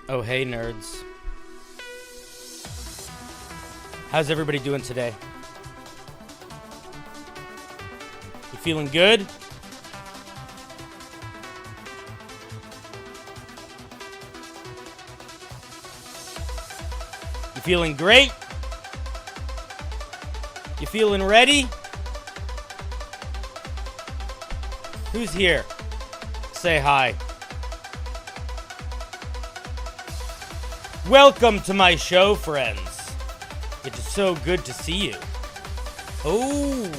Oh, hey, nerds. How's everybody doing today? You feeling good? You feeling great? You feeling ready? Who's here? Say hi. Welcome to my show, friends. It is so good to see you. Oh,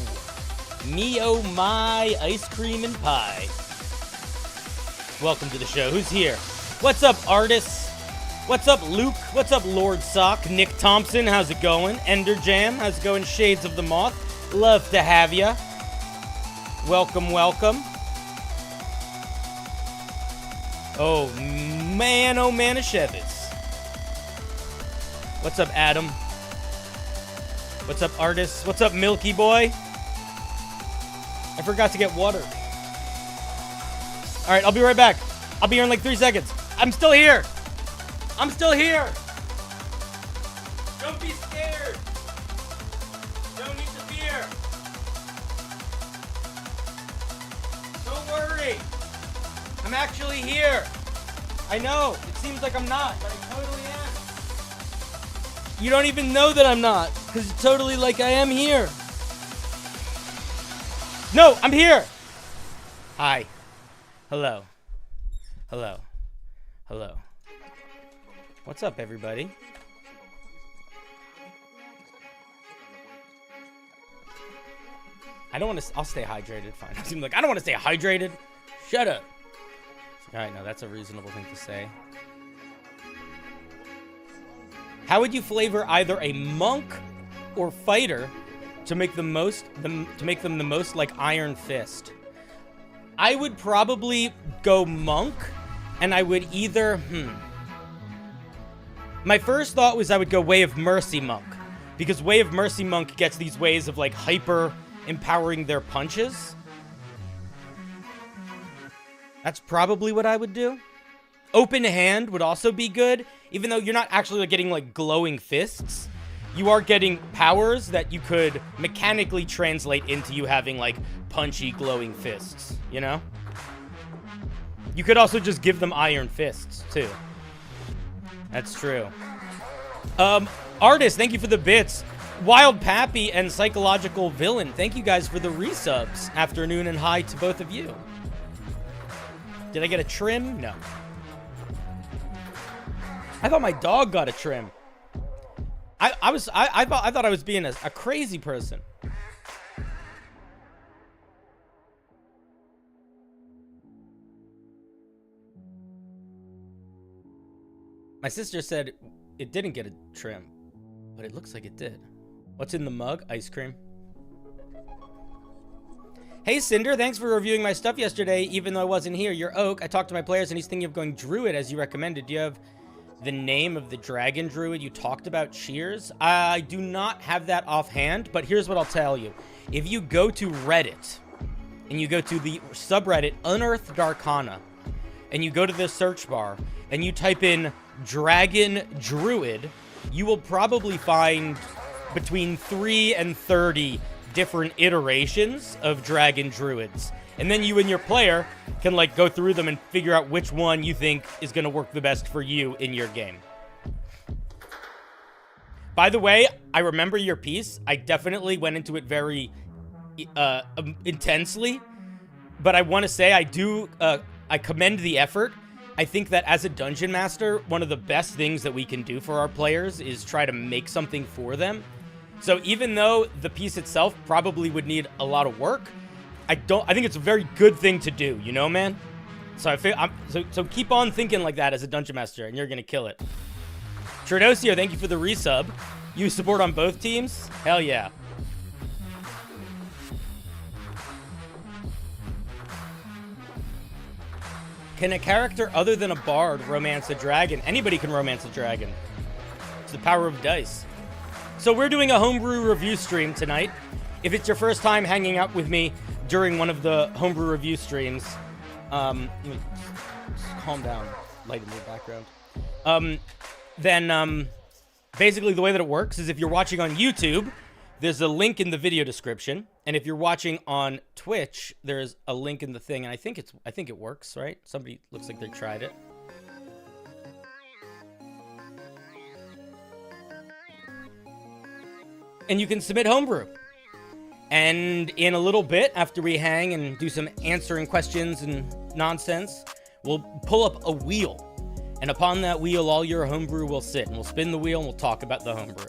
me oh my, ice cream and pie. Welcome to the show. Who's here? What's up, artists? What's up, Luke? What's up, Lord Sock? Nick Thompson, how's it going? Ender Jam, how's it going? Shades of the Moth, love to have ya. Welcome, welcome. Oh, Manischewitz. What's up, Adam? What's up, artists? What's up, Milky Boy? I forgot to get water. All right, I'll be right back. I'll be here in like 3 seconds. I'm still here. I'm still here. Don't be scared. Don't need to fear. Don't worry. I'm actually here. I know. It seems like I'm not, but I totally am. You don't even know that I'm not, because it's totally like I am here. No, I'm here. Hi. Hello. Hello. Hello. What's up, everybody? I don't want to... I'll stay hydrated. Fine. I seem like I don't want to stay hydrated. Shut up. All right, no, that's a reasonable thing to say. How would you flavor either a monk or fighter to make them the most like Iron Fist? I would probably go monk, and I would either my first thought was I would go Way of Mercy monk, because Way of Mercy monk gets these ways of like hyper empowering their punches. That's probably what I would do. Open hand would also be good, even though you're not actually getting like glowing fists. You are getting powers that you could mechanically translate into you having like punchy glowing fists, you know? You could also just give them iron fists too. That's true. Artist, thank you for the bits. Wild Pappy and Psychological Villain, thank you guys for the resubs. Afternoon and hi to both of you. Did I get a trim? No. I thought my dog got a trim. I thought I was being a crazy person. My sister said it didn't get a trim, but it looks like it did. What's in the mug? Ice cream. Hey, Cinder, thanks for reviewing my stuff yesterday, even though I wasn't here. You're Oak. I talked to my players, and he's thinking of going Druid, as you recommended. Do you have the name of the dragon druid you talked about? Cheers. I do not have that offhand, but here's what I'll tell you. If you go to Reddit, and you go to the subreddit Unearthed Arcana, and you go to the search bar, and you type in dragon druid, you will probably find between 3 and 30 different iterations of dragon druids. And then you and your player can like go through them and figure out which one you think is going to work the best for you in your game. By the way, I remember your piece. I definitely went into it very intensely, but I want to say I commend the effort. I think that as a dungeon master, one of the best things that we can do for our players is try to make something for them. So even though the piece itself probably would need a lot of work, I think it's a very good thing to do, you know, man? So so keep on thinking like that as a dungeon master, and you're gonna kill it. Tradosio, thank you for the resub. You support on both teams? Hell yeah. Can a character other than a bard romance a dragon? Anybody can romance a dragon. It's the power of dice. So we're doing a homebrew review stream tonight. If it's your first time hanging out with me during one of the homebrew review streams, let me calm down, light in the background. then basically the way that it works is if you're watching on YouTube, there's a link in the video description, and if you're watching on Twitch, there's a link in the thing, and I think it works, right? Somebody looks like they tried it. And you can submit Homebrew. And in a little bit, after we hang and do some answering questions and nonsense, we'll pull up a wheel. And upon that wheel, all your Homebrew will sit. And we'll spin the wheel and we'll talk about the Homebrew.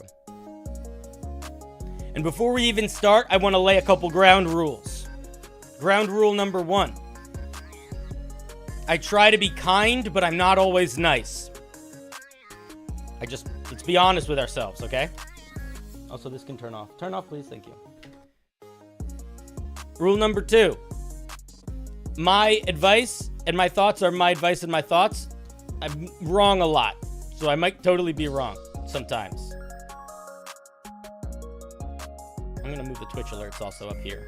And before we even start, I want to lay a couple ground rules. Ground rule number 1. I try to be kind, but I'm not always nice. Let's be honest with ourselves, okay? Also, this can turn off. Turn off, please. Thank you. Rule number 2. My advice and my thoughts are my advice and my thoughts. I'm wrong a lot, so I might totally be wrong sometimes. I'm going to move the Twitch alerts also up here.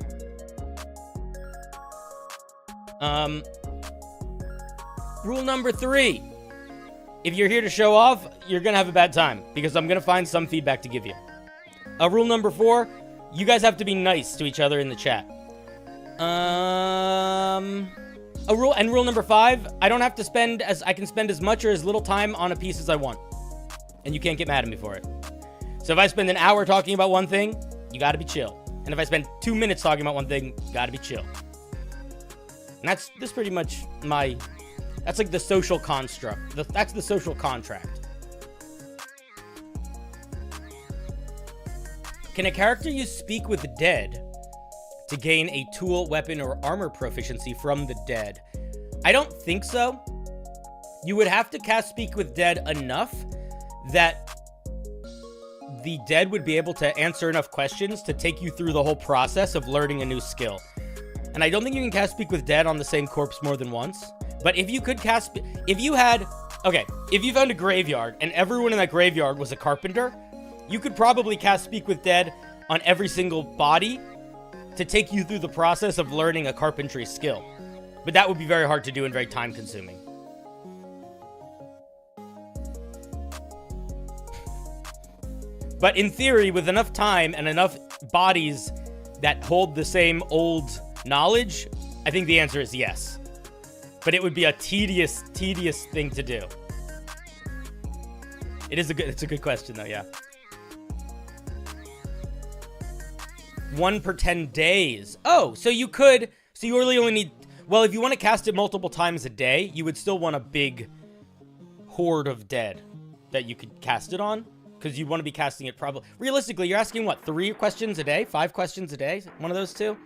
Rule number 3. If you're here to show off, you're going to have a bad time because I'm going to find some feedback to give you. Rule number 4, you guys have to be nice to each other in the chat. Rule number 5, I can spend as much or as little time on a piece as I want. And you can't get mad at me for it. So if I spend an hour talking about one thing, you gotta be chill. And if I spend 2 minutes talking about one thing, gotta be chill. And that's pretty much that's like the social construct. That's the social contract. Can a character use Speak with the Dead to gain a tool, weapon, or armor proficiency from the dead? I don't think so. You would have to cast Speak with Dead enough that the dead would be able to answer enough questions to take you through the whole process of learning a new skill. And I don't think you can cast Speak with Dead on the same corpse more than once. But if you could cast... If you found a graveyard and everyone in that graveyard was a carpenter, you could probably cast Speak with Dead on every single body to take you through the process of learning a carpentry skill. But that would be very hard to do and very time-consuming. But in theory, with enough time and enough bodies that hold the same old knowledge, I think the answer is yes. But it would be a tedious thing to do. It's a good question, though, yeah. 1 per 10 days. Oh, so you really only need... Well, if you want to cast it multiple times a day, you would still want a big horde of dead that you could cast it on. Because you want to be casting it probably... Realistically, you're asking, what, 3 questions a day? 5 questions a day? One of those 2?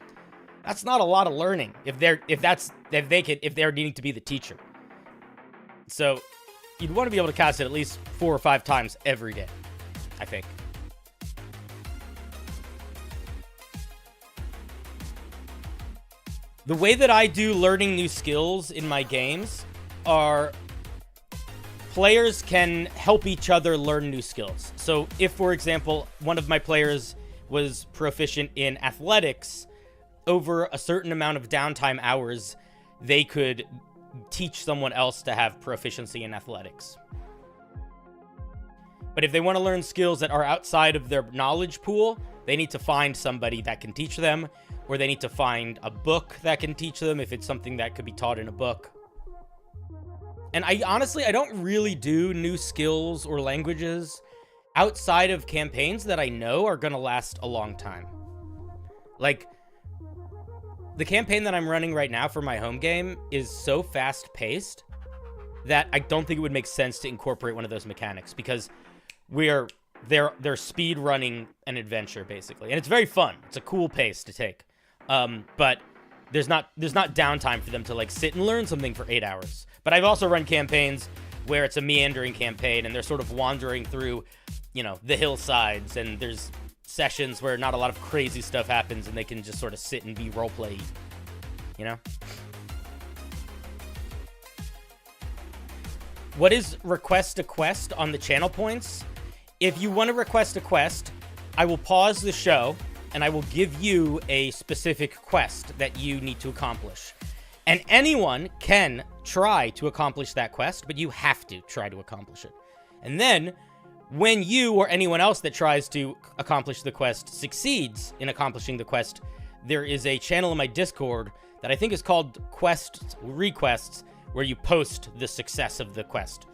That's not a lot of learning if they're needing to be the teacher. So, you'd want to be able to cast it at least 4 or 5 times every day, I think. The way that I do learning new skills in my games are... Players can help each other learn new skills. So if, for example, one of my players was proficient in athletics, over a certain amount of downtime hours, they could teach someone else to have proficiency in athletics. But if they want to learn skills that are outside of their knowledge pool, they need to find somebody that can teach them, or they need to find a book that can teach them if it's something that could be taught in a book. And I don't really do new skills or languages outside of campaigns that I know are going to last a long time. Like, the campaign that I'm running right now for my home game is so fast-paced that I don't think it would make sense to incorporate one of those mechanics, because they're speed running an adventure, basically. And it's very fun. It's a cool pace to take. But there's not downtime for them to, like, sit and learn something for 8 hours. But I've also run campaigns where it's a meandering campaign and they're sort of wandering through, the hillsides, and there's sessions where not a lot of crazy stuff happens and they can just sort of sit and be roleplay, What is request a quest on the channel points? If you want to request a quest, I will pause the show and I will give you a specific quest that you need to accomplish. And anyone can try to accomplish that quest, but you have to try to accomplish it. And then, when you or anyone else that tries to accomplish the quest succeeds in accomplishing the quest, there is a channel in my Discord that I think is called Quest Requests, where you post the success of the quest.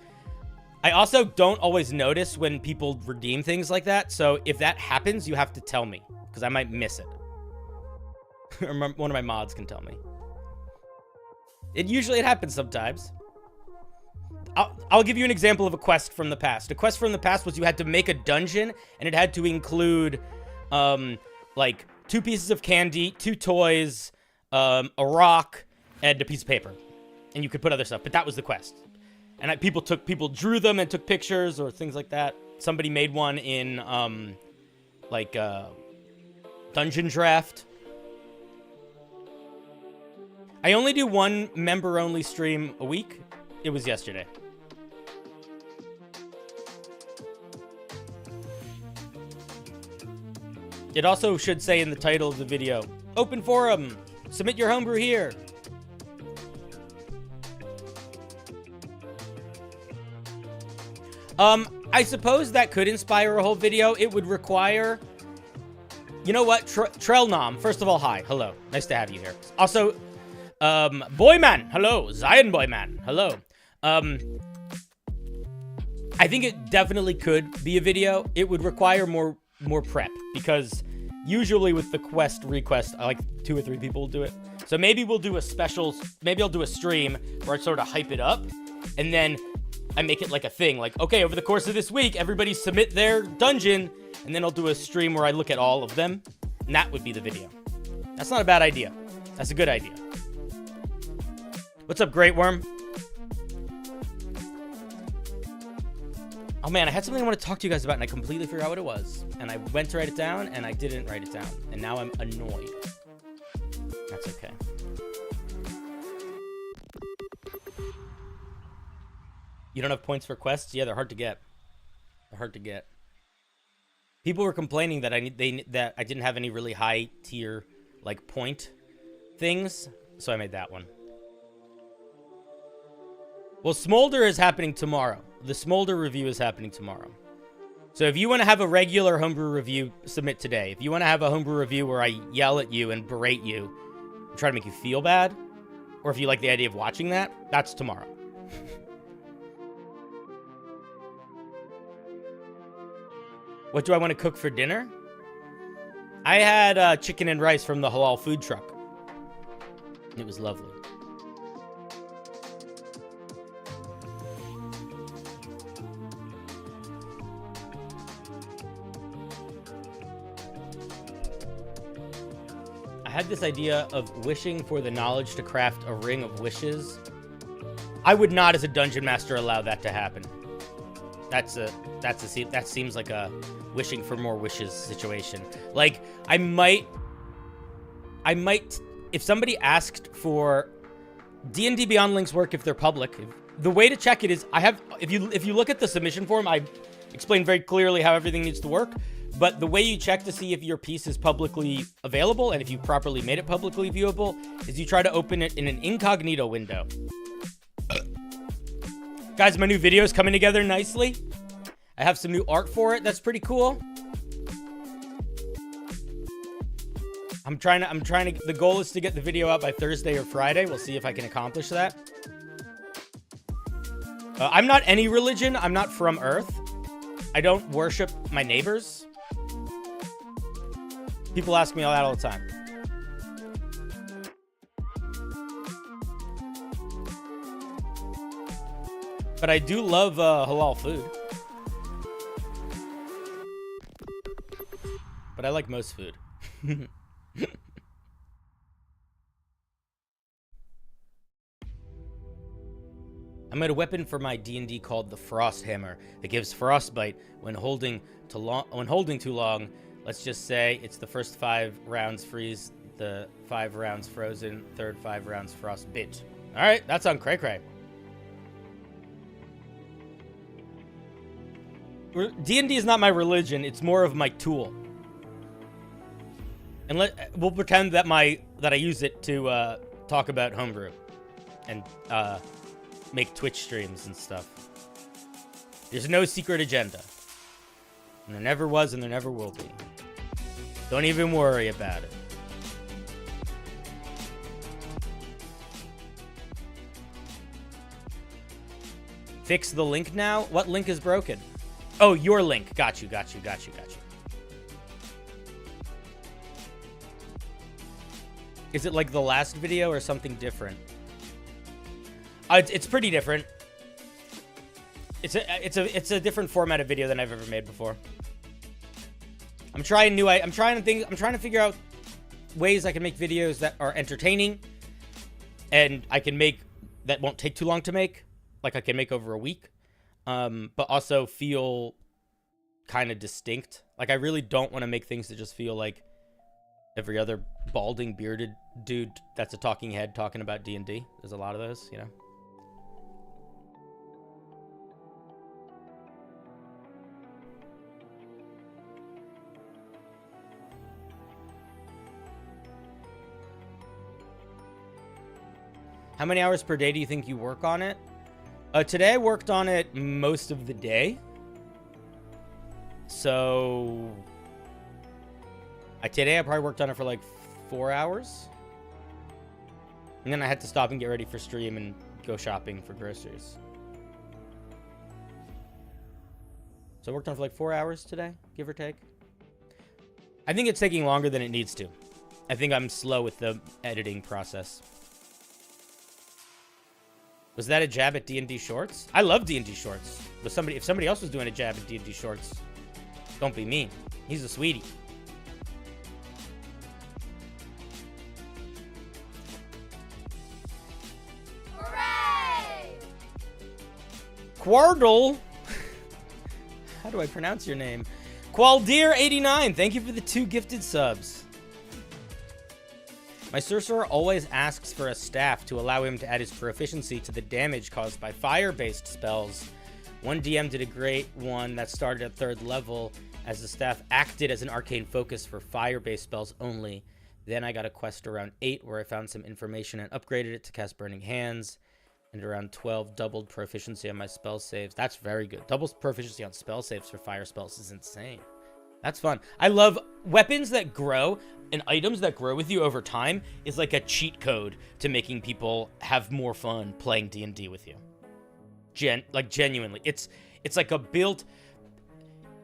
I also don't always notice when people redeem things like that, so if that happens, you have to tell me, because I might miss it. Or one of my mods can tell me. It happens sometimes. I'll give you an example of a quest from the past. A quest from the past was you had to make a dungeon, and it had to include, like, 2 pieces of candy, 2 toys, a rock, and a piece of paper. And you could put other stuff, but that was the quest. And people drew them and took pictures or things like that. Somebody made one in, Dungeon Draft. I only do 1 member-only stream a week. It was yesterday. It also should say in the title of the video, Open Forum! Submit your homebrew here! I suppose that could inspire a whole video. It would require... You know what? Trellnom, first of all, hi. Hello. Nice to have you here. Also, Boyman, hello. Zion Boyman, hello. I think it definitely could be a video. It would require more prep, because usually with the quest request, I like 2 or 3 people will do it. So maybe we'll do a special, maybe I'll do a stream where I sort of hype it up, and then I make it like a thing, like, okay, over the course of this week, everybody submit their dungeon, and then I'll do a stream where I look at all of them, and that would be the video. That's not a bad idea. That's a good idea. What's up, Great Worm? Oh man, I had something I want to talk to you guys about, and I completely forgot what it was. And I went to write it down, and I didn't write it down. And now I'm annoyed. That's okay. You don't have points for quests? Yeah, they're hard to get. They're hard to get. People were complaining that I didn't have any really high tier, like, point things, so I made that one. Well, Smolder is happening tomorrow. The Smolder review is happening tomorrow. So if you want to have a regular homebrew review, submit today. If you want to have a homebrew review where I yell at you and berate you and try to make you feel bad, or if you like the idea of watching that, that's tomorrow. What do I want to cook for dinner? I had chicken and rice from the halal food truck. It was lovely. I had this idea of wishing for the knowledge to craft a ring of wishes. I would not, as a dungeon master, allow that to happen. That seems like a wishing for more wishes situation. Like, I might, if somebody asked for D&D Beyond Link's work, if they're public, the way to check it is, if you look at the submission form, I explained very clearly how everything needs to work. But the way you check to see if your piece is publicly available and if you properly made it publicly viewable is you try to open it in an incognito window. Guys, my new video is coming together nicely. I have some new art for it. That's pretty cool. I'm trying to, the goal is to get the video out by Thursday or Friday. We'll see if I can accomplish that. I'm not any religion. I'm not from Earth. I don't worship my neighbors. People ask me all that all the time. But I do love halal food. But I like most food. I made a weapon for my D&D called the Frost Hammer that gives frostbite when holding too long. Let's just say it's the first 5 rounds freeze, the 5 rounds frozen, third 5 rounds frostbite. All right, that's on cray cray. D&D is not my religion; it's more of my tool. And we'll pretend that I use it to talk about homebrew and make Twitch streams and stuff. There's no secret agenda. And there never was and there never will be. Don't even worry about it. Fix the link now? What link is broken? Oh, your link. Got you. Is it like the last video or something different? It's pretty different. It's a different format of video than I've ever made before. I'm trying to figure out ways I can make videos that are entertaining and I can make that won't take too long to make. Like I can make over a week. But also feel kind of distinct. Like I really don't want to make things that just feel like every other balding bearded dude that's a talking head talking about D&D. There's a lot of those, you know. How many hours per day do you think you work on it? Today I worked on it most of the day. So today I probably worked on it for like 4 hours. And then I had to stop and get ready for stream and go shopping for groceries. So I worked on it for like 4 hours today, give or take. I think it's taking longer than it needs to. I think I'm slow with the editing process. Was that a jab at D&D Shorts? I love D&D Shorts. If somebody else was doing a jab at D&D Shorts, don't be mean. He's a sweetie. Hooray! Quardle. How do I pronounce your name? Qualdir89. Thank you for the 2 gifted subs. My sorcerer always asks for a staff to allow him to add his proficiency to the damage caused by fire-based spells. One DM did a great one that started at 3rd level, as the staff acted as an arcane focus for fire-based spells only. Then I got a quest around 8 where I found some information and upgraded it to cast Burning Hands. And around 12, doubled proficiency on my spell saves. That's very good. Double proficiency on spell saves for fire spells is insane. That's fun. I love weapons that grow and items that grow with you over time is like a cheat code to making people have more fun playing D&D with you. Genuinely. It's like a built...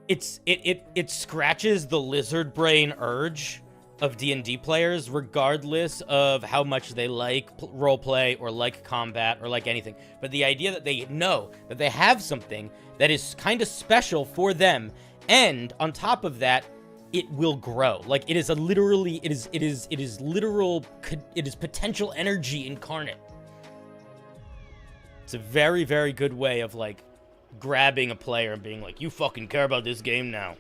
It scratches the lizard brain urge of D&D players regardless of how much they like roleplay or like combat or like anything. But the idea that they know that they have something that is kind of special for them, and on top of that, it will grow. Like it is potential energy incarnate. It's a very, very good way of like grabbing a player and being like, you fucking care about this game now.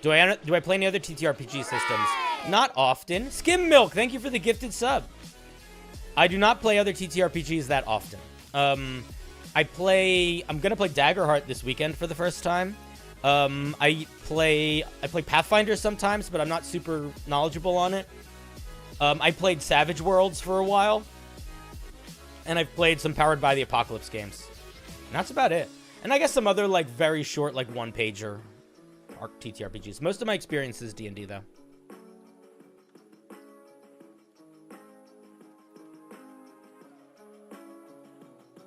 Do I play any other TTRPG systems? Not often. Skim Milk, thank you for the gifted sub. I do not play other TTRPGs that often. I'm gonna play Daggerheart this weekend for the first time. I play Pathfinder sometimes, but I'm not super knowledgeable on it. I played Savage Worlds for a while. And I've played some Powered by the Apocalypse games. And that's about it. And I guess some other like very short like one-pager TTRPGs. Most of my experience is D&D though.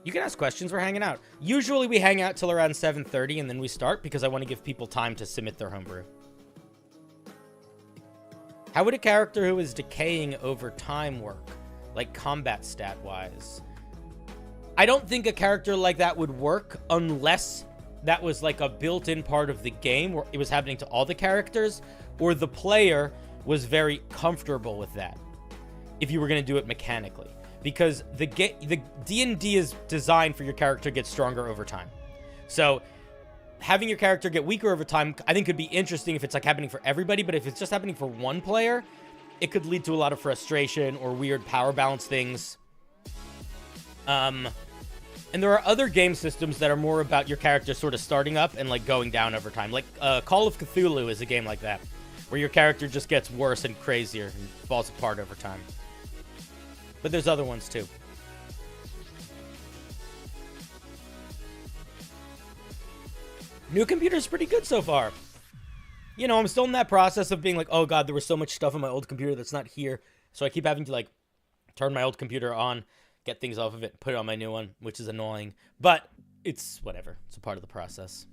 You can ask questions. We're hanging out. Usually we hang out till around 7:30 and then we start because I want to give people time to submit their homebrew. How would a character who is decaying over time work? Like combat stat-wise? I don't think a character like that would work unless that was like a built-in part of the game where it was happening to all the characters, or the player was very comfortable with that if you were going to do it mechanically. Because the D&D is designed for your character to get stronger over time. So having your character get weaker over time, I think could be interesting if it's like happening for everybody, but if it's just happening for one player, it could lead to a lot of frustration or weird power balance things. And there are other game systems that are more about your character sort of starting up and like going down over time. Like Call of Cthulhu is a game like that, where your character just gets worse and crazier and falls apart over time. But there's other ones too. New computer's pretty good so far. You know, I'm still in that process of being like, oh god, there was so much stuff on my old computer that's not here. So I keep having to like turn my old computer on, get things off of it, put it on my new one, which is annoying. But it's whatever. It's a part of the process.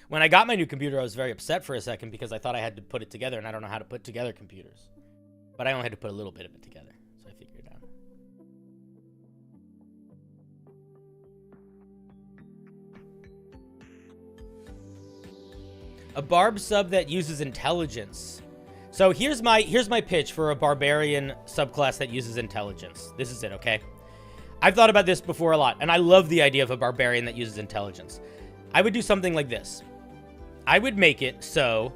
When I got my new computer, I was very upset for a second because I thought I had to put it together, and I don't know how to put together computers. But I only had to put a little bit of it together, so I figured it out. A barb sub that uses intelligence. So here's my pitch for a barbarian subclass that uses intelligence. This is it, okay? I've thought about this before a lot, and I love the idea of a barbarian that uses intelligence. I would do something like this. I would make it so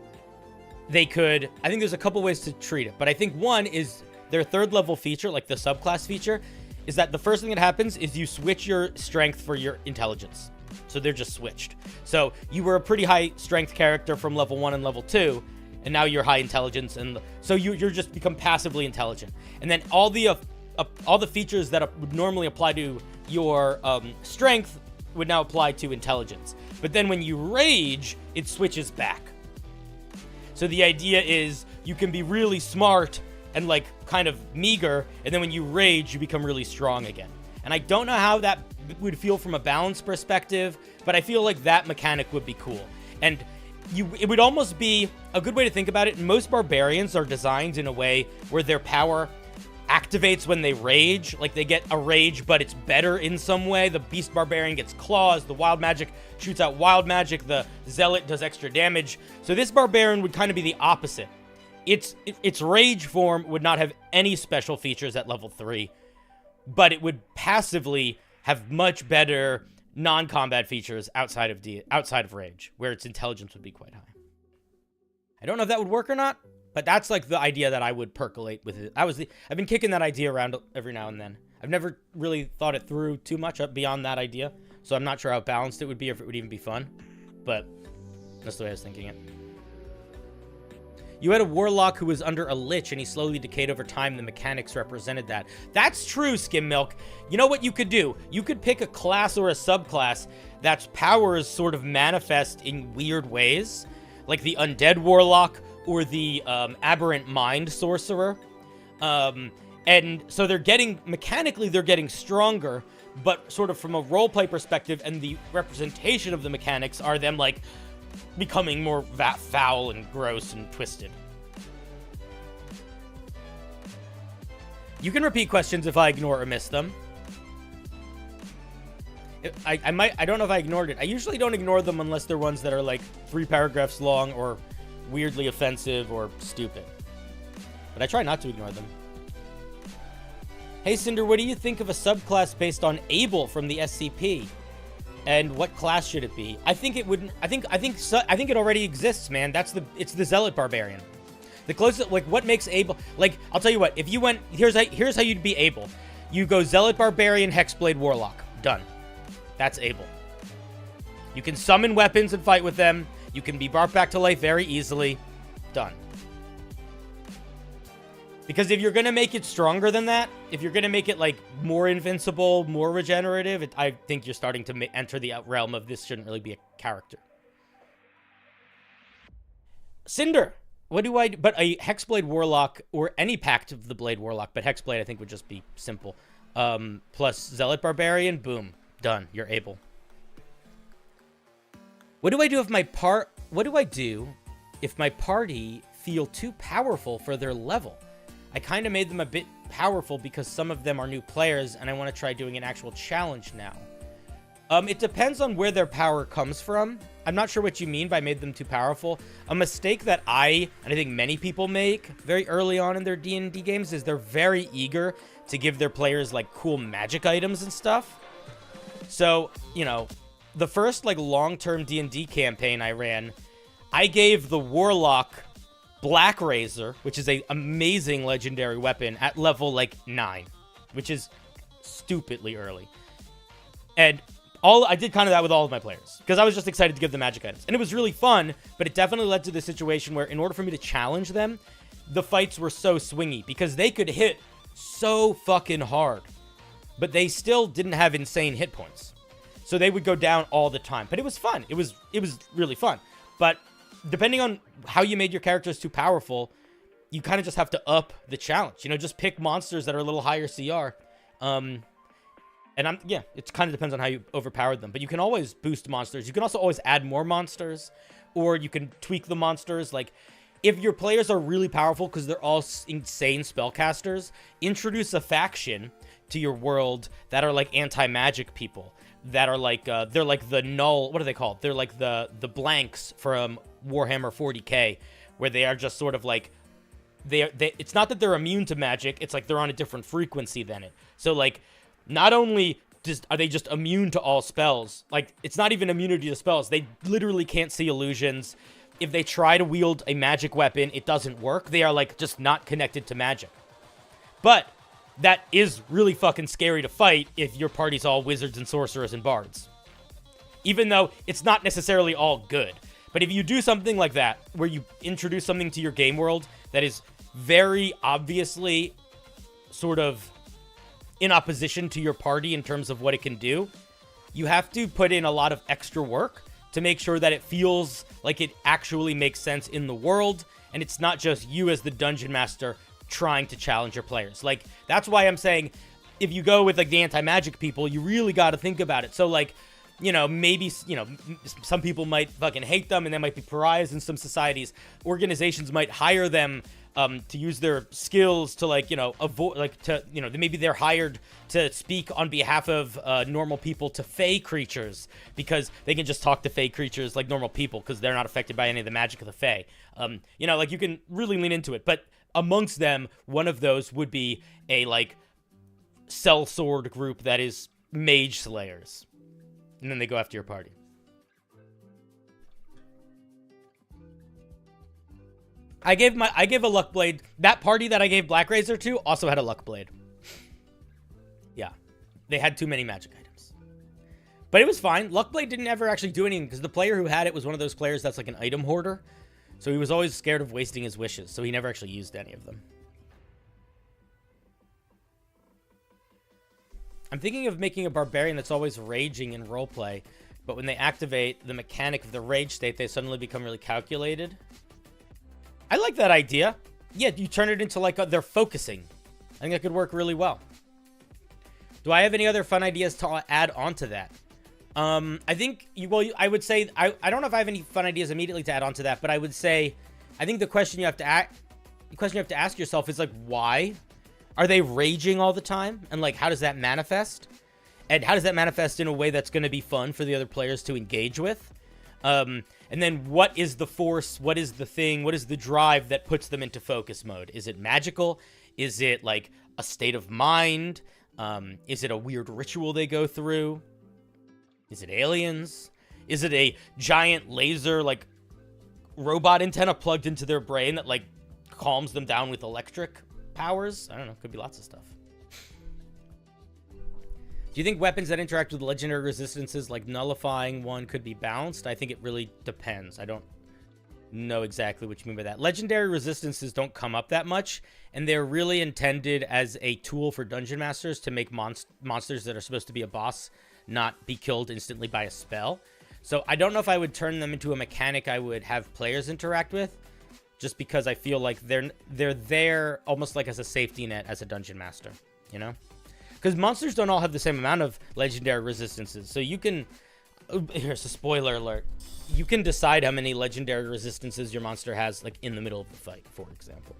they could... I think there's a couple ways to treat it, but I think one is their third level feature, like the subclass feature, is that the first thing that happens is you switch your strength for your intelligence. So they're just switched. So you were a pretty high strength character from level 1 and level 2, and now you're high intelligence, and so you're just become passively intelligent. And then all the features that would normally apply to your strength would now apply to intelligence. But then when you rage, it switches back. So the idea is you can be really smart and like kind of meager, and then when you rage, you become really strong again. And I don't know how that would feel from a balance perspective, but I feel like that mechanic would be cool. And it would almost be a good way to think about it. Most barbarians are designed in a way where their power activates when they rage. Like they get a rage, but it's better in some way. The beast barbarian gets claws. The wild magic shoots out wild magic. The zealot does extra damage. So this barbarian would kind of be the opposite. Its rage form would not have any special features at level 3, but it would passively have much better non-combat features outside of rage, where its intelligence would be quite high. I don't know if that would work or not, but that's like the idea that I would percolate with it. I've been kicking that idea around every now and then. I've never really thought it through too much beyond that idea, so I'm not sure how balanced it would be, if it would even be fun, but that's the way I was thinking it. You had a warlock who was under a lich, and he slowly decayed over time. The mechanics represented that. That's true, Skim Milk. You know what you could do? You could pick a class or a subclass that's powers sort of manifest in weird ways, like the undead warlock or the aberrant mind sorcerer. And so mechanically they're getting stronger, but sort of from a roleplay perspective and the representation of the mechanics are them like becoming more foul and gross and twisted. You can repeat questions if I ignore or miss them. I don't know if I ignored it. I usually don't ignore them unless they're ones that are like 3 paragraphs long or weirdly offensive or stupid. But I try not to ignore them. Hey Cinder, what do you think of a subclass based on Abel from the SCP? And what class should it be? I think it wouldn't. I think it already exists, man. It's the Zealot Barbarian. The closest, like, what makes Abel? Like, I'll tell you what. If you went, here's how you'd be Abel. You go Zealot Barbarian, Hexblade Warlock. Done. That's Abel. You can summon weapons and fight with them. You can be brought back to life very easily. Done. Because if you're going to make it stronger than that, if you're going to make it, like, more invincible, more regenerative, I think you're starting to enter the realm of this shouldn't really be a character. Cinder, what do but a Hexblade Warlock, or any Pact of the Blade Warlock, but Hexblade I think would just be simple. Plus Zealot Barbarian, boom, done, you're able. What do I do if my party feel too powerful for their level? I kind of made them a bit powerful because some of them are new players, and I want to try doing an actual challenge now. It depends on where their power comes from. I'm not sure what you mean by made them too powerful. A mistake that and I think many people make very early on in their D&D games is they're very eager to give their players, like, cool magic items and stuff. So, you know, the first, like, long-term D&D campaign I ran, I gave the Warlock Black Razor, which is an amazing legendary weapon, at level, like, 9, which is stupidly early. And I did kind of that with all of my players, because I was just excited to give them magic items. And it was really fun, but it definitely led to the situation where, in order for me to challenge them, the fights were so swingy, because they could hit so fucking hard, but they still didn't have insane hit points. So they would go down all the time. But it was fun. It was really fun. But depending on how you made your characters too powerful, you kind of just have to up the challenge. You know, just pick monsters that are a little higher CR. And it kind of depends on how you overpowered them. But you can always boost monsters. You can also always add more monsters. Or you can tweak the monsters. Like, if your players are really powerful because they're all insane spellcasters, introduce a faction to your world that are like anti-magic people. That are like, they're like the null, what are they called? They're like the blanks from Warhammer 40k, where they are just sort of like, it's not that they're immune to magic, it's like they're on a different frequency than it. So like, not only are they just immune to all spells, like, it's not even immunity to spells, they literally can't see illusions. If they try to wield a magic weapon, it doesn't work. They are like just not connected to magic. But that is really fucking scary to fight if your party's all wizards and sorcerers and bards. Even though it's not necessarily all good. But if you do something like that, where you introduce something to your game world that is very obviously sort of in opposition to your party in terms of what it can do, you have to put in a lot of extra work to make sure that it feels like it actually makes sense in the world, and it's not just you as the dungeon master trying to challenge your players. Like, that's why I'm saying, if you go with, like, the anti-magic people, you really got to think about it. So, like, you know, maybe, you know, some people might fucking hate them, and they might be pariahs in some societies. Organizations might hire them to use their skills to, like, you know, avoid, like, to, you know, maybe they're hired to speak on behalf of normal people to fey creatures, because they can just talk to fey creatures like normal people, because they're not affected by any of the magic of the fey. You know, like, you can really lean into it, but amongst them, one of those would be a, like, sellsword group that is mage slayers. And then they go after your party. I gave a luck blade. That party that I gave Black Razor to also had a luck blade. Yeah. They had too many magic items. But it was fine. Luck blade didn't ever actually do anything, because the player who had it was one of those players that's like an item hoarder. So he was always scared of wasting his wishes, so he never actually used any of them. I'm thinking of making a barbarian that's always raging in roleplay, but when they activate the mechanic of the rage state, they suddenly become really calculated. I like that idea. Yeah, you turn it into like they're focusing. I think that could work really well. Do I have any other fun ideas to add on to that? I think, I would say, I don't know if I have any fun ideas immediately to add on to that, but I would say, I think the question you have to ask yourself is, like, why? Are they raging all the time? And, like, how does that manifest? And how does that manifest in a way that's going to be fun for the other players to engage with? And then what is the force? What is the thing? What is the drive that puts them into focus mode? Is it magical? Is it, like, a state of mind? Is it a weird ritual they go through? Is it aliens? Is it a giant laser, like, robot antenna plugged into their brain that, like, calms them down with electric powers? I don't know. Could be lots of stuff. Do you think weapons that interact with legendary resistances, like nullifying one, could be balanced? I think it really depends. I don't know exactly what you mean by that. Legendary resistances don't come up that much, and they're really intended as a tool for dungeon masters to make monsters that are supposed to be a boss not be killed instantly by a spell. So I don't know if I would turn them into a mechanic I would have players interact with, just because I feel like they're there almost like as a safety net as a dungeon master, you know? Because monsters don't all have the same amount of legendary resistances. So you can... Here's a spoiler alert. You can decide how many legendary resistances your monster has, like, in the middle of the fight, for example.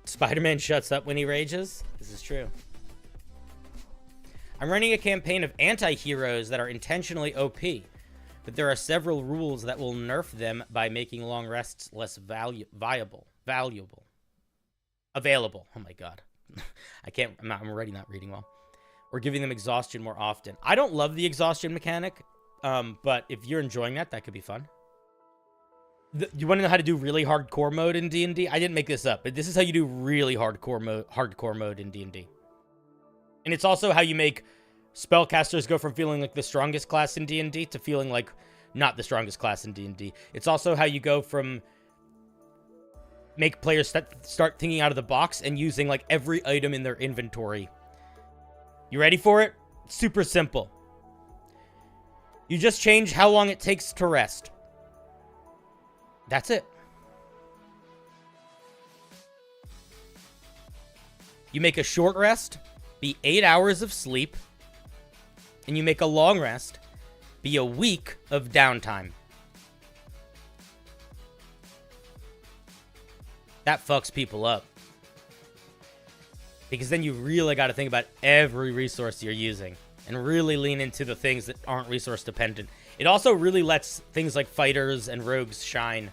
Spider-Man shuts up when he rages. This is true. I'm running a campaign of anti-heroes that are intentionally OP, but there are several rules that will nerf them by making long rests less available. Oh my god. I'm already not reading well. Or giving them exhaustion more often. I don't love the exhaustion mechanic, but if you're enjoying that, that could be fun. You want to know how to do really hardcore mode in D&D? I didn't make this up, but this is how you do really hardcore mode in D&D. And it's also how you make spellcasters go from feeling like the strongest class in D&D to feeling like not the strongest class in D&D. It's also how you go from make players start thinking out of the box and using like every item in their inventory. You ready for it? Super simple. You just change how long it takes to rest. That's it. You make a short rest be 8 hours of sleep, and you make a long rest be a week of downtime. That fucks people up. Because then you really got to think about every resource you're using and really lean into the things that aren't resource dependent. It also really lets things like fighters and rogues shine.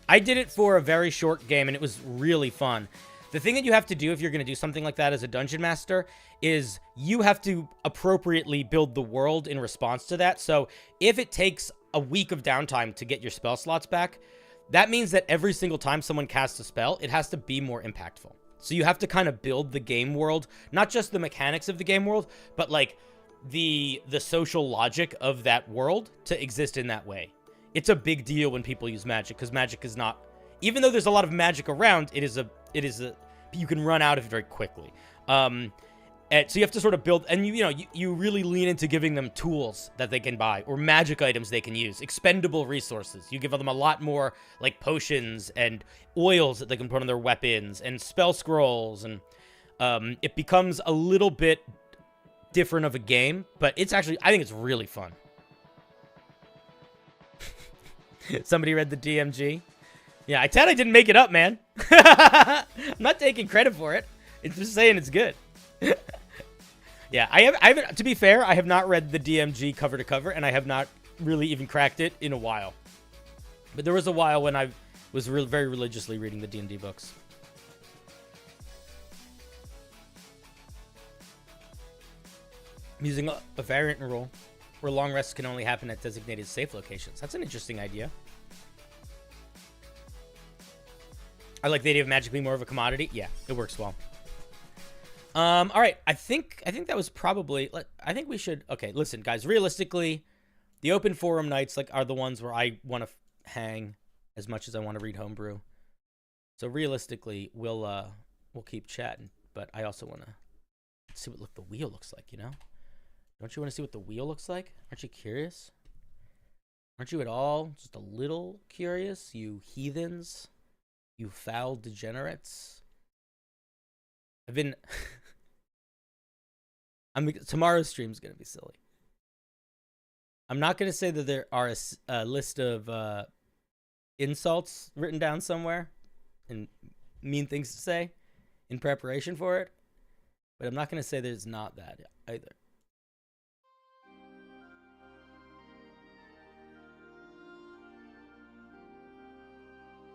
I did it for a very short game, and it was really fun. The thing that you have to do if you're going to do something like that as a dungeon master is you have to appropriately build the world in response to that. So if it takes a week of downtime to get your spell slots back, that means that every single time someone casts a spell, it has to be more impactful. So you have to kind of build the game world, not just the mechanics of the game world, but like the social logic of that world to exist in that way. It's a big deal when people use magic, because magic is not, even though there's a lot of magic around, it is a, you can run out of it very quickly. And so you have to sort of build, and you really lean into giving them tools that they can buy, or magic items they can use, expendable resources. You give them a lot more, like potions and oils that they can put on their weapons, and spell scrolls, and it becomes a little bit different of a game, but it's actually, I think it's really fun. Somebody read the DMG? Yeah, I said I didn't make it up, man. I'm not taking credit for it. It's just saying it's good. Yeah, I haven't, to be fair, I have not read the DMG cover to cover, and I have not really even cracked it in a while. But there was a while when I was very religiously reading the D&D books. I'm using a variant rule where long rests can only happen at designated safe locations. That's an interesting idea. I like the idea of magic being more of a commodity. Yeah, it works well. All right, I think that was probably, I think we should, okay, listen, guys, realistically, the open forum nights, like, are the ones where I want to hang as much as I want to read Homebrew. So realistically, we'll keep chatting, but I also want to see what the wheel looks like, you know? Don't you want to see what the wheel looks like? Aren't you curious? Aren't you at all just a little curious, you heathens? You foul degenerates? I've been... tomorrow's stream's going to be silly. I'm not going to say that there are a list of insults written down somewhere and mean things to say in preparation for it, but I'm not going to say there's not that either.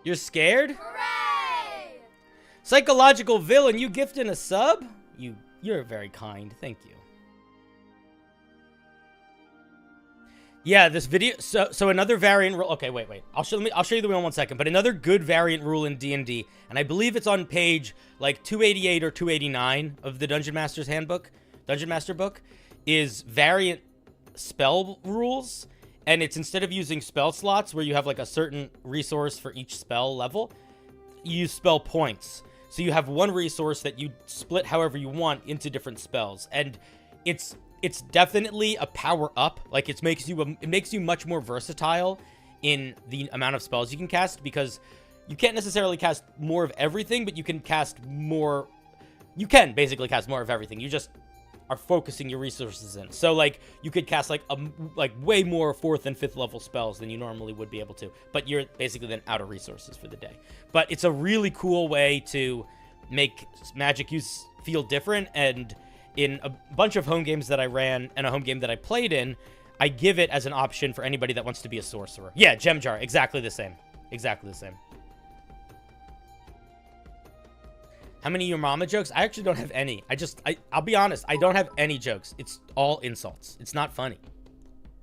You're scared? Hooray! Psychological villain, you gifting a sub? You're very kind. Thank you. Yeah, this video. So another variant rule. Okay, wait. I'll show you the wheel in 1 second. But another good variant rule in D&D, and I believe it's on page like 288 or 289 of the Dungeon Master's Handbook, Dungeon Master book, is variant spell rules. And it's instead of using spell slots where you have like a certain resource for each spell level, you use spell points. So you have one resource that you split however you want into different spells. And it's definitely a power up. Like it makes you much more versatile in the amount of spells you can cast, because you can't necessarily cast more of everything, but you can cast more. You can basically cast more of everything. You just are focusing your resources in. So like you could cast like way more 4th and 5th level spells than you normally would be able to, but you're basically then out of resources for the day. But it's a really cool way to make magic use feel different. And in a bunch of home games that I ran and a home game that I played in, I give it as an option for anybody that wants to be a sorcerer. Yeah, gem jar, exactly the same. Exactly the same. How many your mama jokes? I actually don't have any. I'll be honest, I don't have any jokes. It's all insults. It's not funny.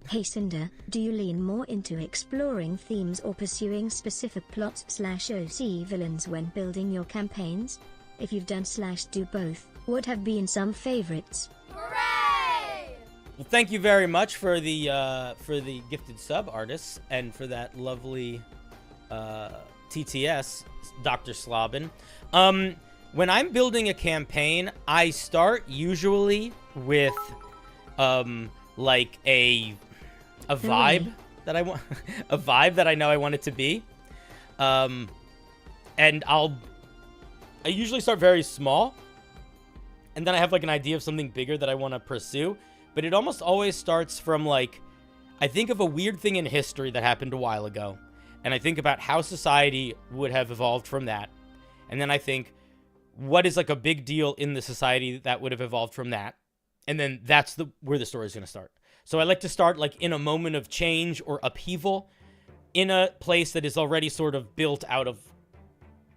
Hey Cinder, do you lean more into exploring themes or pursuing specific plots/OC villains when building your campaigns? If you've done/do both, what have been some favorites? Hooray! Well, thank you very much for the gifted sub, artists, and for that lovely TTS, Dr. Slobin. When I'm building a campaign, I start usually with like a vibe that I want, a vibe that I know I want it to be. And I usually start very small, and then I have like an idea of something bigger that I want to pursue. But it almost always starts from like, I think of a weird thing in history that happened a while ago, and I think about how society would have evolved from that. And then I think, what is like a big deal in the society that would have evolved from that? And then that's where the story is going to start. So I like to start like in a moment of change or upheaval in a place that is already sort of built out of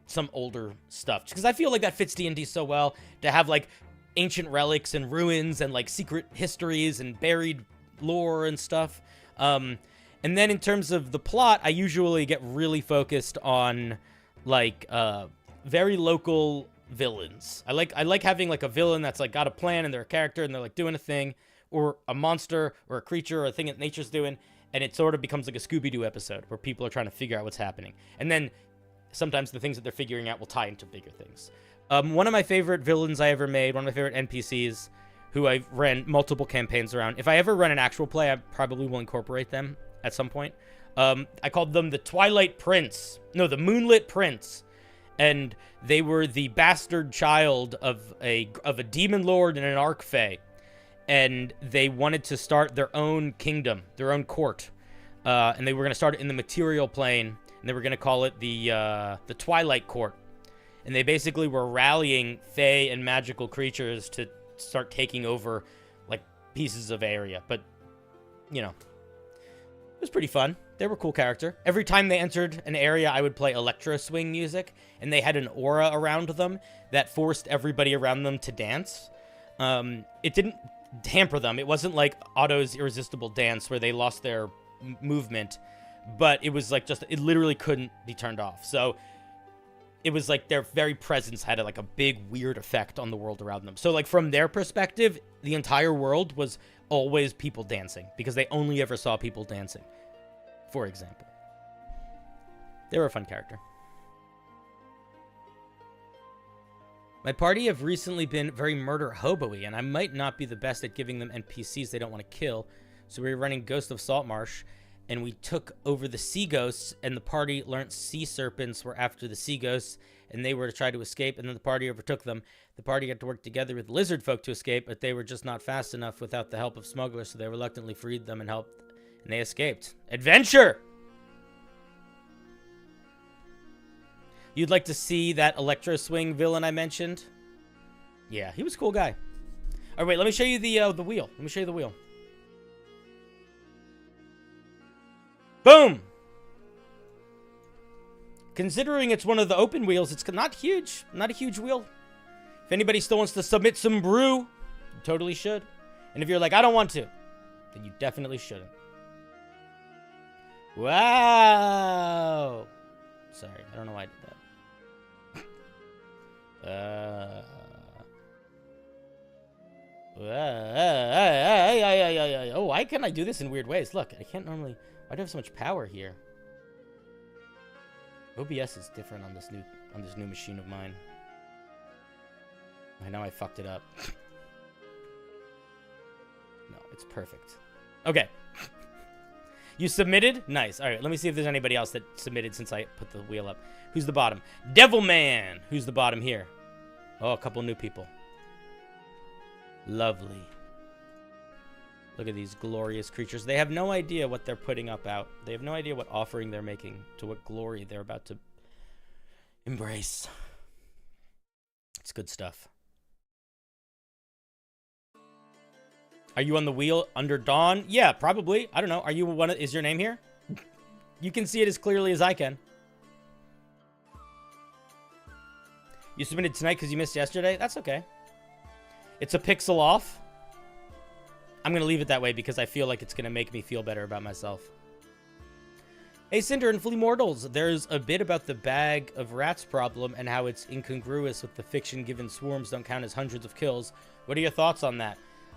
some older stuff. Because I feel like that fits D&D so well, to have like ancient relics and ruins and like secret histories and buried lore and stuff. And then in terms of the plot, I usually get really focused on like very local villains. I like having like a villain that's like got a plan and they're a character and they're like doing a thing, or a monster or a creature or a thing that nature's doing, and it sort of becomes like a Scooby-Doo episode where people are trying to figure out what's happening. And then sometimes the things that they're figuring out will tie into bigger things. One of my favorite villains I ever made, one of my favorite NPCs who I've ran multiple campaigns around. If I ever run an actual play, I probably will incorporate them at some point. I called them the the Moonlit Prince. And they were the bastard child of a demon lord and an archfey. And they wanted to start their own kingdom, their own court. And they were going to start it in the material plane. And they were going to call it the Twilight Court. And they basically were rallying fey and magical creatures to start taking over, like, pieces of area. But, you know, it was pretty fun. They were a cool character. Every time they entered an area, I would play electro swing music, and they had an aura around them that forced everybody around them to dance. It didn't hamper them. It wasn't like Otto's Irresistible Dance where they lost their movement, but it was like it literally couldn't be turned off. So it was like their very presence had like a big weird effect on the world around them. So like from their perspective, the entire world was always people dancing because they only ever saw people dancing. For example, they were a fun character. My party have recently been very murder hobo-y, and I might not be the best at giving them NPCs they don't want to kill. So we were running Ghost of Saltmarsh, and we took over the sea ghosts, and the party learnt sea serpents were after the sea ghosts, and they were to try to escape, and then the party overtook them. The party had to work together with lizard folk to escape, but they were just not fast enough without the help of smugglers, so they reluctantly freed them and helped. And they escaped. Adventure! You'd like to see that electro swing villain I mentioned? Yeah, he was a cool guy. All right, wait, let me show you the wheel. Let me show you the wheel. Boom! Considering it's one of the open wheels, it's not huge. Not a huge wheel. If anybody still wants to submit some brew, you totally should. And if you're like, I don't want to, then you definitely shouldn't. Wow! Sorry, I don't know why I did that. Oh, why can't I do this in weird ways? Look, I can't normally. Why do I have so much power here? OBS is different on this new machine of mine. I know I fucked it up. No, it's perfect. Okay. You submitted? Nice. All right, let me see if there's anybody else that submitted since I put the wheel up. Who's the bottom? Devilman! Who's the bottom here? Oh, a couple new people. Lovely. Look at these glorious creatures. They have no idea what they're putting up out. They have no idea what offering they're making to what glory they're about to embrace. It's good stuff. Are you on the wheel under Dawn? Yeah, probably. I don't know. Are you one? Is your name here? You can see it as clearly as I can. You submitted tonight because you missed yesterday? That's okay. It's a pixel off. I'm going to leave it that way because I feel like it's going to make me feel better about myself. Hey, Cinder and Flea Mortals. There's a bit about the bag of rats problem and how it's incongruous with the fiction given swarms don't count as hundreds of kills. What are your thoughts on that?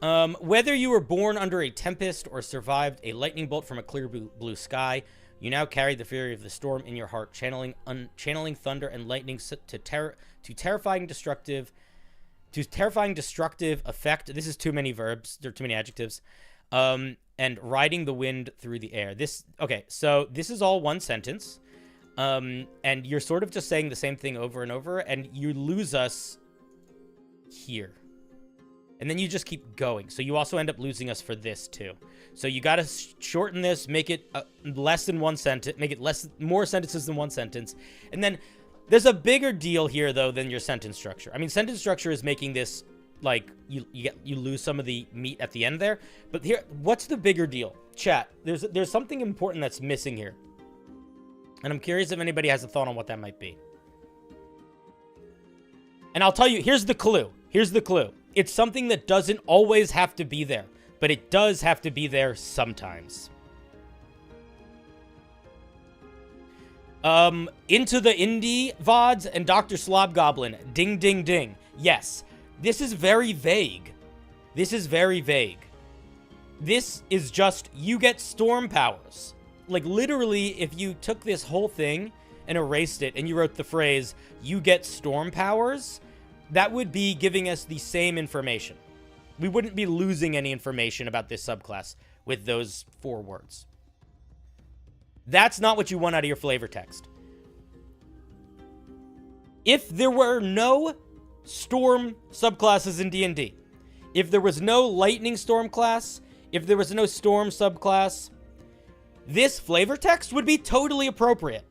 Whether you were born under a tempest or survived a lightning bolt from a clear blue sky, you now carry the fury of the storm in your heart, channeling thunder and lightning to terrifying destructive effect. This is too many verbs. There are too many adjectives. And riding the wind through the air. Okay, so this is all one sentence. And you're sort of just saying the same thing over and over, and you lose us here. And then you just keep going. So you also end up losing us for this too. So you got to shorten this, make it less than one sentence, make it more sentences than one sentence. And then there's a bigger deal here though than your sentence structure. I mean, sentence structure is making this like you lose some of the meat at the end there. But here, what's the bigger deal? Chat, there's something important that's missing here. And I'm curious if anybody has a thought on what that might be. And I'll tell you, here's the clue. Here's the clue. It's something that doesn't always have to be there, but it does have to be there sometimes. Into the Indie VODs and Dr. Slobgoblin. Ding, ding, ding. Yes, this is very vague. This is very vague. This is just, you get storm powers. Like, literally, if you took this whole thing and erased it and you wrote the phrase, you get storm powers, that would be giving us the same information. We wouldn't be losing any information about this subclass with those 4 words. That's not what you want out of your flavor text. If there were no storm subclasses in D&D, if there was no lightning storm class, if there was no storm subclass, this flavor text would be totally appropriate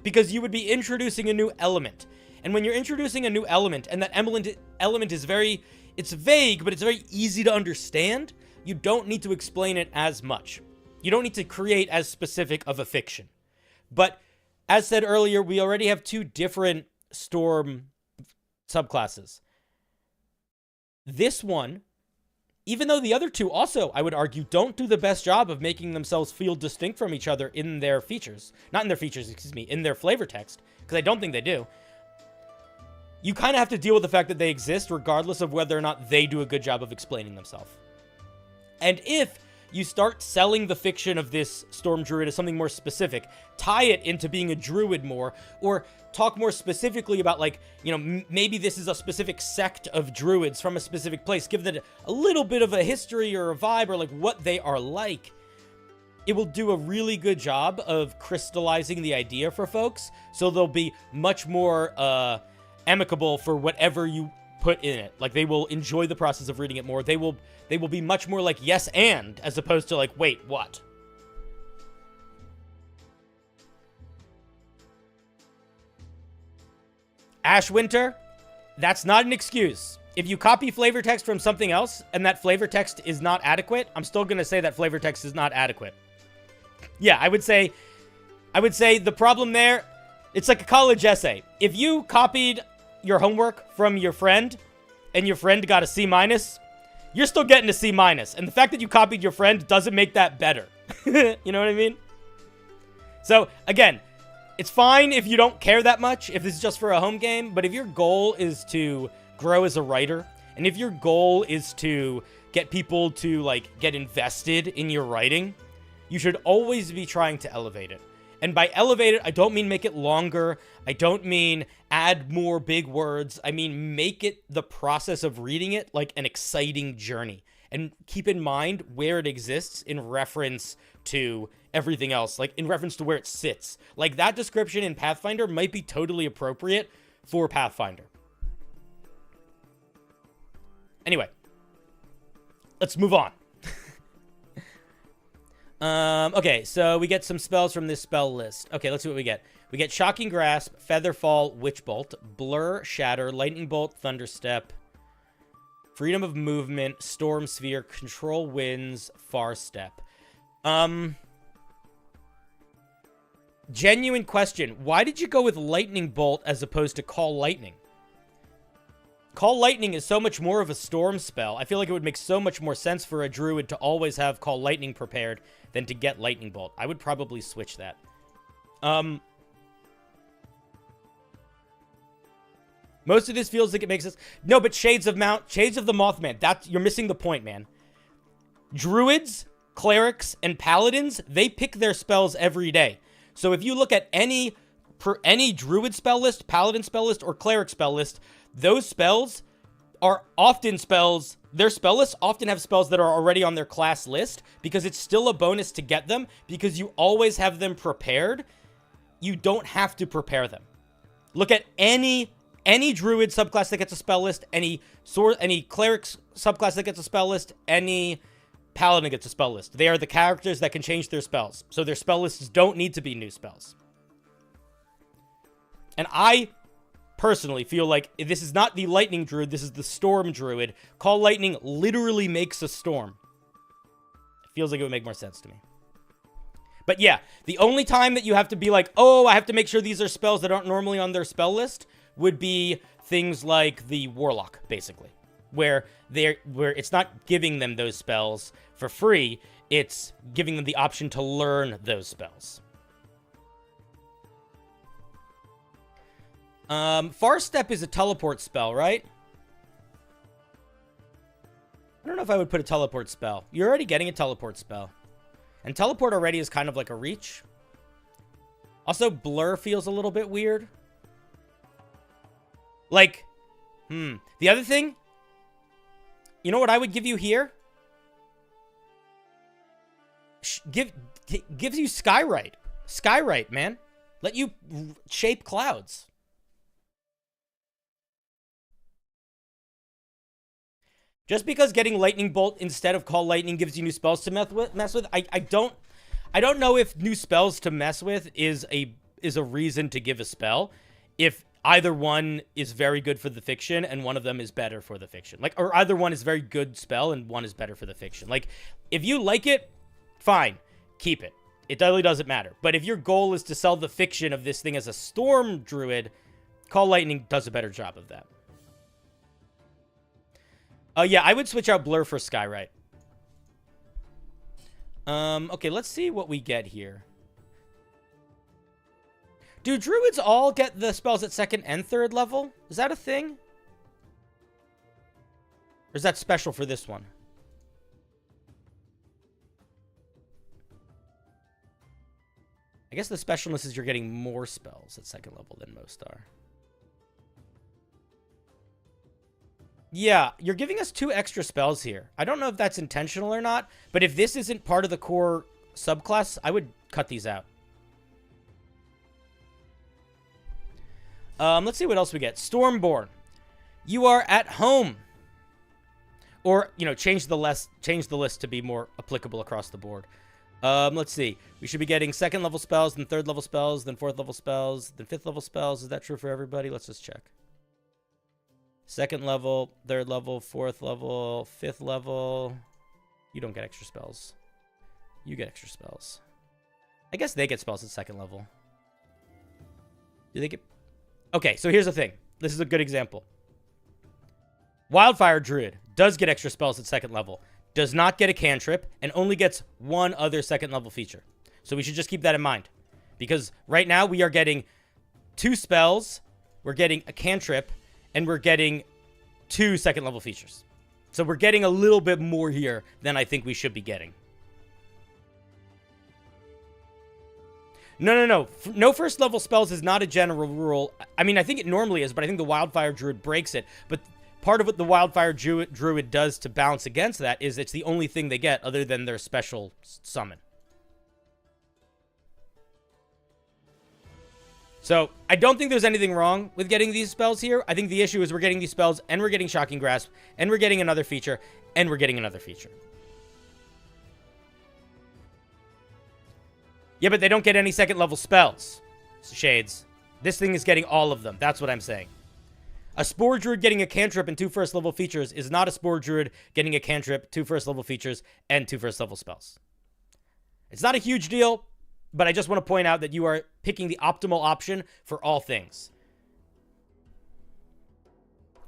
because you would be introducing a new element. And when you're introducing a new element, and that element is it's vague, but it's very easy to understand, you don't need to explain it as much. You don't need to create as specific of a fiction. But as said earlier, we already have 2 different storm subclasses. This one, even though the other 2 also, I would argue, don't do the best job of making themselves feel distinct from each other in their features. Not in their features, excuse me, in their flavor text, because I don't think they do. You kind of have to deal with the fact that they exist regardless of whether or not they do a good job of explaining themselves. And if you start selling the fiction of this Storm Druid as something more specific, tie it into being a druid more, or talk more specifically about, like, you know, maybe this is a specific sect of druids from a specific place, give that a little bit of a history or a vibe or like what they are like, it will do a really good job of crystallizing the idea for folks, so they'll be much more amicable for whatever you put in it. Like, they will enjoy the process of reading it more. They will be much more like yes and, as opposed to like wait, what? Ashwinter, that's not an excuse. If you copy flavor text from something else and that flavor text is not adequate, I'm still going to say that flavor text is not adequate. Yeah, I would say the problem there, it's like a college essay. If you copied your homework from your friend and your friend got a C-, you're still getting a C-. And the fact that you copied your friend doesn't make that better. You know what I mean? So, again, it's fine if you don't care that much, if this is just for a home game, but if your goal is to grow as a writer, and if your goal is to get people to, like, get invested in your writing, you should always be trying to elevate it. And by elevate it, I don't mean make it longer. I don't mean add more big words. I mean make it the process of reading it like an exciting journey. And keep in mind where it exists in reference to everything else, like in reference to where it sits. Like that description in Pathfinder might be totally appropriate for Pathfinder. Anyway, let's move on. Okay, so we get some spells from this spell list. Okay, let's see what we get. We get Shocking Grasp, Featherfall, Witch Bolt, Blur, Shatter, Lightning Bolt, Thunderstep, Freedom of Movement, Storm Sphere, Control Winds, Far Step. Genuine question. Why did you go with Lightning Bolt as opposed to Call Lightning? Call Lightning is so much more of a storm spell. I feel like it would make so much more sense for a druid to always have Call Lightning prepared than to get Lightning Bolt. I would probably switch that. Most of this feels like it makes us... No, but Shades of the Mothman. You're missing the point, man. Druids, clerics, and paladins, they pick their spells every day. So if you look at any druid spell list, paladin spell list, or cleric spell list, those spells are often spells... Their spell lists often have spells that are already on their class list because it's still a bonus to get them because you always have them prepared. You don't have to prepare them. Look at any druid subclass that gets a spell list, any cleric subclass that gets a spell list, any paladin gets a spell list. They are the characters that can change their spells. So their spell lists don't need to be new spells. And I personally feel like this is not the lightning druid, this is the storm druid. Call lightning literally makes a storm. It feels like it would make more sense to me. But yeah, the only time that you have to be like, oh, I have to make sure these are spells that aren't normally on their spell list would be things like the Warlock, basically. Where it's not giving them those spells for free, it's giving them the option to learn those spells. Far Step is a teleport spell, right? I don't know if I would put a teleport spell. You're already getting a teleport spell. And teleport already is kind of like a reach. Also, blur feels a little bit weird. Like, the other thing, you know what I would give you here? Gives you Skywrite. Skywrite, man. Let you shape clouds. Just because getting Lightning Bolt instead of Call Lightning gives you new spells to mess with, I don't know if new spells to mess with is a reason to give a spell. If either one is very good for the fiction and one of them is better for the fiction. Like, or either one is very good spell and one is better for the fiction. Like, if you like it, fine, keep it. It really doesn't matter. But if your goal is to sell the fiction of this thing as a storm druid, Call Lightning does a better job of that. Yeah, I would switch out Blur for Skywrite. Okay, let's see what we get here. Do druids all get the spells at 2nd and 3rd level? Is that a thing? Or is that special for this one? I guess the specialness is you're getting more spells at 2nd level than most are. Yeah, you're giving us 2 extra spells here. I don't know if that's intentional or not, but if this isn't part of the core subclass, I would cut these out. Let's see what else we get. Stormborn. You are at home. Or, you know, change the list to be more applicable across the board. Let's see. We should be getting 2nd level spells, then 3rd level spells, then 4th level spells, then 5th level spells. Is that true for everybody? Let's just check. 2nd level, 3rd level, 4th level, 5th level. You don't get extra spells. You get extra spells. I guess they get spells at 2nd level. Do they get... Okay, so here's the thing. This is a good example. Wildfire Druid does get extra spells at 2nd level. Does not get a cantrip, and only gets 1 other 2nd level feature. So we should just keep that in mind. Because right now we are getting 2 spells, we're getting a cantrip, and we're getting 2 2nd level features. So we're getting a little bit more here than I think we should be getting. No. No 1st level spells is not a general rule. I mean, I think it normally is, but I think the Wildfire Druid breaks it. But part of what the Wildfire Druid does to balance against that is it's the only thing they get other than their special summon. So, I don't think there's anything wrong with getting these spells here. I think the issue is we're getting these spells, and we're getting Shocking Grasp, and we're getting another feature, and we're getting another feature. Yeah, but they don't get any 2nd level spells, Shades. This thing is getting all of them. That's what I'm saying. A Spore Druid getting a cantrip and 2 1st level features is not a Spore Druid getting a cantrip, 2 1st level features, and 2 1st level spells. It's not a huge deal, but I just want to point out that you are picking the optimal option for all things.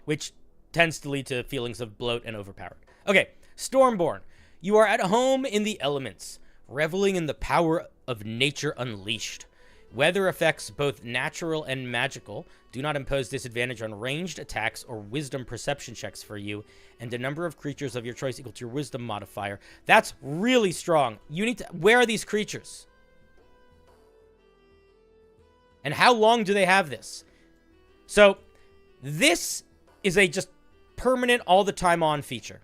Which tends to lead to feelings of bloat and overpowered. Okay, Stormborn. You are at home in the elements, reveling in the power of nature unleashed. Weather effects, both natural and magical, do not impose disadvantage on ranged attacks or wisdom perception checks for you, and a number of creatures of your choice equal to your wisdom modifier. That's really strong. You need to... Where are these creatures? And how long do they have this? So, this is a just permanent all the time on feature.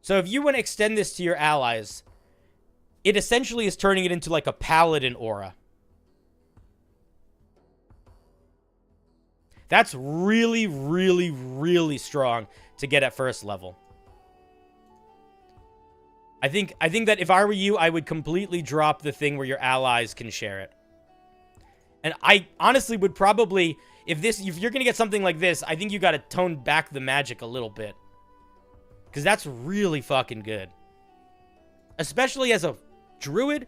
So if you want to extend this to your allies, it essentially is turning it into like a paladin aura. That's really, really, really strong to get at first level. I think that if I were you, I would completely drop the thing where your allies can share it. And I honestly would probably, if you're going to get something like this, I think you got to tone back the magic a little bit. Because that's really fucking good. Especially as a druid,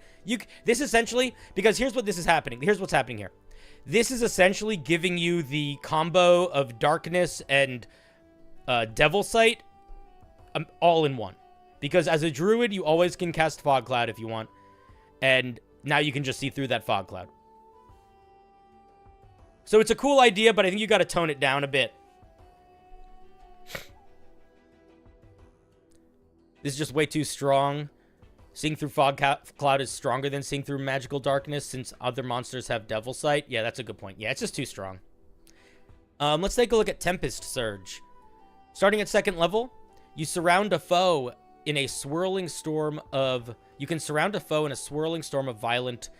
this essentially, because here's what this is happening. Here's what's happening here. This is essentially giving you the combo of darkness and devil sight all in one. Because as a druid, you always can cast fog cloud if you want. And now you can just see through that fog cloud. So it's a cool idea, but I think you got to tone it down a bit. This is just way too strong. Seeing through fog cloud is stronger than seeing through magical darkness since other monsters have devil sight. Yeah, that's a good point. Yeah, it's just too strong. Let's take a look at Tempest Surge. Starting at 2nd level, you surround a foe in a swirling storm of... You can surround a foe in a swirling storm of violent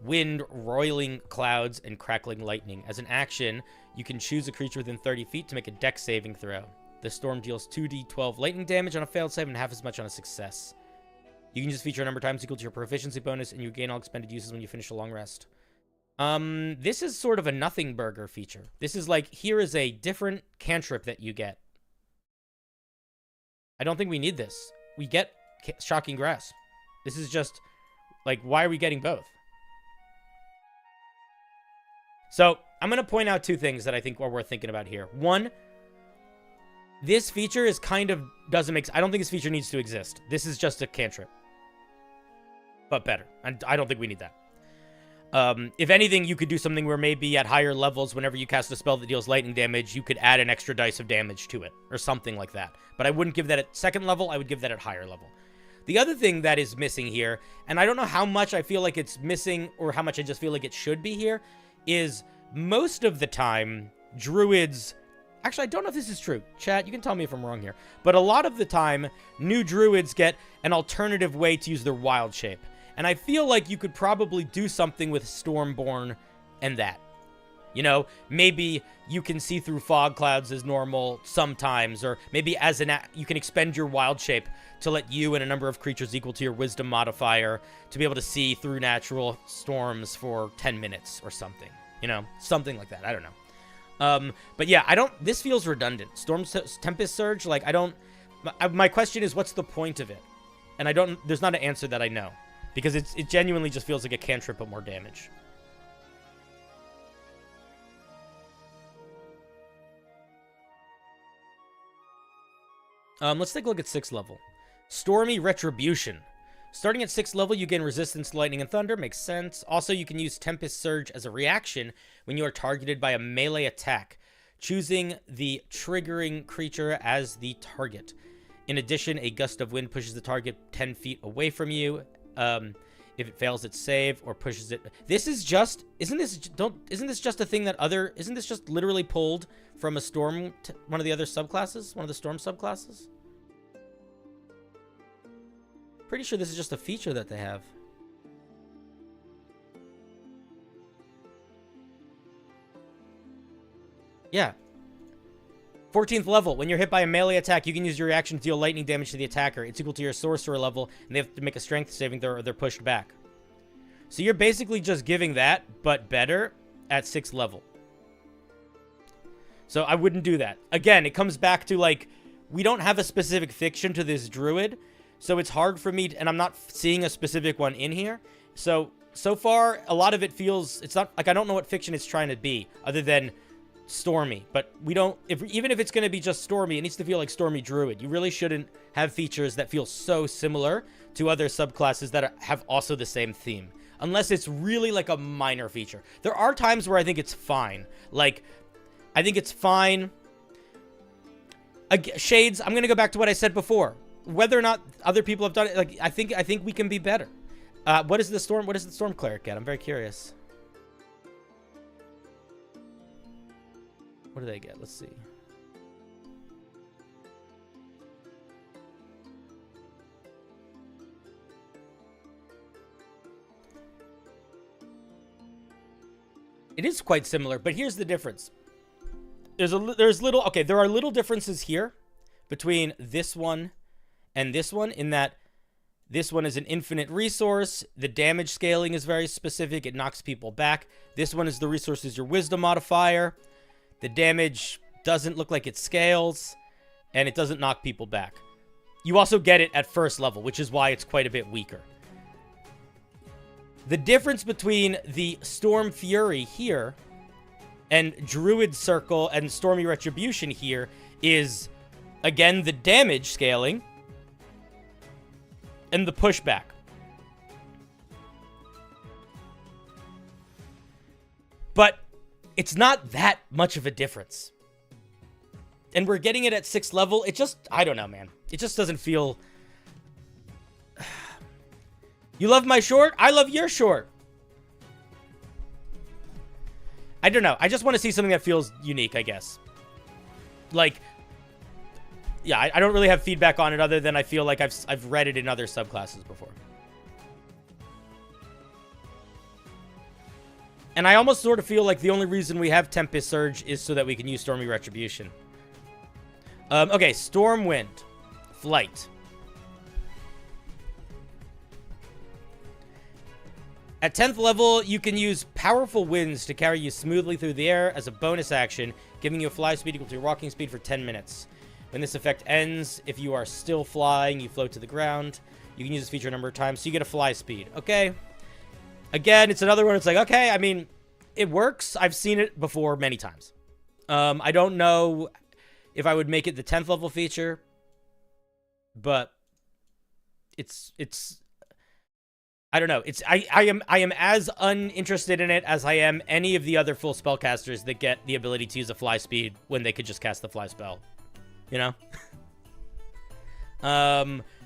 wind, roiling clouds, and crackling lightning. As an action, you can choose a creature within 30 feet to make a dex saving throw. The storm deals 2d12 lightning damage on a failed save and half as much on a success. You can just feature a number of times equal to your proficiency bonus, and you gain all expended uses when you finish a long rest. This is sort of a nothing burger feature. This is like, here is a different cantrip that you get. I don't think we need this. We get Shocking Grasp. This is just, like, why are we getting both? So, I'm going to point out 2 things that I think are worth thinking about here. One, this feature is kind of, doesn't make, I don't think this feature needs to exist. This is just a cantrip. But better. And I don't think we need that. If anything, you could do something where maybe at higher levels, whenever you cast a spell that deals lightning damage, you could add an extra dice of damage to it. Or something like that. But I wouldn't give that at 2nd level. I would give that at higher level. The other thing that is missing here, and I don't know how much I feel like it's missing or how much I just feel like it should be here, is most of the time, druids... Actually, I don't know if this is true. Chat, you can tell me if I'm wrong here. But a lot of the time, new druids get an alternative way to use their wild shape. And I feel like you could probably do something with Stormborn and that. You know, maybe you can see through fog clouds as normal sometimes, or maybe as you can expend your wild shape to let you and a number of creatures equal to your wisdom modifier to be able to see through natural storms for 10 minutes or something. You know, something like that. I don't know. But yeah, this feels redundant. Tempest Surge, like, my question is, what's the point of it? And there's not an answer that I know. Because it genuinely just feels like a cantrip but more damage. Let's take a look at 6th level. Stormy Retribution. Starting at 6th level, you gain resistance to lightning and thunder. Makes sense. Also, you can use Tempest Surge as a reaction when you are targeted by a melee attack, choosing the triggering creature as the target. In addition, a gust of wind pushes the target 10 feet away from you. If it fails its save or pushes it, this is just, isn't this just a thing that isn't this just literally pulled from a storm, one of the other subclasses, one of the storm subclasses? Pretty sure this is just a feature that they have. Yeah. 14th level. When you're hit by a melee attack, you can use your reaction to deal lightning damage to the attacker. It's equal to your sorcerer level, and they have to make a strength saving throw or they're pushed back. So you're basically just giving that, but better, at 6th level. So I wouldn't do that. Again, it comes back to, like, we don't have a specific fiction to this druid, so it's hard for me, and I'm not seeing a specific one in here. So far, a lot of it feels, it's not, like, I don't know what fiction it's trying to be, other than Stormy, but we don't, even if it's going to be just Stormy, it needs to feel like Stormy Druid. You really shouldn't have features that feel so similar to other subclasses that have also the same theme. unless it's really like a minor feature. There are times where I think it's fine. Like, I think it's fine. Shades, I'm going to go back to what I said before. Whether or not other people have done it, like, I think we can be better. What does the Storm Cleric get? I'm very curious. What do they get? Let's see. It is quite similar, but here's the difference. There are little differences here between this one and this one, in that this one is an infinite resource. The damage scaling is very specific. It knocks people back. This one is the resource is your wisdom modifier. The damage doesn't look like it scales, and it doesn't knock people back. You also get it at first level, which is why it's quite a bit weaker. The difference between the Storm Fury here and Druid Circle and Stormy Retribution here is, again, the damage scaling and the pushback. But it's not that much of a difference. And we're getting it at 6th level. It just, I don't know, man. It just doesn't feel... You love my short? I love your short. I don't know. I just want to see something that feels unique, I guess. Like, yeah, I don't really have feedback on it other than I feel like I've read it in other subclasses before. And I almost sort of feel like the only reason we have Tempest Surge is so that we can use Stormy Retribution. Okay, Stormwind. Flight. At 10th level, you can use powerful winds to carry you smoothly through the air as a bonus action, giving you a fly speed equal to your walking speed for 10 minutes. When this effect ends, if you are still flying, you float to the ground. You can use this feature a number of times, so you get a fly speed. Okay. Again, it's another one. It's like, okay, I mean, it works. I've seen it before many times. I don't know if I would make it the 10th level feature, but it's I don't know. I am as uninterested in it as I am any of the other full spellcasters that get the ability to use a fly speed when they could just cast the fly spell. You know?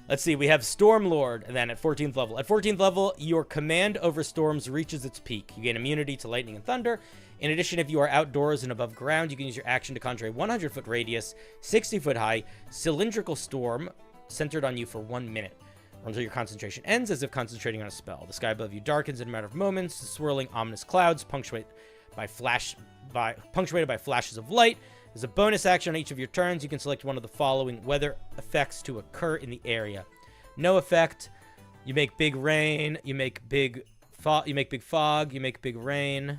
Let's see. We have Stormlord, and then at 14th level. At 14th level, your command over storms reaches its peak. You gain immunity to lightning and thunder. In addition, if you are outdoors and above ground, you can use your action to conjure a 100-foot radius, 60-foot high, cylindrical storm centered on you for 1 minute. Until your concentration ends, as if concentrating on a spell. The sky above you darkens in a matter of moments, swirling ominous clouds, punctuated by flashes of light. As a bonus action on each of your turns, you can select one of the following weather effects to occur in the area. No effect. You make big rain. You make big fog. You make big rain.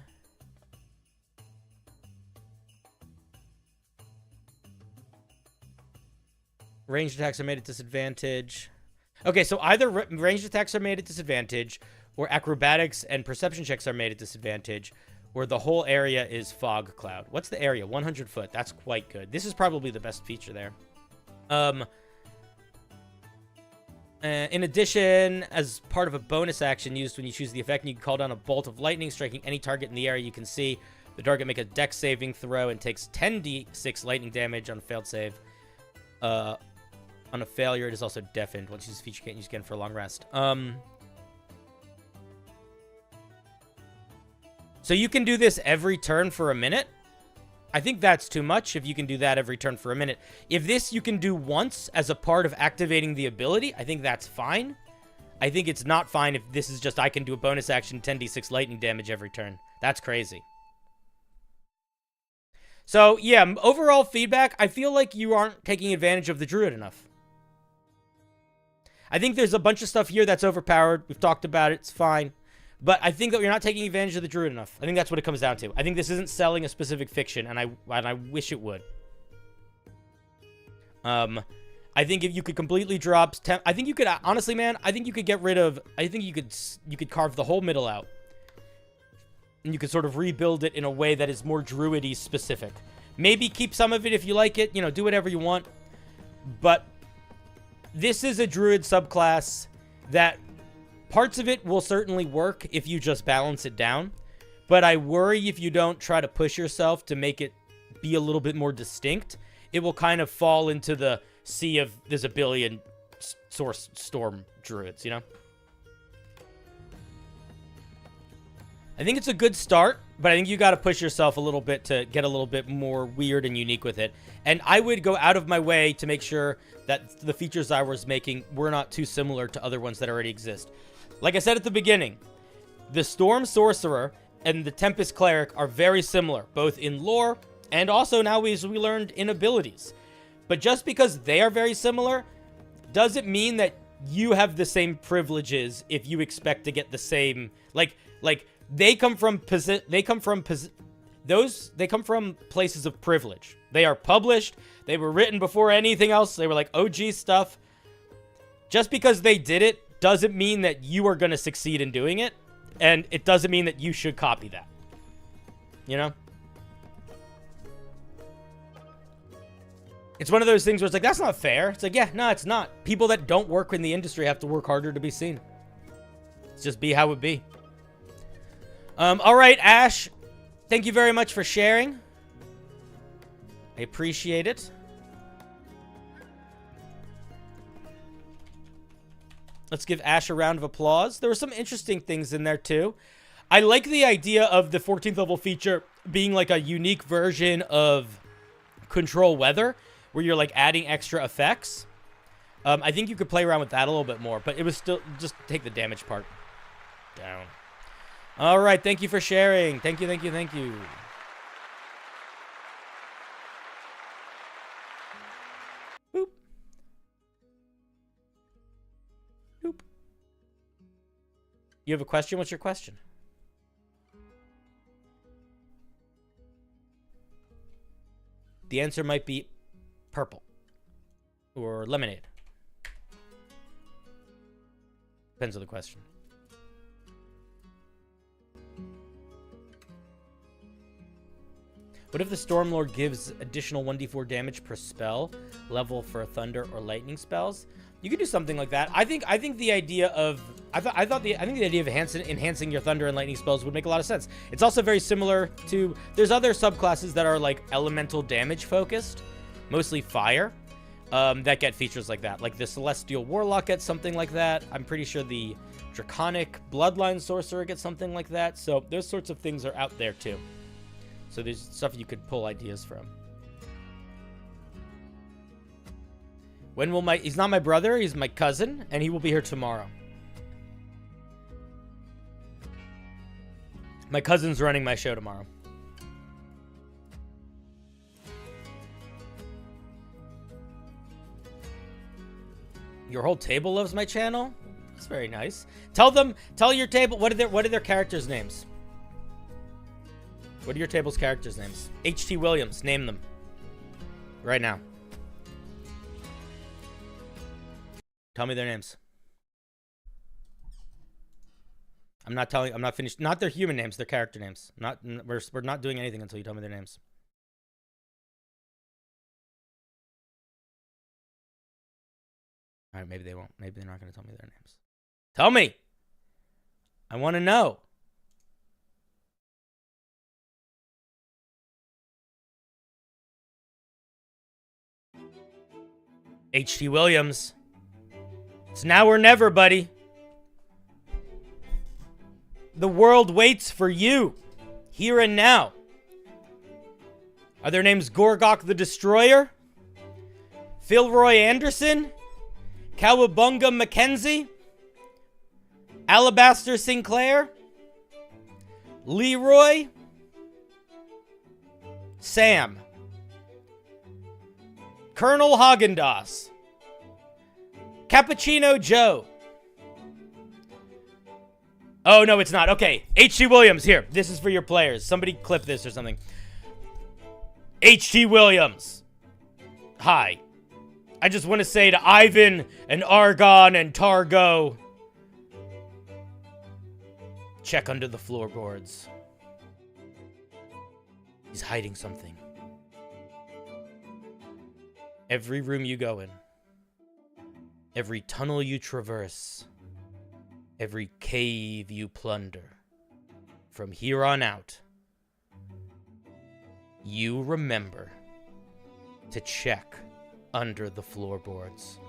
Ranged attacks are made at disadvantage. Okay, so either ranged attacks are made at disadvantage, or acrobatics and perception checks are made at disadvantage, or the whole area is fog cloud. What's the area? 100 foot. That's quite good. This is probably the best feature there. In addition, as part of a bonus action used when you choose the effect, you can call down a bolt of lightning, striking any target in the area you can see. The target make a dex saving throw and takes 10d6 lightning damage on a failed save. On a failure, it is also deafened. Once you use a feature, you can't use again for a long rest. So you can do this every turn for a minute? I think that's too much if you can do that every turn for a minute. If this you can do once as a part of activating the ability, I think that's fine. I think it's not fine if this is just I can do a bonus action 10d6 lightning damage every turn. That's crazy. So, yeah, overall feedback, I feel like you aren't taking advantage of the Druid enough. I think there's a bunch of stuff here that's overpowered. We've talked about it. It's fine. But I think that you're not taking advantage of the Druid enough. I think that's what it comes down to. I think this isn't selling a specific fiction, and I wish it would. I think if you could completely drop... I think you could... Honestly, man, I think you could get rid of... I think you could carve the whole middle out. And you could sort of rebuild it in a way that is more Druid-y specific. Maybe keep some of it if you like it. You know, do whatever you want. But... this is a Druid subclass that Parts of it will certainly work if you just balance it down, but I worry if you don't try to push yourself to make it be a little bit more distinct, it will kind of fall into the sea of there's a billion source storm druids, you know? I think it's a good start, but I think you got to push yourself a little bit to get a little bit more weird and unique with it. And I would go out of my way to make sure that the features I was making were not too similar to other ones that already exist. Like I said at the beginning, the Storm Sorcerer and the Tempest Cleric are very similar, both in lore and also now as we learned in abilities. But just because they are very similar doesn't mean that you have the same privileges if you expect to get the same, like they come from places of privilege. They are published. They were written before anything else. They were like OG stuff. Just because they did it doesn't mean that you are going to succeed in doing it. And it doesn't mean that you should copy that. You know? It's one of those things where it's like, that's not fair. It's like, yeah, no, it's not. People that don't work in the industry have to work harder to be seen. It's just be how it be. All right, Ash. Thank you very much for sharing. I appreciate it. Let's give Ash a round of applause. There were some interesting things in there, too. I like the idea of the 14th level feature being like a unique version of Control Weather, where you're like adding extra effects. I think you could play around with that a little bit more, but it was still just take the damage part down. All right, thank you for sharing. Thank you, thank you, thank you. Boop. Boop. You have a question? What's your question? The answer might be purple or lemonade. Depends on the question. What if the Stormlord gives additional 1d4 damage per spell level for thunder or lightning spells? You could do something like that. I think the idea of the idea of enhancing your thunder and lightning spells would make a lot of sense. It's also very similar to there's other subclasses that are like elemental damage focused, mostly fire, that get features like that. Like the Celestial Warlock gets something like that. I'm pretty sure the Draconic Bloodline Sorcerer gets something like that. So those sorts of things are out there too. So there's stuff you could pull ideas from. When will he's not my brother, he's my cousin, and he will be here tomorrow. My cousin's running my show tomorrow. Your whole table loves my channel? That's very nice. Tell your table, what are their characters' names? What are your table's characters' names? H.T. Williams, name them. Right now. Tell me their names. I'm not finished. Not their human names, their character names. We're not doing anything until you tell me their names. All right, maybe they won't. Maybe they're not going to tell me their names. Tell me. I want to know. H.T. Williams. It's now or never, buddy. The world waits for you. Here and now. Are their names Gorgok the Destroyer? Philroy Anderson? Cowabunga Mackenzie? Alabaster Sinclair? Leroy? Sam? Colonel Haagen-Dazs? Cappuccino Joe? Oh, no, it's not. Okay, H.T. Williams, here. This is for your players. Somebody clip this or something. H.T. Williams. Hi. I just want to say to Ivan and Argon and Targo, check under the floorboards. He's hiding something. Every room you go in, every tunnel you traverse, every cave you plunder, from here on out, you remember to check under the floorboards.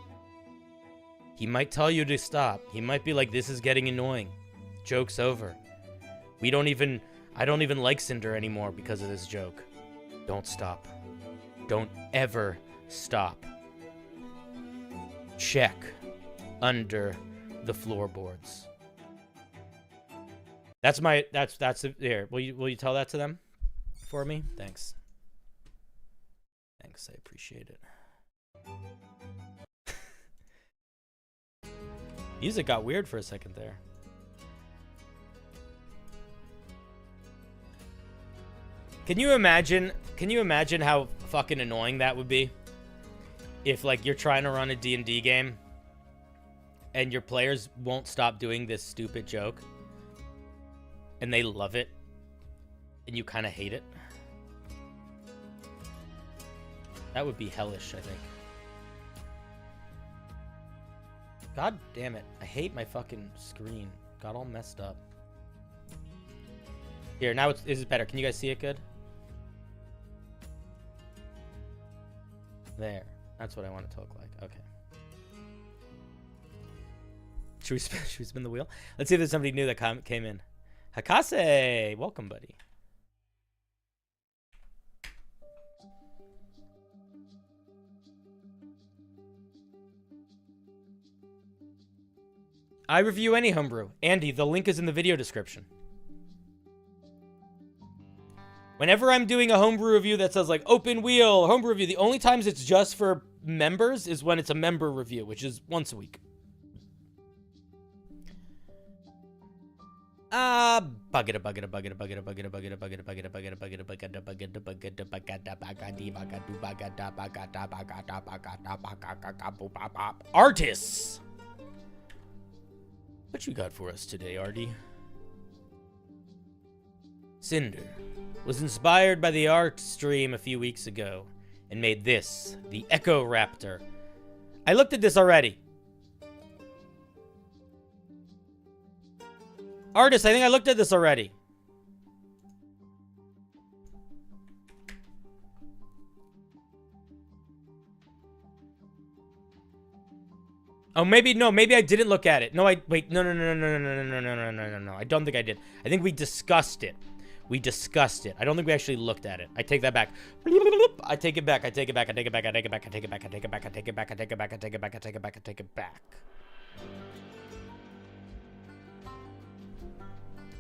He might tell you to stop. He might be like, this is getting annoying. Joke's over. I don't even like Cinder anymore because of this joke. Don't stop. Don't ever stop. Check under the floorboards. That's there. Will you tell that to them for me? Thanks. Thanks, I appreciate it. Music got weird for a second there. Can you imagine how fucking annoying that would be? If, like, you're trying to run a D&D game and your players won't stop doing this stupid joke and they love it and you kind of hate it. That would be hellish, I think. God damn it. I hate my fucking screen. Got all messed up. Here, now is it better? Can you guys see it good? There. That's what I want it to look like. Okay. Should we spin the wheel? Let's see if there's somebody new that came in. Hakase! Welcome, buddy. I review any homebrew. Andy, the link is in the video description. Whenever I'm doing a homebrew review that says, like, open wheel, homebrew review, the only times it's just for members is when it's a member review, which is once a week. Artists! What you got for us today, Artie? Cinder was inspired by the art stream a few weeks ago and made this, the Echo Raptor. I looked at this already. Artist, I think I looked at this already. Oh, maybe I didn't look at it. No, wait, no. I don't think I did. I think we discussed it. I don't think we actually looked at it. I take that back. I take it back.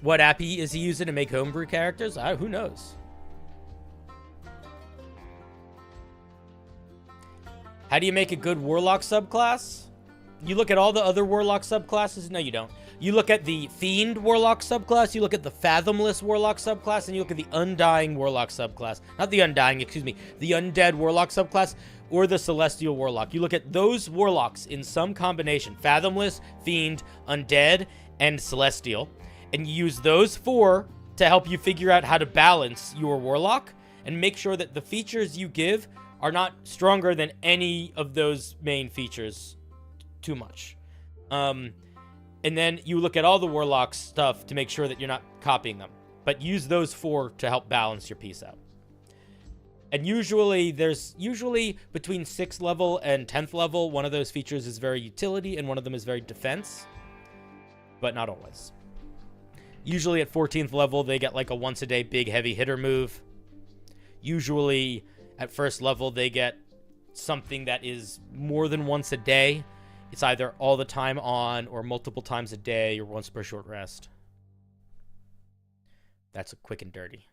What app is he using to make homebrew characters? Who knows? How do you make a good warlock subclass? You look at all the other warlock subclasses. No, you don't. You look at the Fiend Warlock subclass, you look at the Fathomless Warlock subclass, and you look at the Undying Warlock subclass. Not the Undying, excuse me. The Undead Warlock subclass, or the Celestial Warlock. You look at those warlocks in some combination. Fathomless, Fiend, Undead, and Celestial. And you use those four to help you figure out how to balance your warlock, and make sure that the features you give are not stronger than any of those main features too much. And then you look at all the warlock stuff to make sure that you're not copying them. But use those four to help balance your piece out. And usually, there's between 6th level and 10th level, one of those features is very utility and one of them is very defense. But not always. Usually at 14th level, they get like a once-a-day big heavy hitter move. Usually at 1st level, they get something that is more than once a day. It's either all the time on or multiple times a day or once per short rest. That's a quick and dirty.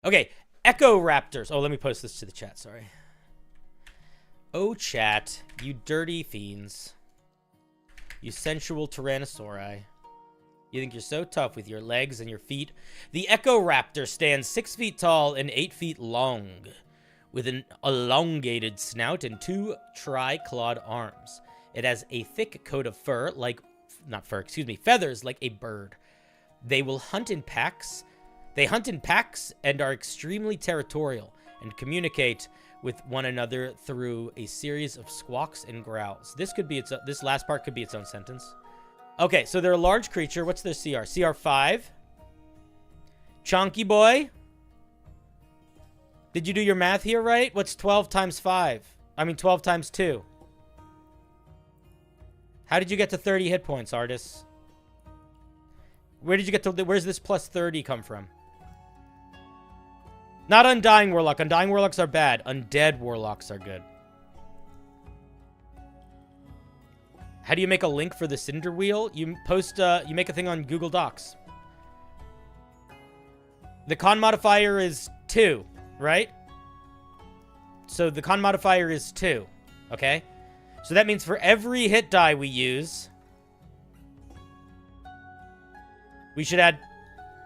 Okay, Echo Raptors. Oh, let me post this to the chat, sorry. Oh, chat, you dirty fiends. You sensual tyrannosauri. You think you're so tough with your legs and your feet? The Echo Raptor stands 6 feet tall and 8 feet long, with an elongated snout and 2 tri-clawed arms. It has a thick coat of feathers like a bird. They will hunt in packs. They hunt in packs and are extremely territorial and communicate with one another through a series of squawks and growls. This last part could be its own sentence. Okay, so they're a large creature. What's their CR? CR 5. Chonky boy. Did you do your math here right? What's 12 times 5? I mean, 12 times 2. How did you get to 30 hit points, Artis? Where did you get to... Where's this plus 30 come from? Not Undying Warlock. Undying Warlocks are bad. Undead Warlocks are good. How do you make a link for the Cinder Wheel? You post... you make a thing on Google Docs. The con modifier is 2, right? So the con modifier is 2, okay? So that means for every hit die we use, we should add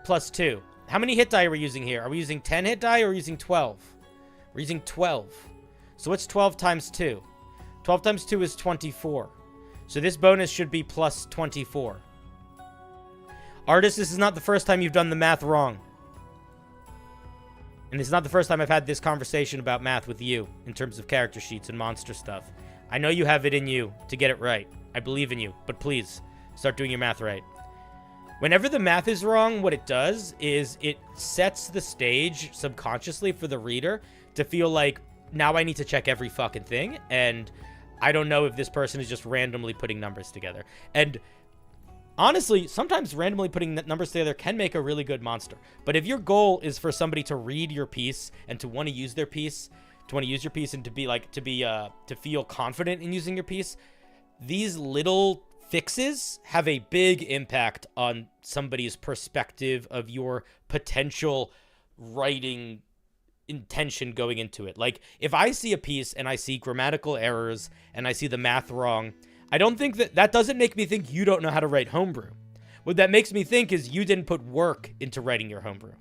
plus 2. How many hit die are we using here? Are we using 10 hit die or are we using 12? We're using 12. So what's 12 times 2? 12 times 2 is 24. So this bonus should be plus 24. Artist, this is not the first time you've done the math wrong. And this is not the first time I've had this conversation about math with you in terms of character sheets and monster stuff. I know you have it in you to get it right. I believe in you, but please start doing your math right. Whenever the math is wrong, what it does is it sets the stage subconsciously for the reader to feel like, now I need to check every fucking thing, and I don't know if this person is just randomly putting numbers together. And honestly, sometimes randomly putting numbers together can make a really good monster. But if your goal is for somebody to read your piece and to want to use their piece, to want to use your piece and to feel confident in using your piece, these little fixes have a big impact on somebody's perspective of your potential writing intention going into it. Like, if I see a piece and I see grammatical errors and I see the math wrong, I don't think that doesn't make me think you don't know how to write homebrew. What that makes me think is you didn't put work into writing your homebrew.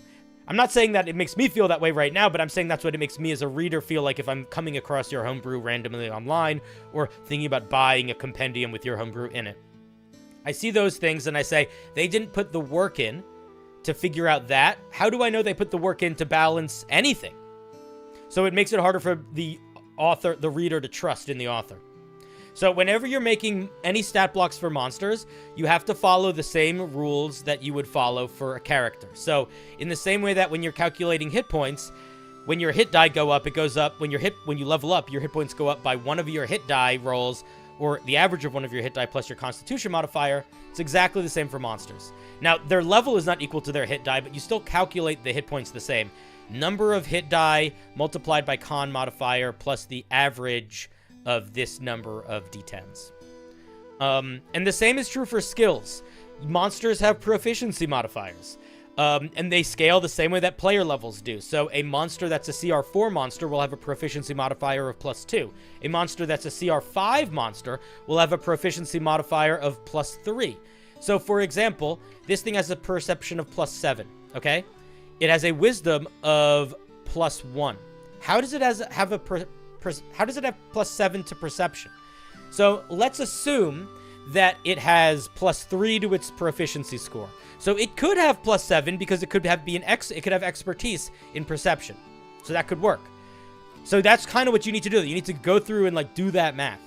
I'm not saying that it makes me feel that way right now, but I'm saying that's what it makes me as a reader feel like if I'm coming across your homebrew randomly online or thinking about buying a compendium with your homebrew in it. I see those things and I say, they didn't put the work in to figure out that. How do I know they put the work in to balance anything? So it makes it harder for the author, the reader, to trust in the author. So whenever you're making any stat blocks for monsters, you have to follow the same rules that you would follow for a character. So in the same way that when you're calculating hit points, when your hit die go up, it goes up. When you level up, your hit points go up by one of your hit die rolls, or the average of one of your hit die plus your constitution modifier. It's exactly the same for monsters. Now, their level is not equal to their hit die, but you still calculate the hit points the same. Number of hit die multiplied by con modifier plus the average of this number of d10s. And the same is true for skills. Monsters have proficiency modifiers. And they scale the same way that player levels do. So a monster that's a CR4 monster will have a proficiency modifier of +2. A monster that's a CR5 monster will have a proficiency modifier of +3. So for example, this thing has a perception of +7, okay? It has a wisdom of +1. How does it have +7 to perception? So let's assume that it has +3 to its proficiency score. So it could have +7 because it could have expertise in perception. So that could work. So that's kind of what you need to do. You need to go through and like do that math.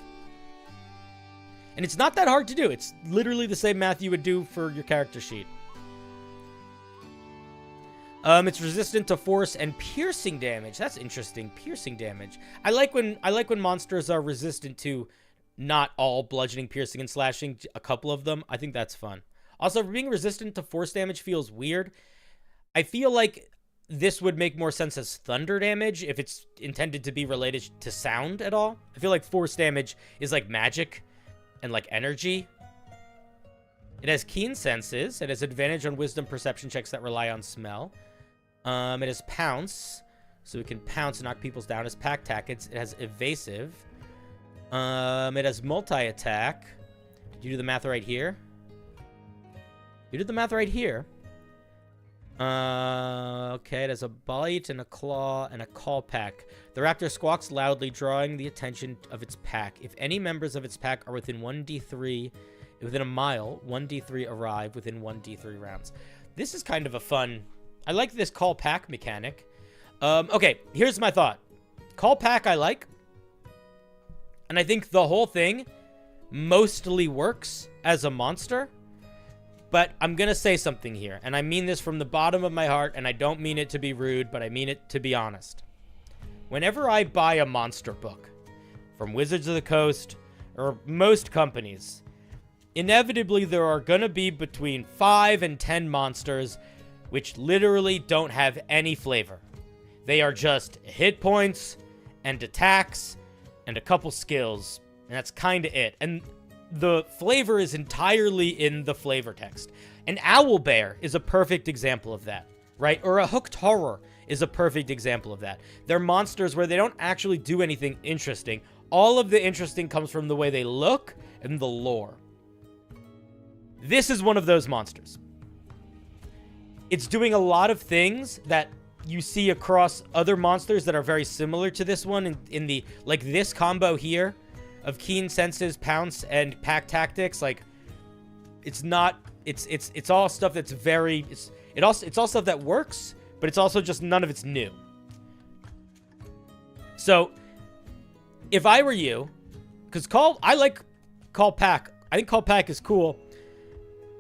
And it's not that hard to do. It's literally the same math you would do for your character sheet. It's resistant to force and piercing damage. That's interesting. Piercing damage. I like when monsters are resistant to not all bludgeoning, piercing, and slashing. A couple of them. I think that's fun. Also, being resistant to force damage feels weird. I feel like this would make more sense as thunder damage if it's intended to be related to sound at all. I feel like force damage is like magic and like energy. It has keen senses. It has advantage on wisdom perception checks that rely on smell. It has pounce, so it can pounce and knock people down. It has pack tack. It has evasive. It has multi-attack. Did you do the math right here? You did the math right here. Okay, it has a bite and a claw and a call pack. The raptor squawks loudly, drawing the attention of its pack. If any members of its pack are within 1d3, within a mile, 1d3 arrive within 1d3 rounds. This is kind of a fun... I like this call pack mechanic. Okay, here's my thought. Call pack I like. And I think the whole thing mostly works as a monster. But I'm going to say something here, and I mean this from the bottom of my heart, and I don't mean it to be rude, but I mean it to be honest. Whenever I buy a monster book from Wizards of the Coast or most companies, inevitably there are going to be between 5 and 10 monsters which literally don't have any flavor. They are just hit points and attacks and a couple skills, and that's kind of it. And the flavor is entirely in the flavor text. An owlbear is a perfect example of that, right? Or a hooked horror is a perfect example of that. They're monsters where they don't actually do anything interesting. All of the interesting comes from the way they look and the lore. This is one of those monsters. It's doing a lot of things that you see across other monsters that are very similar to this one in the, like this combo here of keen senses, pounce, and pack tactics. Like, it's not, it's all stuff that's very, it's all stuff that works, but it's also just none of it's new. So, if I were you, because I like Call Pack. I think Call Pack is cool.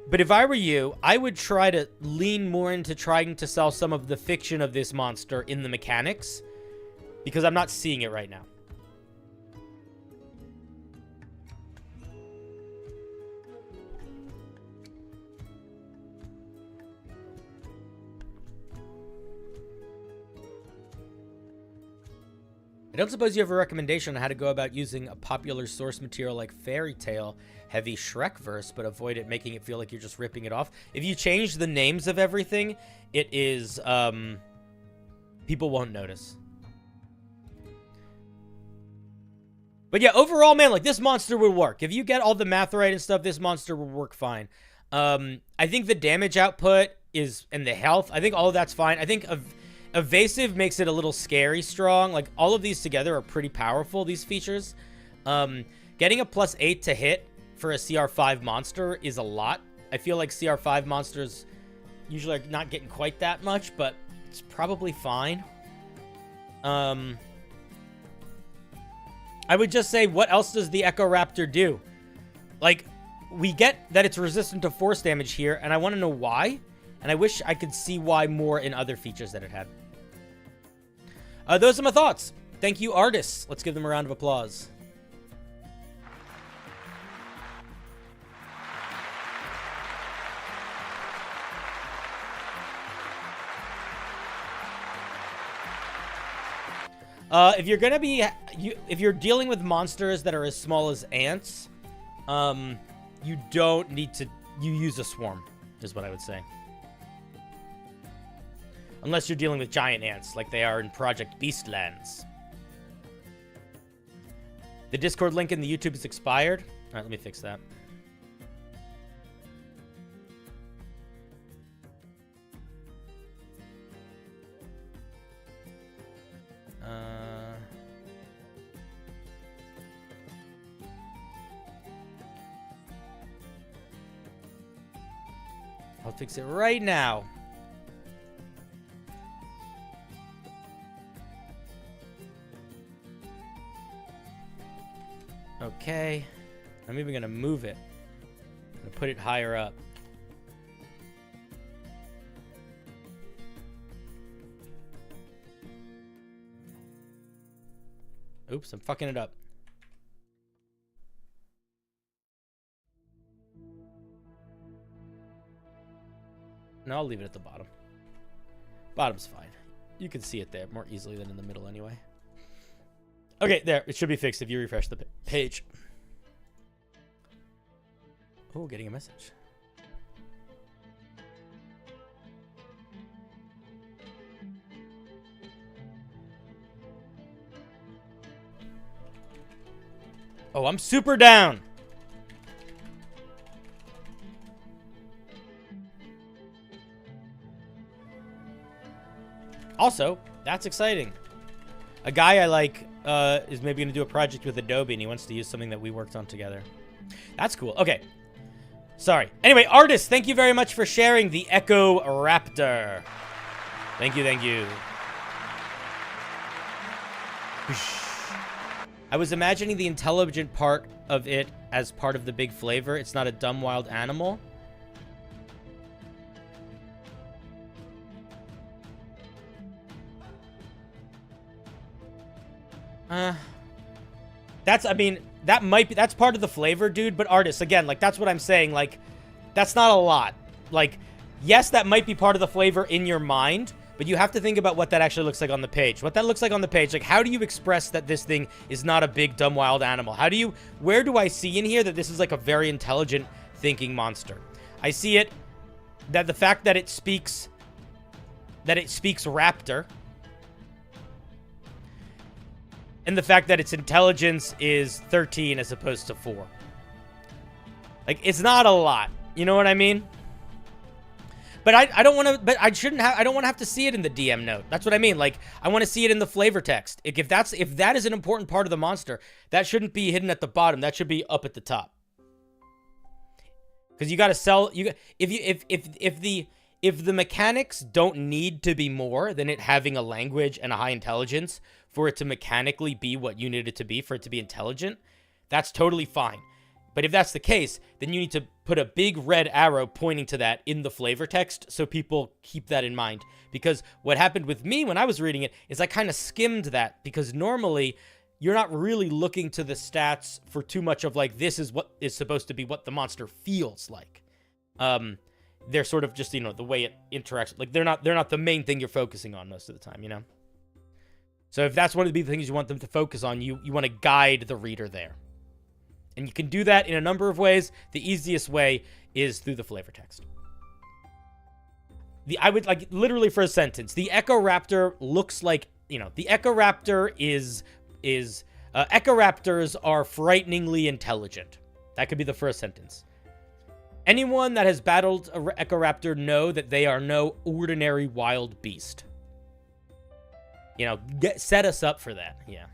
But if I were you, I would try to lean more into trying to sell some of the fiction of this monster in the mechanics, because I'm not seeing it right now. I don't suppose you have a recommendation on how to go about using a popular source material like fairy tale heavy Shrek verse, but avoid it making it feel like you're just ripping it off. If you change the names of everything, it is, people won't notice. But yeah, overall, man, like, this monster would work. If you get all the math right and stuff, this monster will work fine. I think the damage output and the health, I think all of that's fine. I think evasive makes it a little scary strong. Like, all of these together are pretty powerful, these features. Getting a +8 to hit for a CR5 monster is a lot. I feel like CR5 monsters usually are not getting quite that much, but it's probably fine. I would just say, what else does the Echo Raptor do? Like, we get that it's resistant to force damage here, and I want to know why. And I wish I could see why more in other features that it had. Those are my thoughts. Thank you, artists. Let's give them a round of applause. If you're gonna be, if you're dealing with monsters that are as small as ants, you don't need to, you use a swarm, is what I would say. Unless you're dealing with giant ants, like they are in Project Beastlands. The Discord link in the YouTube is expired. All right, let me fix that. I'll fix it right now. Okay. I'm even going to move it. I'm going to put it higher up. Oops, I'm fucking it up. No, I'll leave it at the bottom. Bottom's fine. You can see it there more easily than in the middle anyway. Okay, there. It should be fixed if you refresh the page. Oh, getting a message. Oh, I'm super down. Also, that's exciting. A guy I like is maybe going to do a project with Adobe, and he wants to use something that we worked on together. That's cool. Okay. Sorry. Anyway, artists, thank you very much for sharing the Echo Raptor. Thank you, thank you. I was imagining the intelligent part of it as part of the big flavor. It's not a dumb wild animal. I mean, that might be, that's part of the flavor, dude, but artists, again, like, that's what I'm saying, like, that's not a lot. Like, yes, that might be part of the flavor in your mind, but you have to think about what that actually looks like on the page. What that looks like on the page, like, how do you express that this thing is not a big, dumb, wild animal? Where do I see in here that this is, like, a very intelligent thinking monster? I see it, that the fact that it speaks raptor, and the fact that its intelligence is 13 as opposed to 4. Like, it's not a lot. You know what I mean? But I don't want to, but I don't want to have to see it in the DM note. That's what I mean. Like, I want to see it in the flavor text. If that is an important part of the monster, that shouldn't be hidden at the bottom. That should be up at the top. Because you got to sell, if the mechanics don't need to be more than it having a language and a high intelligence for it to mechanically be what you need it to be, for it to be intelligent, that's totally fine. But if that's the case, then you need to put a big red arrow pointing to that in the flavor text so people keep that in mind. Because what happened with me when I was reading it is I kind of skimmed that, because normally you're not really looking to the stats for too much of, like, this is what is supposed to be what the monster feels like. They're sort of just, you know, the way it interacts. Like, they're not the main thing you're focusing on most of the time, you know? So if that's one of the things you want them to focus on, you want to guide the reader there. And you can do that in a number of ways. The easiest way is through the flavor text. I would, like, literally for a sentence, the Echoraptor looks like, you know, the Echoraptor Echoraptors are frighteningly intelligent. That could be the first sentence. Anyone that has battled an Echoraptor know that they are no ordinary wild beast. You know, set us up for that. Yeah.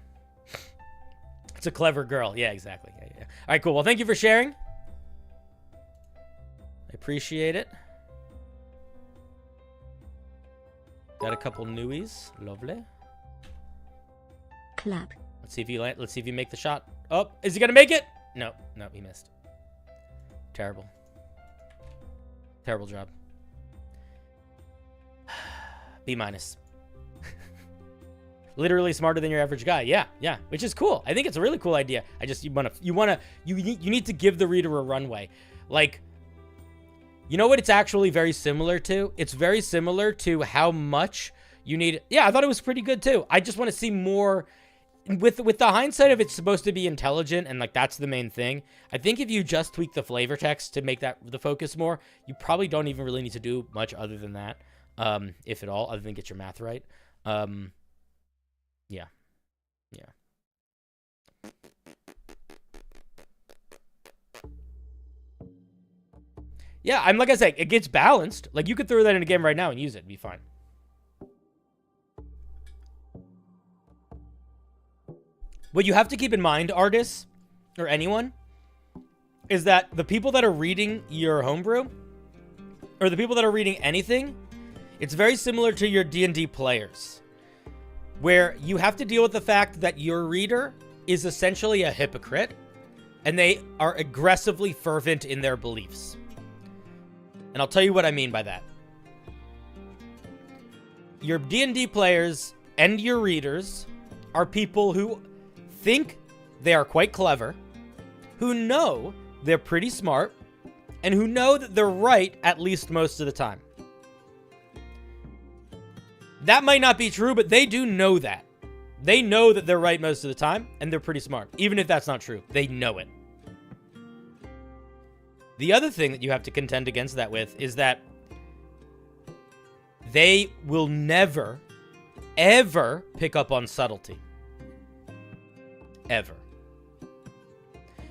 It's a clever girl. Yeah, exactly. Yeah. All right, cool. Well, thank you for sharing. I appreciate it. Got a couple newies. Lovely. Clap. Let's see if you make the shot. Oh, is he gonna make it? No, he missed. Terrible. Terrible job. B-. Literally smarter than your average guy. Yeah, which is cool. I think it's a really cool idea. I just, you need to give the reader a runway. Like, you know what it's actually very similar to? It's very similar to how much you need. Yeah, I thought it was pretty good too. I just want to see more. With the hindsight of it's supposed to be intelligent and, like, that's the main thing. I think if you just tweak the flavor text to make that the focus more, you probably don't even really need to do much other than that, if at all, other than get your math right. Yeah. Yeah, I'm like I said, it gets balanced. Like, you could throw that in a game right now and use it. It'd be fine. What you have to keep in mind, artists, or anyone, is that the people that are reading your homebrew, or the people that are reading anything, it's very similar to your D&D players, where you have to deal with the fact that your reader is essentially a hypocrite, and they are aggressively fervent in their beliefs. And I'll tell you what I mean by that. Your D&D players and your readers are people who think they are quite clever, who know they're pretty smart, and who know that they're right at least most of the time. That might not be true, but they do know that. They know that they're right most of the time, and they're pretty smart. Even if that's not true, they know it. The other thing that you have to contend against that with is that they will never, ever pick up on subtlety. Ever.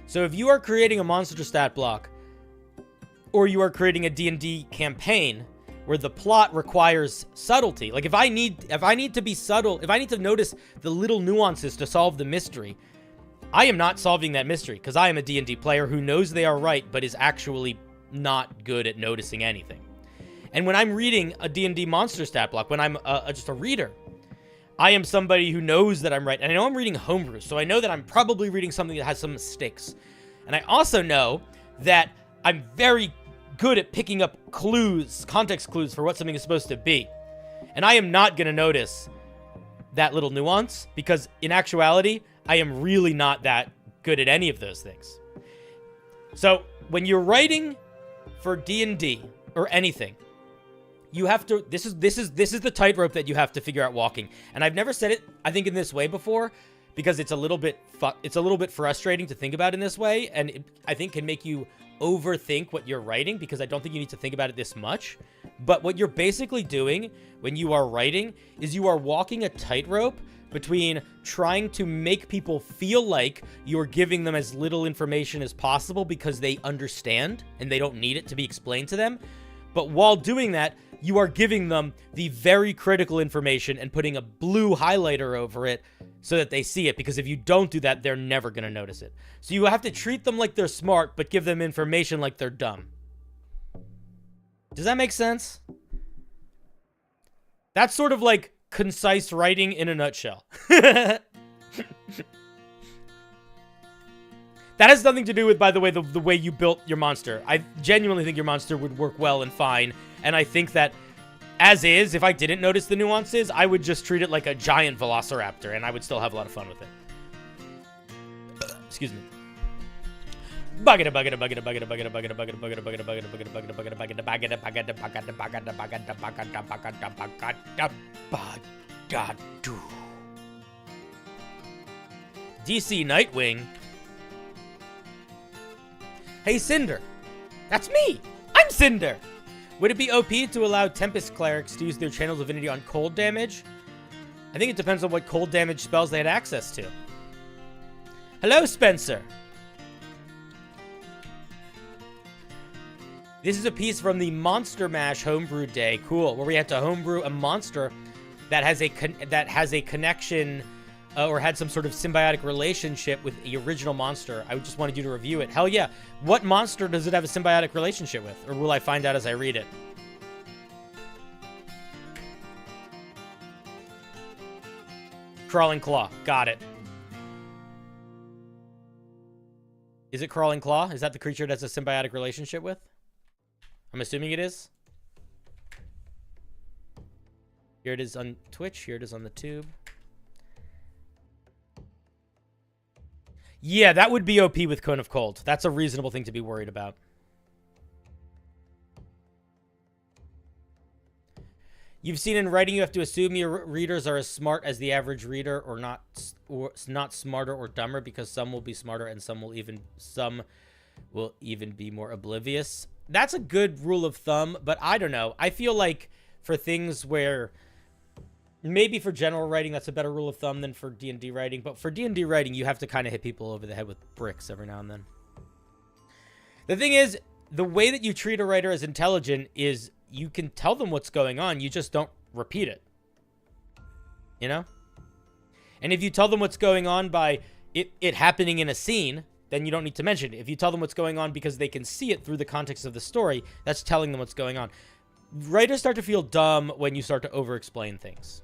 So if you are creating a monster stat block, or you are creating a D&D campaign where the plot requires subtlety, like if I need to be subtle, if I need to notice the little nuances to solve the mystery, I am not solving that mystery because I am a D&D player who knows they are right but is actually not good at noticing anything. And when I'm reading a D&D monster stat block, when I'm just a reader, I am somebody who knows that I'm right. And I know I'm reading Homebrew, so I know that I'm probably reading something that has some mistakes. And I also know that I'm very good at picking up clues, context clues for what something is supposed to be. And I am not going to notice that little nuance because in actuality, I am really not that good at any of those things. So when you're writing for D&D or anything, you have to, this is the tightrope that you have to figure out walking. And I've never said it, I think, in this way before, because it's a little bit frustrating to think about in this way, and it, I think, can make you overthink what you're writing, because I don't think you need to think about it this much. But what you're basically doing when you are writing is you are walking a tightrope between trying to make people feel like you're giving them as little information as possible because they understand and they don't need it to be explained to them. But while doing that, you are giving them the very critical information and putting a blue highlighter over it so that they see it, because if you don't do that, they're never going to notice it. So you have to treat them like they're smart, but give them information like they're dumb. Does that make sense? That's sort of like concise writing in a nutshell. That has nothing to do with, by the way, the way you built your monster. I genuinely think your monster would work well and fine. And I think that, as is, if I didn't notice the nuances, I would just treat it like a giant velociraptor, and I would still have a lot of fun with it. Excuse me. DC Nightwing. Hey, Cinder. That's me. I'm Cinder. Would it be OP to allow Tempest Clerics to use their Channel Divinity on cold damage? I think it depends on what cold damage spells they had access to. Hello, Spencer. This is a piece from the Monster Mash Homebrew Day. Cool. Where we had to homebrew a monster that has a connection or had some sort of symbiotic relationship with the original monster. I just wanted you to review it. Hell yeah. What monster does it have a symbiotic relationship with? Or will I find out as I read it? Crawling Claw. Got it. Is it Crawling Claw? Is that the creature it has a symbiotic relationship with? I'm assuming it is. Here it is on Twitch. Here it is on the tube. Yeah, that would be OP with Cone of Cold. That's a reasonable thing to be worried about. You've seen in writing you have to assume your readers are as smart as the average reader, or not smarter or dumber, because some will be smarter and some will even be more oblivious. That's a good rule of thumb, but I don't know. I feel like for things where maybe for general writing, that's a better rule of thumb than for D&D writing. But for D&D writing, you have to kind of hit people over the head with bricks every now and then. The thing is, the way that you treat a writer as intelligent is you can tell them what's going on. You just don't repeat it. You know? And if you tell them what's going on by it happening in a scene, then you don't need to mention it. If you tell them what's going on because they can see it through the context of the story, that's telling them what's going on. Writers start to feel dumb when you start to over-explain things.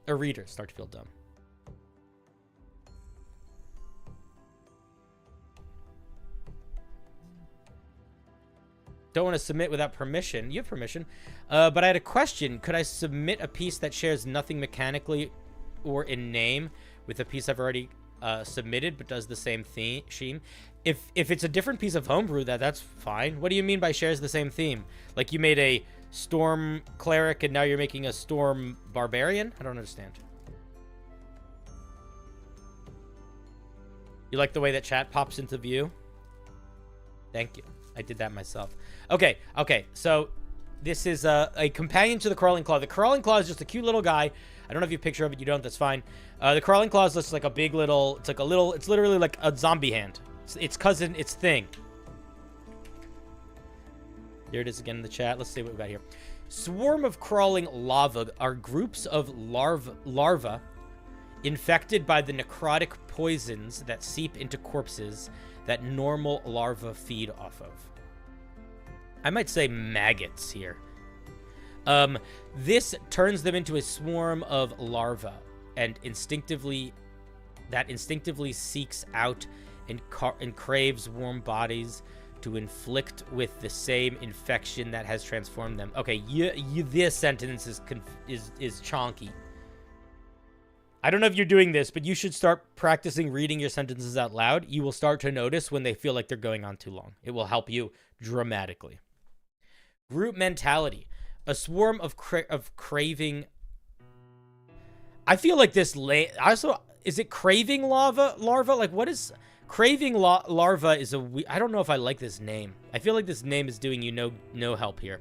Or readers start to feel dumb. Don't want to submit without permission. You have permission. But I had a question. Could I submit a piece that shares nothing mechanically or in name with a piece I've already submitted but does the same theme? If it's a different piece of homebrew, that's fine. What do you mean by shares the same theme? Like you made a storm cleric and now you're making a storm barbarian? I don't understand. You like the way that chat pops into view? Thank you. I did that myself. Okay, so this is a companion to the Crawling Claw. The Crawling Claw is just a cute little guy. I don't know if you have a picture of it. You don't, that's fine. The Crawling Claw is just like a big little, it's literally like a zombie hand. Its cousin, its thing. Here it is again in the chat. Let's see what we got here. Swarm of crawling lava are groups of larvae infected by the necrotic poisons that seep into corpses that normal larvae feed off of. I might say maggots here. This turns them into a swarm of larvae, and instinctively seeks out and craves warm bodies to inflict with the same infection that has transformed them. Okay, this sentence is chonky. I don't know if you're doing this, but you should start practicing reading your sentences out loud. You will start to notice when they feel like they're going on too long. It will help you dramatically. Group mentality. A swarm of craving. I feel like this also, is it craving larva? Like, what is craving larva? Is I don't know if I like this name. I feel like this name is doing you no help here.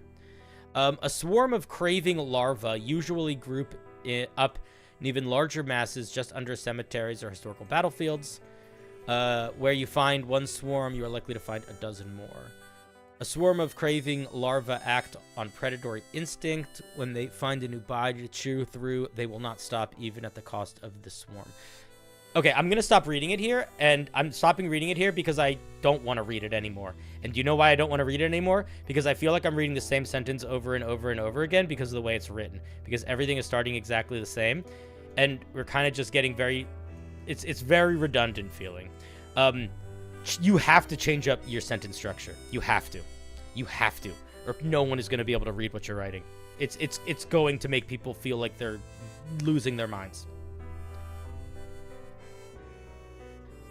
A swarm of craving larvae usually group up in even larger masses just under cemeteries or historical battlefields. Where you find one swarm, you are likely to find a dozen more. A swarm of craving larvae act on predatory instinct. When they find a new body to chew through, they will not stop even at the cost of the swarm. Okay, I'm going to stop reading it here, and I'm stopping reading it here because I don't want to read it anymore. And do you know why I don't want to read it anymore? Because I feel like I'm reading the same sentence over and over and over again because of the way it's written. Because everything is starting exactly the same, and we're kind of just getting very... It's very redundant feeling. You have to change up your sentence structure. You have to. You have to. Or no one is going to be able to read what you're writing. It's going to make people feel like they're losing their minds.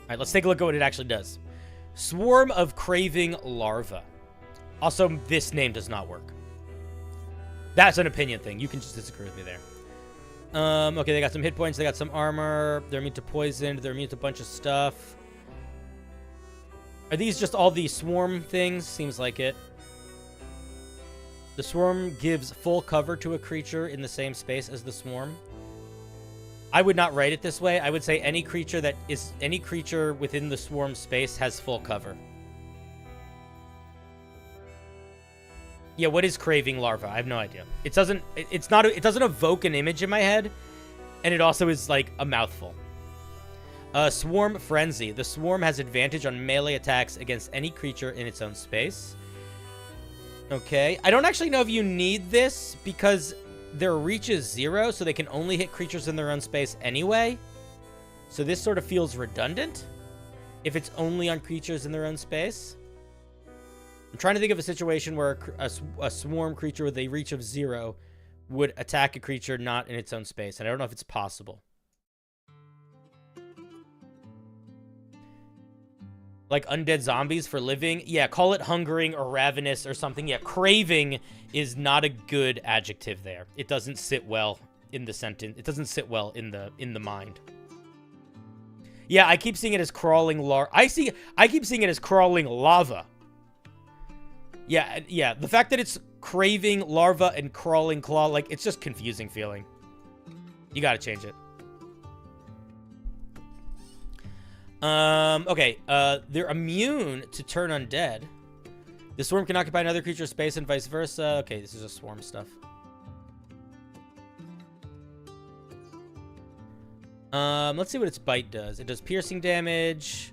All right, let's take a look at what it actually does. Swarm of craving larvae. Also, this name does not work. That's an opinion thing. You can just disagree with me there. Okay, they got some hit points. They got some armor. They're immune to poison. They're immune to a bunch of stuff. Are these just all the swarm things? Seems like it. The swarm gives full cover to a creature in the same space as the swarm. I would not write it this way. I would say any creature within the swarm space has full cover. Yeah, what is craving larva? I have no idea. It doesn't evoke an image in my head, and it also is like a mouthful. Swarm frenzy. The swarm has advantage on melee attacks against any creature in its own space. Okay. I don't actually know if you need this because their reach is 0, so they can only hit creatures in their own space anyway. So this sort of feels redundant if it's only on creatures in their own space. I'm trying to think of a situation where a swarm creature with a reach of 0 would attack a creature not in its own space, and I don't know if it's possible. Like undead zombies for living? Yeah, call it hungering or ravenous or something. Yeah, craving is not a good adjective there. It doesn't sit well in the sentence. It doesn't sit well in the mind. Yeah, I keep seeing it as crawling I keep seeing it as crawling lava. Yeah, the fact that it's craving larva and crawling claw, like, it's just confusing feeling. You gotta change it. Okay, they're immune to turn undead. The swarm can occupy another creature's space and vice versa. Okay, this is just swarm stuff. Let's see what its bite does. It does piercing damage.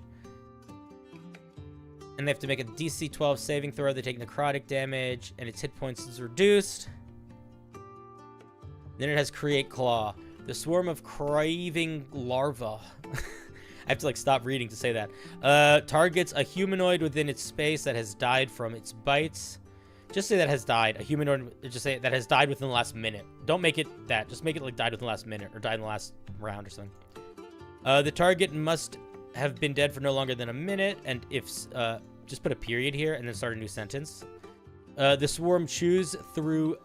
And they have to make a DC 12 saving throw. They take necrotic damage, and its hit points is reduced. Then it has create claw. The swarm of craving larvae. I have to, like, stop reading to say that. Targets a humanoid within its space that has died from its bites. Just say that has died. A humanoid, just say that has died within the last minute. Don't make it that. Just make it, like, died within the last minute or died in the last round or something. The target must have been dead for no longer than a minute. And if, just put a period here and then start a new sentence. The swarm chews through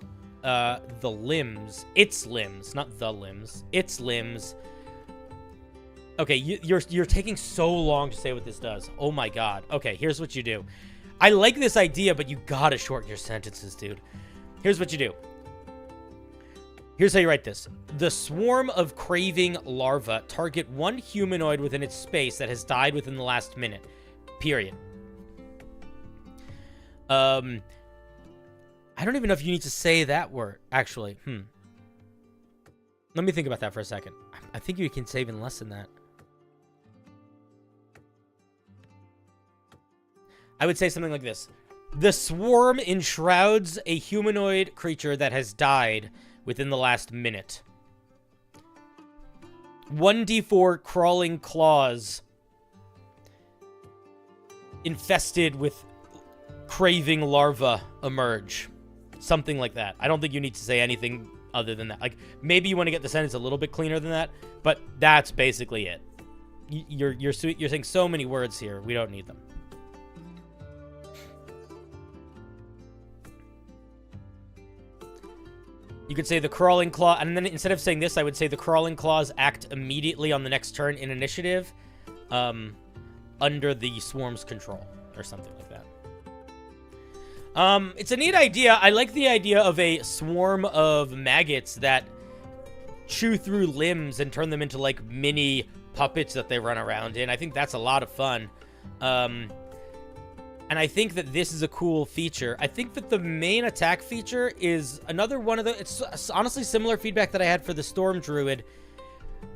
the limbs. Its limbs, not the limbs. Its limbs. Okay, you're taking so long to say what this does. Oh my god. Okay, here's what you do. I like this idea, but you gotta shorten your sentences, dude. Here's what you do. Here's how you write this. The swarm of craving larvae target one humanoid within its space that has died within the last minute. Period. I don't even know if you need to say that word, actually. Let me think about that for a second. I think you can say even less than that. I would say something like this. The swarm enshrouds a humanoid creature that has died within the last minute. 1d4 crawling claws infested with craving larvae emerge. Something like that. I don't think you need to say anything other than that. Like, maybe you want to get the sentence a little bit cleaner than that, but that's basically it. You're saying so many words here. We don't need them. You could say the crawling claw, and then instead of saying this, I would say the crawling claws act immediately on the next turn in initiative, under the swarm's control, or something like that. It's a neat idea. I like the idea of a swarm of maggots that chew through limbs and turn them into, like, mini puppets that they run around in. I think that's a lot of fun. And I think that this is a cool feature. I think that the main attack feature is another one of the... It's honestly similar feedback that I had for the Storm Druid.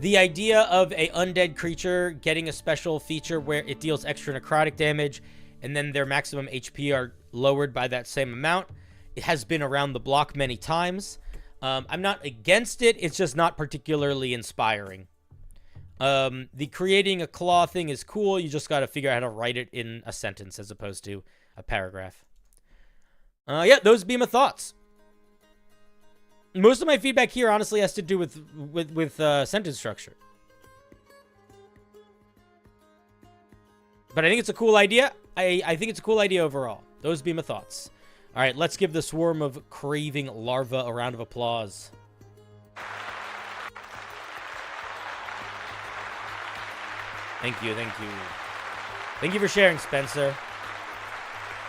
The idea of a undead creature getting a special feature where it deals extra necrotic damage and then their maximum HP are lowered by that same amount. It has been around the block many times. I'm not against it. It's just not particularly inspiring. The creating a claw thing is cool. You just got to figure out how to write it in a sentence as opposed to a paragraph. Yeah, those would be my thoughts. Most of my feedback here honestly has to do with sentence structure. But I think it's a cool idea. I think it's a cool idea overall. Those would be my thoughts. All right, let's give the swarm of craving larvae a round of applause. Thank you, thank you. Thank you for sharing, Spencer.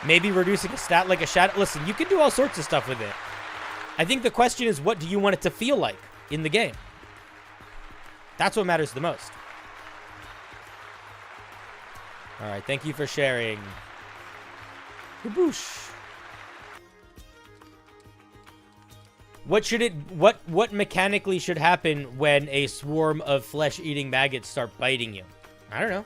Maybe reducing a stat like a shadow. Listen, you can do all sorts of stuff with it. I think the question is, what do you want it to feel like in the game? That's what matters the most. All right, thank you for sharing. Kaboosh. What mechanically should happen when a swarm of flesh-eating maggots start biting you? I don't know.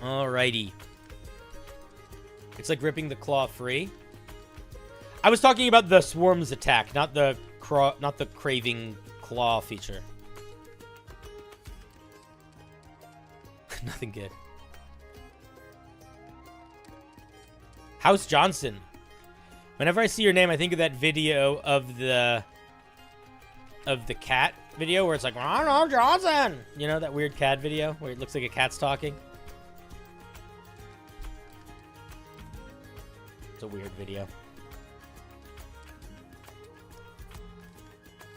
Alrighty. It's like ripping the claw free. I was talking about the swarm's attack, not the craving claw feature. Nothing good. House Johnson. Whenever I see your name, I think of that video of the cat video where it's like, I don't know, Johnson. You know, that weird cat video where it looks like a cat's talking? It's a weird video.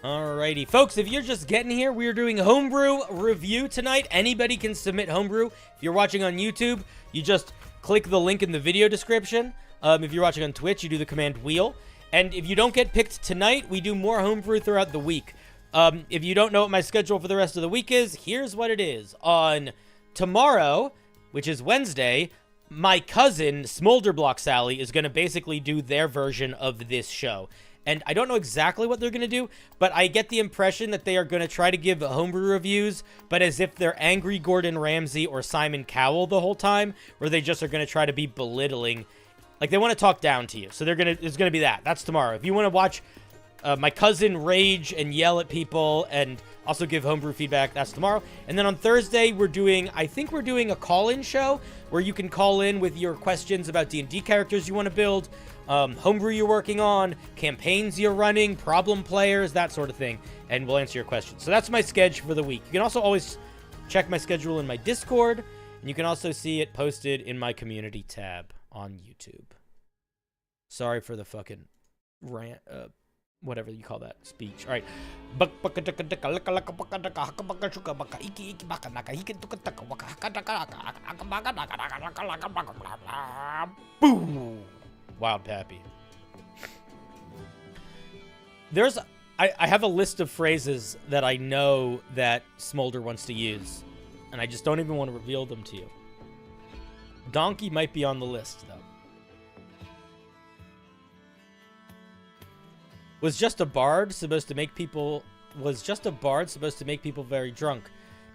Alrighty, folks, if you're just getting here, we're doing Homebrew review tonight. Anybody can submit Homebrew. If you're watching on YouTube, you just click the link in the video description. If you're watching on Twitch, you do the command wheel. And if you don't get picked tonight, we do more Homebrew throughout the week. If you don't know what my schedule for the rest of the week is, here's what it is. On tomorrow, which is Wednesday, my cousin, CinderBlocksally, is going to basically do their version of this show. And I don't know exactly what they're going to do, but I get the impression that they are going to try to give Homebrew reviews, but as if they're angry Gordon Ramsay or Simon Cowell the whole time, where they just are going to try to be belittling. Like, they want to talk down to you. So it's going to be that. That's tomorrow. If you want to watch my cousin rage and yell at people and also give Homebrew feedback, that's tomorrow. And then on Thursday, I think we're doing a call-in show where you can call in with your questions about D&D characters you want to build, Homebrew you're working on, campaigns you're running, problem players, that sort of thing, and we'll answer your questions. So that's my schedule for the week. You can also always check my schedule in my Discord, and you can also see it posted in my community tab on YouTube. Sorry for the fucking rant, whatever you call that speech. All right. Boo! Wild Pappy. I have a list of phrases that I know that Smolder wants to use, and I just don't even want to reveal them to you. Donkey might be on the list, though. Was just a bard supposed to make people was just a bard supposed to make people very drunk.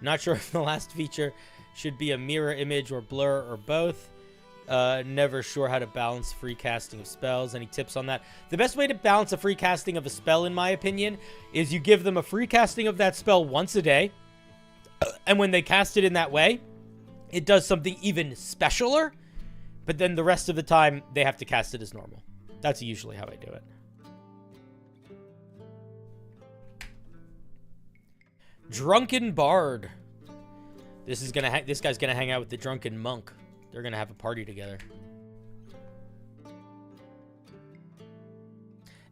Not sure if the last feature should be a mirror image or blur or both. Never sure how to balance free casting of spells. Any tips on that? The best way to balance a free casting of a spell, in my opinion, is you give them a free casting of that spell once a day. And when they cast it in that way, it does something even specialer. But then the rest of the time, they have to cast it as normal. That's usually how I do it. Drunken Bard. This guy's gonna hang out with the drunken monk. They're gonna have a party together.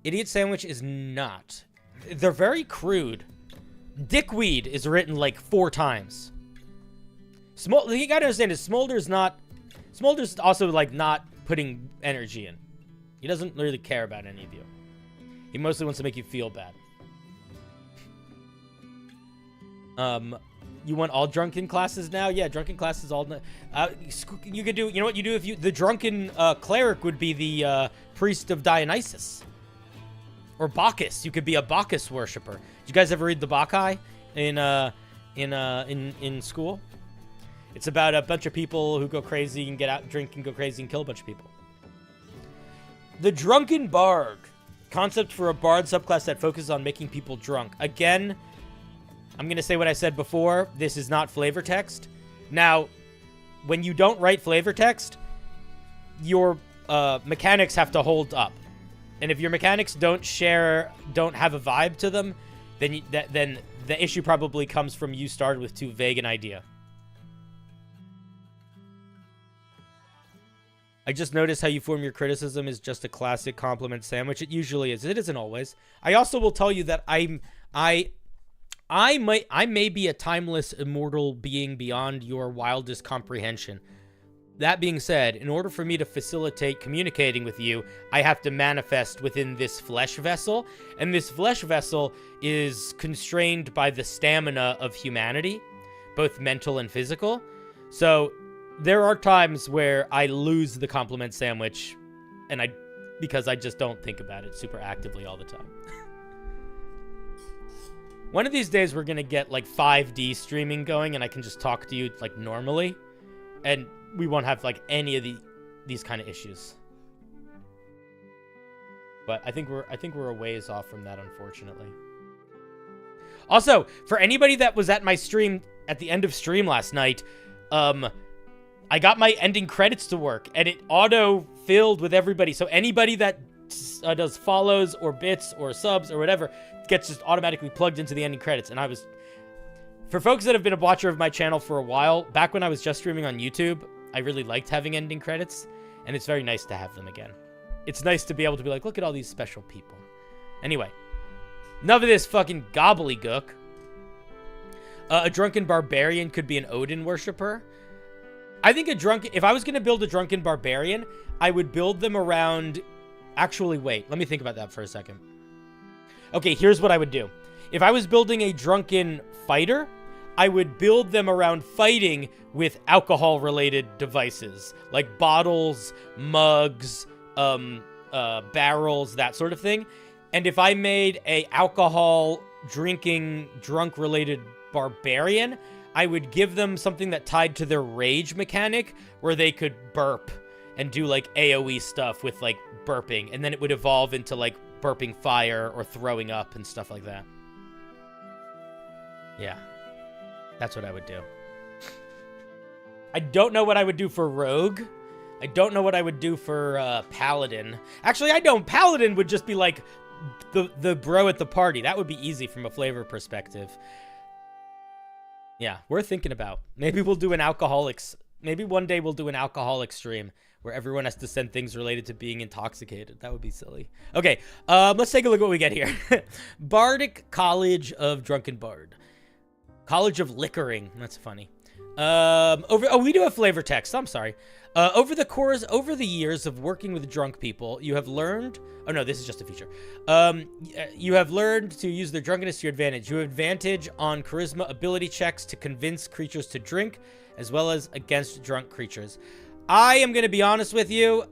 Idiot Sandwich is not. They're very crude. Dickweed is written like 4 times. You gotta understand is Smolder's also like not putting energy in. He doesn't really care about any of you. He mostly wants to make you feel bad. You want all drunken classes now? Yeah, drunken classes all. You could do. You know what you do if you the drunken cleric would be the priest of Dionysus or Bacchus. You could be a Bacchus worshiper. Did you guys ever read the Bacchae in school? It's about a bunch of people who go crazy and get out, drink, and go crazy and kill a bunch of people. The Drunken Bard. Concept for a bard subclass that focuses on making people drunk. Again, I'm going to say what I said before. This is not flavor text. Now, when you don't write flavor text, your mechanics have to hold up. And if your mechanics don't have a vibe to them, then then the issue probably comes from you started with too vague an idea. I just noticed how you form your criticism is just a classic compliment sandwich. It usually is. It isn't always. I also will tell you that I may be a timeless, immortal being beyond your wildest comprehension. That being said, in order for me to facilitate communicating with you, I have to manifest within this flesh vessel, and this flesh vessel is constrained by the stamina of humanity, both mental and physical. So there are times where I lose the compliment sandwich, and because I just don't think about it super actively all the time. One of these days, we're going to get, like, 5D streaming going, and I can just talk to you, like, normally. And we won't have, like, any of these kind of issues. But I think we're a ways off from that, unfortunately. Also, for anybody that was at my stream, at the end of stream last night, I got my ending credits to work, and it auto-filled with everybody. So anybody that does follows or bits or subs or whatever gets just automatically plugged into the ending credits. And for folks that have been a watcher of my channel for a while, back when I was just streaming on YouTube, I really liked having ending credits, and it's very nice to have them again. It's nice to be able to be like, look at all these special people. Anyway, enough of this fucking gobbledygook. A drunken barbarian could be an Odin worshiper. I think if I was going to build a drunken barbarian, I would build them around... Actually, wait. Let me think about that for a second. Okay, here's what I would do. If I was building a drunken fighter, I would build them around fighting with alcohol-related devices. Like bottles, mugs, barrels, that sort of thing. And if I made a alcohol-drinking, drunk-related barbarian, I would give them something that tied to their rage mechanic where they could burp and do, like, AoE stuff with, like, burping. And then it would evolve into, like, burping fire or throwing up and stuff like that. Yeah. That's what I would do. I don't know what I would do for Rogue. I don't know what I would do for Paladin. Actually, I don't. Paladin would just be, like, the bro at the party. That would be easy from a flavor perspective. Yeah, we're thinking about. Maybe we'll do an alcoholics. Maybe one day we'll do an alcoholic stream where everyone has to send things related to being intoxicated. That would be silly. Okay, let's take a look at what we get here. Bardic College of Drunken Bard. College of Liquoring. That's funny. We do have flavor text. I'm sorry. Over the years of working with drunk people, you have learned... Oh, no, this is just a feature. You have learned to use their drunkenness to your advantage. You have advantage on charisma ability checks to convince creatures to drink, as well as against drunk creatures. I am going to be honest with you.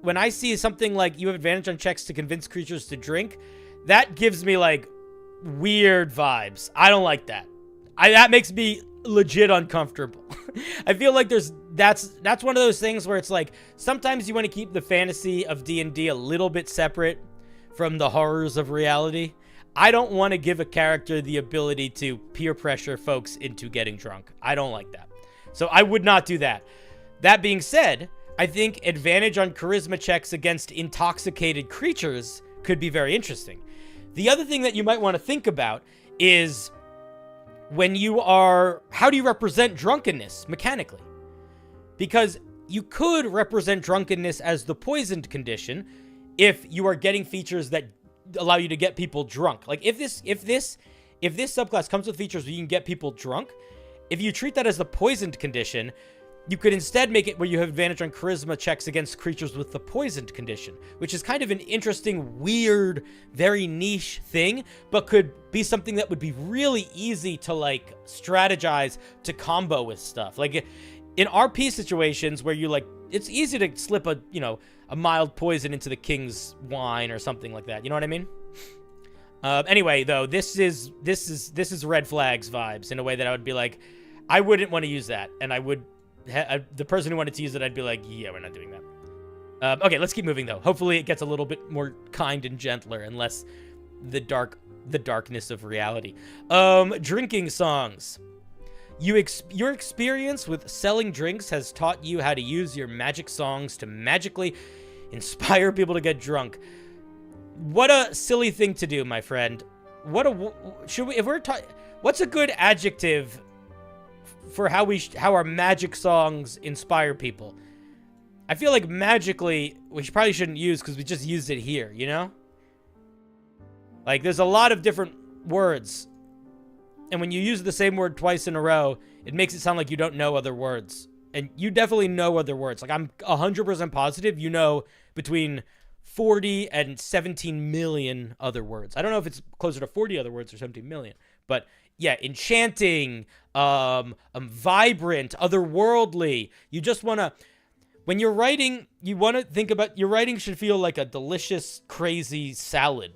When I see something like you have advantage on checks to convince creatures to drink, that gives me, like, weird vibes. I don't like that. That makes me legit uncomfortable. I feel like that's one of those things where it's like sometimes you want to keep the fantasy of D&D a little bit separate from the horrors of reality. I don't want to give a character the ability to peer pressure folks into getting drunk. I don't like that. So I would not do that. That being said, I think advantage on charisma checks against intoxicated creatures could be very interesting. The other thing that you might want to think about is how do you represent drunkenness mechanically? Because you could represent drunkenness as the poisoned condition if you are getting features that allow you to get people drunk. Like if this subclass comes with features where you can get people drunk, if you treat that as the poisoned condition, you could instead make it where you have advantage on charisma checks against creatures with the poisoned condition, which is kind of an interesting, weird, very niche thing, but could be something that would be really easy to like strategize to combo with stuff. Like in RP situations where you like, it's easy to slip a mild poison into the king's wine or something like that. You know what I mean? Anyway, though, this is red flags vibes in a way that I would be like, I wouldn't want to use that, and I would. The person who wanted to use it, I'd be like, yeah, we're not doing that. Okay, let's keep moving, though. Hopefully it gets a little bit more kind and gentler and less the darkness of reality. Drinking songs. Your experience with selling drinks has taught you how to use your magic songs to magically inspire people to get drunk. What a silly thing to do, my friend. What's a good adjective for how our magic songs inspire people? I feel like magically we probably shouldn't use because we just used it here, you know? Like there's a lot of different words, and when you use the same word twice in a row, it makes it sound like you don't know other words. And you definitely know other words. Like I'm 100% positive you know between 40 and 17 million other words. I don't know if it's closer to 40 other words or 17 million, but yeah, enchanting, vibrant, otherworldly. You just want to, when you're writing, you want to think about, your writing should feel like a delicious, crazy salad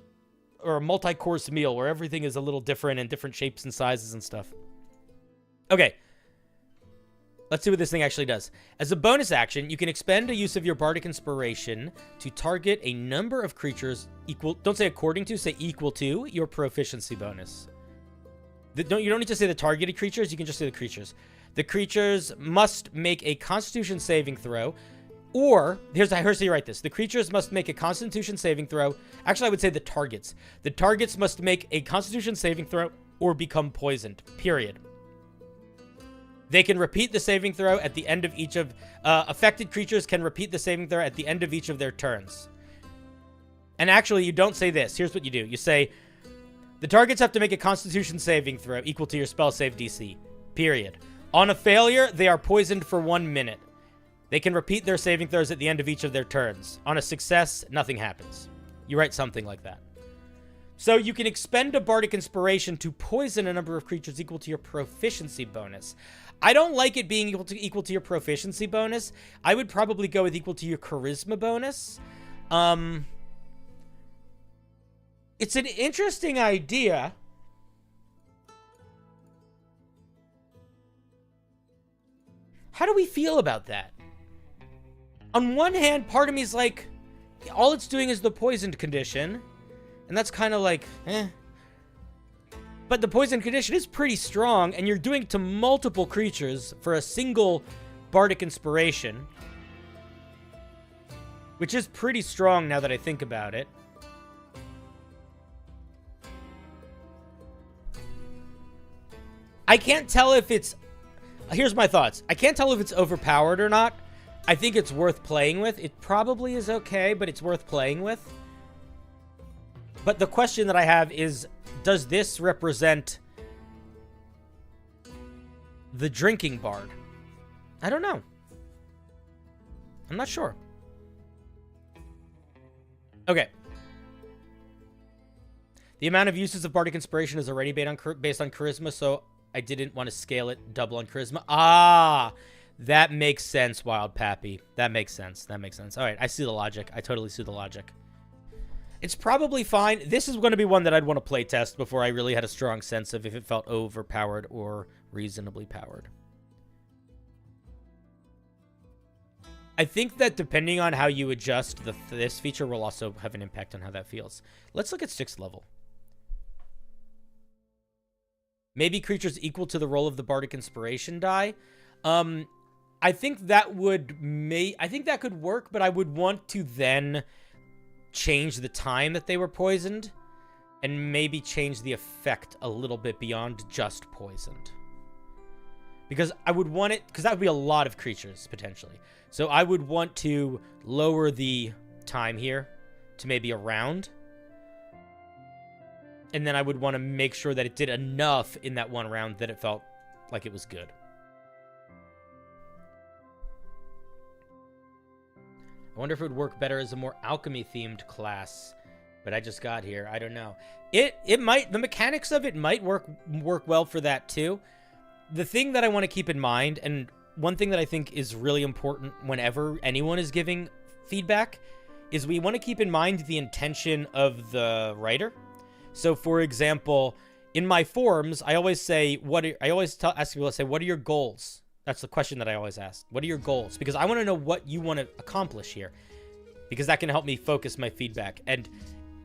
or a multi-course meal where everything is a little different and different shapes and sizes and stuff. Okay. Let's see what this thing actually does. As a bonus action, you can expend a use of your Bardic Inspiration to target a number of creatures equal, don't say according to, say equal to your proficiency bonus. You don't need to say the targeted creatures, you can just say the creatures. The creatures must make a Constitution saving throw, or, here's how you write this. The creatures must make a Constitution saving throw. Actually, I would say the targets. The targets must make a Constitution saving throw or become poisoned, period. They can repeat the saving throw at the end of each of... affected creatures can repeat the saving throw at the end of each of their turns. And actually, you don't say this. Here's what you do. You say, the targets have to make a Constitution saving throw equal to your spell save DC. Period. On a failure, they are poisoned for 1 minute. They can repeat their saving throws at the end of each of their turns. On a success, nothing happens. You write something like that. So you can expend a Bardic Inspiration to poison a number of creatures equal to your proficiency bonus. I don't like it being equal to your proficiency bonus. I would probably go with equal to your charisma bonus. It's an interesting idea. How do we feel about that? On one hand, part of me is like, all it's doing is the poisoned condition. And that's kind of like, eh. But the poisoned condition is pretty strong, and you're doing it to multiple creatures for a single Bardic Inspiration. Which is pretty strong now that I think about it. I can't tell if it's... Here's my thoughts. I can't tell if it's overpowered or not. I think it's worth playing with. It probably is okay, but it's worth playing with. But the question that I have is, does this represent the drinking bard? I don't know. I'm not sure. Okay. The amount of uses of Bardic Inspiration is already based on Charisma, so I didn't want to scale it double on Charisma. Ah! That makes sense, Wild Pappy. That makes sense. That makes sense. All right, I see the logic. I totally see the logic. It's probably fine. This is going to be one that I'd want to play test before I really had a strong sense of if it felt overpowered or reasonably powered. I think that depending on how you adjust this feature will also have an impact on how that feels. Let's look at 6th level. Maybe creatures equal to the roll of the Bardic Inspiration die. I think that could work, but I would want to then change the time that they were poisoned and maybe change the effect a little bit beyond just poisoned. Because I would want it, because that would be a lot of creatures potentially. So I would want to lower the time here to maybe a round. And then I would want to make sure that it did enough in that one round that it felt like it was good. I wonder if it would work better as a more alchemy-themed class. But I just got here. I don't know. It might, the mechanics of it might work well for that too. The thing that I want to keep in mind, and one thing that I think is really important whenever anyone is giving feedback, is we want to keep in mind the intention of the writer. So, for example, in my forums, I always say, ask people to say, what are your goals? That's the question that I always ask. What are your goals? Because I want to know what you want to accomplish here. Because that can help me focus my feedback. And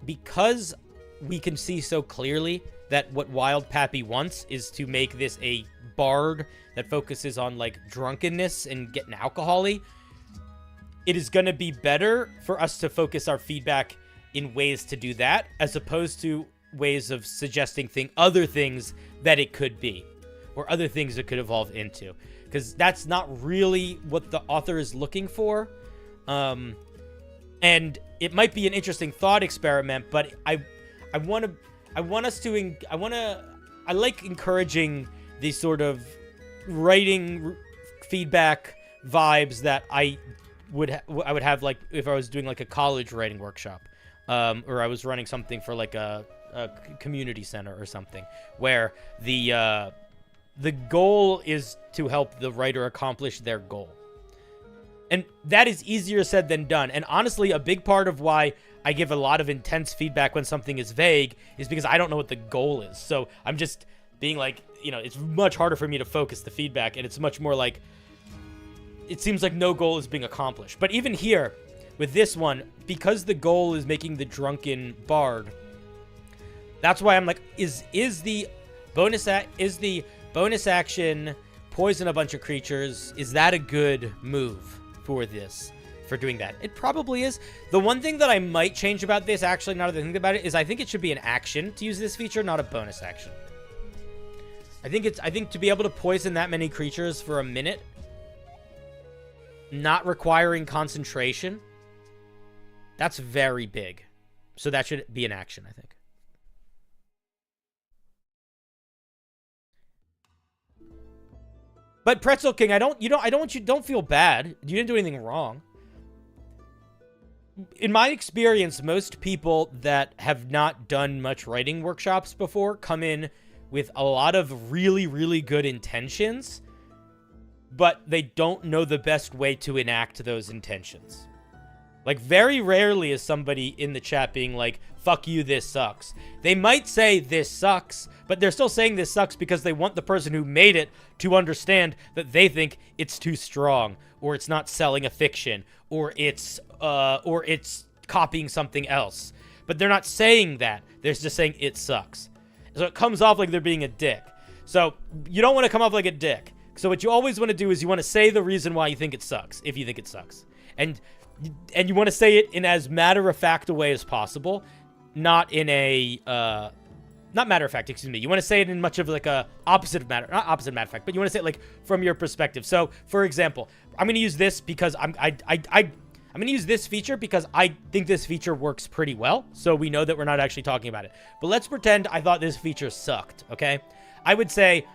because we can see so clearly that what Wild Pappy wants is to make this a bard that focuses on, like, drunkenness and getting alcohol-y, it is going to be better for us to focus our feedback in ways to do that, as opposed to ways of suggesting other things that it could be, or other things it could evolve into, because that's not really what the author is looking for. And it might be an interesting thought experiment, but I like encouraging these sort of writing feedback vibes that I would have, like, if I was doing, like, a college writing workshop, or I was running something for, like, a community center or something, where the goal is to help the writer accomplish their goal. And that is easier said than done. And honestly, a big part of why I give a lot of intense feedback when something is vague is because I don't know what the goal is. So I'm just being like, you know, it's much harder for me to focus the feedback, and it's much more like, it seems like no goal is being accomplished. But even here, with this one, because the goal is making the drunken bard, that's why I'm like, is the bonus action poison a bunch of creatures? Is that a good move for doing that? It probably is. The one thing that I might change about this, actually, now that I think about it, is I think it should be an action to use this feature, not a bonus action. I think to be able to poison that many creatures for a minute, not requiring concentration, that's very big. So that should be an action, I think. But Pretzel King, don't feel bad. You didn't do anything wrong. In my experience, most people that have not done much writing workshops before come in with a lot of really, really good intentions, but they don't know the best way to enact those intentions. Like, very rarely is somebody in the chat being like, fuck you, this sucks. They might say this sucks, but they're still saying this sucks because they want the person who made it to understand that they think it's too strong, or it's not selling a fiction, or it's copying something else. But they're not saying that. They're just saying it sucks. So it comes off like they're being a dick. So you don't want to come off like a dick. So what you always want to do is you want to say the reason why you think it sucks, if you think it sucks. And you want to say it in as matter-of-fact a way as possible, not in a, not matter-of-fact, excuse me. You want to say it in much of like a opposite of matter, not opposite of matter-of-fact, but you want to say it like from your perspective. So, for example, I'm going to use this because I'm going to use this feature because I think this feature works pretty well, so we know that we're not actually talking about it. But let's pretend I thought this feature sucked, okay? I would say,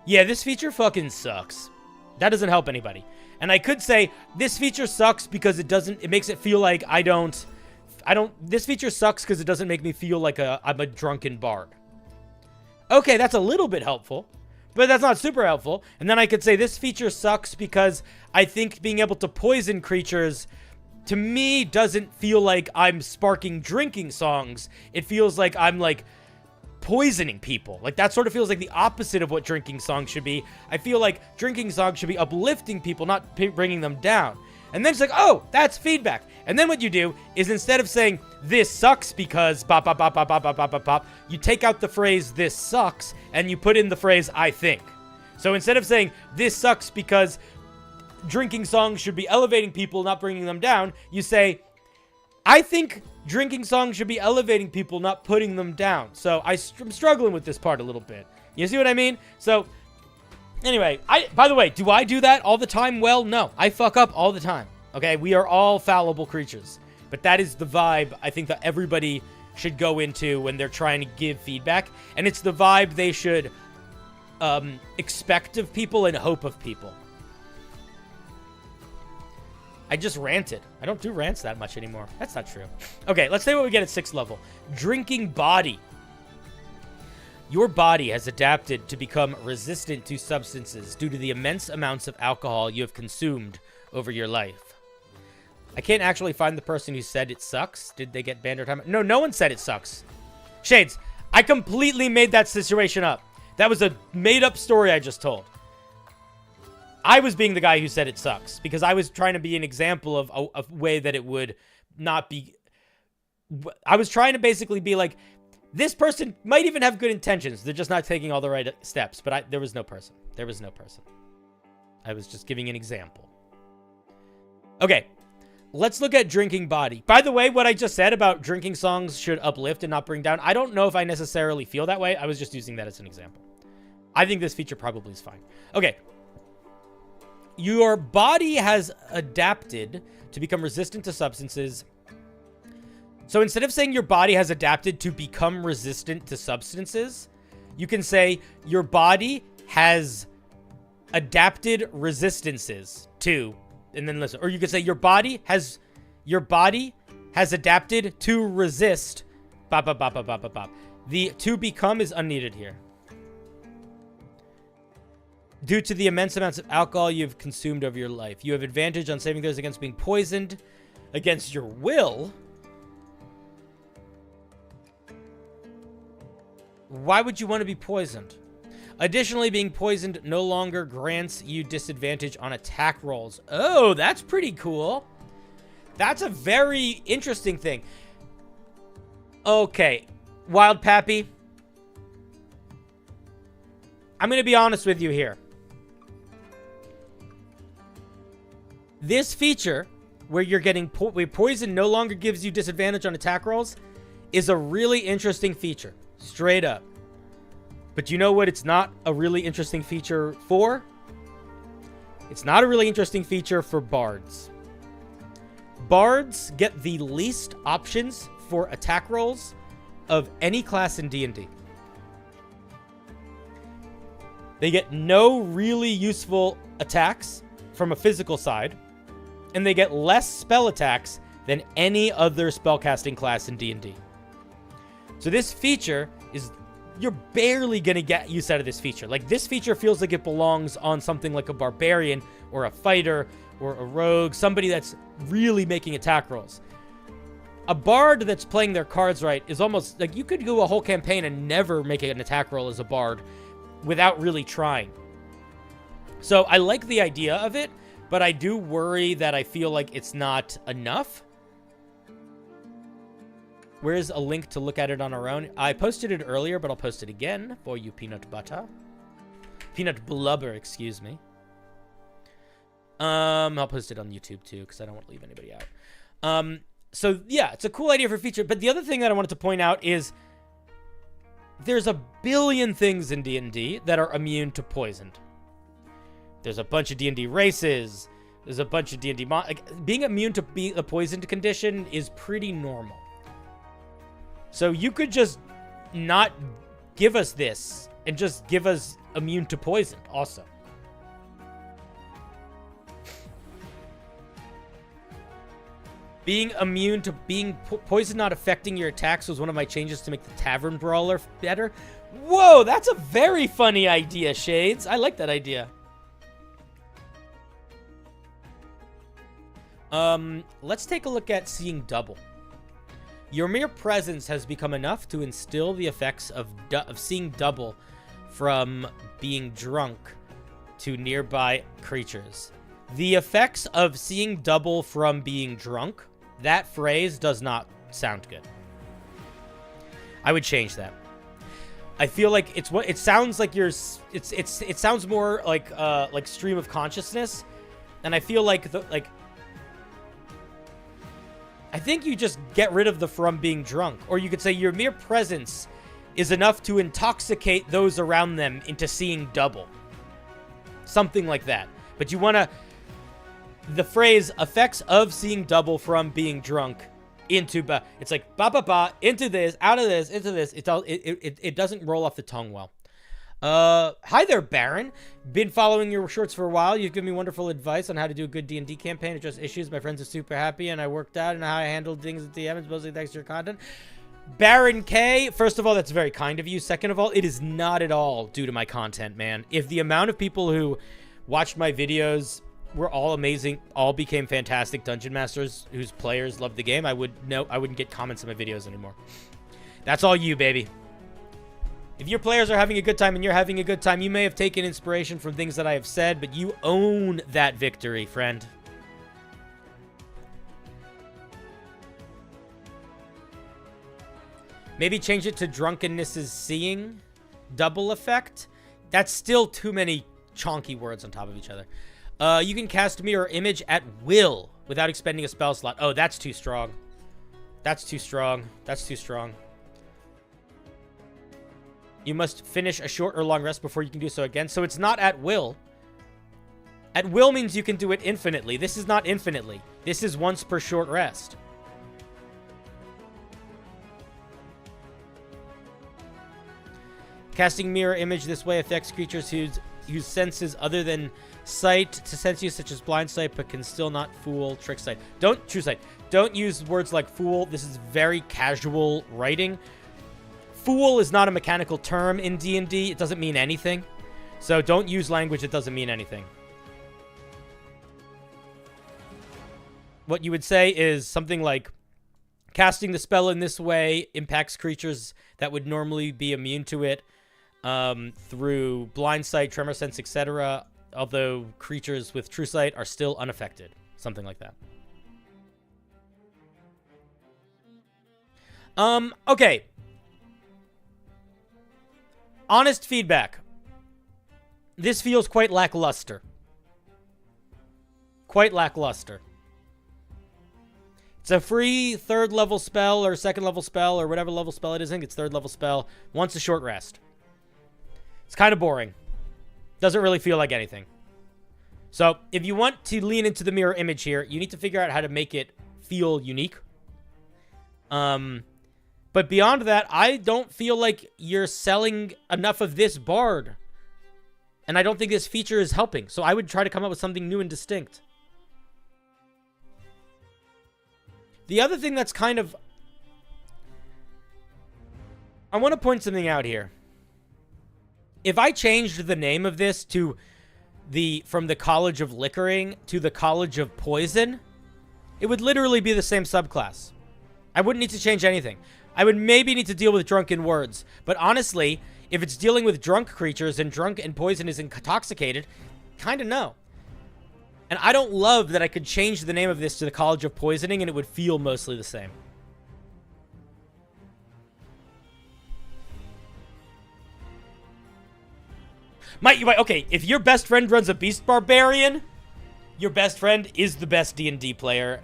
yeah, this feature fucking sucks. That doesn't help anybody. And I could say, this feature sucks because it makes it feel like this feature sucks because it doesn't make me feel like I'm a drunken bard. Okay, that's a little bit helpful, but that's not super helpful. And then I could say, this feature sucks because I think being able to poison creatures to me, doesn't feel like I'm sparking drinking songs. It feels like I'm, like, poisoning people. Like, that sort of feels like the opposite of what drinking songs should be. I feel like drinking songs should be uplifting people, not bringing them down. And then it's like, oh, that's feedback. And then what you do is instead of saying, this sucks because bop, bop, bop, bop, bop, bop, bop, bop, bop, you take out the phrase, this sucks, and you put in the phrase, I think. So instead of saying, this sucks because drinking songs should be elevating people, not bringing them down, you say, I think drinking songs should be elevating people, not putting them down. So I'm struggling with this part a little bit. You see what I mean? So anyway, by the way, do I do that all the time? Well, no. I fuck up all the time. Okay? We are all fallible creatures. But that is the vibe I think that everybody should go into when they're trying to give feedback. And it's the vibe they should expect of people and hope of people. I just ranted. I don't do rants that much anymore. That's not true. Okay, let's say what we get at 6th level. Drinking body. Your body has adapted to become resistant to substances due to the immense amounts of alcohol you have consumed over your life. I can't actually find the person who said it sucks. Did they get banned or time? No, no one said it sucks. Shades, I completely made that situation up. That was a made-up story I just told. I was being the guy who said it sucks because I was trying to be an example of a way that it would not be. I was trying to basically be like, this person might even have good intentions. They're just not taking all the right steps. But there was no person. There was no person. I was just giving an example. Okay, let's look at drinking body. By the way, what I just said about drinking songs should uplift and not bring down, I don't know if I necessarily feel that way. I was just using that as an example. I think this feature probably is fine. Okay. Your body has adapted to become resistant to substances. So instead of saying your body has adapted to become resistant to substances, you can say your body has adapted resistances to, and then listen, or you could say your body has adapted to resist, bop, bop, bop, bop, bop, bop, bop. The to become is unneeded here. Due to the immense amounts of alcohol you've consumed over your life, you have advantage on saving those against being poisoned against your will. Why would you want to be poisoned? Additionally, being poisoned no longer grants you disadvantage on attack rolls. Oh, that's pretty cool. That's a very interesting thing. Okay, Wild Pappy. I'm going to be honest with you here. This feature, where you're getting where poison no longer gives you disadvantage on attack rolls, is a really interesting feature. Straight up. But you know what it's not a really interesting feature for? It's not a really interesting feature for bards. Bards get the least options for attack rolls of any class in D&D. They get no really useful attacks from a physical side, and they get less spell attacks than any other spellcasting class in D&D. So this feature is, you're barely going to get use out of this feature. Like, this feature feels like it belongs on something like a barbarian or a fighter or a rogue, somebody that's really making attack rolls. A bard that's playing their cards right is almost like you could do a whole campaign and never make an attack roll as a bard without really trying. So I like the idea of it, but I do worry that I feel like it's not enough. Where's a link to look at it on our own? I posted it earlier, but I'll post it again for you, peanut butter. Peanut blubber, excuse me. I'll post it on YouTube too, because I don't want to leave anybody out. So yeah, it's a cool idea for a feature. But the other thing that I wanted to point out is there's a billion things in D&D that are immune to poisoned. There's a bunch of D&D races. There's a bunch of D&D being immune to a poisoned condition is pretty normal. So you could just not give us this and just give us immune to poison also. Being immune to being poison not affecting your attacks was one of my changes to make the Tavern Brawler better. Whoa, that's a very funny idea, Shades. I like that idea. Let's take a look at seeing double. Your mere presence has become enough to instill the effects of seeing double from being drunk to nearby creatures. The effects of seeing double from being drunk, that phrase does not sound good. I would change that. I feel like it sounds like it sounds more like stream of consciousness, and I feel like I think you just get rid of the from being drunk, or you could say your mere presence is enough to intoxicate those around them into seeing double. Something like that. But you want to... The phrase effects of seeing double from being drunk into... It's like ba-ba-ba, into this, out of this, into this. It doesn't roll off the tongue well. Hi there, Baron. Been following your shorts for a while. You've given me wonderful advice on how to do a good D&D campaign, address issues. My friends are super happy, and I worked out and how I handled things at DM, mostly thanks to your content. Baron K, first of all, that's very kind of you. Second of all, it is not at all due to my content, man. If the amount of people who watched my videos were all amazing, all became fantastic dungeon masters whose players loved the game, I wouldn't get comments on my videos anymore. That's all you, baby. If your players are having a good time and you're having a good time, you may have taken inspiration from things that I have said, but you own that victory, friend. Maybe change it to drunkenness is seeing. Double effect. That's still too many chonky words on top of each other. You can cast mirror image at will without expending a spell slot. Oh, that's too strong. That's too strong. That's too strong. You must finish a short or long rest before you can do so again. So it's not at will. At will means you can do it infinitely. This is not infinitely. This is once per short rest. Casting mirror image this way affects creatures whose senses other than sight to sense you, such as blind sight, but can still not fool, trick sight. True sight. Don't use words like fool. This is very casual writing. Fool is not a mechanical term in D&D. It doesn't mean anything. So don't use language that doesn't mean anything. What you would say is something like, casting the spell in this way impacts creatures that would normally be immune to it through blind sight, tremor sense, etc. Although creatures with true sight are still unaffected. Something like that. Okay. Honest feedback. This feels quite lackluster. Quite lackluster. It's a free 3rd level spell or 2nd level spell or whatever level spell it is. I think it's 3rd level spell. Once a short rest. It's kind of boring. Doesn't really feel like anything. So if you want to lean into the mirror image here, you need to figure out how to make it feel unique. But beyond that, I don't feel like you're selling enough of this bard. And I don't think this feature is helping. So I would try to come up with something new and distinct. The other thing that's kind of... I want to point something out here. If I changed the name of this to from the College of Liquoring to the College of Poison, it would literally be the same subclass. I wouldn't need to change anything. I would maybe need to deal with drunken words. But honestly, if it's dealing with drunk creatures and drunk and poison is intoxicated, kind of no. And I don't love that I could change the name of this to the College of Poisoning and it would feel mostly the same. Okay, if your best friend runs a Beast Barbarian, your best friend is the best D&D player.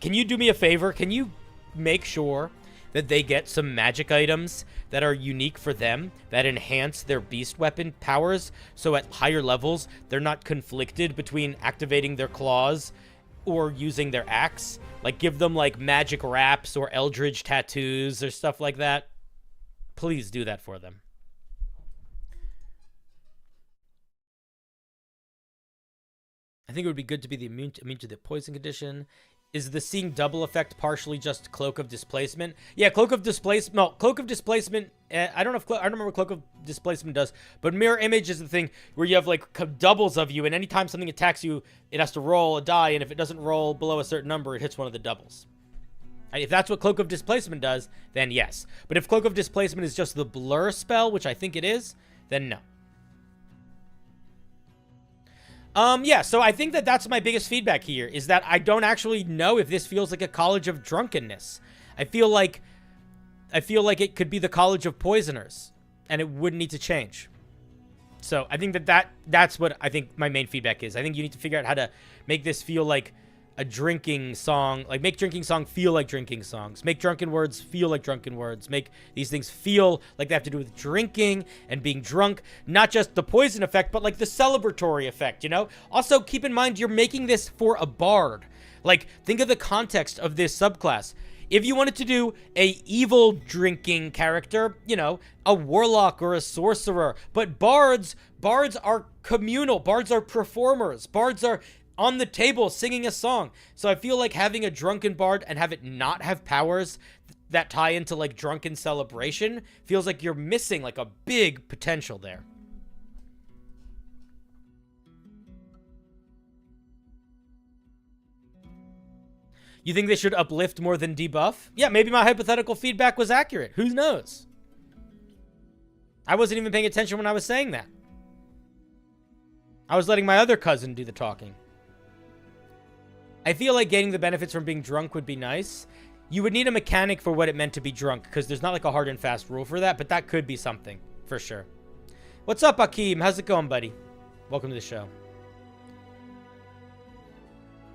Can you do me a favor? Can you make sure that they get some magic items that are unique for them, that enhance their beast weapon powers, so at higher levels, they're not conflicted between activating their claws or using their axe? Like, give them, like, magic wraps or eldritch tattoos or stuff like that. Please do that for them. I think it would be good to be immune to the poison condition. Is the seeing double effect partially just Cloak of Displacement? Yeah, Cloak of Displacement. No, Cloak of Displacement. I don't know if I don't remember what Cloak of Displacement does, but Mirror Image is the thing where you have like doubles of you, and anytime something attacks you, it has to roll a die, and if it doesn't roll below a certain number, it hits one of the doubles. If that's what Cloak of Displacement does, then yes. But if Cloak of Displacement is just the blur spell, which I think it is, then no. Yeah, so I think that that's my biggest feedback here, is that I don't actually know if this feels like a college of drunkenness. I feel like it could be the college of poisoners, and it wouldn't need to change. So I think that's what I think my main feedback is. I think you need to figure out how to make this feel like a drinking song, like make drinking song feel like drinking songs, make drunken words feel like drunken words, make these things feel like they have to do with drinking and being drunk, not just the poison effect, but like the celebratory effect, you know? Also, keep in mind, you're making this for a bard. Like, think of the context of this subclass. If you wanted to do a evil drinking character, you know, a warlock or a sorcerer, but bards are communal, bards are performers, bards are on the table singing a song. So I feel like having a drunken bard and have it not have powers that tie into like drunken celebration feels like you're missing like a big potential there. You think they should uplift more than debuff? Yeah, maybe my hypothetical feedback was accurate. Who knows? I wasn't even paying attention when I was saying that. I was letting my other cousin do the talking. I feel like getting the benefits from being drunk would be nice. You would need a mechanic for what it meant to be drunk, because there's not like a hard and fast rule for that, but that could be something, for sure. What's up, Akeem? How's it going, buddy? Welcome to the show.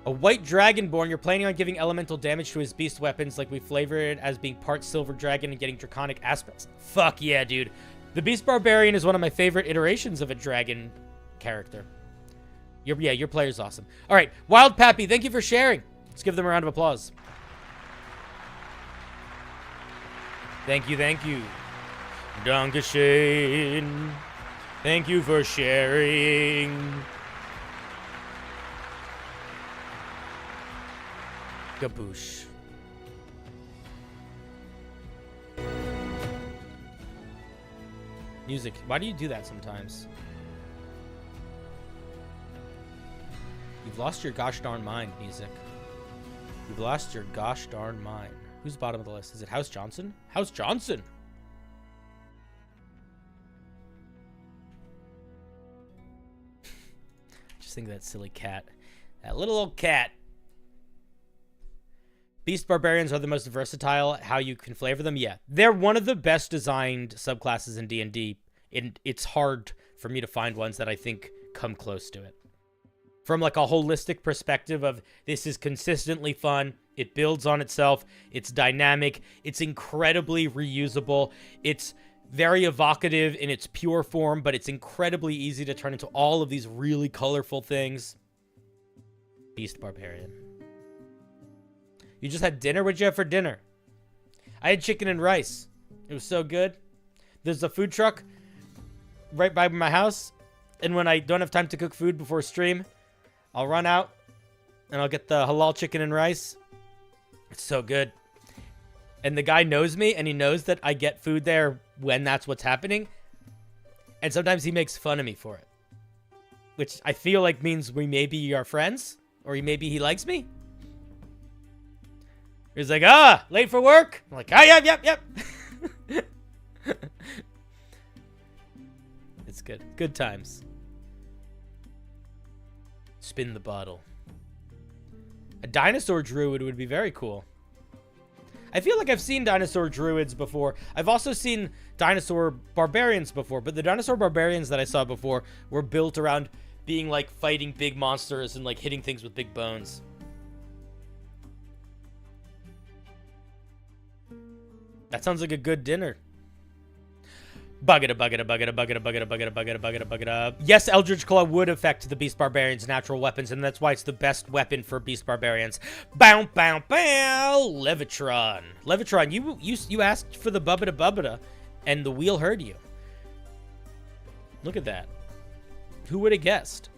A white dragonborn, you're planning on giving elemental damage to his beast weapons like we flavored it as being part silver dragon and getting draconic aspects. Fuck yeah, dude. The beast barbarian is one of my favorite iterations of a dragon character. Your player's awesome. All right, Wild Pappy, thank you for sharing. Let's give them a round of applause. Thank you, thank you. Dankeschön. Thank you for sharing. Gaboosh. Music. Why do you do that sometimes? You've lost your gosh darn mind, music. You've lost your gosh darn mind. Who's bottom of the list? Is it House Johnson? House Johnson! Just think of that silly cat. That little old cat. Beast Barbarians are the most versatile. How you can flavor them? Yeah. They're one of the best designed subclasses in D&D. It's hard for me to find ones that I think come close to it. From like a holistic perspective of this is consistently fun, it builds on itself, it's dynamic, it's incredibly reusable, it's very evocative in its pure form, but it's incredibly easy to turn into all of these really colorful things. Beast Barbarian. You just had dinner? What'd you have for dinner? I had chicken and rice. It was so good. There's a food truck right by my house, and when I don't have time to cook food before stream, I'll run out and I'll get the halal chicken and rice. It's so good. And the guy knows me, and he knows that I get food there when that's what's happening. And sometimes he makes fun of me for it, which I feel like means we maybe are friends, or maybe he likes me. He's like, late for work? I'm like, yep. It's good. Good times. Spin the bottle. A dinosaur druid would be very cool. I feel like I've seen dinosaur druids before. I've also seen dinosaur barbarians before, but the dinosaur barbarians that I saw before were built around being like fighting big monsters and like hitting things with big bones. That sounds like a good dinner. Bugga. Yes, Eldritch Claw would affect the Beast Barbarians' natural weapons, and that's why it's the best weapon for Beast Barbarians. Bow. Levitron. Levitron, you asked for the bubbada, and the wheel heard you. Look at that. Who would have guessed?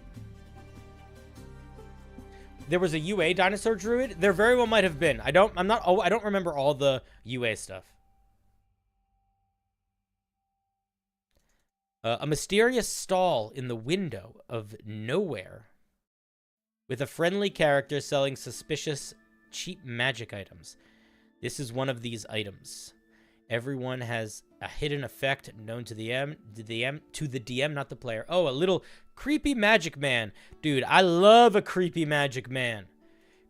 there was a UA dinosaur druid? There very well might have been. I don't remember all the UA stuff. A mysterious stall in the window of nowhere with a friendly character selling suspicious cheap magic items. This is one of these items. Everyone has a hidden effect known to the DM, not the player. Oh, a little creepy magic man. Dude, I love a creepy magic man.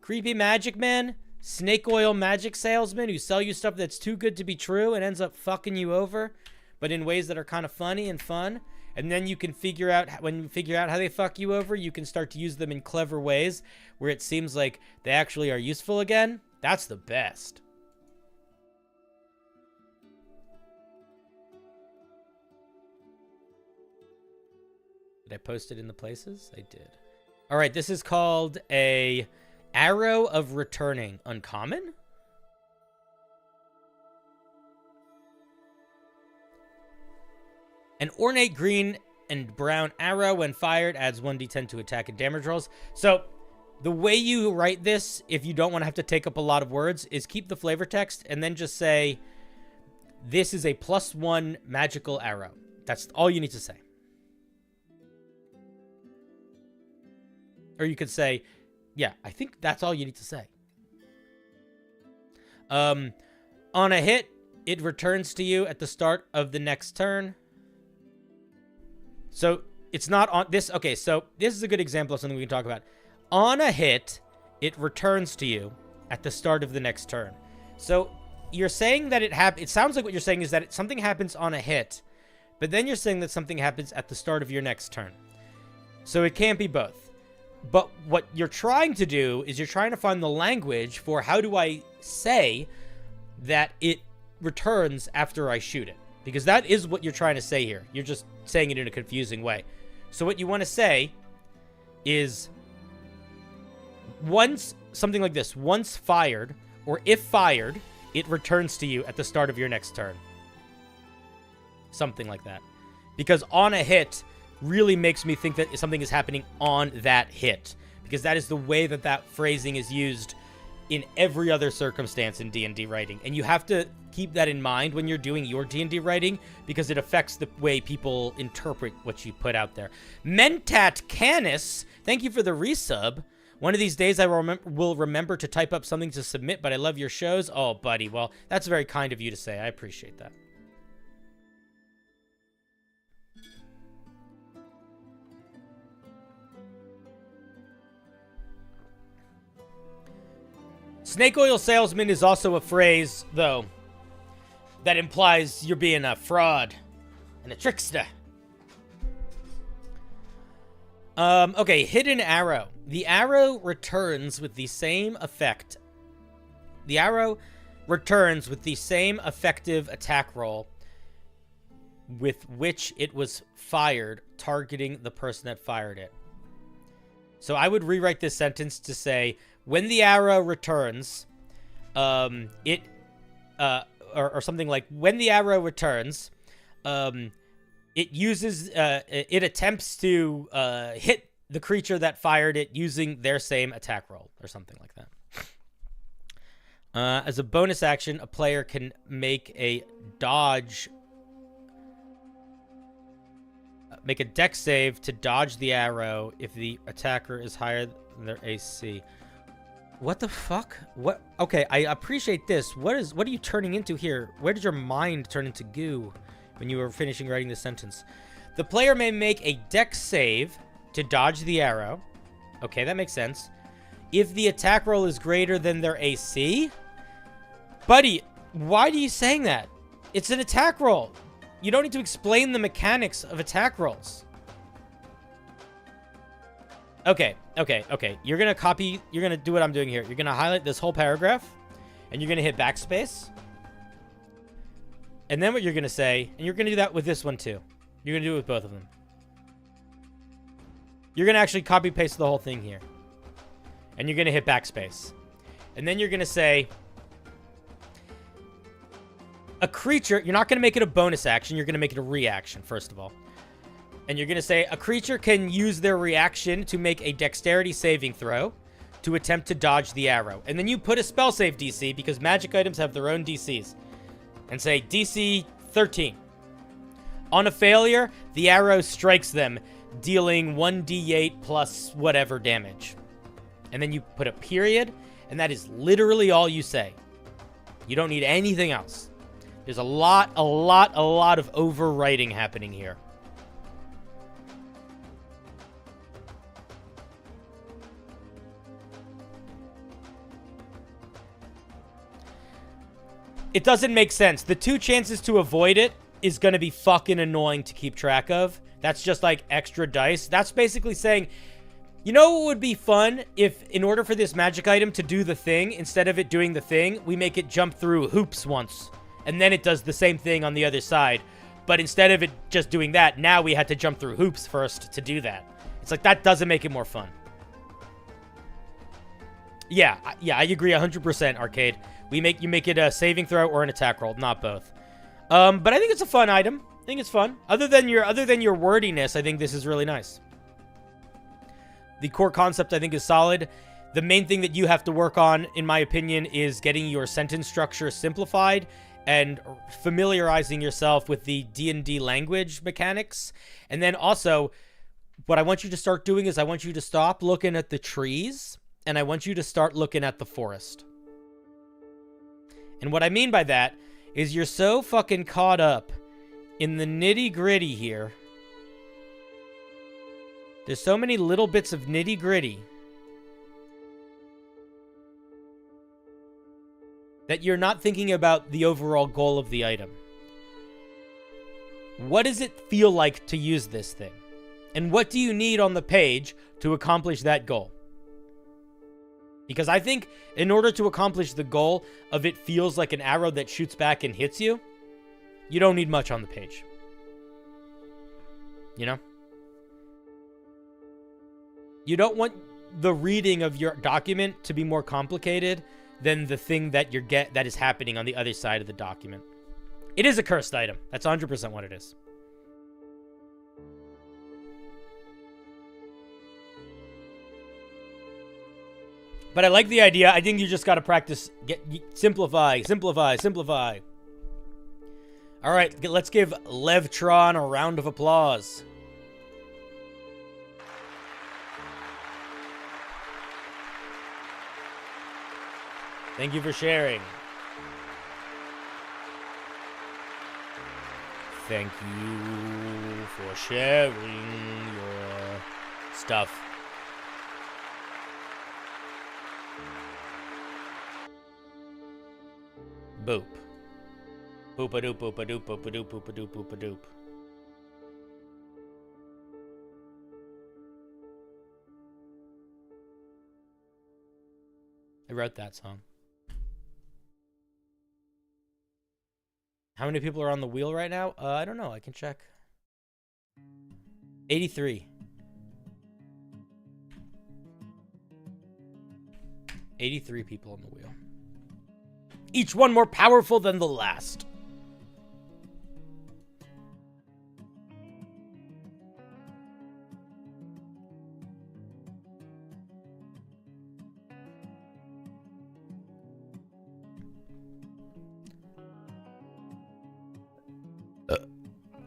Creepy magic man, snake oil magic salesman who sell you stuff that's too good to be true and ends up fucking you over, but in ways that are kind of funny and fun. And then you can figure out, when you figure out how they fuck you over, you can start to use them in clever ways where it seems like they actually are useful again. That's the best. Did I post it in the places? I did. All right, this is called a Arrow of Returning. Uncommon? An ornate green and brown arrow, when fired, adds 1d10 to attack and damage rolls. So the way you write this, if you don't want to have to take up a lot of words, is keep the flavor text and then just say, this is a +1 magical arrow. That's all you need to say. Or you could say, yeah, I think that's all you need to say. On a hit, it returns to you at the start of the next turn. So it's not on this. Okay, so this is a good example of something we can talk about. On a hit, it returns to you at the start of the next turn. So you're saying that it sounds like what you're saying is that something happens on a hit, but then you're saying that something happens at the start of your next turn. So it can't be both. But what you're trying to do is you're trying to find the language for how do I say that it returns after I shoot it. Because that is what you're trying to say here. You're just saying it in a confusing way. So what you want to say is something like this. Once fired, or if fired, it returns to you at the start of your next turn. Something like that. Because on a hit really makes me think that something is happening on that hit, because that is the way that that phrasing is used in every other circumstance in D&D writing. And you have to keep that in mind when you're doing your D&D writing, because it affects the way people interpret what you put out there. Mentat Canis, thank you for the resub. One of these days I will remember to type up something to submit, but I love your shows. Oh, buddy, well, that's very kind of you to say. I appreciate that. Snake oil salesman is also a phrase, though, that implies you're being a fraud and a trickster. Okay, hidden arrow. The arrow returns with the same effect. The arrow returns with the same effective attack roll with which it was fired, targeting the person that fired it. So I would rewrite this sentence to say, when the arrow returns, or something like, when the arrow returns, it uses, it attempts to hit the creature that fired it using their same attack roll, or something like that. As a bonus action, a player can make a dex save to dodge the arrow if the attacker is higher than their AC. What the fuck? What? Okay, I appreciate this. What are you turning into here? Where did your mind turn into goo when you were finishing writing this sentence? The player may make a dex save to dodge the arrow. Okay, that makes sense. If the attack roll is greater than their AC? Buddy, why are you saying that? It's an attack roll. You don't need to explain the mechanics of attack rolls. Okay. You're going to do what I'm doing here. You're going to highlight this whole paragraph, and you're going to hit backspace. And then what you're going to say, and you're going to do that with this one too. You're going to do it with both of them. You're going to actually copy paste the whole thing here. And you're going to hit backspace. And then you're going to say, a creature, you're not going to make it a bonus action, you're going to make it a reaction, first of all. And you're going to say, a creature can use their reaction to make a dexterity saving throw. to attempt to dodge the arrow. And then you put a spell save DC, because magic items have their own DCs, and say DC 13. On a failure, the arrow strikes them, dealing 1d8 plus whatever damage. And then you put a period, and that is literally all you say. You don't need anything else. There's a lot of overwriting happening here. It doesn't make sense. The 2 chances to avoid it is going to be fucking annoying to keep track of. That's just like extra dice. That's basically saying, you know what would be fun if, in order for this magic item to do the thing, instead of it doing the thing, we make it jump through hoops once. And then it does the same thing on the other side. But instead of it just doing that, now we had to jump through hoops first to do that. It's like, that doesn't make it more fun. Yeah, I agree 100%, Arcade. You make it a saving throw or an attack roll, not both. But I think it's a fun item. I think it's fun. Other than your wordiness, I think this is really nice. The core concept, I think, is solid. The main thing that you have to work on, in my opinion, is getting your sentence structure simplified and familiarizing yourself with the D&D language mechanics. And then also, what I want you to start doing is I want you to stop looking at the trees, and I want you to start looking at the forest. And what I mean by that is you're so fucking caught up in the nitty-gritty here. There's so many little bits of nitty-gritty that you're not thinking about the overall goal of the item. What does it feel like to use this thing? And what do you need on the page to accomplish that goal? Because I think in order to accomplish the goal of it feels like an arrow that shoots back and hits you, you don't need much on the page. You know? You don't want the reading of your document to be more complicated than the thing that that is happening on the other side of the document. It is a cursed item. That's 100% what it is. But I like the idea. I think you just got to practice. Simplify. All right, let's give Levtron a round of applause. Thank you for sharing. Thank you for sharing your stuff. Boop. Boop-a-doop, boop-a-doop, boop-a-doop, boop-a-doop, boop-a-doop. I wrote that song. How many people are on the wheel right now? I don't know. I can check. 83. 83 people on the wheel. Each one more powerful than the last.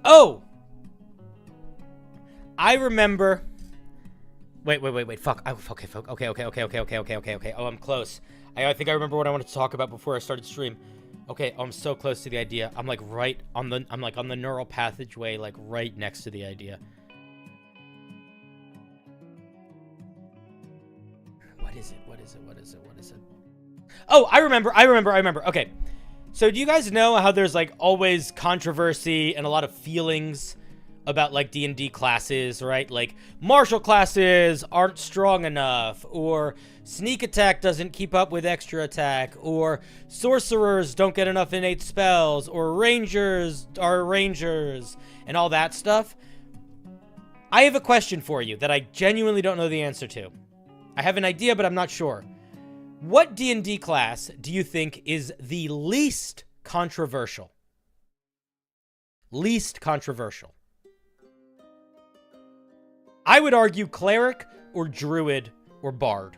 Oh! I remember... Wait. Fuck. Okay. Oh, I'm close. I think I remember what I wanted to talk about before I started stream. Okay, I'm so close to the idea. I'm like right on the... I'm like on the neural passageway, like right next to the idea. What is it? Oh, I remember. Okay. So do you guys know how there's like always controversy and a lot of feelings about like D&D classes, right? Like martial classes aren't strong enough, or sneak attack doesn't keep up with extra attack, or sorcerers don't get enough innate spells, or rangers are rangers, and all that stuff. I have a question for you that I genuinely don't know the answer to. I have an idea, but I'm not sure. What D&D class do you think is the least controversial? Least controversial. I would argue cleric or druid or bard.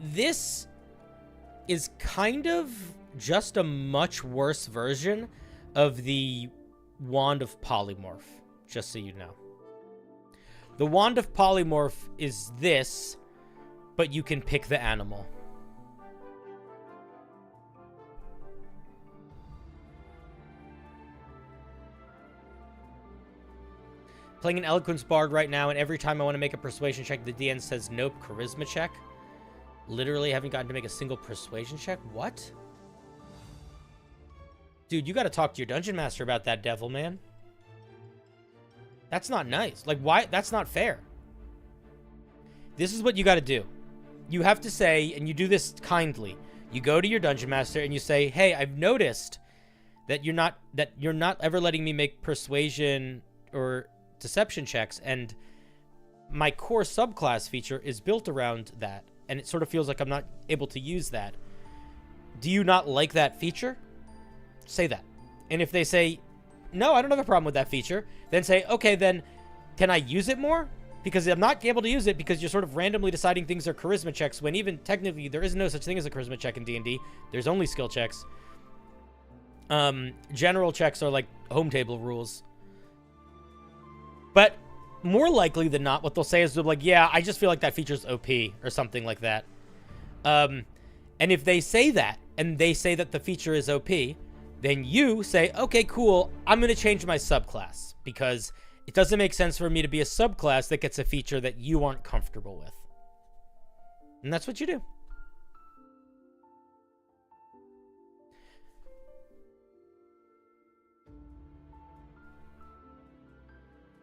This is kind of just a much worse version of the Wand of Polymorph, just so you know. The Wand of Polymorph is this, but you can pick the animal. Playing an Eloquence Bard right now, and every time I want to make a Persuasion check, the DN says, nope, Charisma check. Literally haven't gotten to make a single Persuasion check? What? Dude, you got to talk to your Dungeon Master about that, Devil Man. That's not nice. Like, why? That's not fair. This is what you got to do. You have to say, and you do this kindly. You go to your Dungeon Master and you say, hey, I've noticed that you're not ever letting me make Persuasion or Deception checks, and my core subclass feature is built around that, and it sort of feels like I'm not able to use that. Do you not like that feature? Say that. And if they say, no, I don't have a problem with that feature, then say, okay, then can I use it more? Because I'm not able to use it because you're sort of randomly deciding things are charisma checks when even technically there is no such thing as a charisma check in D&D. There's only skill checks. General checks are like home table rules. But more likely than not, what they'll say is they'll be like, yeah, I just feel like that feature's OP or something like that. And if they say that, and they say that the feature is OP, then you say, okay, cool, I'm going to change my subclass because it doesn't make sense for me to be a subclass that gets a feature that you aren't comfortable with. And that's what you do.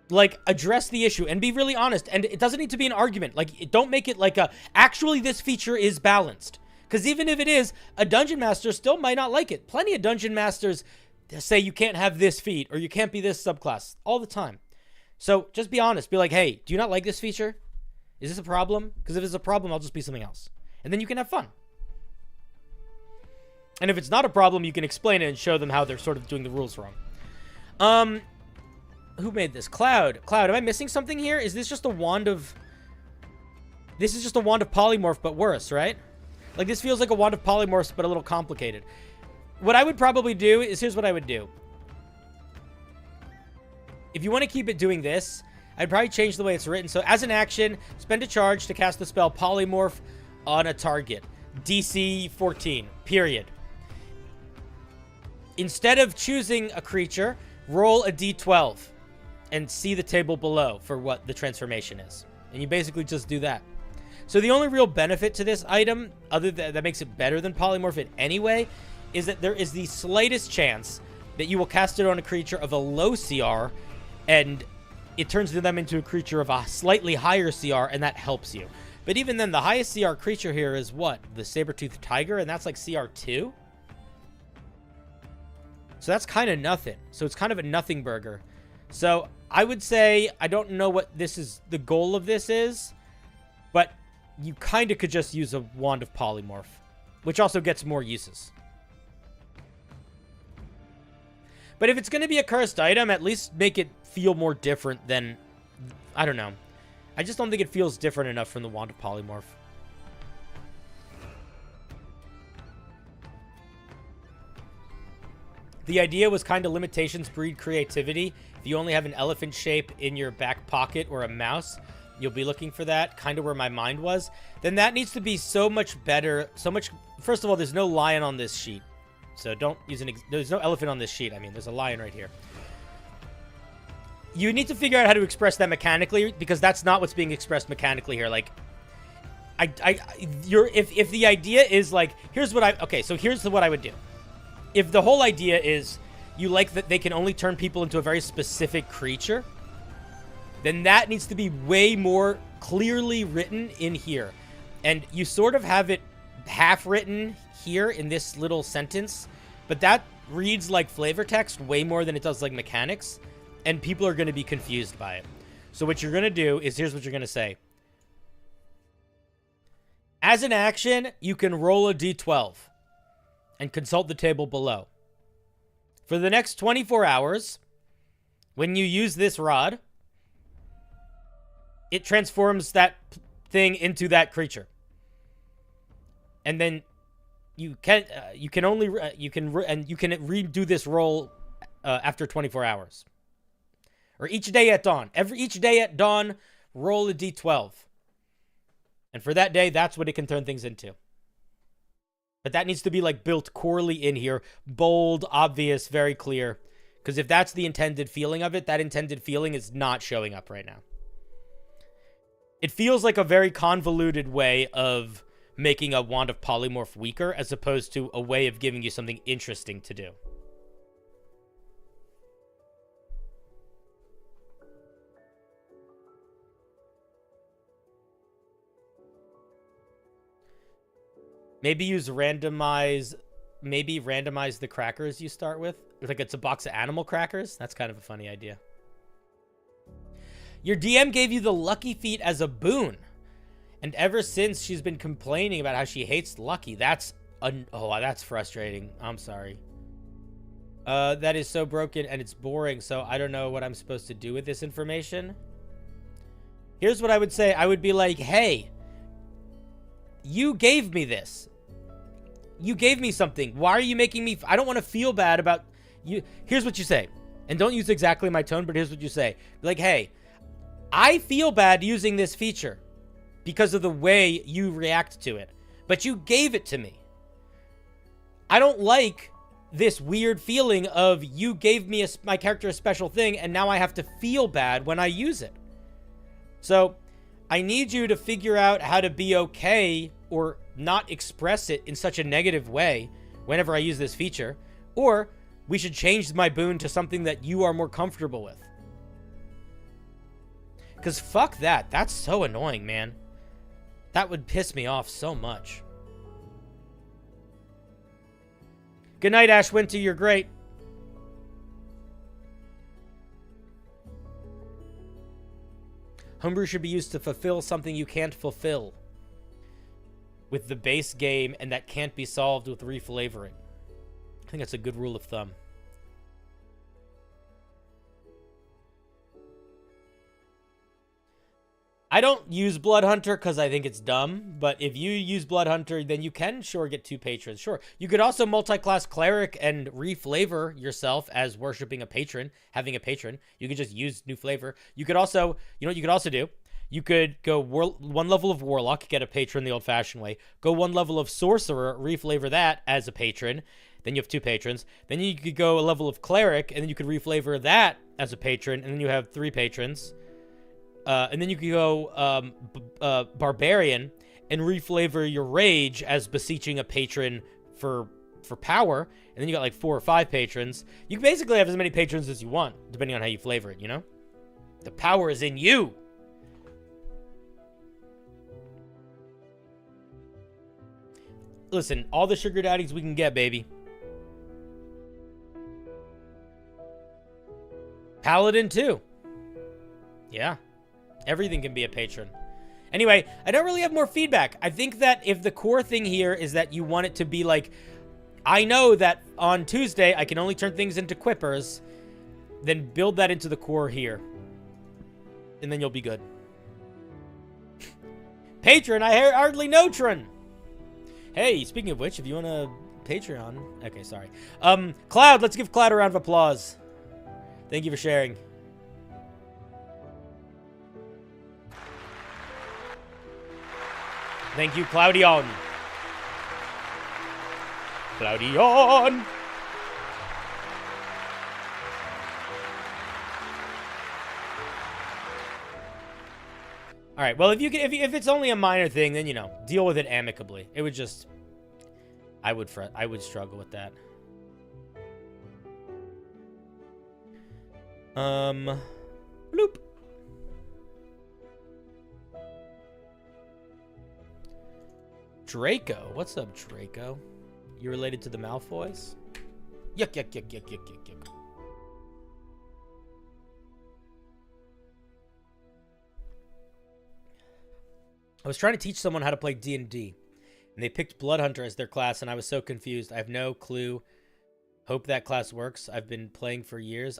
Like, address the issue and be really honest. And it doesn't need to be an argument. Like, don't make it like actually this feature is balanced. Because even if it is, a Dungeon Master still might not like it. Plenty of Dungeon Masters say you can't have this feat or you can't be this subclass all the time. So just be honest. Be like, hey, do you not like this feature? Is this a problem? Because if it's a problem, I'll just be something else. And then you can have fun. And if it's not a problem, you can explain it and show them how they're sort of doing the rules wrong. Who made this? Cloud. Cloud, am I missing something here? Is this just a wand of... This is just a wand of polymorph, but worse, right? Like, this feels like a wand of polymorphs, but a little complicated. What I would probably do is... Here's what I would do. If you want to keep it doing this, I'd probably change the way it's written. So, as an action, spend a charge to cast the spell Polymorph on a target. DC 14. Period. Instead of choosing a creature, roll a D12. And see the table below for what the transformation is. And you basically just do that. So the only real benefit to this item, other than that makes it better than polymorph in any way, is that there is the slightest chance that you will cast it on a creature of a low CR, and it turns them into a creature of a slightly higher CR, and that helps you. But even then, the highest CR creature here is what? The Saber-Toothed Tiger, and that's like CR2? So that's kind of nothing. So it's kind of a nothing burger. So I would say, I don't know what this is, the goal of this is, but you kind of could just use a Wand of Polymorph, which also gets more uses. But if it's going to be a cursed item, at least make it feel more different than, I don't know. I just don't think it feels different enough from the Wand of Polymorph. The idea was kind of limitations breed creativity. If you only have an elephant shape in your back pocket or a mouse, you'll be looking for that, kind of where my mind was. Then that needs to be so much better, so much... First of all, there's no lion on this sheet. So don't use there's no elephant on this sheet. I mean, there's a lion right here. You need to figure out how to express that mechanically, because that's not what's being expressed mechanically here. Like, if the idea is like, here's what here's what I would do. If the whole idea is you like that they can only turn people into a very specific creature, then that needs to be way more clearly written in here. And you sort of have it half written here in this little sentence, but that reads like flavor text way more than it does like mechanics, and people are going to be confused by it. So what you're going to do is, here's what you're going to say. As an action, you can roll a d12 and consult the table below. For the next 24 hours, when you use this rod, it transforms that thing into that creature. And then you can redo this roll after 24 hours. Or each day at dawn. Each day at dawn, roll a d12. And for that day, that's what it can turn things into. But that needs to be like built corely in here. Bold, obvious, very clear. Because if that's the intended feeling of it, that intended feeling is not showing up right now. It feels like a very convoluted way of making a Wand of Polymorph weaker as opposed to a way of giving you something interesting to do. Maybe randomize the crackers you start with. Like it's a box of animal crackers. That's kind of a funny idea. Your DM gave you the lucky feat as a boon. And ever since, she's been complaining about how she hates lucky. That's frustrating. I'm sorry. That is so broken and it's boring, so I don't know what I'm supposed to do with this information. Here's what I would say. I would be like, hey, you gave me this. You gave me something. Why are you making me... I don't want to feel bad about you. Here's what you say. And don't use exactly my tone, but here's what you say. Be like, hey, I feel bad using this feature because of the way you react to it. But you gave it to me. I don't like this weird feeling of you gave me my character a special thing, and now I have to feel bad when I use it. So I need you to figure out how to be okay or not express it in such a negative way whenever I use this feature. Or we should change my boon to something that you are more comfortable with. Because fuck that. That's so annoying, man. That would piss me off so much. Good night, Ash Winter. You're great. Homebrew should be used to fulfill something you can't fulfill with the base game, and that can't be solved with reflavoring. I think that's a good rule of thumb. I don't use Blood Hunter because I think it's dumb, but if you use Blood Hunter, then you can sure get 2 patrons. Sure. You could also multi-class Cleric and reflavor yourself as worshipping a patron, having a patron. You could just use new flavor. You could also, you know what you could also do? You could go 1 level of Warlock, get a patron the old-fashioned way. Go 1 level of Sorcerer, reflavor that as a patron. Then you have 2 patrons. Then you could go a level of Cleric, and then you could reflavor that as a patron, and then you have 3 patrons. And then you could go Barbarian and reflavor your Rage as beseeching a patron for power. And then you got like 4 or 5 patrons. You can basically have as many patrons as you want, depending on how you flavor it, you know? The power is in you! Listen, all the sugar daddies we can get, baby. Paladin, too. Yeah. Everything can be a patron. Anyway, I don't really have more feedback. I think that if the core thing here is that you want it to be like, I know that on Tuesday I can only turn things into quippers, then build that into the core here. And then you'll be good. Patron, I hardly know Tron. Hey, speaking of which, if you want a Patreon... Okay, sorry. Cloud, let's give Cloud a round of applause. Thank you for sharing. Thank you, Cloudion. Cloudion! All right. Well, if it's only a minor thing, then, you know, deal with it amicably. It would just... I would struggle with that. Bloop. Draco. What's up, Draco? You related to the Malfoys? Yuck, yuck, yuck, yuck, yuck, yuck, yuck. I was trying to teach someone how to play D&D, and they picked Blood Hunter as their class, and I was so confused. I have no clue. Hope that class works. I've been playing for years.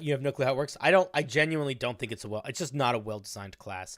You have no clue how it works? I genuinely don't think it's just not a well-designed class.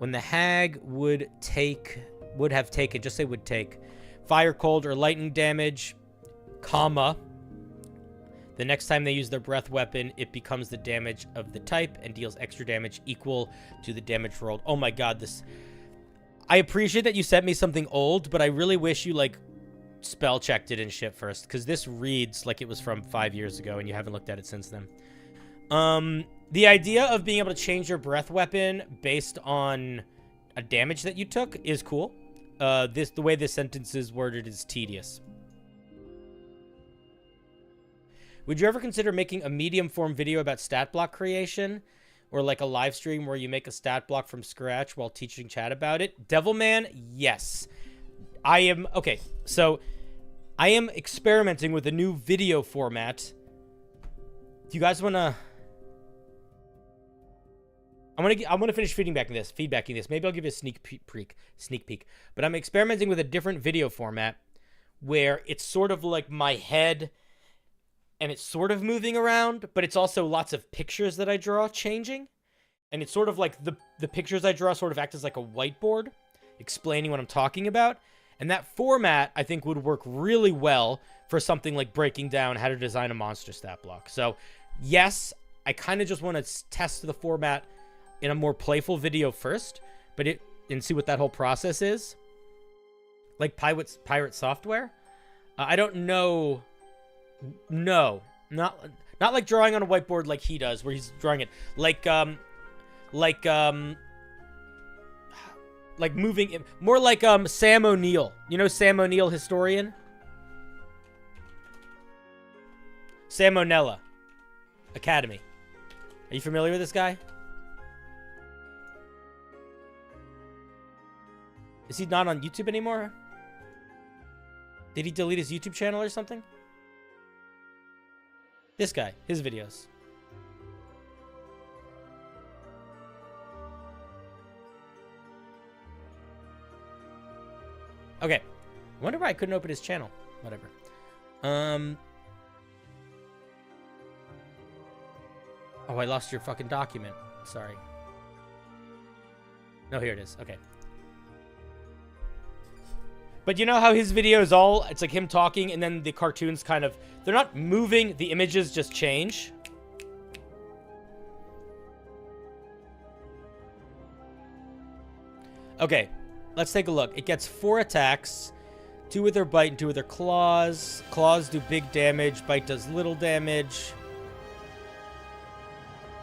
When the hag would have taken, just say would take, fire, cold, or lightning damage, comma, the next time they use their breath weapon, it becomes the damage of the type and deals extra damage equal to the damage rolled. Oh my god, this... I appreciate that you sent me something old, but I really wish you, like, spell checked it and shit first, because this reads like it was from 5 years ago and you haven't looked at it since then. The idea of being able to change your breath weapon based on a damage that you took is cool. The way this sentence is worded is tedious. Would you ever consider making a medium form video about stat block creation? Or like a live stream where you make a stat block from scratch while teaching chat about it? Devilman, yes. Okay, so I am experimenting with a new video format. Do you guys want to... I'm gonna finish feedbacking this. Maybe I'll give you a sneak peek. But I'm experimenting with a different video format where it's sort of like my head... and it's sort of moving around, but it's also lots of pictures that I draw changing. And it's sort of like the pictures I draw sort of act as like a whiteboard, explaining what I'm talking about. And that format, I think, would work really well for something like breaking down how to design a monster stat block. So, yes, I kind of just want to test the format in a more playful video first, and see what that whole process is. Like Pirate Software. I don't know... No, not like drawing on a whiteboard like he does, where he's drawing it like moving it, more like Sam O'Neill. You know Sam O'Neill, historian? Sam O'Nella Academy. Are you familiar with this guy? Is he not on YouTube anymore? Did he delete his YouTube channel or something? This guy, his videos. Okay. I wonder why I couldn't open his channel. Whatever. Oh, I lost your fucking document. Sorry. No, here it is. Okay. But you know how his videos it's like him talking and then the cartoons kind of, they're not moving, the images just change. Okay, let's take a look. It gets 4 attacks, 2 with their bite and 2 with their claws. Claws do big damage, bite does little damage.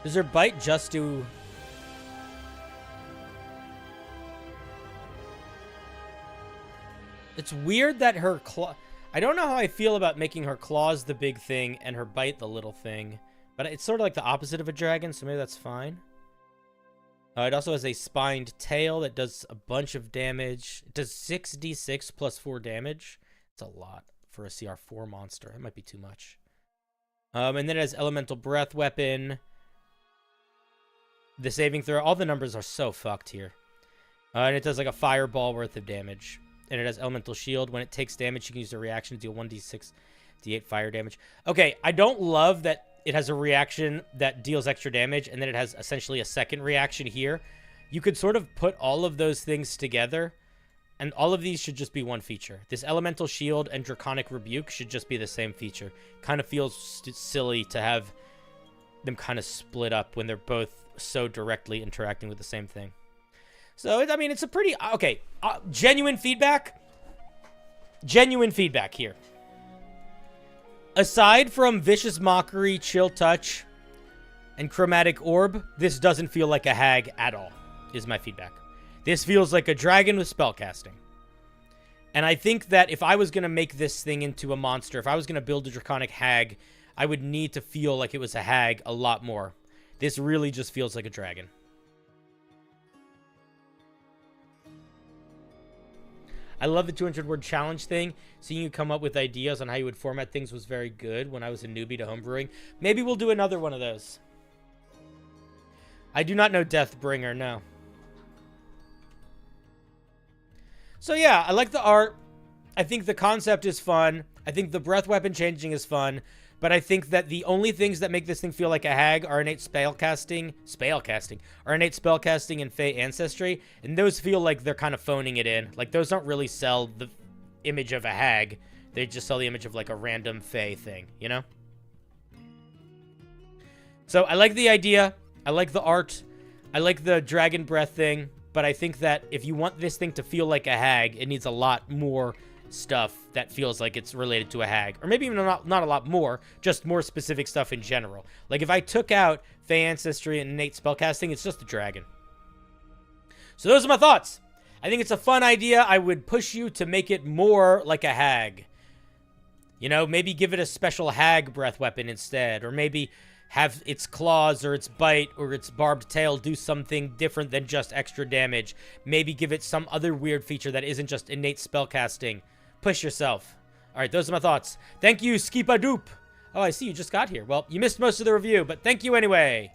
Does her bite just do... It's weird that her claw... I don't know how I feel about making her claws the big thing and her bite the little thing. But it's sort of like the opposite of a dragon, so maybe that's fine. It also has a spined tail that does a bunch of damage. It does 6d6 plus 4 damage. It's a lot for a CR4 monster. It might be too much. And then it has elemental breath weapon. The saving throw. All the numbers are so fucked here. And it does like a fireball worth of damage. And it has elemental shield. When it takes damage, you can use a reaction to deal 1d6, d8 fire damage. Okay, I don't love that it has a reaction that deals extra damage, and then it has essentially a second reaction here. You could sort of put all of those things together, and all of these should just be one feature. This elemental shield and draconic rebuke should just be the same feature. Kind of feels silly to have them kind of split up when they're both so directly interacting with the same thing. So, I mean, it's a pretty... Okay, genuine feedback. Genuine feedback here. Aside from Vicious Mockery, Chill Touch, and Chromatic Orb, this doesn't feel like a hag at all, is my feedback. This feels like a dragon with spellcasting. And I think that if I was going to make this thing into a monster, if I was going to build a draconic hag, I would need to feel like it was a hag a lot more. This really just feels like a dragon. I love the 200-word challenge thing. Seeing you come up with ideas on how you would format things was very good when I was a newbie to homebrewing. Maybe we'll do another one of those. I do not know Deathbringer, no. So yeah, I like the art. I think the concept is fun. I think the breath weapon changing is fun. But I think that the only things that make this thing feel like a hag are innate spellcasting, and Fey ancestry, and those feel like they're kind of phoning it in. Like, those don't really sell the image of a hag. They just sell the image of, like, a random Fey thing, you know? So, I like the idea. I like the art. I like the dragon breath thing. But I think that if you want this thing to feel like a hag, it needs a lot more stuff that feels like it's related to a hag. Or maybe even not a lot more, just more specific stuff in general. Like, if I took out Fey ancestry and innate spellcasting, it's just a dragon. So those are my thoughts. I think it's a fun idea. I would push you to make it more like a hag. You know, maybe give it a special hag breath weapon instead. Or maybe have its claws or its bite or its barbed tail do something different than just extra damage. Maybe give it some other weird feature that isn't just innate spellcasting. Push yourself. All right, those are my thoughts. Thank you, Skipadoop. Oh, I see you just got here. Well, you missed most of the review, but thank you anyway.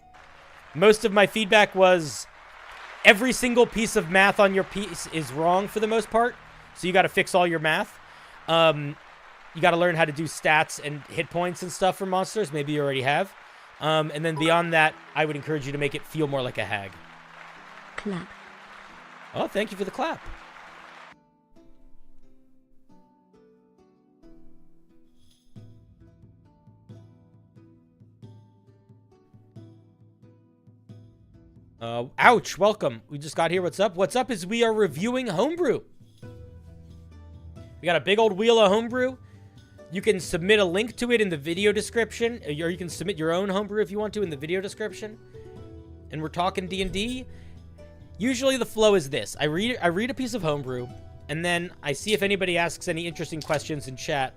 Most of my feedback was every single piece of math on your piece is wrong for the most part, so you got to fix all your math. You got to learn how to do stats and hit points and stuff for monsters. Maybe you already have. And then beyond that, I would encourage you to make it feel more like a hag. Clap. Oh, thank you for the clap. Ouch, welcome. We just got here. What's up? What's up is we are reviewing Homebrew. We got a big old wheel of Homebrew. You can submit a link to it in the video description, or you can submit your own Homebrew if you want to in the video description. And we're talking D&D. Usually the flow is this. I read a piece of Homebrew, and then I see if anybody asks any interesting questions in chat.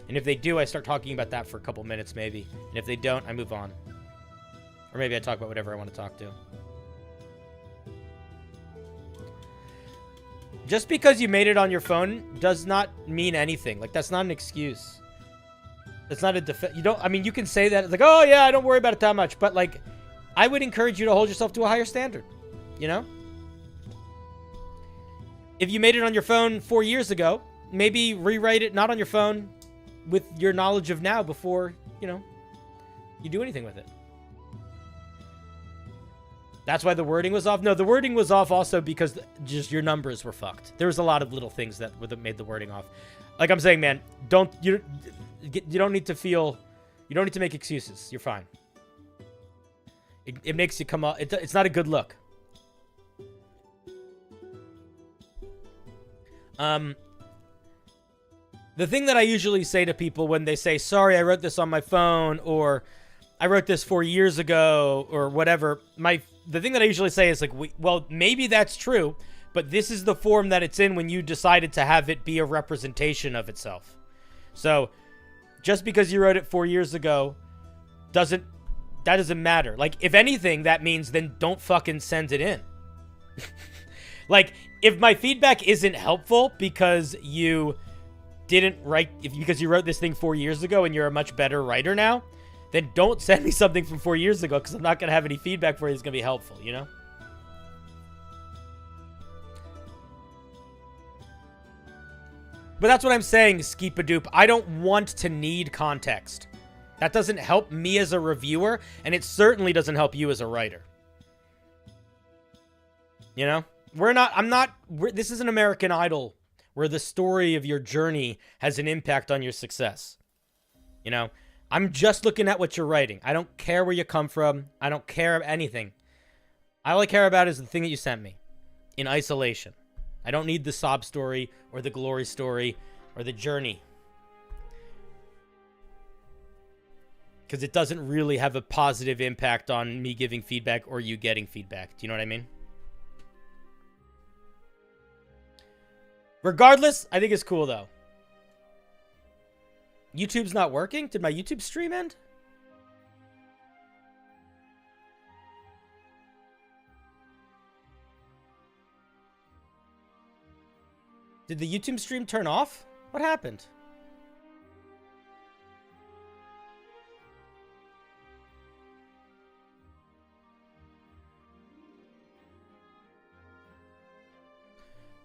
And if they do, I start talking about that for a couple minutes maybe. And if they don't, I move on. Or maybe I talk about whatever I want to talk to. Just because you made it on your phone does not mean anything. Like, that's not an excuse. It's not a defense. You don't, I mean, you can say that. It's like, oh, yeah, I don't worry about it that much. But, like, I would encourage you to hold yourself to a higher standard. You know? If you made it on your phone 4 years ago, maybe rewrite it not on your phone with your knowledge of now before, you know, you do anything with it. That's why the wording was off? No, the wording was off also because just your numbers were fucked. There was a lot of little things that made the wording off. Like I'm saying, man, you don't need to feel, you don't need to make excuses. You're fine. It makes you come up. It's not a good look. The thing that I usually say to people when they say, sorry, I wrote this on my phone, or I wrote this 4 years ago, or whatever, the thing that I usually say is like, well, maybe that's true, but this is the form that it's in when you decided to have it be a representation of itself. So just because you wrote it 4 years ago that doesn't matter. Like, if anything, that means then don't fucking send it in. Like, if my feedback isn't helpful because you didn't write, because you wrote this thing 4 years ago and you're a much better writer now, then don't send me something from 4 years ago because I'm not going to have any feedback for you that's going to be helpful, you know? But that's what I'm saying, Skeepadoop. I don't want to need context. That doesn't help me as a reviewer, and it certainly doesn't help you as a writer. You know? This is an American Idol where the story of your journey has an impact on your success. You know? I'm just looking at what you're writing. I don't care where you come from. I don't care anything. All I care about is the thing that you sent me in isolation. I don't need the sob story or the glory story or the journey. Because it doesn't really have a positive impact on me giving feedback or you getting feedback. Do you know what I mean? Regardless, I think it's cool though. YouTube's not working? Did my YouTube stream end? Did the YouTube stream turn off? What happened?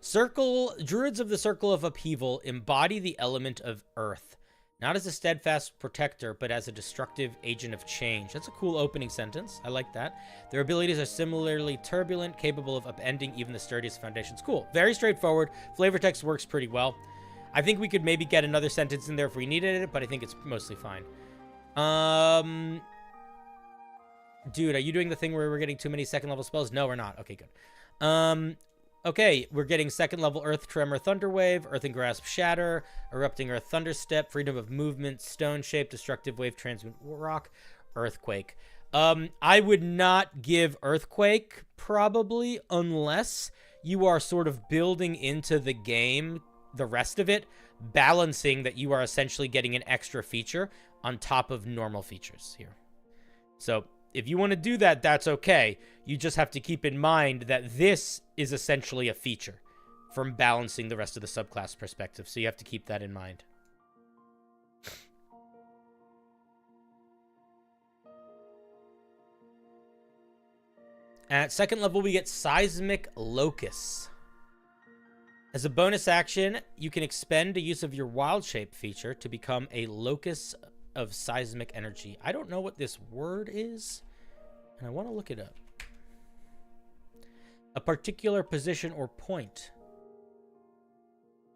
Druids of the Circle of Upheaval embody the element of earth, not as a steadfast protector, but as a destructive agent of change. That's a cool opening sentence. I like that. Their abilities are similarly turbulent, capable of upending even the sturdiest foundations. Cool. Very straightforward. Flavor text works pretty well. I think we could maybe get another sentence in there if we needed it, but I think it's mostly fine. Dude, are you doing the thing where we're getting too many second level spells? No, we're not. Okay, good. Okay, we're getting second level Earth Tremor, Thunderwave, Earthen Grasp, Shatter, Erupting Earth, Thunderstep, Freedom of Movement, Stone Shape, Destructive Wave, Transmute Rock, Earthquake. I would not give Earthquake, probably, unless you are sort of building into the game, the rest of it, balancing that you are essentially getting an extra feature on top of normal features here. So if you want to do that, that's okay. You just have to keep in mind that this is essentially a feature from balancing the rest of the subclass perspective. So you have to keep that in mind. At second level, we get Seismic Locus. As a bonus action, you can expend the use of your Wild Shape feature to become a locus of seismic energy. I don't know what this word is, and I want to look it up. A particular position or point.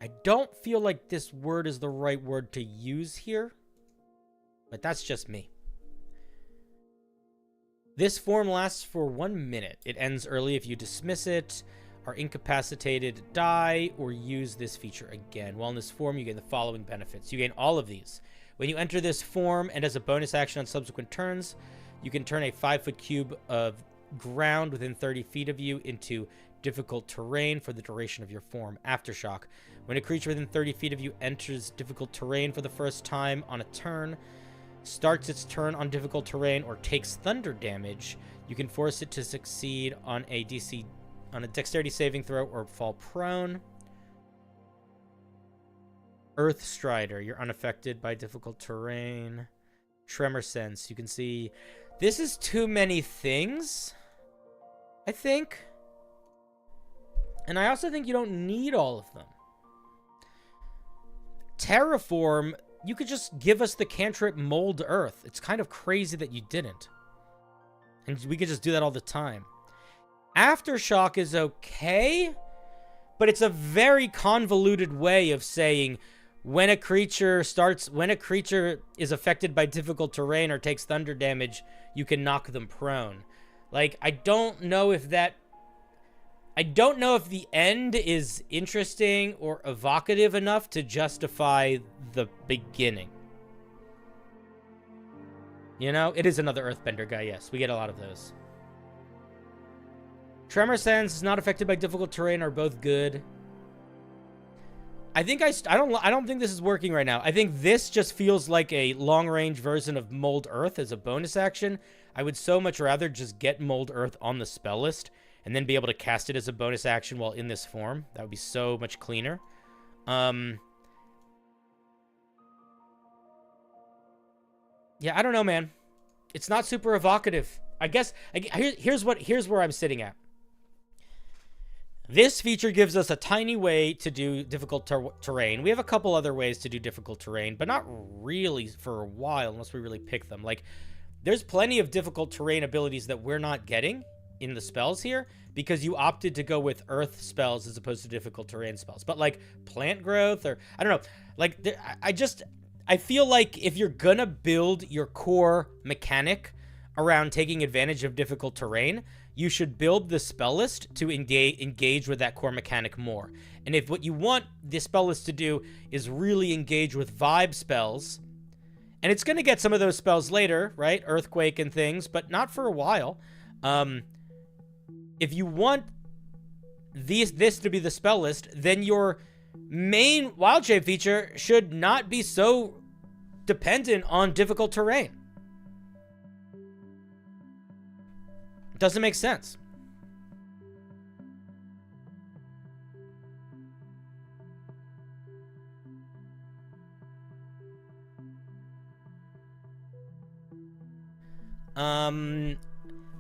I don't feel like this word is the right word to use here, but that's just me. This form lasts for 1 minute. It ends early if you dismiss it, are incapacitated, die, or use this feature again. While in this form, you gain the following benefits. You gain all of these. When you enter this form, and as a bonus action on subsequent turns, you can turn a 5-foot cube of ground within 30 feet of you into difficult terrain for the duration of your form. Aftershock. When a creature within 30 feet of you enters difficult terrain for the first time on a turn, starts its turn on difficult terrain, or takes thunder damage, you can force it to succeed on a dexterity saving throw or fall prone. Earth Strider. You're unaffected by difficult terrain. Tremor Sense. You can see this is too many things, I think. And I also think you don't need all of them. Terraform, you could just give us the cantrip Mold Earth. It's kind of crazy that you didn't. And we could just do that all the time. Aftershock is okay, but it's a very convoluted way of saying when a creature is affected by difficult terrain or takes thunder damage, you can knock them prone. Like, I don't know if the end is interesting or evocative enough to justify the beginning. You know, it is another Earthbender guy, yes. We get a lot of those. Tremor Sense is not affected by difficult terrain are both good. I think I don't think this is working right now. I think this just feels like a long-range version of Mold Earth as a bonus action. I would so much rather just get Mold Earth on the spell list and then be able to cast it as a bonus action while in this form. That would be so much cleaner. Yeah, I don't know, man. It's not super evocative. I guess here's where I'm sitting at. This feature gives us a tiny way to do difficult terrain. We have a couple other ways to do difficult terrain, but not really for a while unless we really pick them. Like, there's plenty of difficult terrain abilities that we're not getting in the spells here because you opted to go with earth spells as opposed to difficult terrain spells. But like plant growth or I don't know, like I feel like if you're gonna build your core mechanic around taking advantage of difficult terrain, you should build the spell list to engage with that core mechanic more. And if what you want the spell list to do is really engage with vibe spells, and it's going to get some of those spells later, right? Earthquake and things, but not for a while. If you want this to be the spell list, then your main wild shape feature should not be so dependent on difficult terrain. Doesn't make sense.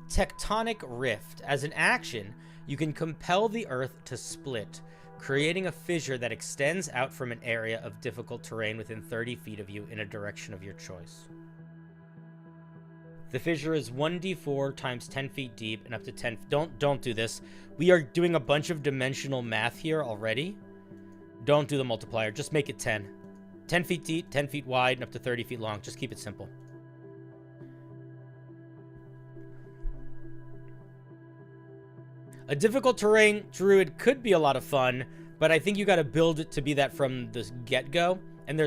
Tectonic Rift. As an action, you can compel the earth to split. creating a fissure that extends out from an area of difficult terrain within 30 feet of you in a direction of your choice. The fissure is 1d4 times 10 feet deep and up to 10... Don't do this. We are doing a bunch of dimensional math here already. Don't do the multiplier. Just make it 10. 10 feet deep, 10 feet wide, and up to 30 feet long. Just keep it simple. A difficult terrain druid could be a lot of fun, but I think you got to build it to be that from the get-go. And I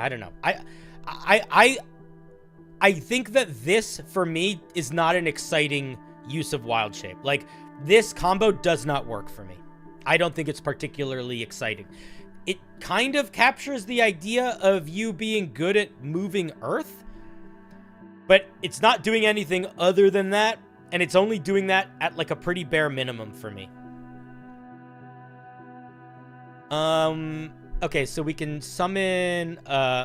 don't know. I think that this, for me, is not an exciting use of Wild Shape. Like, this combo does not work for me. I don't think it's particularly exciting. It kind of captures the idea of you being good at moving Earth, but it's not doing anything other than that, and it's only doing that at, like, a pretty bare minimum for me. Okay, so we can summon,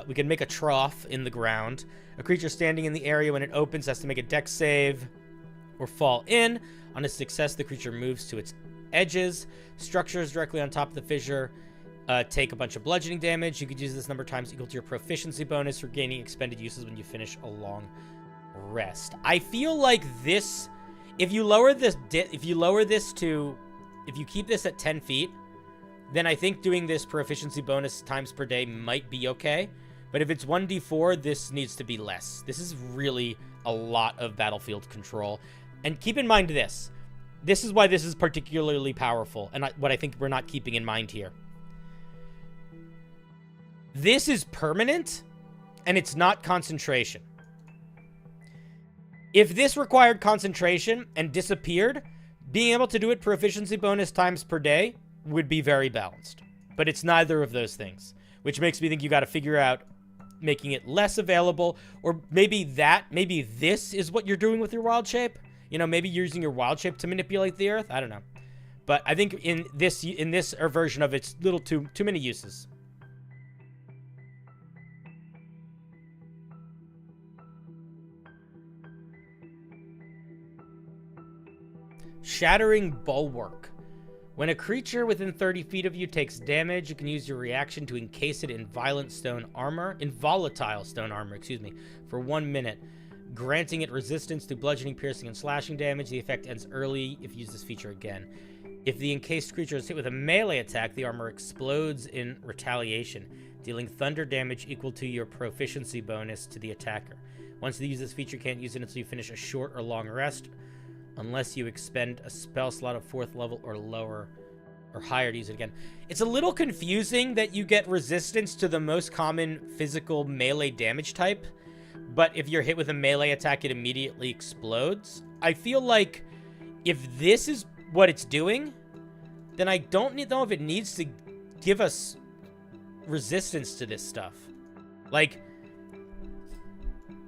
we can make a trough in the ground. A creature standing in the area when it opens has to make a dex save or fall in. On a success, the creature moves to its edges. Structures directly on top of the fissure take a bunch of bludgeoning damage. You could use this number of times equal to your proficiency bonus for gaining expended uses when you finish a long rest. I feel like this, if you keep this at 10 feet, then I think doing this proficiency bonus times per day might be okay. But if it's 1d4, this needs to be less. This is really a lot of battlefield control. And keep in mind this. This is why this is particularly powerful, and what I think we're not keeping in mind here. This is permanent, and it's not concentration. If this required concentration and disappeared, being able to do it proficiency bonus times per day would be very balanced. But it's neither of those things, which makes me think you got to figure out making it less available, or maybe this is what you're doing with your Wild Shape. You know, maybe you're using your Wild Shape to manipulate the Earth. I don't know. But I think in this version of it's little too many uses. Shattering Bulwark. When a creature within 30 feet of you takes damage, you can use your reaction to encase it in volatile stone armor, for 1 minute, granting it resistance to bludgeoning, piercing, and slashing damage. The effect ends early if you use this feature again. If the encased creature is hit with a melee attack, the armor explodes in retaliation, dealing thunder damage equal to your proficiency bonus to the attacker. Once you use this feature, you can't use it until you finish a short or long rest, unless you expend a spell slot of 4th level or lower or higher to use it again. It's a little confusing that you get resistance to the most common physical melee damage type, but if you're hit with a melee attack, it immediately explodes. I feel like if this is what it's doing, then I don't know if it needs to give us resistance to this stuff. Like,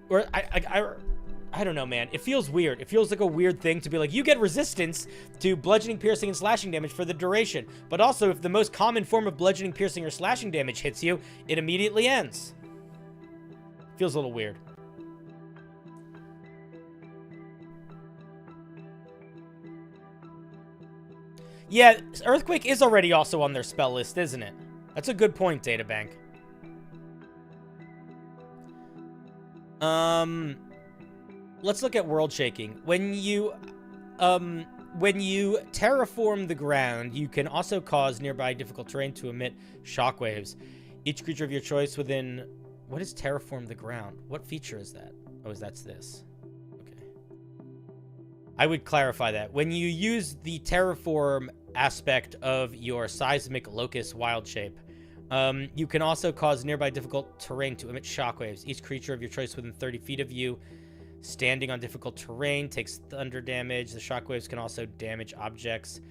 or I don't know, man. It feels weird. It feels like a weird thing to be like, you get resistance to bludgeoning, piercing, and slashing damage for the duration. But also, if the most common form of bludgeoning, piercing, or slashing damage hits you, it immediately ends. Feels a little weird. Yeah, Earthquake is already also on their spell list, isn't it? That's a good point, Databank. Let's look at world shaking. When you terraform the ground, you can also cause nearby difficult terrain to emit shockwaves. Each creature of your choice within... What is terraform the ground? What feature is that? Oh, that's this. Okay. I would clarify that. When you use the terraform aspect of your seismic locus wild shape, you can also cause nearby difficult terrain to emit shockwaves. Each creature of your choice within 30 feet of you standing on difficult terrain takes thunder damage. The shockwaves can also damage objects.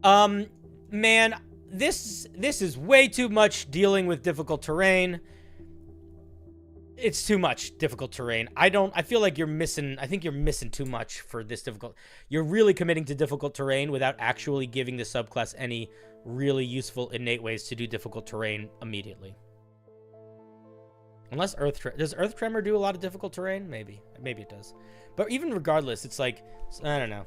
Man, this is way too much dealing with difficult terrain. It's too much difficult terrain. I feel like I think you're missing too much for this difficult. You're really committing to difficult terrain without actually giving the subclass any really useful innate ways to do difficult terrain immediately. Unless does Earth Tremor do a lot of difficult terrain? Maybe it does. But even regardless, it's like, I don't know.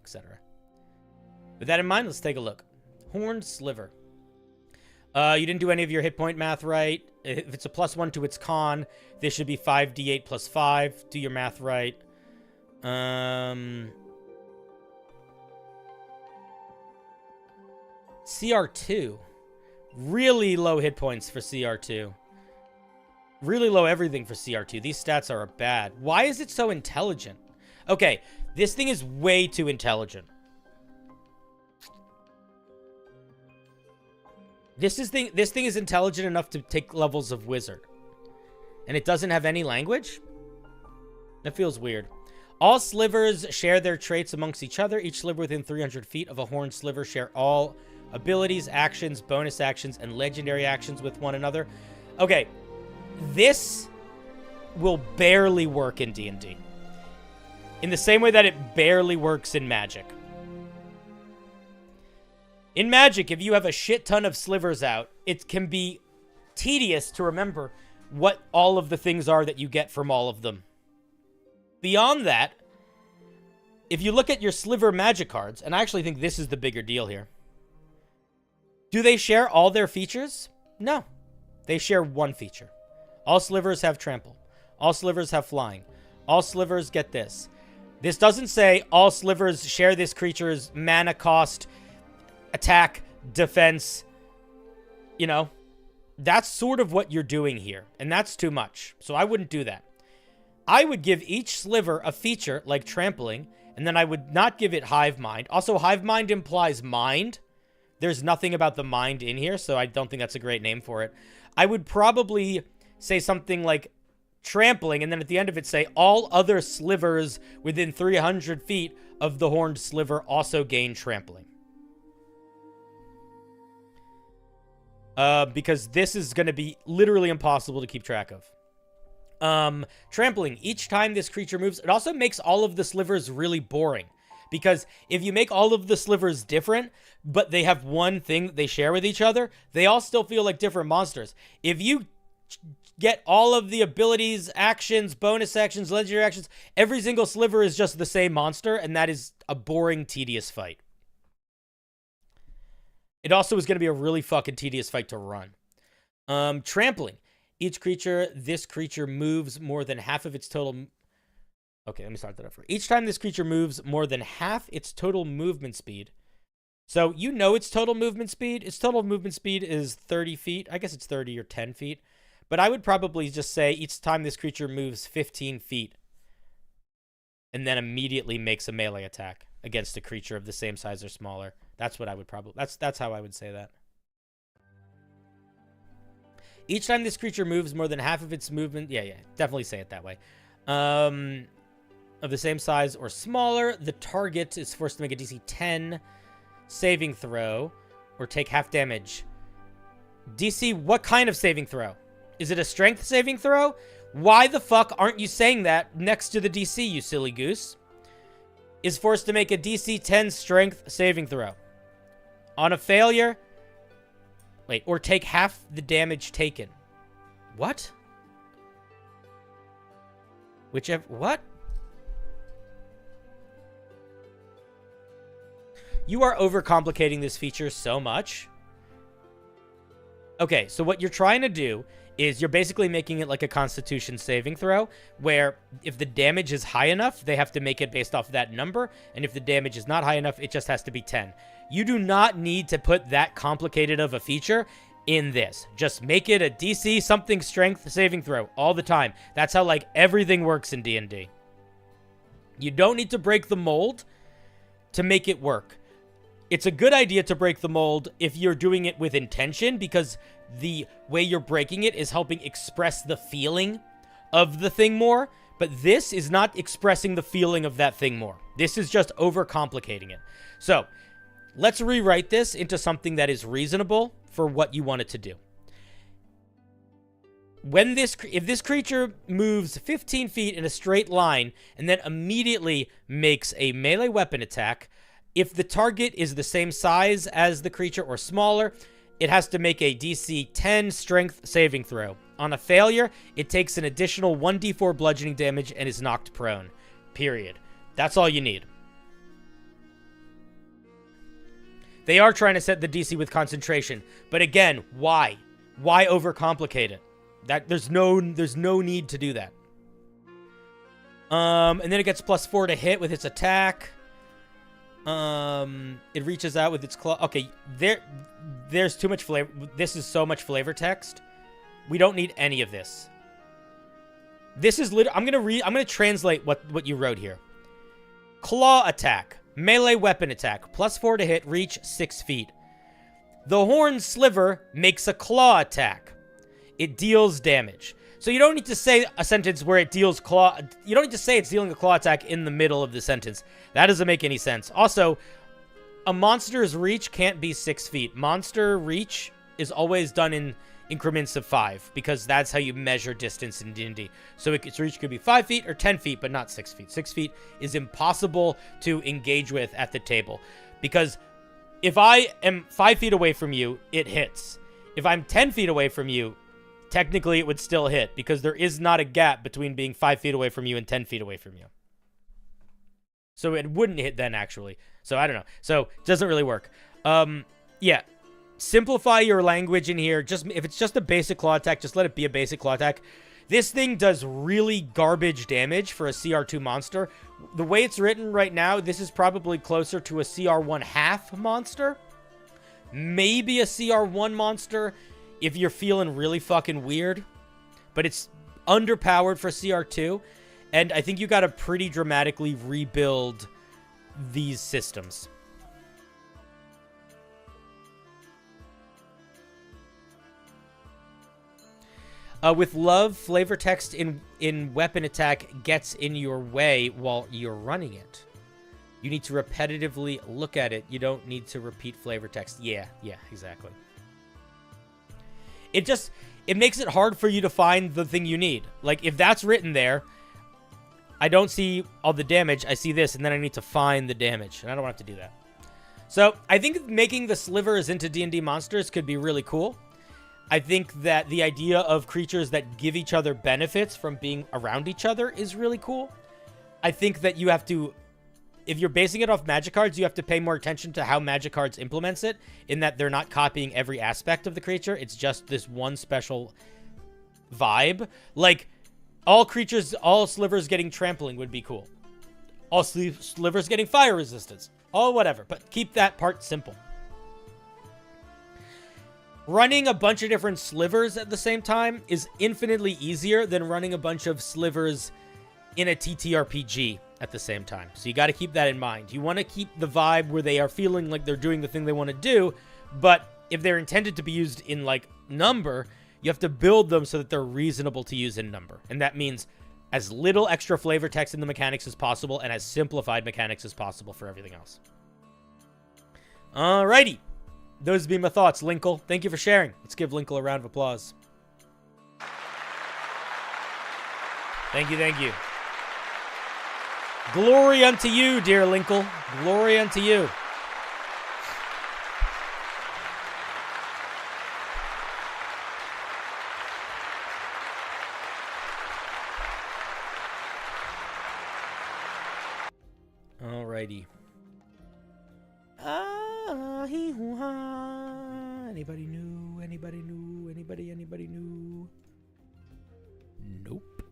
etc. With that in mind, let's take a look. Horned Sliver. You didn't do any of your hit point math right. If it's a +1 to its con, this should be 5d8 plus 5. Do your math right. CR2. Really low hit points for CR2. Really low everything for CR2. These stats are bad. Why is it so intelligent? Okay, this thing is way too intelligent. This thing is intelligent enough to take levels of wizard. And it doesn't have any language? That feels weird. All slivers share their traits amongst each other. Each sliver within 300 feet of a horned sliver share all abilities, actions, bonus actions, and legendary actions with one another. Okay, this will barely work in D&D. In the same way that it barely works in Magic. In Magic, if you have a shit ton of slivers out, it can be tedious to remember what all of the things are that you get from all of them. Beyond that, if you look at your sliver magic cards, and I actually think this is the bigger deal here. Do they share all their features? No. They share one feature. All slivers have trample. All slivers have flying. All slivers get this. This doesn't say all slivers share this creature's mana cost, attack, defense. You know, that's sort of what you're doing here, and that's too much. So I wouldn't do that. I would give each sliver a feature like trampling, and then I would not give it hive mind. Also, hive mind implies mind. There's nothing about the mind in here, so I don't think that's a great name for it. I would probably say something like trampling, and then at the end of it say all other slivers within 300 feet of the horned sliver also gain trampling. Because this is going to be literally impossible to keep track of. Trampling. Each time this creature moves, it also makes all of the slivers really boring. Because if you make all of the slivers different, but they have one thing that they share with each other, they all still feel like different monsters. If you get all of the abilities, actions, bonus actions, legendary actions, every single sliver is just the same monster, and that is a boring, tedious fight. It also is going to be a really fucking tedious fight to run. Trampling. This creature moves more than half of its total... Okay, let me start that over. Each time this creature moves more than half its total movement speed. So you know its total movement speed. Its total movement speed is 30 feet. I guess it's 30 or 10 feet. But I would probably just say each time this creature moves 15 feet. And then immediately makes a melee attack against a creature of the same size or smaller. That's what I would probably... That's how I would say that. Each time this creature moves more than half of its movement... Yeah, definitely say it that way. Of the same size or smaller, the target is forced to make a DC 10 saving throw or take half damage. DC, what kind of saving throw? Is it a strength saving throw? Why the fuck aren't you saying that next to the DC, you silly goose? Is forced to make a DC 10 strength saving throw. On a failure... Wait, or take half the damage taken. What? Whichever... What? You are overcomplicating this feature so much. Okay, so what you're trying to do is you're basically making it like a Constitution saving throw, where if the damage is high enough, they have to make it based off that number, and if the damage is not high enough, it just has to be 10. You do not need to put that complicated of a feature in this. Just make it a DC something strength saving throw all the time. That's how, like, everything works in D&D. You don't need to break the mold to make it work. It's a good idea to break the mold if you're doing it with intention, because the way you're breaking it is helping express the feeling of the thing more, but this is not expressing the feeling of that thing more. This is just overcomplicating it. So, let's rewrite this into something that is reasonable for what you want it to do. If this creature moves 15 feet in a straight line and then immediately makes a melee weapon attack, if the target is the same size as the creature or smaller, it has to make a DC 10 strength saving throw. On a failure, it takes an additional 1d4 bludgeoning damage and is knocked prone. Period. That's all you need. They are trying to set the DC with concentration. But again, why? Why overcomplicate it? There's no need to do that. And then it gets +4 to hit with its attack. It reaches out with its claw. Okay, there's too much flavor. This is so much flavor text. We don't need any of this. This is I'm gonna translate what you wrote here. Claw attack, melee weapon attack, +4 to hit, reach 6 feet. The horn sliver makes a claw attack. It deals damage. So you don't need to say a sentence where it deals claw. You don't need to say it's dealing a claw attack in the middle of the sentence. That doesn't make any sense. Also, a monster's reach can't be 6 feet. Monster reach is always done in increments of 5 because that's how you measure distance in D&D. So its reach could be 5 feet or 10 feet, but not 6 feet. 6 feet is impossible to engage with at the table because if I am 5 feet away from you, it hits. If I'm 10 feet away from you, technically it would still hit because there is not a gap between being 5 feet away from you and 10 feet away from you. So it wouldn't hit then, actually. So I don't know. So it doesn't really work. Yeah. Simplify your language in here. If it's just a basic claw attack, just let it be a basic claw attack. This thing does really garbage damage for a CR2 monster. The way it's written right now, this is probably closer to a CR1/2 monster. Maybe a CR1 monster if you're feeling really fucking weird. But it's underpowered for CR2. And I think you got to pretty dramatically rebuild these systems. With love, flavor text in weapon attack gets in your way while you're running it. You need to repetitively look at it. You don't need to repeat flavor text. Yeah, exactly. It makes it hard for you to find the thing you need. Like, if that's written there, I don't see all the damage. I see this, and then I need to find the damage, and I don't have to do that. So, I think making the slivers into D&D monsters could be really cool. I think that the idea of creatures that give each other benefits from being around each other is really cool. I think that you have to, if you're basing it off magic cards, you have to pay more attention to how magic cards implements it, in that they're not copying every aspect of the creature. It's just this one special vibe. Like, all slivers getting trampling would be cool. All slivers getting fire resistance. All whatever, but keep that part simple. Running a bunch of different slivers at the same time is infinitely easier than running a bunch of slivers in a TTRPG at the same time. So you got to keep that in mind. You want to keep the vibe where they are feeling like they're doing the thing they want to do, but if they're intended to be used in, like, number, you have to build them so that they're reasonable to use in number. And that means as little extra flavor text in the mechanics as possible and as simplified mechanics as possible for everything else. Alrighty. Those would be my thoughts, Linkle. Thank you for sharing. Let's give Linkle a round of applause. Thank you, thank you. Glory unto you, dear Linkle. Glory unto you. Alrighty. Anybody new? Anybody new? Anybody new? Nope.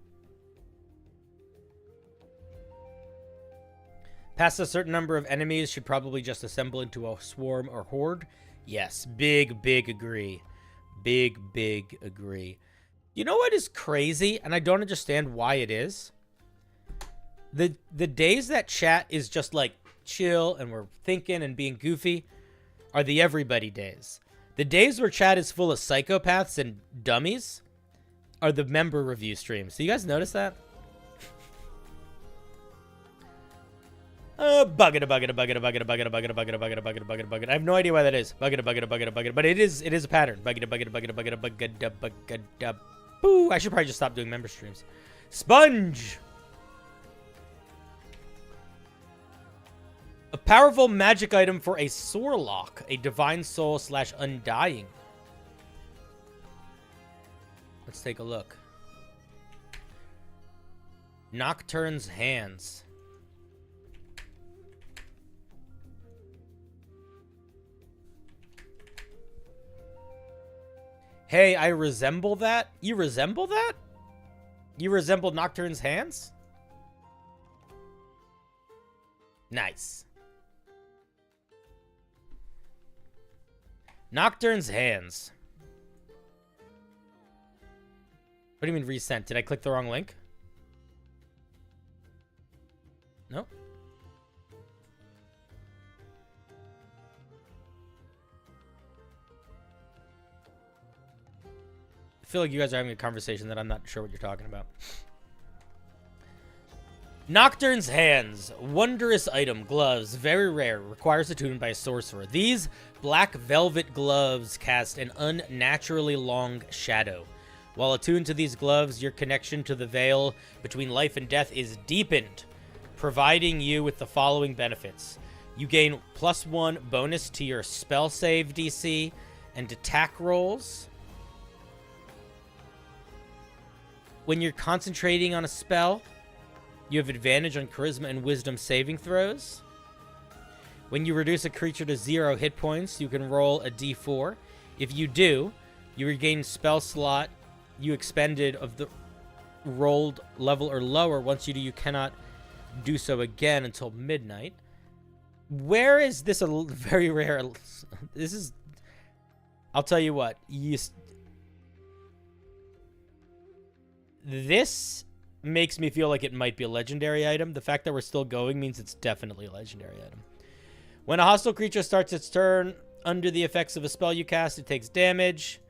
Past a certain number of enemies should probably just assemble into a swarm or horde. Yes, big agree. Big agree. You know what is crazy? And I don't understand why it is. The days that chat is just like chill and we're thinking and being goofy are the everybody days. The days where chat is full of psychopaths and dummies are the member review streams. So you guys notice that? Bugged. I have no idea why that is. Bugged. But it is a pattern. Bugged. Boo! I should probably just stop doing member streams. Sponge! A powerful magic item for a Sorelock, a divine soul / undying. Let's take a look. Nocturne's hands. Hey, I resemble that? You resemble that? You resemble Nocturne's hands? Nice. Nocturne's hands. What do you mean resent? Did I click the wrong link? No? I feel like you guys are having a conversation that I'm not sure what you're talking about. Nocturne's hands. Wondrous item. Gloves. Very rare. Requires attunement by a sorcerer. These black velvet gloves cast an unnaturally long shadow. While attuned to these gloves, your connection to the veil between life and death is deepened, providing you with the following benefits. You gain +1 bonus to your spell save DC and attack rolls. When you're concentrating on a spell, you have advantage on charisma and wisdom saving throws. When you reduce a creature to 0 hit points, you can roll a d4. If you do, you regain spell slot you expended of the rolled level or lower. Once you do, you cannot do so again until midnight. Where is this a very rare? This is... I'll tell you what. This makes me feel like it might be a legendary item. The fact that we're still going means it's definitely a legendary item. When a hostile creature starts its turn under the effects of a spell you cast, it takes damage.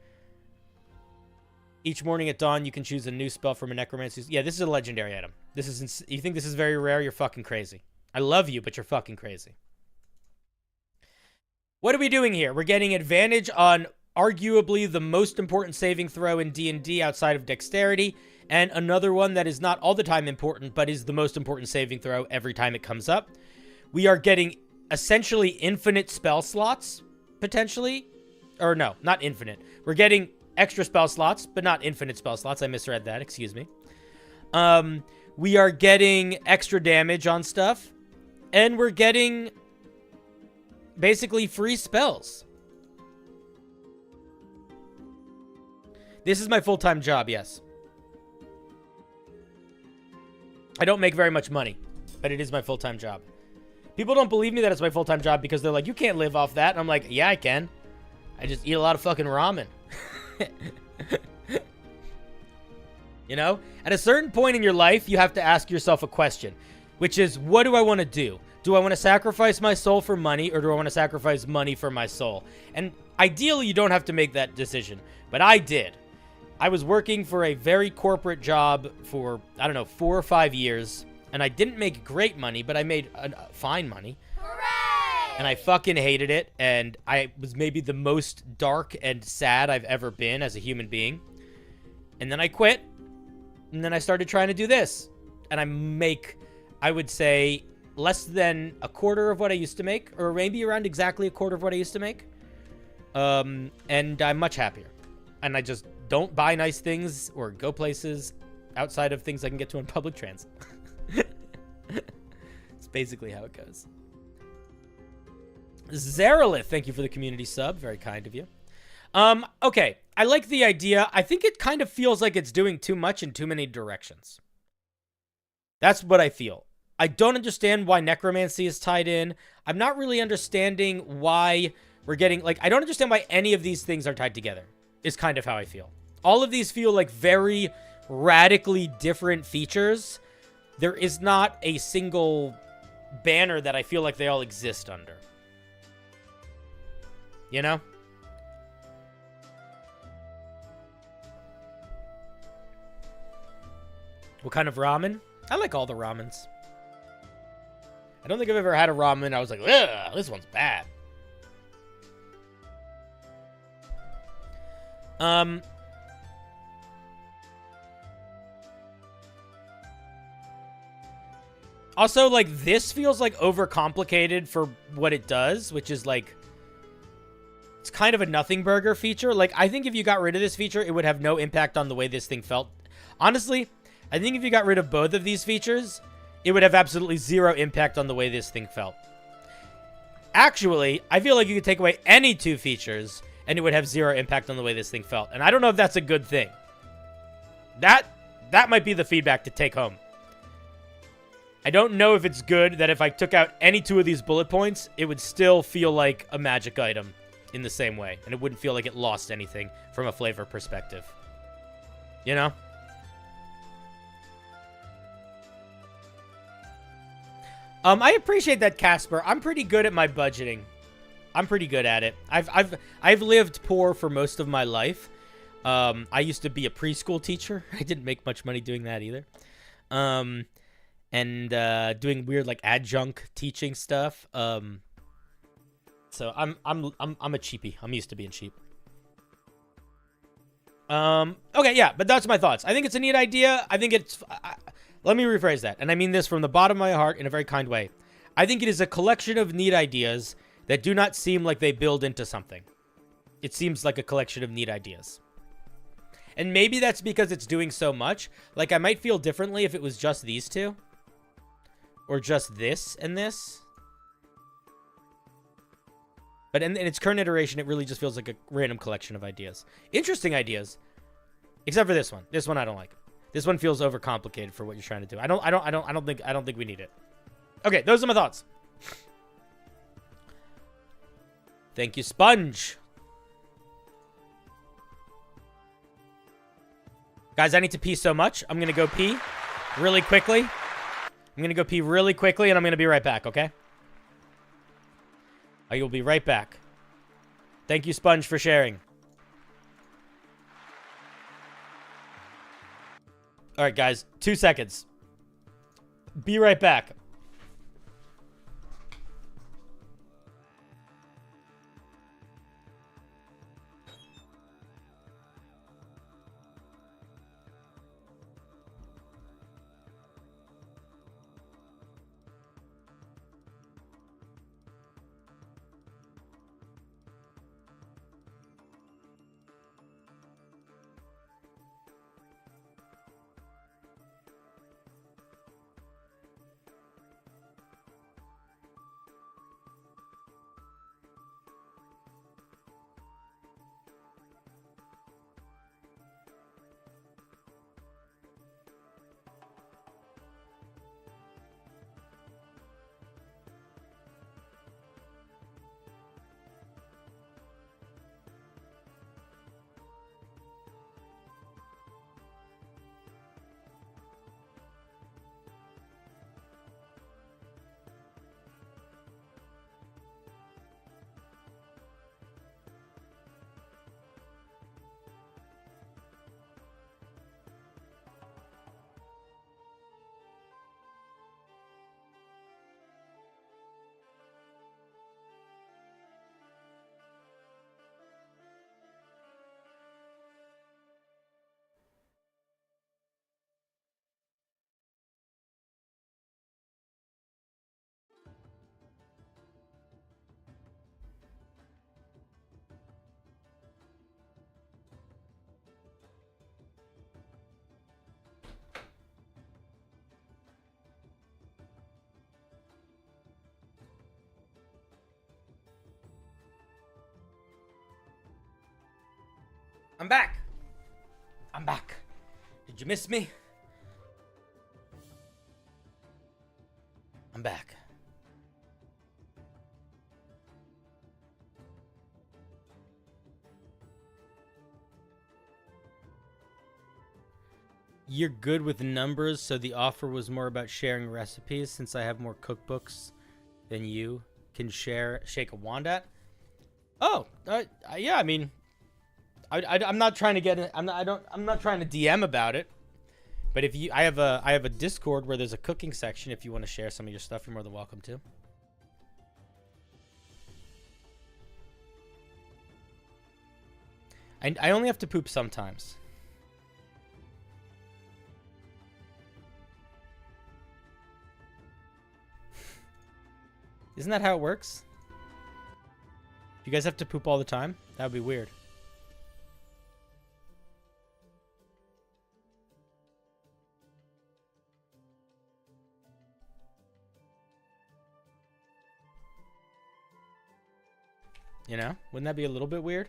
Each morning at dawn, you can choose a new spell from a necromancer. Yeah, this is a legendary item. This is... You think this is very rare? You're fucking crazy. I love you, but you're fucking crazy. What are we doing here? We're getting advantage on arguably the most important saving throw in D&D outside of dexterity, and another one that is not all the time important, but is the most important saving throw every time it comes up. We are getting essentially infinite spell slots, potentially. Or no, not infinite. We're getting extra spell slots, but not infinite spell slots. I misread that, excuse me. We are getting extra damage on stuff, and we're getting basically free spells. This is my full-time job, yes. I don't make very much money, but it is my full-time job. People don't believe me that it's my full-time job because they're like, you can't live off that. And I'm like, yeah, I can. I just eat a lot of fucking ramen. You know? At a certain point in your life, you have to ask yourself a question, which is, what do I want to do? Do I want to sacrifice my soul for money, or do I want to sacrifice money for my soul? And ideally, you don't have to make that decision, but I did. I was working for a very corporate job for, I don't know, 4 or 5 years, and I didn't make great money, but I made fine money. Hooray! And I fucking hated it, and I was maybe the most dark and sad I've ever been as a human being. And then I quit, and then I started trying to do this. And I make, I would say, less than a quarter of what I used to make, or maybe around exactly a quarter of what I used to make. And I'm much happier. And I just don't buy nice things or go places outside of things I can get to on public transit. It's basically how it goes. Zarelith, thank you for the community sub. Very kind of you. Okay. I like the idea. I think it kind of feels like it's doing too much in too many directions. That's what I feel. I don't understand why necromancy is tied in. I'm not really understanding why we're getting... Like, I don't understand why any of these things are tied together, is kind of how I feel. All of these feel like very radically different features. There is not a single banner that I feel like they all exist under. You know? What kind of ramen? I like all the ramens. I don't think I've ever had a ramen I was like, ugh, this one's bad. Also, like, this feels, like, overcomplicated for what it does, which is, like, it's kind of a nothing burger feature. Like, I think if you got rid of this feature, it would have no impact on the way this thing felt. Honestly, I think if you got rid of both of these features, it would have absolutely zero impact on the way this thing felt. Actually, I feel like you could take away any two features, and it would have zero impact on the way this thing felt. And I don't know if that's a good thing. That might be the feedback to take home. I don't know if it's good that if I took out any 2 of these bullet points, it would still feel like a magic item in the same way. And it wouldn't feel like it lost anything from a flavor perspective. You know? I appreciate that, Casper. I'm pretty good at my budgeting. I'm pretty good at it. I've lived poor for most of my life. I used to be a preschool teacher. I didn't make much money doing that either. And doing weird like adjunct teaching stuff. So I'm a cheapie. I'm used to being cheap. Okay, yeah, but that's my thoughts. I think it's a neat idea. I think it's let me rephrase that. And I mean this from the bottom of my heart in a very kind way. I think it is a collection of neat ideas that do not seem like they build into something. It seems like a collection of neat ideas. And maybe that's because it's doing so much. Like, I might feel differently if it was just these 2. Or just this and this. But in its current iteration, it really just feels like a random collection of ideas. Interesting ideas. Except for this one. This one I don't like. This one feels overcomplicated for what you're trying to do. I don't think we need it. Okay, those are my thoughts. Thank you, Sponge. Guys, I need to pee so much. I'm going to go pee really quickly. I'm going to go pee really quickly, and I'm going to be right back, okay? I will be right back. Thank you, Sponge, for sharing. All right, guys. 2 seconds. Be right back. I'm back. I'm back. Did you miss me? I'm back. You're good with numbers, so the offer was more about sharing recipes since I have more cookbooks than you can shake a wand at. Oh, yeah, I mean, I'm not trying to get I'm not trying to DM about it. But if you I have a Discord where there's a cooking section. If you want to share some of your stuff, you're more than welcome to. I only have to poop sometimes. Isn't that how it works? You guys have to poop all the time? That would be weird. You know? Wouldn't that be a little bit weird?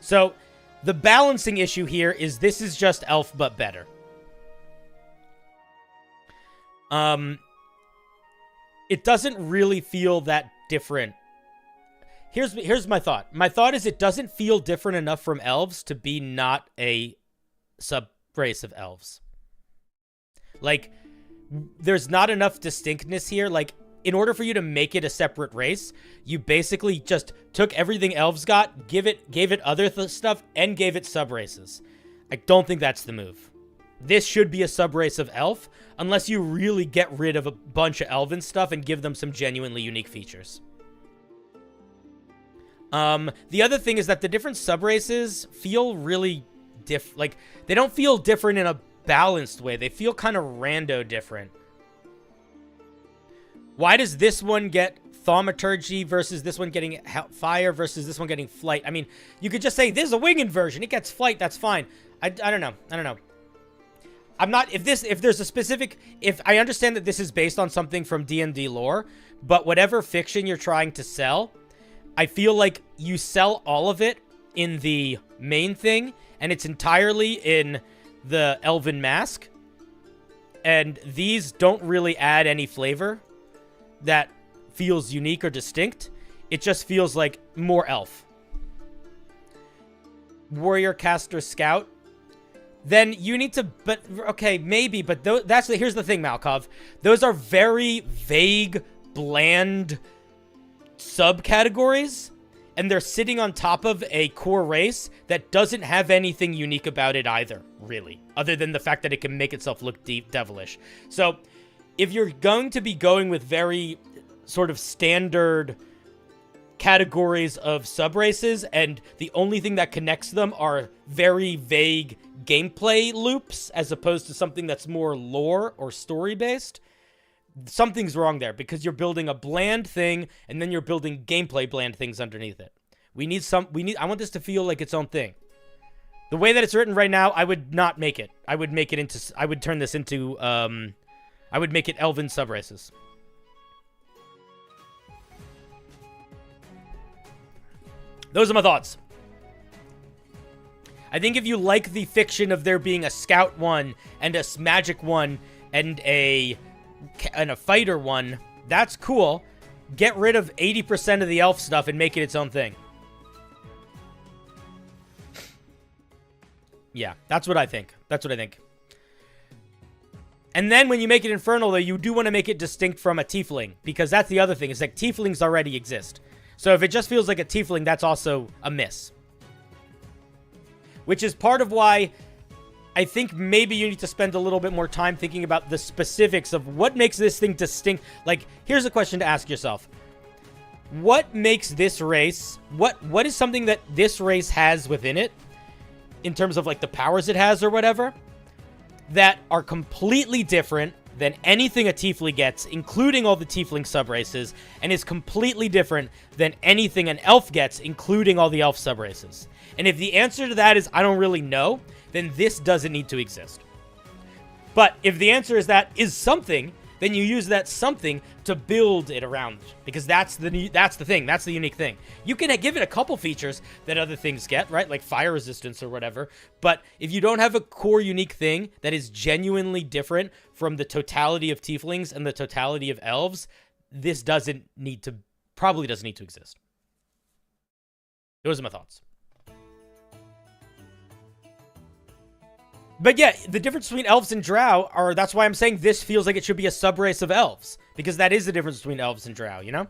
So the balancing issue here is this is just elf but better. It doesn't really feel that different. Here's my thought. My thought is it doesn't feel different enough from elves to be not a sub-race of elves. Like, there's not enough distinctness here. Like, in order for you to make it a separate race, you basically just took everything elves got, gave it other stuff, and gave it sub-races. I don't think that's the move. This should be a sub-race of elf, unless you really get rid of a bunch of elven stuff and give them some genuinely unique features. The other thing is that the different sub-races feel really like, they don't feel different in a balanced way. They feel kind of rando different. Why does this one get thaumaturgy versus this one getting fire versus this one getting flight? I mean, you could just say, this is a wing inversion. It gets flight. That's fine. I don't know. I don't know. I'm not, if there's a specific, if I understand that this is based on something from D&D lore, but whatever fiction you're trying to sell, I feel like you sell all of it in the main thing, and it's entirely in the Elven Mask, and these don't really add any flavor that feels unique or distinct. It just feels like more elf. Warrior, Caster, Scout. Then you need to, but okay, maybe, but here's the thing, Malkov. Those are very vague, bland subcategories, and they're sitting on top of a core race that doesn't have anything unique about it either, really, other than the fact that it can make itself look devilish. So if you're going to be going with very sort of standard categories of subraces, and the only thing that connects them are very vague gameplay loops, as opposed to something that's more lore or story-based, something's wrong there, because you're building a bland thing, and then you're building gameplay bland things underneath it. I want this to feel like its own thing. The way that it's written right now, I would not make it. I would make it Elven subraces. Those are my thoughts. I think if you like the fiction of there being a scout one, and a magic one, and a fighter one, that's cool. Get rid of 80% of the elf stuff and make it its own thing. Yeah, that's what I think. That's what I think. And then when you make it infernal, though, you do want to make it distinct from a tiefling, because that's the other thing. Is like tieflings already exist. So if it just feels like a tiefling, that's also a miss. Which is part of why I think maybe you need to spend a little bit more time thinking about the specifics of what makes this thing distinct. Like, here's a question to ask yourself. What makes this race, what is something that this race has within it, in terms of, like, the powers it has or whatever, that are completely different than anything a tiefling gets, including all the tiefling subraces, and is completely different than anything an elf gets, including all the elf subraces? And if the answer to that is, I don't really know, then this doesn't need to exist. But if the answer is that is something, then you use that something to build it around, because that's the thing. That's the unique thing. You can give it a couple features that other things get, right? Like fire resistance or whatever. But if you don't have a core unique thing that is genuinely different from the totality of tieflings and the totality of elves, this probably doesn't need to exist. Those are my thoughts. But yeah, the difference between elves and drow that's why I'm saying this feels like it should be a subrace of elves. Because that is the difference between elves and drow, you know?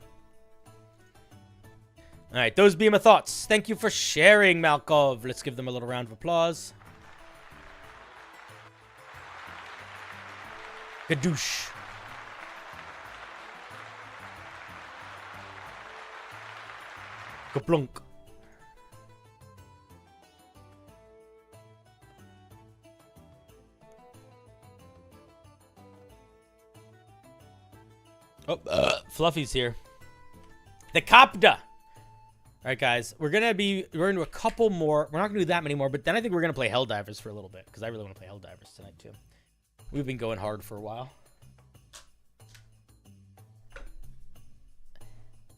Alright, those be my thoughts. Thank you for sharing, Malkov. Let's give them a little round of applause. Gadoosh. Kaplunk. Oh, Fluffy's here. The Kapda. All right, guys. We're going to do a couple more. We're not going to do that many more, but then I think we're going to play Helldivers for a little bit, because I really want to play Helldivers tonight, too. We've been going hard for a while.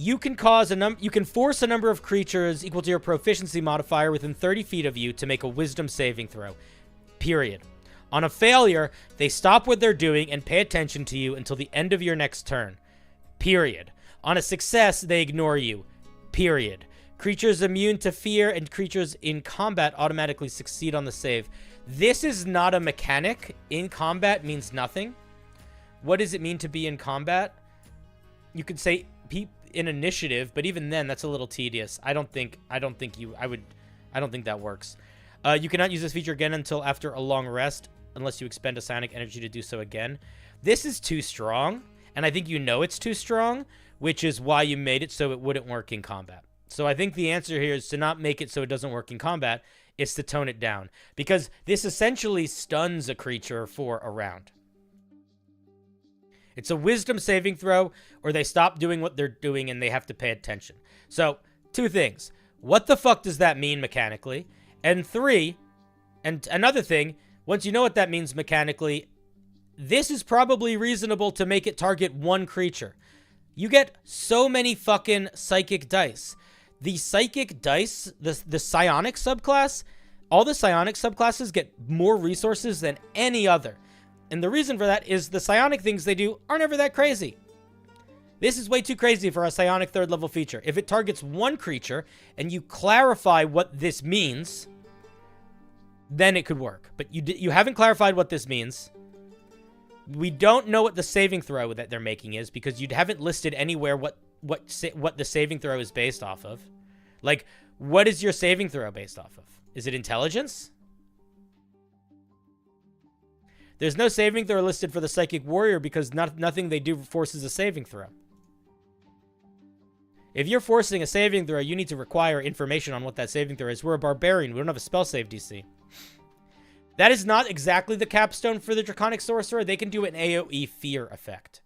You can force a number of creatures equal to your proficiency modifier within 30 feet of you to make a wisdom saving throw. Period. On a failure, they stop what they're doing and pay attention to you until the end of your next turn. Period. On a success, they ignore you. Period. Creatures immune to fear and creatures in combat automatically succeed on the save. This is not a mechanic. In combat means nothing. What does it mean to be in combat? You could say in initiative, but even then, that's a little tedious. I don't think that works. You cannot use this feature again until after a long rest, unless you expend a psionic energy to do so again. This is too strong, and I think you know it's too strong, which is why you made it so it wouldn't work in combat. So I think the answer here is to not make it so it doesn't work in combat. It's to tone it down, because this essentially stuns a creature for a round. It's a wisdom saving throw, or they stop doing what they're doing and they have to pay attention. So, 2 things. What the fuck does that mean mechanically? And 3, and another thing, once you know what that means mechanically, this is probably reasonable to make it target 1 creature. You get so many fucking psychic dice. The psychic dice, the psionic subclass, all the psionic subclasses get more resources than any other. And the reason for that is the psionic things they do aren't ever that crazy. This is way too crazy for a psionic 3rd level feature. If it targets 1 creature and you clarify what this means, then it could work. But you haven't clarified what this means. We don't know what the saving throw that they're making is, because you haven't listed anywhere what the saving throw is based off of. Like, what is your saving throw based off of? Is it intelligence? There's no saving throw listed for the Psychic Warrior because nothing they do forces a saving throw. If you're forcing a saving throw, you need to require information on what that saving throw is. We're a barbarian. We don't have a spell save DC. That is not exactly the capstone for the Draconic Sorcerer. They can do an AoE fear effect.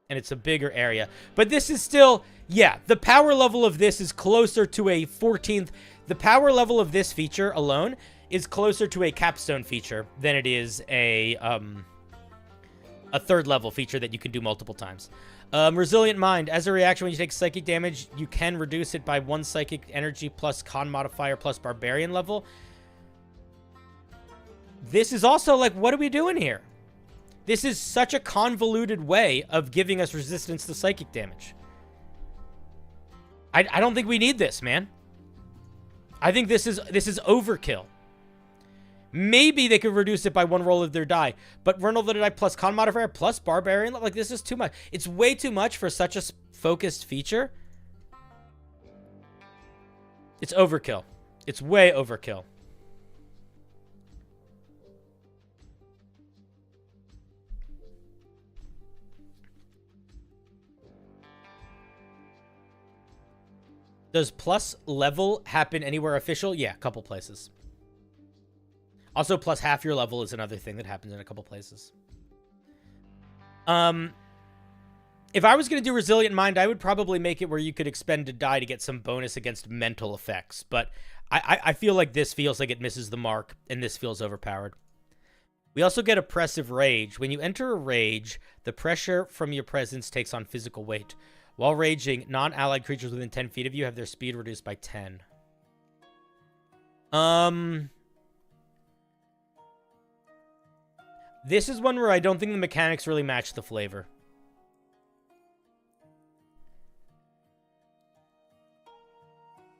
And it's a bigger area. But this is still, yeah, the power level of this is closer to a 14th. The power level of this feature alone is closer to a capstone feature than it is a 3rd level feature that you can do multiple times. Resilient Mind. As a reaction, when you take psychic damage, you can reduce it by 1 psychic energy plus con modifier plus barbarian level. This is also like, what are we doing here? This is such a convoluted way of giving us resistance to psychic damage. I don't think we need this, man. I think this is overkill. Maybe they could reduce it by 1 roll of their die, but roll of their die plus con modifier plus barbarian, like, this is too much. It's way too much for such a focused feature. It's overkill. It's way overkill. Does plus level happen anywhere official? Yeah, a couple places. Also, plus half your level is another thing that happens in a couple places. If I was going to do Resilient Mind, I would probably make it where you could expend a die to get some bonus against mental effects. But I feel like this feels like it misses the mark, and this feels overpowered. We also get Oppressive Rage. When you enter a rage, the pressure from your presence takes on physical weight. While raging, non-allied creatures within 10 feet of you have their speed reduced by 10. This is one where I don't think the mechanics really match the flavor.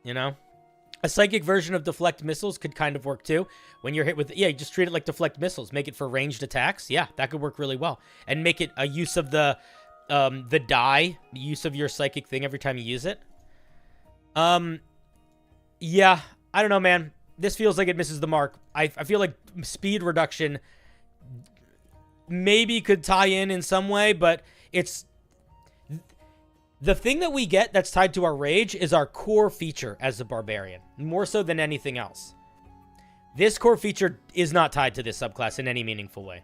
You know? A psychic version of deflect missiles could kind of work too. When you're hit with, yeah, you just treat it like deflect missiles. Make it for ranged attacks. Yeah, that could work really well. And make it a use of the die, the use of your psychic thing every time you use it. Yeah, I don't know, man. This feels like it misses the mark. I feel like speed reduction maybe could tie in some way, but it's... The thing that we get that's tied to our rage is our core feature as a barbarian, more so than anything else. This core feature is not tied to this subclass in any meaningful way.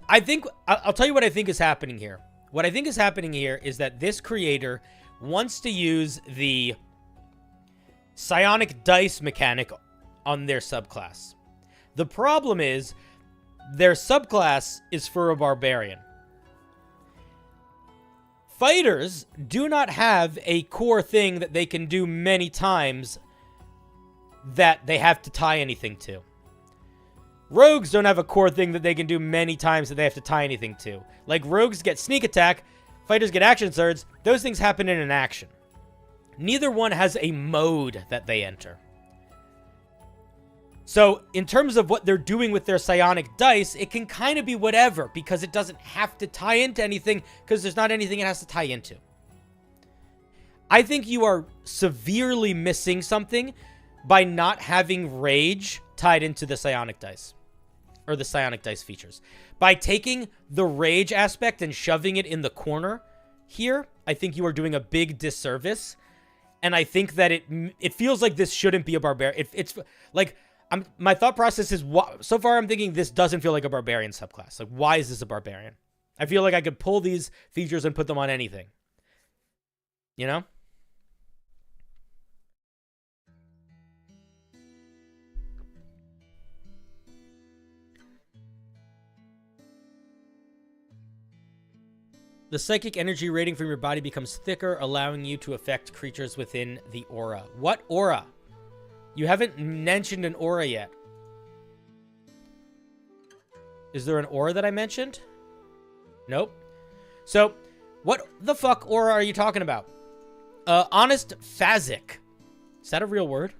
I think, I'll tell you what I think is happening here. What I think is happening here is that this creator wants to use the psionic dice mechanic on their subclass. The problem is, their subclass is for a barbarian. Fighters do not have a core thing that they can do many times that they have to tie anything to. Rogues don't have a core thing that they can do many times that they have to tie anything to. Like, rogues get sneak attack, fighters get action surge. Those things happen in an action. Neither one has a mode that they enter. So, in terms of what they're doing with their psionic dice, it can kind of be whatever, because it doesn't have to tie into anything, because there's not anything it has to tie into. I think you are severely missing something by not having rage tied into the psionic dice, or the psionic dice features. By taking the rage aspect and shoving it in the corner here, I think you are doing a big disservice, and I think that it feels like this shouldn't be a barbarian. It's like... my thought process is, so far I'm thinking this doesn't feel like a barbarian subclass. Like, why is this a barbarian? I feel like I could pull these features and put them on anything. You know? The psychic energy rating from your body becomes thicker, allowing you to affect creatures within the aura. What aura? You haven't mentioned an aura yet. Is there an aura that I mentioned? Nope. So, what the fuck aura are you talking about? Honest Phazic. Is that a real word?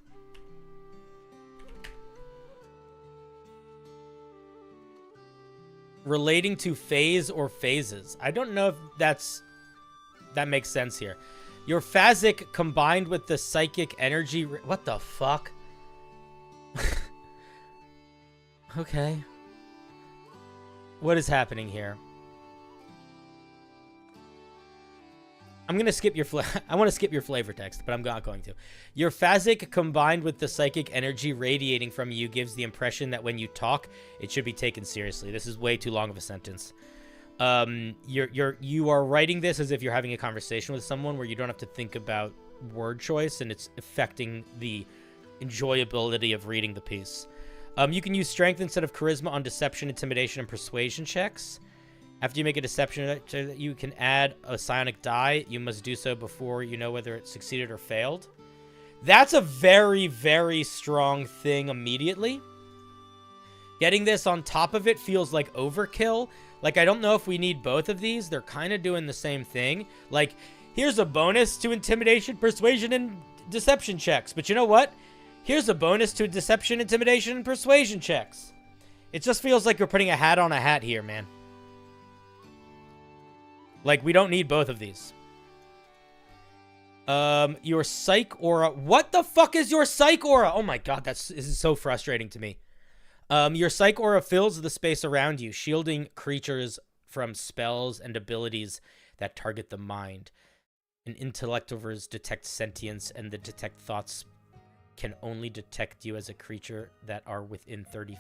Relating to phase or phases. I don't know if that makes sense here. Your Phazic combined with the psychic energy... What the fuck? Okay. What is happening here? I'm going to skip your... I want to skip your flavor text, but I'm not going to. Your Phazic combined with the psychic energy radiating from you gives the impression that when you talk, it should be taken seriously. This is way too long of a sentence. You are writing this as if you're having a conversation with someone where you don't have to think about word choice, and it's affecting the enjoyability of reading the piece. You can use strength instead of charisma on deception, intimidation, and persuasion checks. After you make a deception check, you can add a psionic die. You must do so before you know whether it succeeded or failed. That's a very, very strong thing immediately. Getting this on top of it feels like overkill. Like, I don't know if we need both of these. They're kind of doing the same thing. Like, here's a bonus to intimidation, persuasion, and deception checks. But you know what? Here's a bonus to deception, intimidation, and persuasion checks. It just feels like we're putting a hat on a hat here, man. Like, we don't need both of these. Your psych aura. What the fuck is your psych aura? Oh my god, this is so frustrating to me. Your psych aura fills the space around you, shielding creatures from spells and abilities that target the mind. An intellectovers detect sentience, and the detect thoughts can only detect you as a creature that are within 30...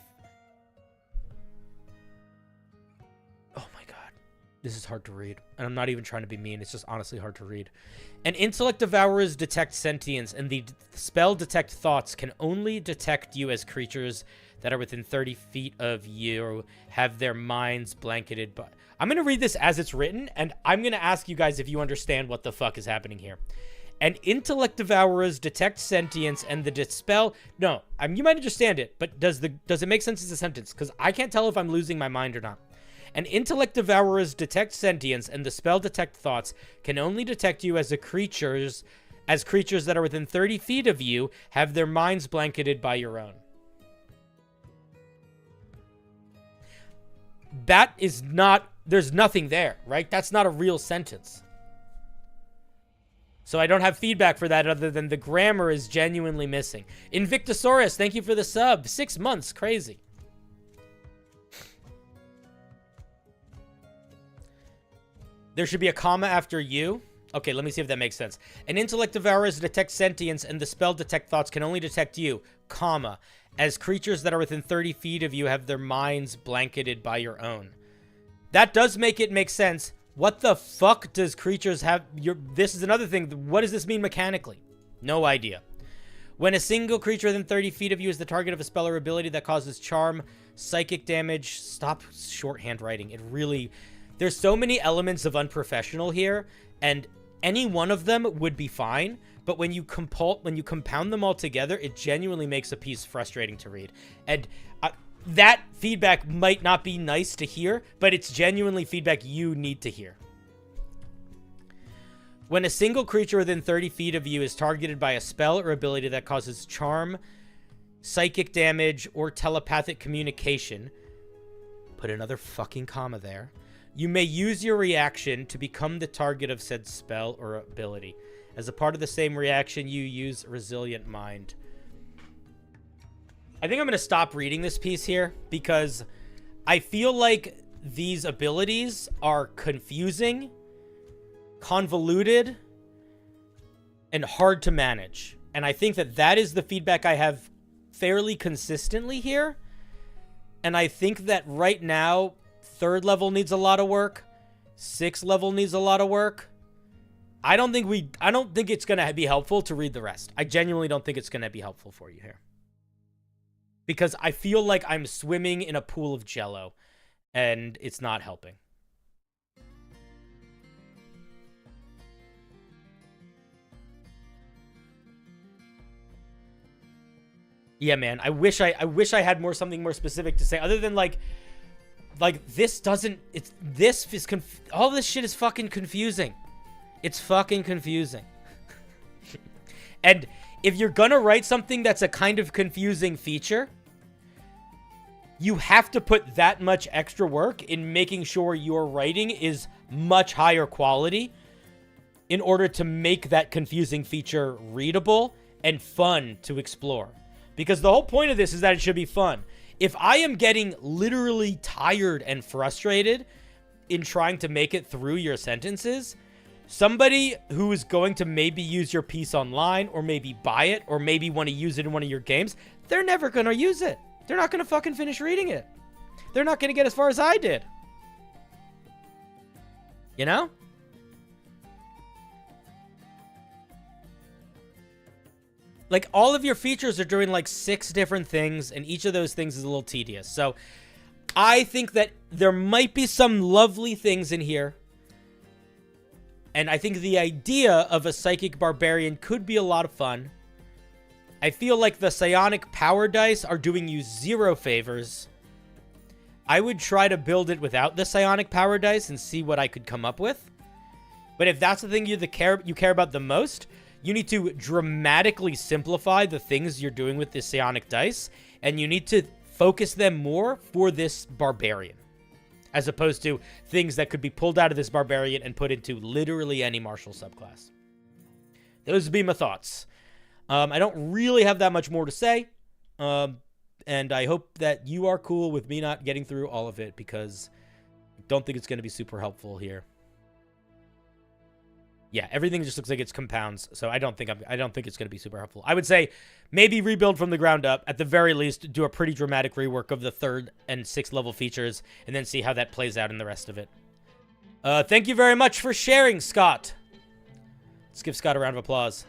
Oh my god. This is hard to read. And I'm not even trying to be mean. It's just honestly hard to read. An intellect devourers detect sentience, and the spell detect thoughts can only detect you as creatures that are within 30 feet of you, have their minds blanketed by... I'm going to read this as it's written, and I'm going to ask you guys if you understand what the fuck is happening here. An intellect devourers detect sentience, and the dispel... No, you might understand it, but does it make sense as a sentence? Because I can't tell if I'm losing my mind or not. An intellect devourers detect sentience, and the spell detect thoughts can only detect you as creatures that are within 30 feet of you, have their minds blanketed by your own. That is not... There's nothing there, right? That's not a real sentence. So I don't have feedback for that other than the grammar is genuinely missing. Invictosaurus, thank you for the sub. 6 months, crazy. There should be a comma after you. Okay, let me see if that makes sense. An intellect devourers detect sentience, and the spell detect thoughts can only detect you, comma, as creatures that are within 30 feet of you have their minds blanketed by your own. That does make it make sense. What the fuck does creatures have... This is another thing. What does this mean mechanically? No idea. When a single creature within 30 feet of you is the target of a spell or ability that causes charm, psychic damage... Stop shorthand writing. It really... There's so many elements of unprofessional here, and any one of them would be fine, but when you compound them all together, it genuinely makes a piece frustrating to read. And that feedback might not be nice to hear, but it's genuinely feedback you need to hear. When a single creature within 30 feet of you is targeted by a spell or ability that causes charm, psychic damage, or telepathic communication, put another fucking comma there, you may use your reaction to become the target of said spell or ability. As a part of the same reaction, you use Resilient Mind. I think I'm going to stop reading this piece here because I feel like these abilities are confusing, convoluted, and hard to manage. And I think that that is the feedback I have fairly consistently here. And I think that right now, 3rd level needs a lot of work. 6th level needs a lot of work. I don't think it's going to be helpful to read the rest. I genuinely don't think it's going to be helpful for you here. Because I feel like I'm swimming in a pool of Jell-O, and it's not helping. Yeah, man. I wish I had something more specific to say, other than like this doesn't. All this shit is fucking confusing. It's fucking confusing. And if you're gonna write something that's a kind of confusing feature, you have to put that much extra work in making sure your writing is much higher quality in order to make that confusing feature readable and fun to explore. Because the whole point of this is that it should be fun. If I am getting literally tired and frustrated in trying to make it through your sentences, somebody who is going to maybe use your piece online or maybe buy it or maybe want to use it in one of your games, they're never going to use it. They're not going to fucking finish reading it. They're not going to get as far as I did. You know? Like, all of your features are doing like 6 different things, and each of those things is a little tedious. So, I think that there might be some lovely things in here. And I think the idea of a Psychic Barbarian could be a lot of fun. I feel like the psionic power dice are doing you 0 favors. I would try to build it without the psionic power dice and see what I could come up with. But if that's the thing you care about the most, you need to dramatically simplify the things you're doing with the psionic dice, and you need to focus them more for this barbarian, as opposed to things that could be pulled out of this barbarian and put into literally any martial subclass. Those would be my thoughts. I don't really have that much more to say, and I hope that you are cool with me not getting through all of it, because I don't think it's going to be super helpful here. Yeah, everything just looks like it's compounds, so I don't think it's going to be super helpful. I would say maybe rebuild from the ground up. At the very least, do a pretty dramatic rework of the 3rd and 6th level features, and then see how that plays out in the rest of it. Thank you very much for sharing, Scott. Let's give Scott a round of applause.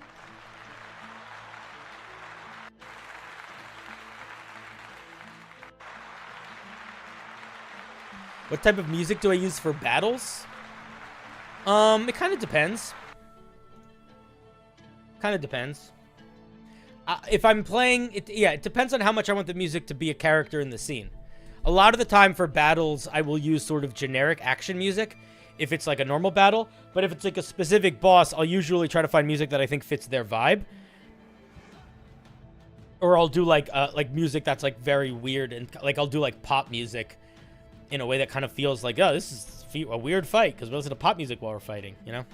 What type of music do I use for battles? It kind of depends. If I'm playing it, yeah, it depends on how much I want the music to be a character in the scene. A lot of the time for battles, I will use sort of generic action music if it's like a normal battle. But if it's like a specific boss, I'll usually try to find music that I think fits their vibe. Or I'll do like music that's like very weird, and like I'll do like pop music in a way that kind of feels like, oh, this is a weird fight because we listen to pop music while we're fighting, you know?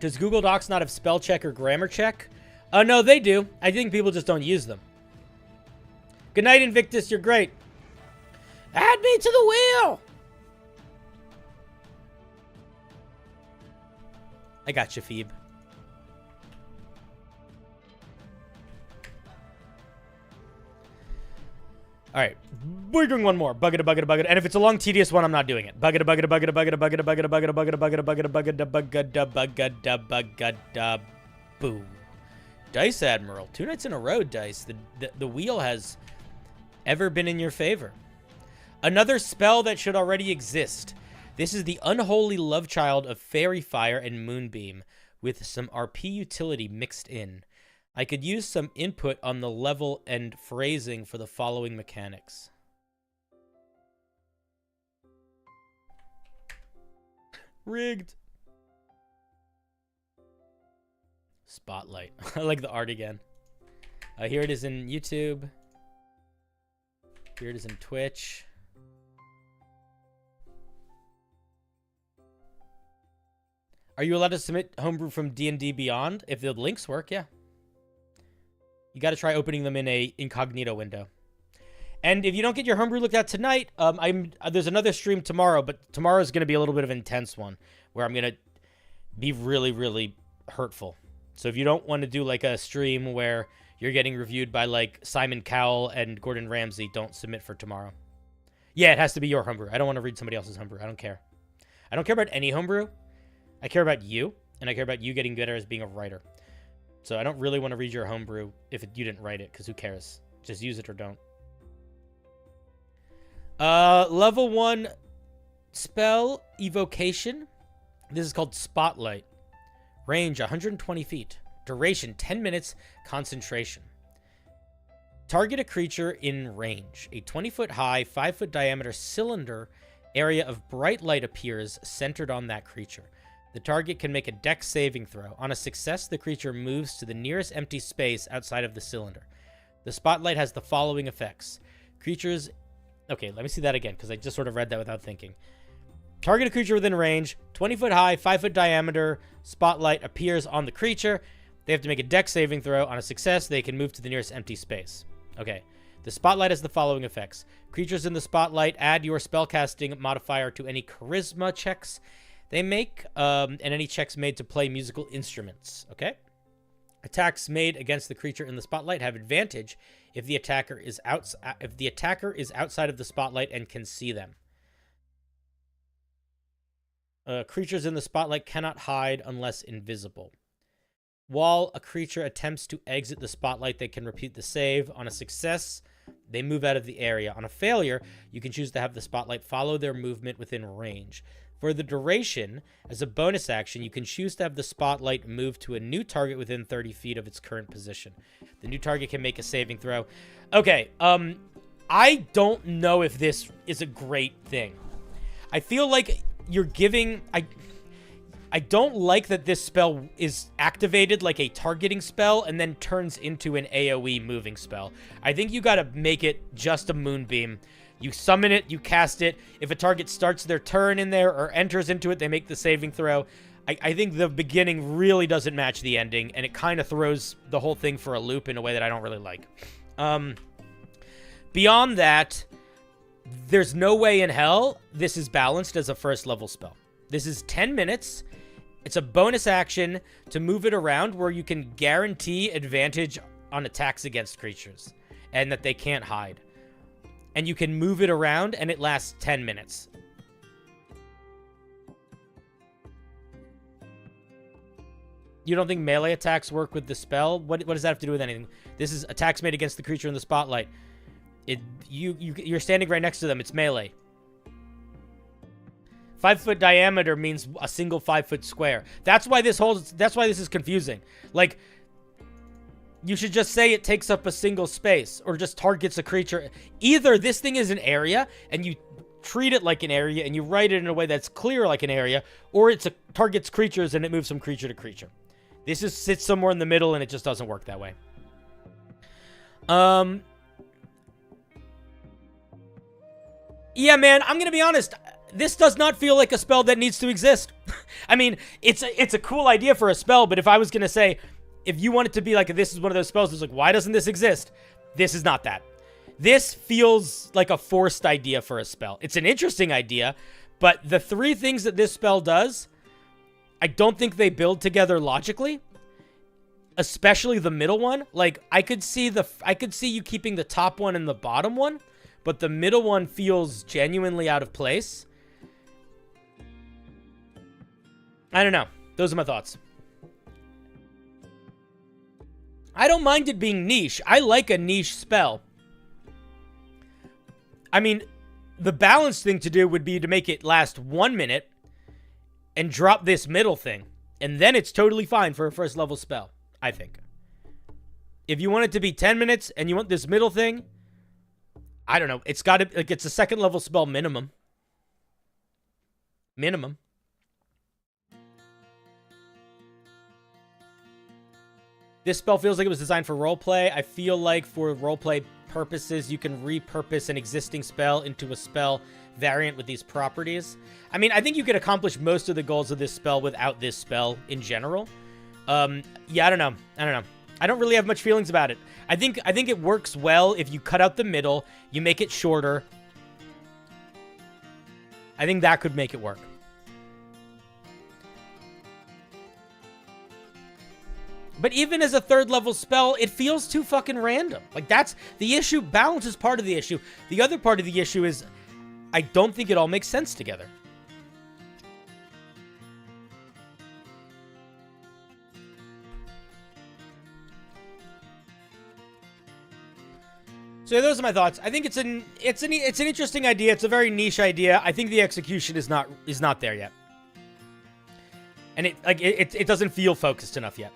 Does Google Docs not have spell check or grammar check? Oh, no, they do. I think people just don't use them. Good night, Invictus. You're great. Add me to the wheel. I got you, Phoebe. right. We're doing one more. Bucket a bucket a bucket. And if it's a long, tedious one, I'm not doing it. Bucket a bucket a bucket a bucket a bucket a bucket a bucket a bucket a bucket a bucket a bucket a bucket a bucket a bucket a boo. Dice Admiral. 2 nights in a row, Dice. The wheel has ever been in your favor. Another spell that should already exist. This is the Unholy Love Child of Fairy Fire and Moonbeam with some RP utility mixed in. I could use some input on the level and phrasing for the following mechanics. Rigged. Spotlight. I like the art again. Here it is in YouTube. Here it is in Twitch. Are you allowed to submit homebrew from D&D Beyond? If the links work, yeah. You got to try opening them in a incognito window. And if you don't get your homebrew looked at tonight, there's another stream tomorrow, but tomorrow is going to be a little bit of an intense one where I'm going to be really, really hurtful. So if you don't want to do like a stream where you're getting reviewed by like Simon Cowell and Gordon Ramsay, don't submit for tomorrow. Yeah, it has to be your homebrew. I don't want to read somebody else's homebrew. I don't care. I don't care about any homebrew. I care about you, and I care about you getting better as being a writer. So I don't really want to read your homebrew if you didn't write it, because who cares? Just use it or don't. Level 1 spell evocation. This is called Spotlight. Range 120 feet. Duration 10 minutes. Concentration. Target a creature in range. A 20-foot high, 5-foot diameter cylinder area of bright light appears centered on that creature. The target can make a dex saving throw. On a success, the creature moves to the nearest empty space outside of the cylinder. The spotlight has the following effects. Creatures... Okay, let me see that again, because I just sort of read that without thinking. Target a creature within range. 20-foot high, 5-foot diameter. Spotlight appears on the creature. They have to make a dex saving throw. On a success, they can move to the nearest empty space. Okay. The spotlight has the following effects. Creatures in the spotlight, add your spellcasting modifier to any charisma checks they make, and any checks made to play musical instruments. Okay? Attacks made against the creature in the spotlight have advantage if the attacker is outside of the spotlight and can see them. Creatures in the spotlight cannot hide unless invisible. While a creature attempts to exit the spotlight, they can repeat the save. On a success, they move out of the area. On a failure, you can choose to have the spotlight follow their movement within range. For the duration, as a bonus action, you can choose to have the spotlight move to a new target within 30 feet of its current position. The new target can make a saving throw. Okay, I don't know if this is a great thing. I feel like you're giving... I don't like that this spell is activated like a targeting spell and then turns into an AoE moving spell. I think you gotta make it just a moonbeam. You summon it, you cast it. If a target starts their turn in there or enters into it, they make the saving throw. I think the beginning really doesn't match the ending, and it kind of throws the whole thing for a loop in a way that I don't really like. Beyond that, there's no way in hell this is balanced as a first level spell. This is 10 minutes. It's a bonus action to move it around where you can guarantee advantage on attacks against creatures and that they can't hide. And you can move it around and it lasts 10 minutes. You don't think melee attacks work with the spell? What does that have to do with anything? This is attacks made against the creature in the spotlight. You're standing right next to them. It's melee. 5-foot diameter means a single 5-foot square. That's why this is confusing. Like, you should just say it takes up a single space or just targets a creature. Either this thing is an area and you treat it like an area and you write it in a way that's clear like an area, or targets creatures and it moves from creature to creature. This sits somewhere in the middle and it just doesn't work that way. Yeah, man, I'm gonna be honest. This does not feel like a spell that needs to exist. I mean, it's a cool idea for a spell, but if I was going to say, if you want it to be like, this is one of those spells, it's like, why doesn't this exist? This is not that. This feels like a forced idea for a spell. It's an interesting idea, but the 3 things that this spell does, I don't think they build together logically, especially the middle one. Like, I could see you keeping the top one and the bottom one, but the middle one feels genuinely out of place. I don't know. Those are my thoughts. I don't mind it being niche. I like a niche spell. I mean, the balanced thing to do would be to make it last 1 minute and drop this middle thing. And then it's totally fine for a first level spell, I think. If you want it to be 10 minutes and you want this middle thing, I don't know. It's got to, like, it's a second level spell minimum. Minimum. This spell feels like it was designed for roleplay. I feel like for roleplay purposes, you can repurpose an existing spell into a spell variant with these properties. I mean, I think you could accomplish most of the goals of this spell without this spell in general. Yeah, I don't know. I don't really have much feelings about it. I think it works well if you cut out the middle, you make it shorter. I think that could make it work. But even as a third level spell, it feels too fucking random. Like, that's the issue. Balance is part of the issue. The other part of the issue is I don't think it all makes sense together. So those are my thoughts. I think it's an interesting idea. It's a very niche idea. I think the execution is not there yet. And it doesn't feel focused enough yet.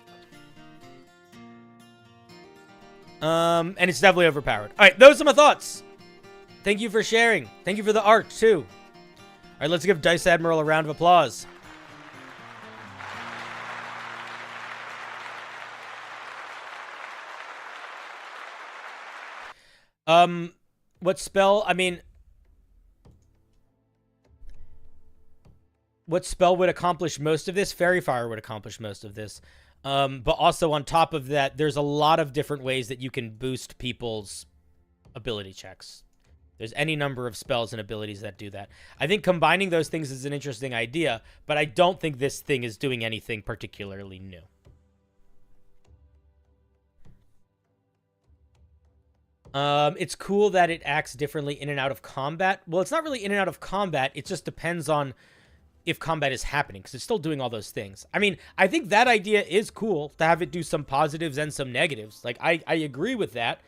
And it's definitely overpowered. All right, those are my thoughts. Thank you for sharing. Thank you for the art, too. All right, let's give Dice Admiral a round of applause. What spell? I mean, what spell would accomplish most of this? Fairy Fire would accomplish most of this. But also on top of that, there's a lot of different ways that you can boost people's ability checks. There's any number of spells and abilities that do that. I think combining those things is an interesting idea, but I don't think this thing is doing anything particularly new. It's cool that it acts differently in and out of combat. Well, it's not really in and out of combat. It just depends on if combat is happening, because it's still doing all those things. I mean, I think that idea is cool, to have it do some positives and some negatives. Like, I agree with that.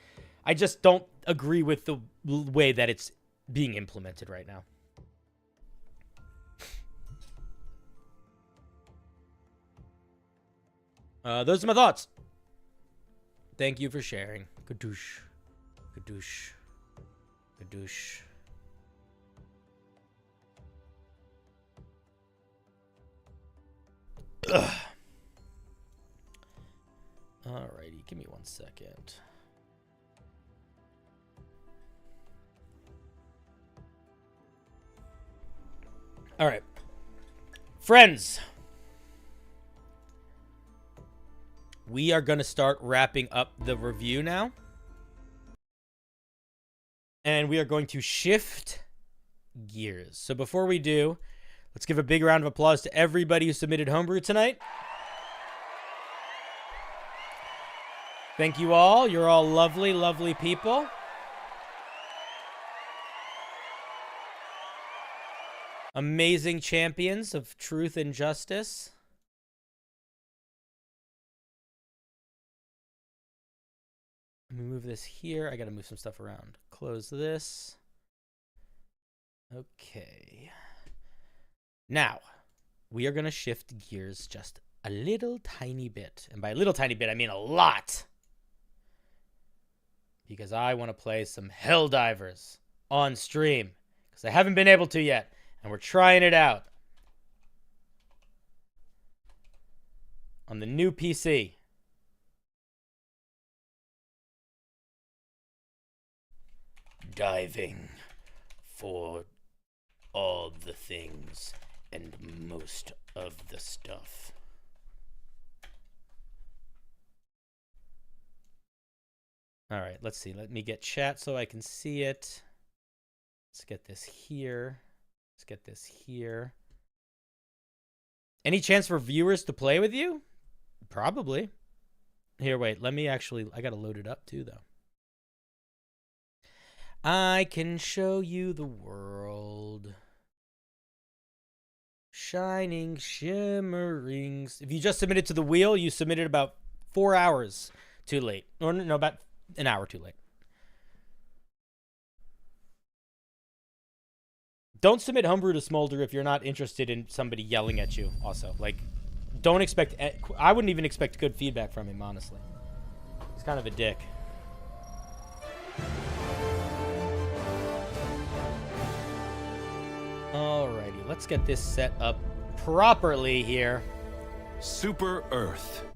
I just don't agree with the way that it's being implemented right now. Those are my thoughts. Thank you for sharing. Kadoosh. Kadoosh. Kadoosh. Ugh. Alrighty, give me 1 second. All right, friends, we are going to start wrapping up the review now. And we are going to shift gears. So before we do, let's give a big round of applause to everybody who submitted Homebrew tonight. Thank you all. You're all lovely, lovely people. Amazing champions of truth and justice. Let me move this here. I got to move some stuff around. Close this. Okay. Now, we are going to shift gears just a little tiny bit. And by a little tiny bit, I mean a lot. Because I want to play some Helldivers on stream. Because I haven't been able to yet. And we're trying it out. On the new PC. Diving for all the things and most of the stuff. All right, let's see. Let me get chat so I can see it. Let's get this here. Let's get this here. Any chance for viewers to play with you? Probably. Here, wait. Let me actually... I got to load it up too, though. I can show you the world. Shining, shimmering. If you just submitted to the wheel, you submitted about 4 hours too late. Or no, about an hour too late. Don't submit Homebrew to Smolder if you're not interested in somebody yelling at you also. Like, don't expect... I wouldn't even expect good feedback from him, honestly. He's kind of a dick. Alrighty, let's get this set up properly here. Super Earth.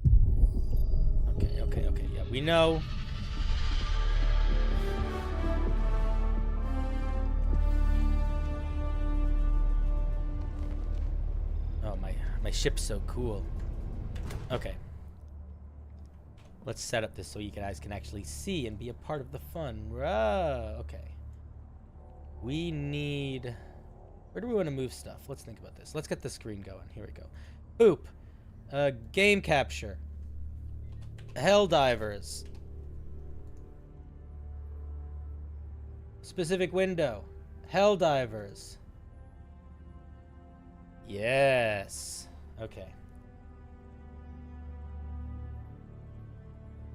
Okay. Yeah, we know. Oh, my ship's so cool. Okay. Let's set up this so you guys can actually see and be a part of the fun. Okay. We need... Where do we want to move stuff? Let's think about this. Let's get the screen going. Here we go. Boop. Game capture. Helldivers. Specific window. Helldivers. Yes. Okay.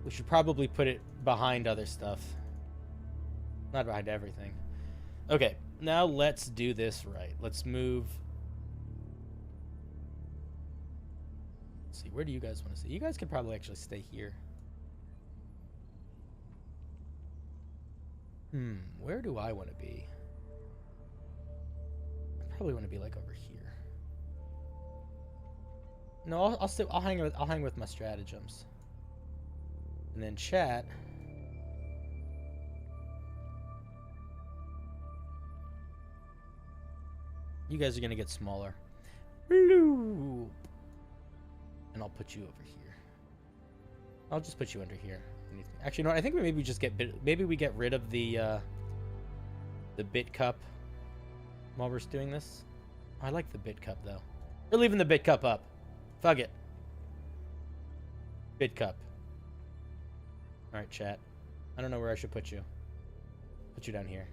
We should probably put it behind other stuff. Not behind everything. Okay. Now let's do this right. Let's move. Let's see. Where do you guys want to see? You guys could probably actually stay here. Where do I want to be? I probably want to be like over here. No, I'll hang with my stratagems. And then chat. You guys are gonna get smaller. Bloop. And I'll put you over here. I'll just put you under here. Actually, no. I think maybe we just get rid of the bit cup while we're doing this. I like the bit cup though. We're leaving the bit cup up. Fuck it. Bit cup. All right, chat. I don't know where I should put you. Put you down here.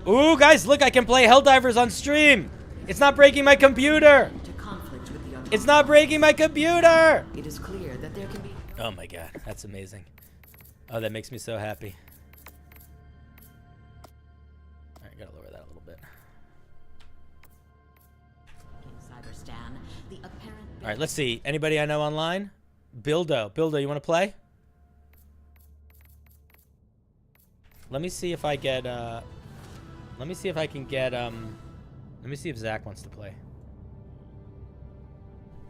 Ooh, guys, look, I can play Helldivers on stream. It's not breaking my computer. It's not breaking my computer. It is clear that there can be... Oh my god, that's amazing. Oh, that makes me so happy. All right, gotta lower that a little bit. All right, let's see. Anybody I know online? Bildo. Bildo, you want to play? Let me see if I get, let me see if I can get, let me see if Zach wants to play.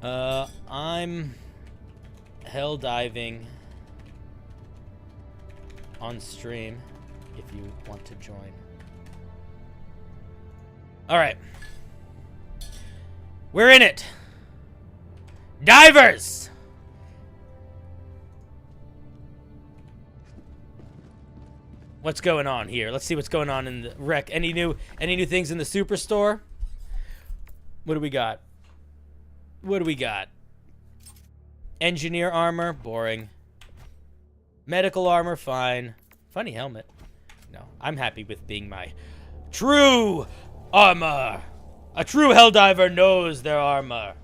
I'm hell diving on stream if you want to join. All right. We're in it. Divers! What's going on here? Let's see what's going on in the wreck. Any new things in the superstore? What do we got? What do we got? Engineer armor, boring. Medical armor, fine. Funny helmet. No, I'm happy with being my true armor. A true helldiver knows their armor.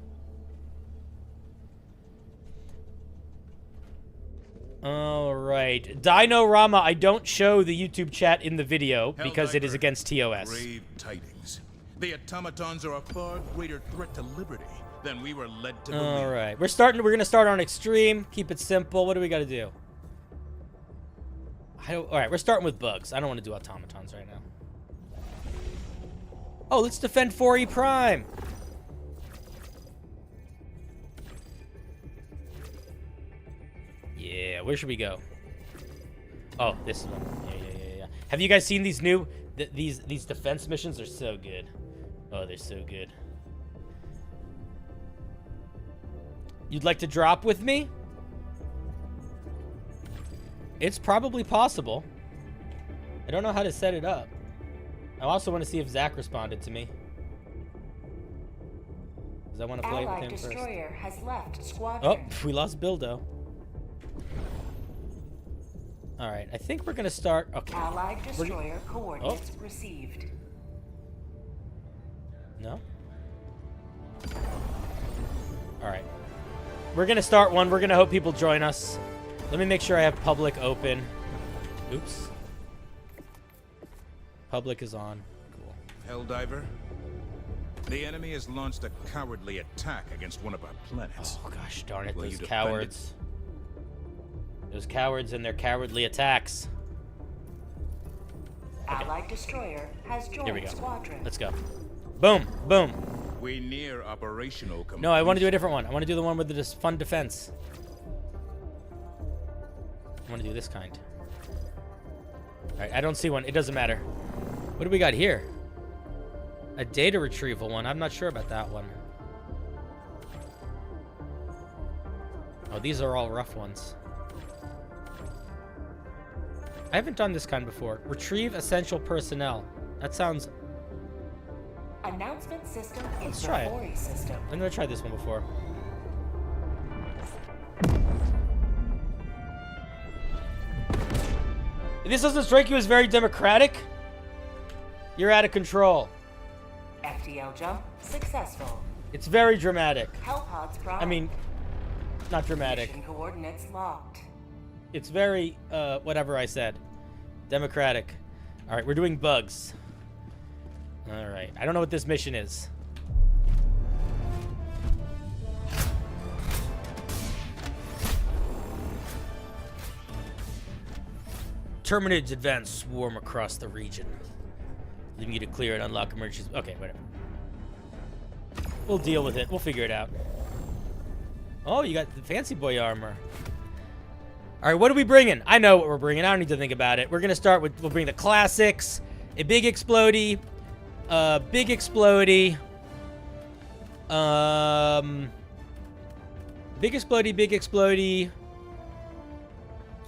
All right. Dino Rama, I don't show the YouTube chat in the video because it is against TOS. Grave tidings. The automatons are a far greater threat to liberty than we were led to believe. All right. We're going to start on extreme. Keep it simple. What do we got to do? All right, we're starting with bugs. I don't want to do automatons right now. Oh, let's defend 4E Prime. Yeah, where should we go? Oh, this one. Yeah. Have you guys seen these new these defense missions? They're so good. Oh, they're so good. You'd like to drop with me? It's probably possible. I don't know how to set it up. I also want to see if Zach responded to me. Because I want to play with Allied him first. destroyer has left Oh, squadron. we lost Bildo. Alright, I think we're going to start... Okay. Allied destroyer coordinates Oh. received. No? Alright. We're going to start one. We're going to hope people join us. Let me make sure I have public open. Oops. Public is on. Cool. Helldiver? The enemy has launched a cowardly attack against one of our planets. Oh, gosh darn it. Will Those you defend cowards. Those cowards and their cowardly attacks. Allied destroyer has Here we joined go. squadron. Let's go. Boom. Boom. We near operational completion. No, I want to do a different one. I want to do the one with the fun defense. I want to do this kind. Alright, I don't see one. It doesn't matter. What do we got here? A data retrieval one. I'm not sure about that one. Oh, these are all rough ones. I haven't done this kind before. Retrieve essential personnel. That sounds... Announcement system Let's is the try it. Fori system. I've never tried this one before. If this doesn't strike you as very democratic, you're out of control. FTL jump successful. It's very dramatic. Hellpods prime. I mean, not dramatic. Mission coordinates locked. It's very, whatever I said. Democratic. All right, we're doing bugs. All right. I don't know what this mission is. Terminids advance swarm across the region. Leaving you to clear and unlock emergencies. Okay, whatever. We'll deal with it. We'll figure it out. Oh, you got the fancy boy armor. All right, what are we bringing? I know what we're bringing. I don't need to think about it. We're going to start with, we'll bring the classics. A big explodey. Big explodey. Big explodey, big explodey.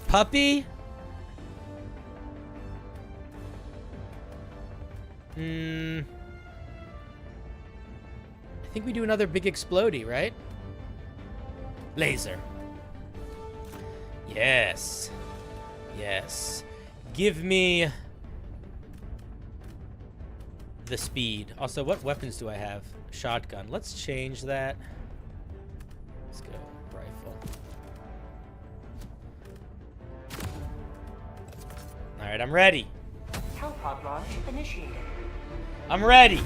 Puppy. I think we do another big explodey, right? Laser. Yes. Yes. Give me the speed. Also, what weapons do I have? Shotgun. Let's change that. Let's go. Rifle. All right, I'm ready. Hellpod launch initiated. I'm ready.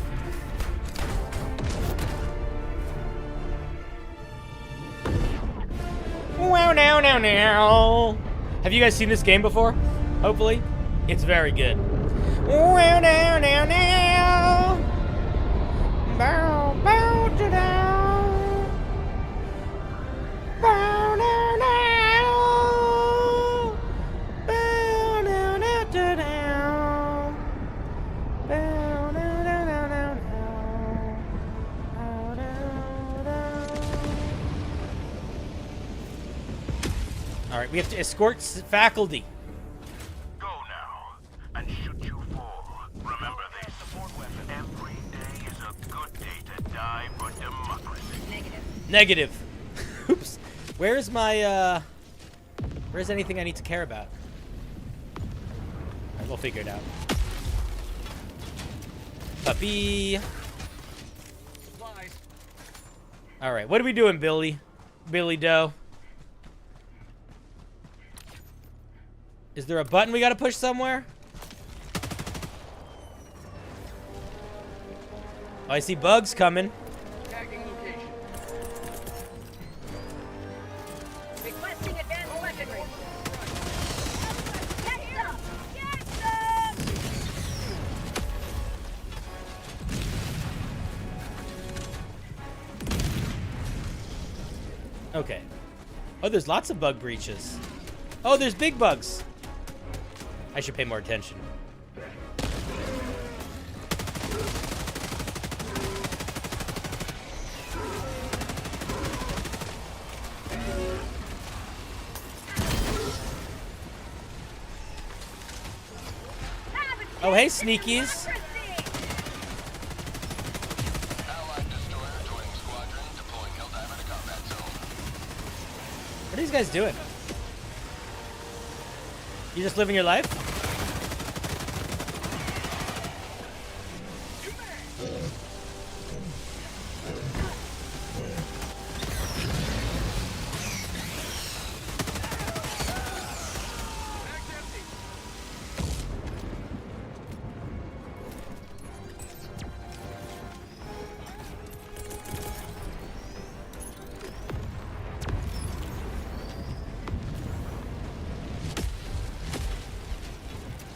Wow, now, now, now. Have you guys seen this game before? Hopefully. It's very good. Wow, now, now, now. Bow, bow, da, down. Bow, now, now. Bow, now, now, da, down. Bow, now, now, now, now, now. Bow, now, now. All right, we have to escort faculty. Go now and shoot you fall. Remember this. Every day is a good day to die for democracy. Negative. Oops. Where's my, where's anything I need to care about? All right, we'll figure it out. Puppy. All right, what are we doing, Billy? Billy Doe. Is there a button we gotta push somewhere? Oh, I see bugs coming. Requesting advanced weaponry. Get some! Get some! Okay. Oh, there's lots of bug breaches. Oh, there's big bugs. I should pay more attention. Oh, hey, sneakies. Allied destroyer joining squadron. guys doing? You just living your life?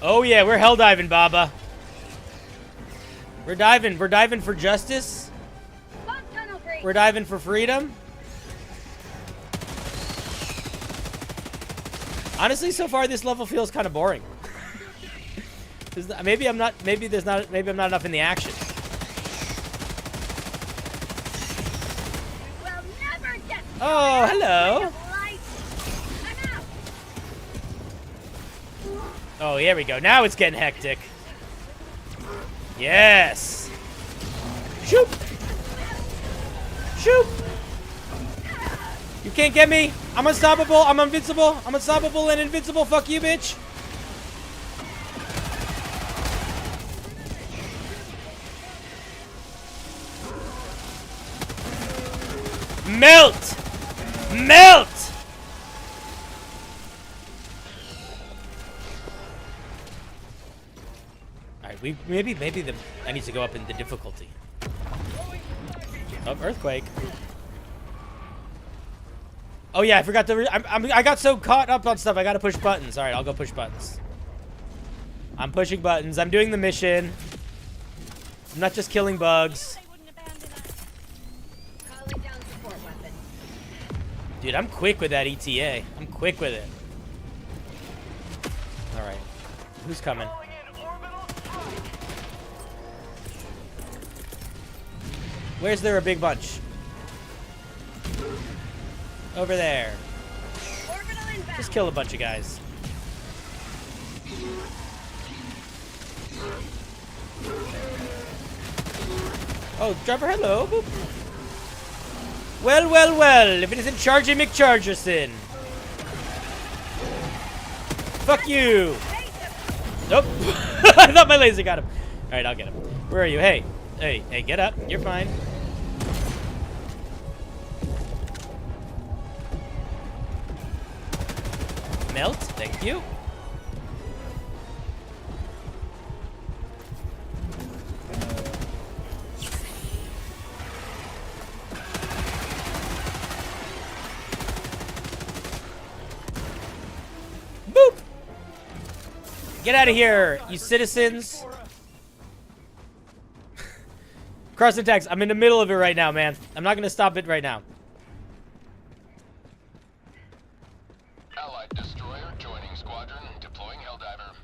Oh yeah, we're hell diving, Baba. We're diving for justice. We're diving for freedom. Honestly, so far this level feels kind of boring. Maybe I'm not enough in the action. Oh, hello. Oh, here we go. Now it's getting hectic. Yes. Shoot. Shoot. You can't get me. I'm unstoppable. I'm invincible. I'm unstoppable and invincible. Fuck you, bitch. Melt. Melt. Maybe I need to go up in the difficulty. Oh, earthquake. Oh yeah, I forgot to. I got so caught up on stuff. I gotta push buttons. All right, I'll go push buttons. I'm pushing buttons. I'm doing the mission. I'm not just killing bugs. Dude, I'm quick with that ETA. I'm quick with it. All right, who's coming? Where's there a big bunch? Over there. Just kill a bunch of guys. Oh, Trevor, hello. Boop. Well, well, well. If it isn't Chargy McChargerson. Fuck you. Nope. I thought my laser got him. All right, I'll get him. Where are you? Hey. Hey, get up. You're fine. Melt. Thank you. Boop. Get out of here, you citizens. Cross attacks. I'm in the middle of it right now, man. I'm not gonna stop it right now. Allied destroyer joining squadron, deploying Helldiver.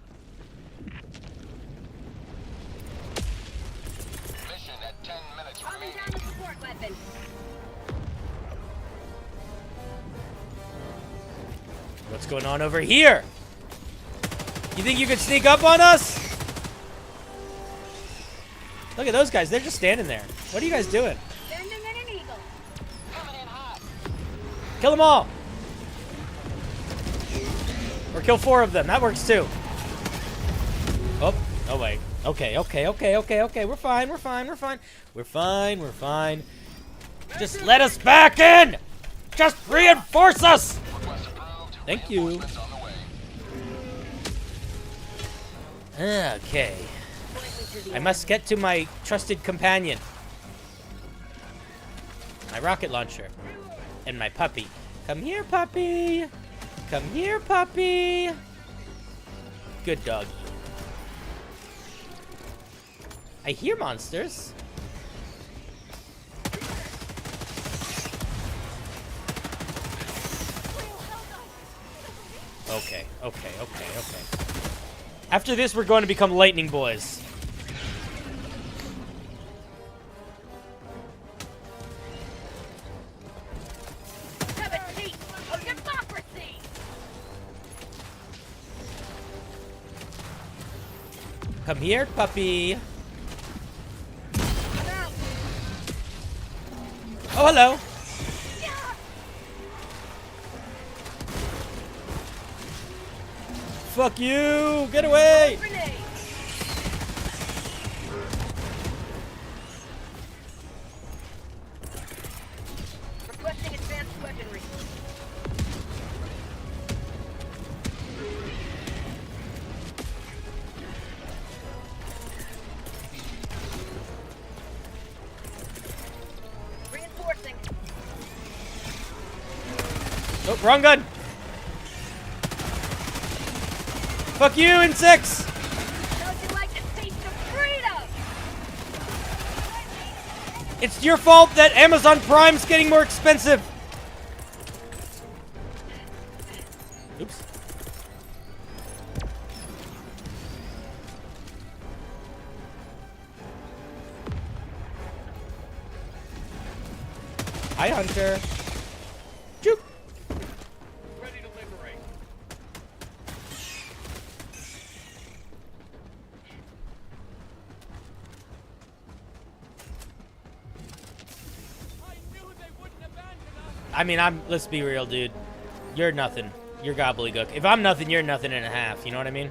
Mission at 10 minutes remaining. What's going on over here? You think you could sneak up on us? Look at those guys. They're just standing there. What are you guys doing? Kill them all. Or kill 4 of them. That works too. Oh, oh wait. Okay. We're fine. We're fine. Just let us back in. Just reinforce us. Thank you. Okay. I must get to my trusted companion. My rocket launcher. And my puppy. Come here, puppy. Come here, puppy. Good dog. I hear monsters. Okay. After this, we're going to become lightning boys. Come here, puppy. Oh, hello. fuck you! Get away! Grenade. Requesting advanced weaponry. Reinforcing. Oh, wrong gun! Fuck you, insects! How'd you like the taste of freedom? It's your fault that Amazon Prime's getting more expensive! Oops. Hi, Hunter. Juke. Ready to liberate. I mean, let's be real, dude. You're nothing. You're gobbledygook. If I'm nothing, you're nothing and a half. You know what I mean?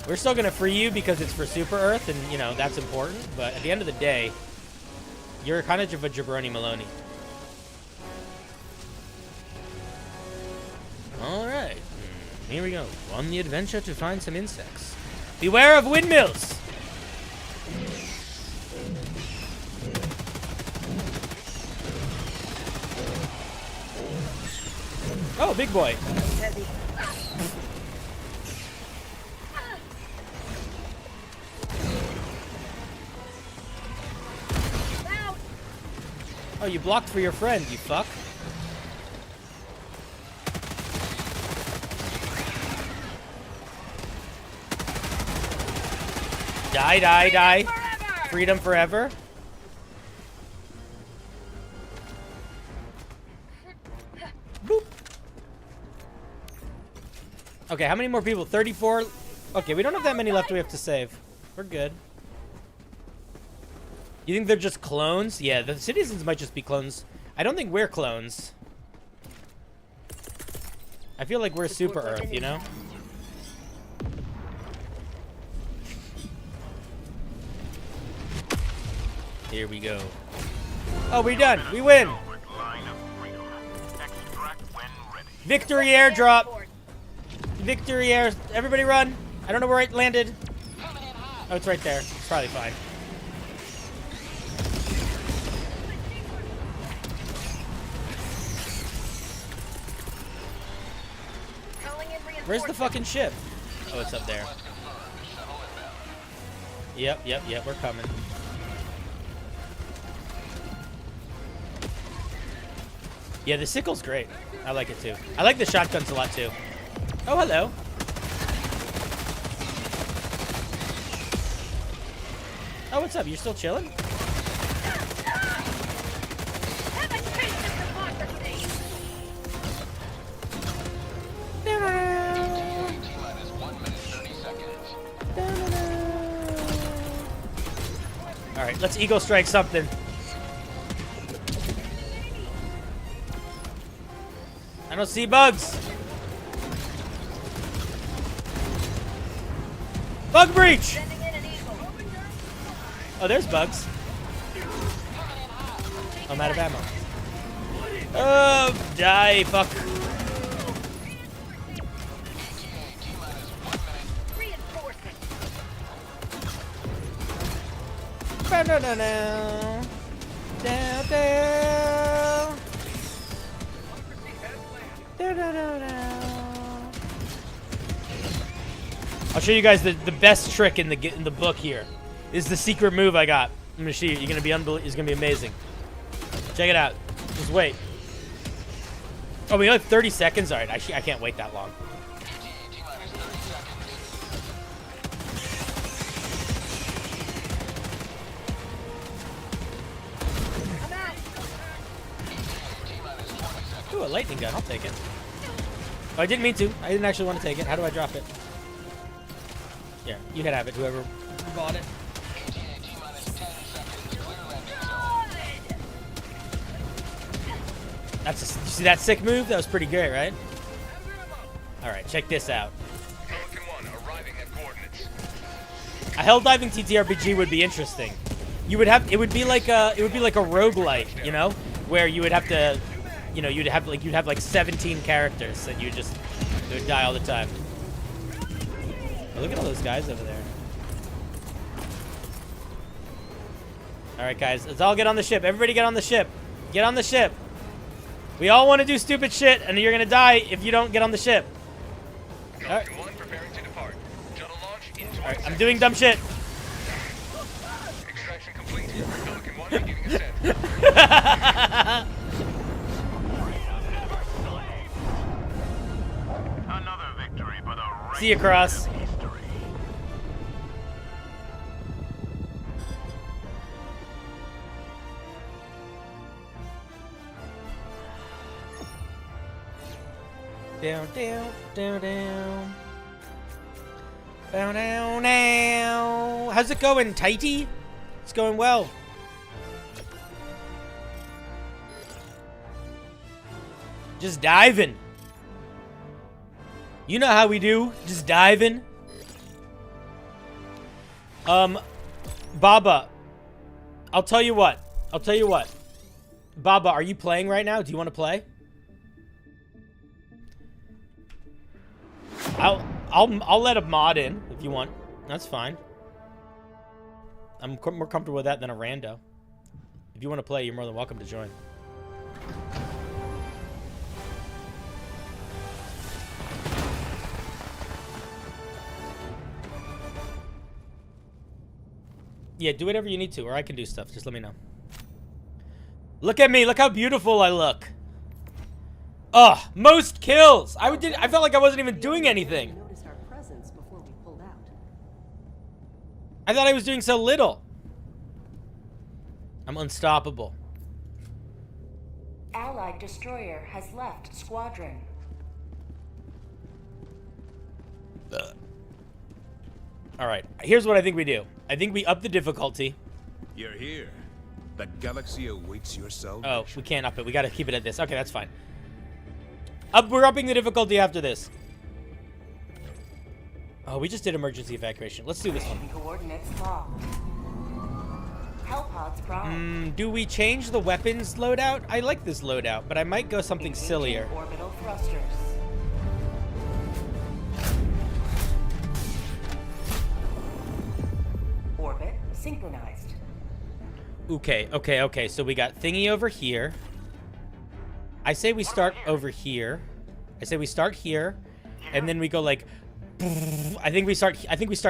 We're still gonna free you because it's for Super Earth, and, you know, that's important. But at the end of the day, you're kind of a jabroni Maloney. Alright. Here we go. On the adventure to find some insects. Beware of windmills! Oh, big boy. Heavy. Out. Oh, you blocked for your friend, you fuck. Die, die, die. Forever. Freedom forever. Boop. Okay, how many more people? 34? Okay, we don't have that many left we have to save. We're good. You think they're just clones? Yeah, the citizens might just be clones. I don't think we're clones. I feel like we're Super Earth, you know? Here we go. Oh, we're done. We win. Line of freedom. Extract when ready. Victory airdrop. Victory air. Everybody run. I don't know where it landed. Oh, it's right there. It's probably fine. Calling in reinforcements. Where's the fucking ship? Oh, it's up there. Yep, yep, yep. We're coming. Yeah, the sickle's great. I like it too. I like the shotguns a lot too. Oh, hello. Oh, what's up? You're still chilling? Have a taste of democracy. All right, let's ego strike something. I don't see bugs. Bug breach. Sending in an eagle. Oh, there's bugs. I'm out of ammo. Oh, die, fuck. Reinforcing. Ba-da-da-da. Down, down. Da-da-da-da. I'll show you guys the best trick in the book here. Is the secret move I got. I'm gonna show you. You're gonna be it's gonna be amazing. Check it out. Just wait. Oh, we only have 30 seconds. All right, I can't wait that long. I'm out. Ooh, a lightning gun. I'll take it. Oh, I didn't mean to. I didn't actually want to take it. How do I drop it? Yeah, you can have it. Whoever bought it. That's you see that sick move? That was pretty great, right? All right, check this out. Pelican 1 arriving at coordinates. A hell diving TTRPG would be interesting. It would be like a roguelite, you know, where you would have to, you know, you'd have like 17 characters and you would die all the time. Oh, look at all those guys over there. All right, guys, let's all get on the ship. Everybody get on the ship. Get on the ship. We all want to do stupid shit, and you're gonna die if you don't get on the ship. All right. Pelican 1 preparing to depart. Shuttle launch in 20 All right, I'm seconds. doing dumb shit. Extraction complete. Pelican 1 beginning ascent. Another victory for the See you, Cross. history. Down, down, down, down. Down, down, down. How's it going, Tighty? It's going well. Just diving. You know how we do. Just diving. Baba. I'll tell you what. Baba, are you playing right now? Do you want to play? I'll let a mod in if you want. That's fine. I'm more comfortable with that than a rando. If you want to play, you're more than welcome to join. Yeah, do whatever you need to, or I can do stuff. Just let me know. Look at me. Look how beautiful I look. Ugh, most kills. I felt like I wasn't even doing anything. Noticed our presence before we pulled out. I thought I was doing so little. I'm unstoppable. Allied destroyer has left squadron. All right, here's what I think we do. I think we up the difficulty. You're here. The galaxy awaits your salvation. Oh, we can't up it. We got to keep it at this. Okay, that's fine. We're upping the difficulty after this. Oh, we just did emergency evacuation. Let's do this one. Coordinates locked. Hellpods prime. Do we change the weapons loadout? I like this loadout, but I might go something sillier. Orbital thrusters. Orbit synchronized. Okay. So we got thingy over here. I say we start over here. I say we start here, and then we go like. I think we start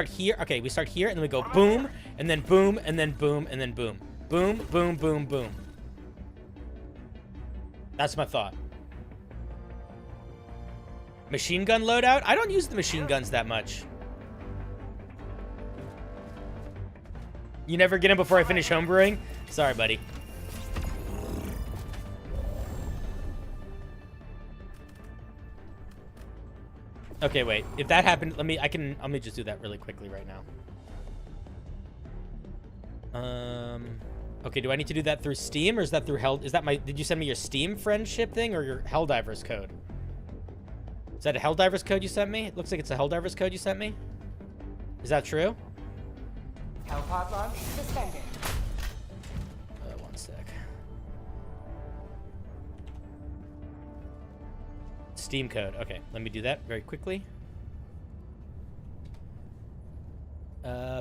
here. Okay, we start here, and then we go boom, and then boom, and then boom, and then boom, boom, boom, boom, boom. That's my thought. Machine gun loadout. I don't use the machine guns that much. You never get them before I finish homebrewing? Sorry, buddy. Okay, wait. If that happened, let me just do that really quickly right now. Okay, do I need to do that through Steam or is that through did you send me your Steam friendship thing or your Helldivers code? Is that a Helldivers code you sent me? It looks like it's a Helldivers code you sent me. Is that true? Hellpod launch suspended. One sec. Steam code. Okay, let me do that very quickly.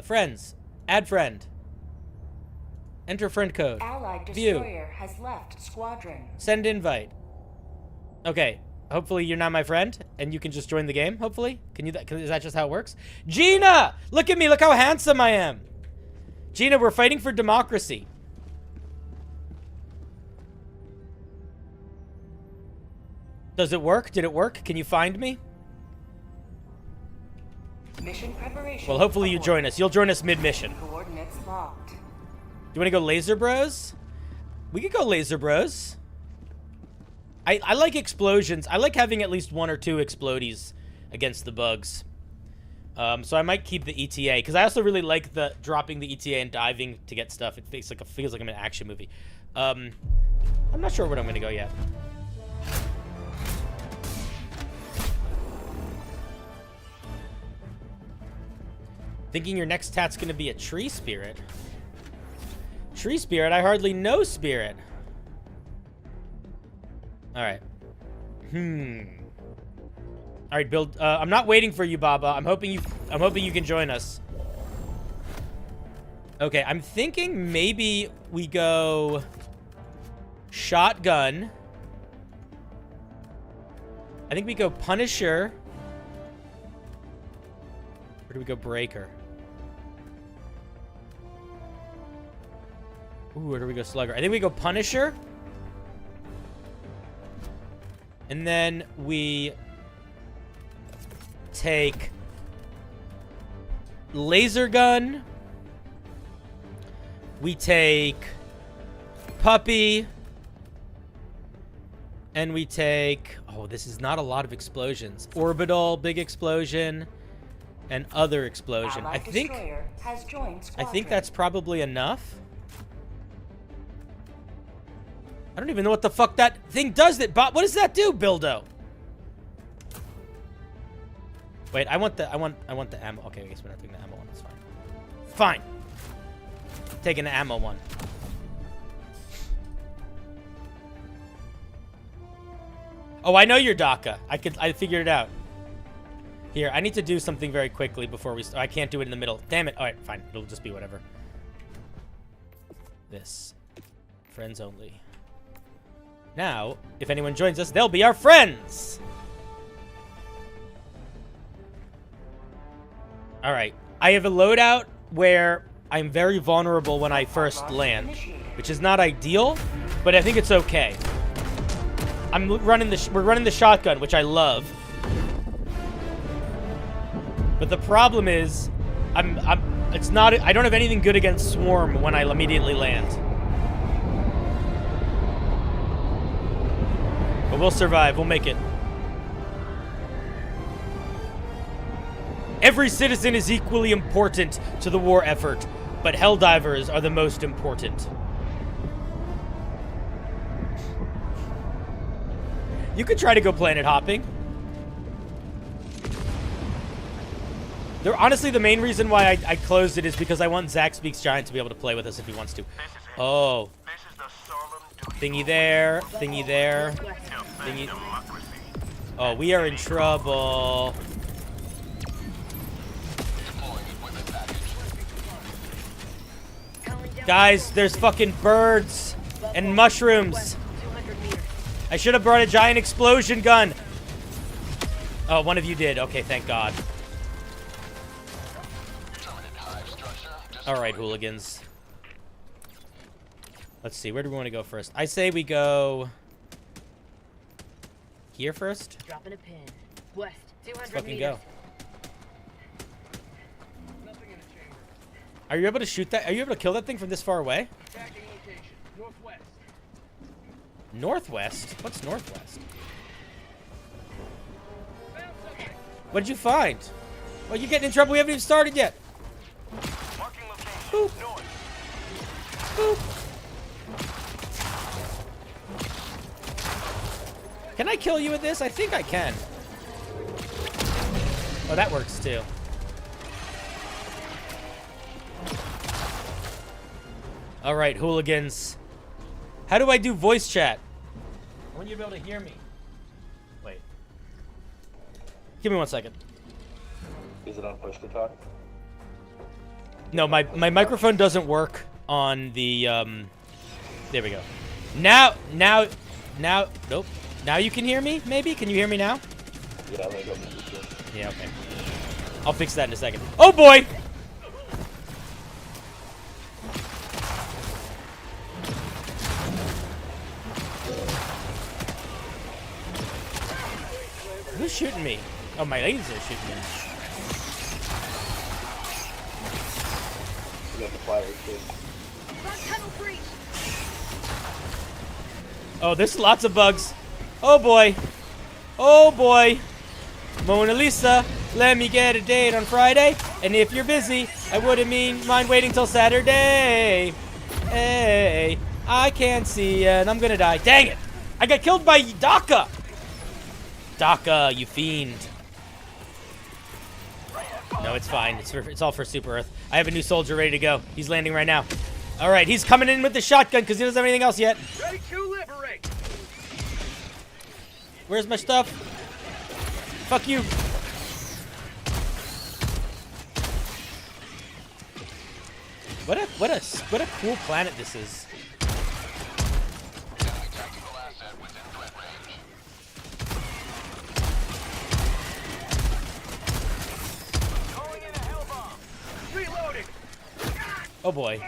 Friends. Add friend. Enter friend code. Allied View. destroyer has left squadron. Send invite. Okay. Hopefully you're not my friend, and you can just join the game, hopefully. Is that just how it works? Gina! Look at me, look how handsome I am! Gina, we're fighting for democracy. Does it work? Did it work? Can you find me? Mission preparation. Well, hopefully you join us. You'll join us mid-mission. Coordinates locked. Do you want to go Laser Bros? We could go Laser Bros. I like explosions. I like having at least one or two explodies against the bugs. So I might keep the ETA because I also really like the dropping the ETA and diving to get stuff. It feels like I'm in an action movie. I'm not sure where I'm gonna go yet. Thinking your next tat's gonna be a tree spirit. Tree spirit? I hardly know spirit. Alright. Alright, build. I'm not waiting for you, Baba. I'm hoping you can join us. Okay, I'm thinking maybe we go shotgun. I think we go Punisher. Or do we go Breaker? Ooh, or do we go Slugger? I think we go Punisher. And then we take Laser Gun. We take Puppy. And we take... Oh, this is not a lot of explosions. Orbital, big explosion, and other explosion. I think that's probably enough. I don't even know what the fuck that thing does. What does that do, Bildo? Wait, I want the ammo. Okay, I guess we're not doing the ammo one. That's fine. Fine. Taking the ammo one. Oh, I know your DACA. I figured it out. Here, I need to do something very quickly before we start. I can't do it in the middle. Damn it. All right, fine. It'll just be whatever. This. Friends only. Now, if anyone joins us, they'll be our friends. All right. I have a loadout where I'm very vulnerable when I first land, which is not ideal, but I think it's okay. We're running the shotgun, which I love. But the problem is, I don't have anything good against Swarm when I immediately land. But we'll survive. We'll make it. Every citizen is equally important to the war effort, but Helldivers are the most important. You could try to go planet hopping. Honestly, the main reason why I closed it is because I want Zach Speaks Giant to be able to play with us if he wants to. Oh. Thingy there. Thingy there. Thingy. Oh, we are in trouble. Guys, there's fucking birds and mushrooms. I should have brought a giant explosion gun. Oh, one of you did. Okay, thank God. All right, hooligans. Let's see. Where do we want to go first? I say we go here first. Dropping a pin. West, 200 Let's fucking meters. go. Are you able to shoot that? Are you able to kill that thing from this far away? Attacking location. Northwest. Northwest? What's northwest? What did you find? Well, you're getting in trouble. We haven't even started yet. Marking location. Boop. North. Boop. Can I kill you with this? I think I can. Oh, that works too. All right, hooligans. How do I do voice chat? I want you to be able to hear me. Wait. Give me 1 second. Is it on push to talk? No, my microphone doesn't work on the, there we go. Now, nope. Now you can hear me, maybe? Can you hear me now? Yeah, I'm gonna go move this. Yeah, okay. I'll fix that in a second. Oh, boy! Who's shooting me? Oh, my ladies are shooting me. We got the fire too. Bug tunnel breach. Oh, there's lots of bugs. Oh, boy. Oh, boy. Mona Lisa, let me get a date on Friday. And if you're busy, I wouldn't mind waiting till Saturday. Hey, I can't see ya, and I'm gonna die. Dang it! I got killed by DACA! DACA, you fiend. No, No, it's fine. It's all for Super Earth. I have a new soldier ready to go. He's landing right now. All right, he's coming in with the shotgun because he doesn't have anything else yet. Ready to liberate. Where's my stuff? Fuck you. What a cool planet this is. Tactical asset within threat range. Calling in a hell bomb. Reloading. Oh boy.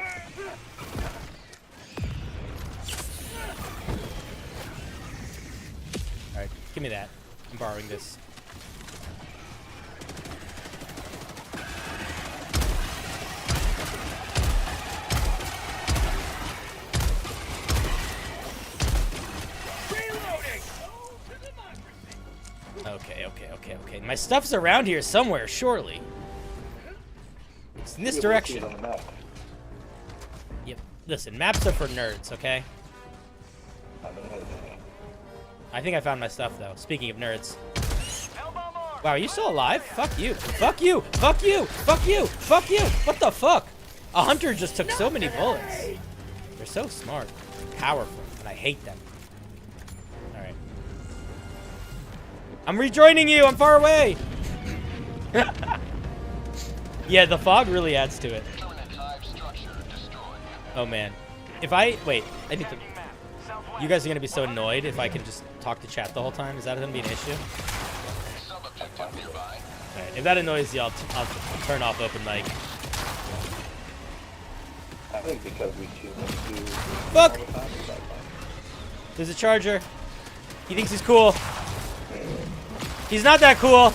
All right, give me that. I'm borrowing this. Okay. My stuff's around here somewhere, surely. It's in this direction. On the map. Yep. Listen, maps are for nerds, okay? I think I found my stuff, though. Speaking of nerds. Wow, are you still alive? Fuck you. Fuck you. Fuck you. Fuck you. Fuck you. What the fuck? A hunter just took so many bullets. They're so smart. Powerful. And I hate them. Alright. I'm rejoining you. I'm far away. Yeah, the fog really adds to it. Oh, man. If I... Wait. I need to... You guys are going to be so annoyed if I can just talk to chat the whole time. Is that going to be an issue? Alright, if that annoys you, I'll turn off open mic. I think because we choose to do Fuck! There's a charger. He thinks he's cool. He's not that cool.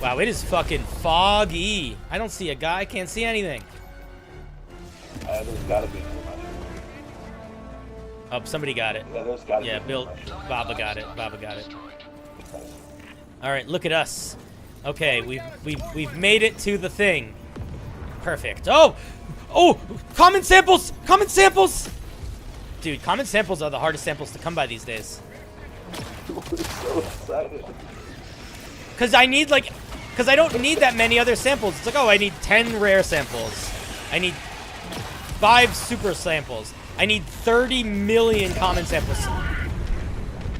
Wow, it is fucking foggy. I don't see a guy. I can't see anything. there's gotta be too much. Oh, somebody got it. Yeah, there's gotta Yeah, be Bill, Baba got it. Baba got it. All right, look at us. Okay, we've made it to the thing. Perfect. Oh, common samples, common samples. Dude, common samples are the hardest samples to come by these days. We're so excited. Cause I don't need that many other samples. It's like, oh, I need 10 rare samples. I need 5 super samples. I need 30 million common samples.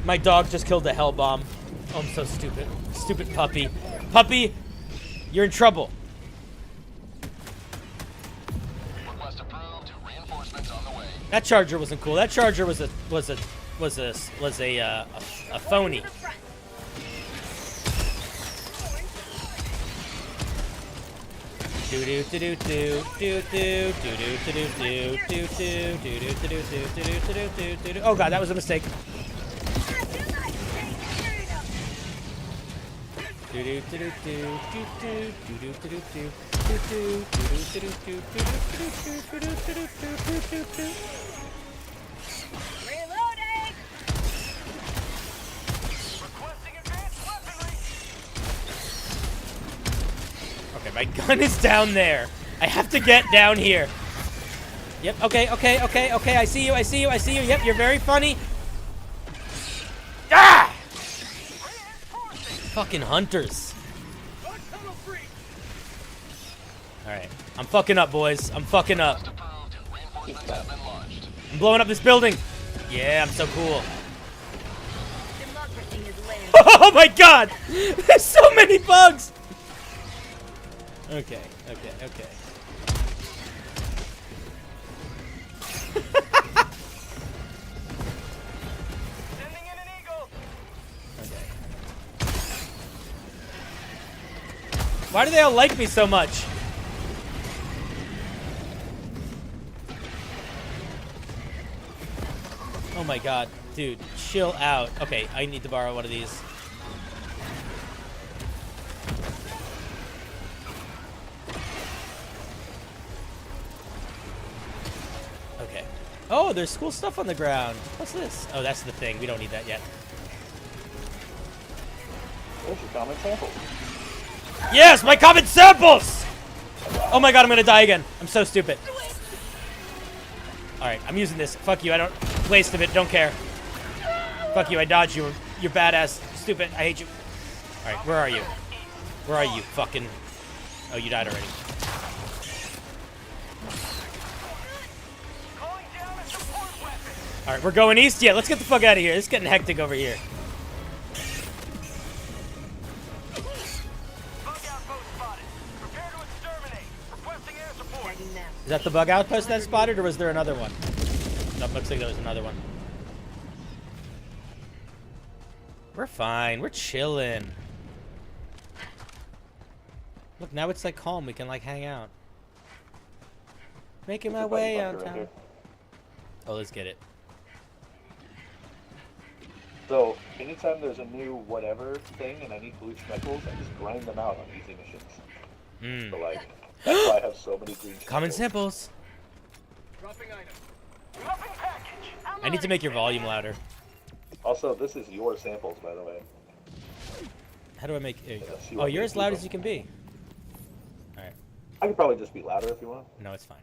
My dog just killed a hell bomb. Oh, I'm so stupid. Stupid puppy. Puppy, you're in trouble. That charger wasn't cool. That charger was a phony. Oh god, that was a mistake. Reloading! Okay, my gun is down there. I have to get down here. Yep, okay. I see you. Yep, you're very funny. Ah! Fucking hunters. Alright. I'm fucking up, boys. I'm fucking up. I'm blowing up this building. Yeah, I'm so cool. Democracy has landed. Oh my god! There's so many bugs! Okay. Sending in an eagle. Okay. Why do they all like me so much? Oh my god. Dude, chill out. Okay, I need to borrow one of these. Okay. Oh, there's cool stuff on the ground. What's this? Oh, that's the thing. We don't need that yet. There's your common sample. Yes, my common samples! Oh my god, I'm gonna die again. I'm so stupid. Alright, I'm using this. Fuck you, I don't waste of it, don't care. Fuck you, I dodged you. You're badass. Stupid, I hate you. Alright, where are you? Where are you, fucking... Oh, you died already. Alright, we're going east? Yeah, let's get the fuck out of here. It's getting hectic over here. Is that the bug outpost that spotted, or was there another one? Nope, looks like there was another one. We're fine. We're chilling. Look, now it's like calm. We can like hang out. Making my way out town. Oh, let's get it. So, anytime there's a new whatever thing and I need blue speckles, I just grind them out on easy missions. So, like, that's why I have so many green Common speckles. samples. I need to make your volume louder. Also, this is your samples, by the way. How do I make... There you go. you Oh, want you're me as to loud do as you can be. Alright. I could probably just be louder if you want. No, it's fine.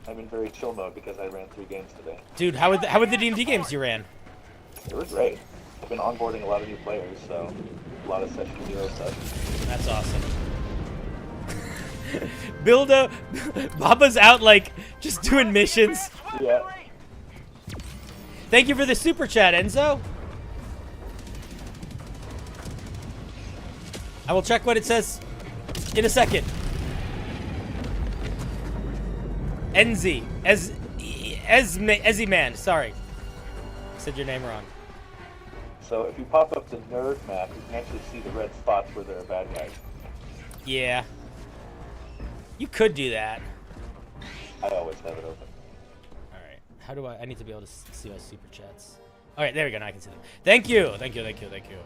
I'm in very chill mode because I ran 3 games today. Dude, how would the D&D games you ran? It was great. I've been onboarding a lot of new players, so a lot of session 0 stuff. That's awesome. Baba's out like just doing missions. Yeah. Thank you for the super chat, Enzo. I will check what it says in a second. Enzi. Ezzy Man. Sorry. Said your name wrong. So if you pop up the nerd map, you can actually see the red spots where there are bad guys. Yeah. You could do that. I always have it open. Alright. How do I need to be able to see my super chats. Alright, there we go. Now I can see them. Thank you. Thank you. Thank you. Thank you.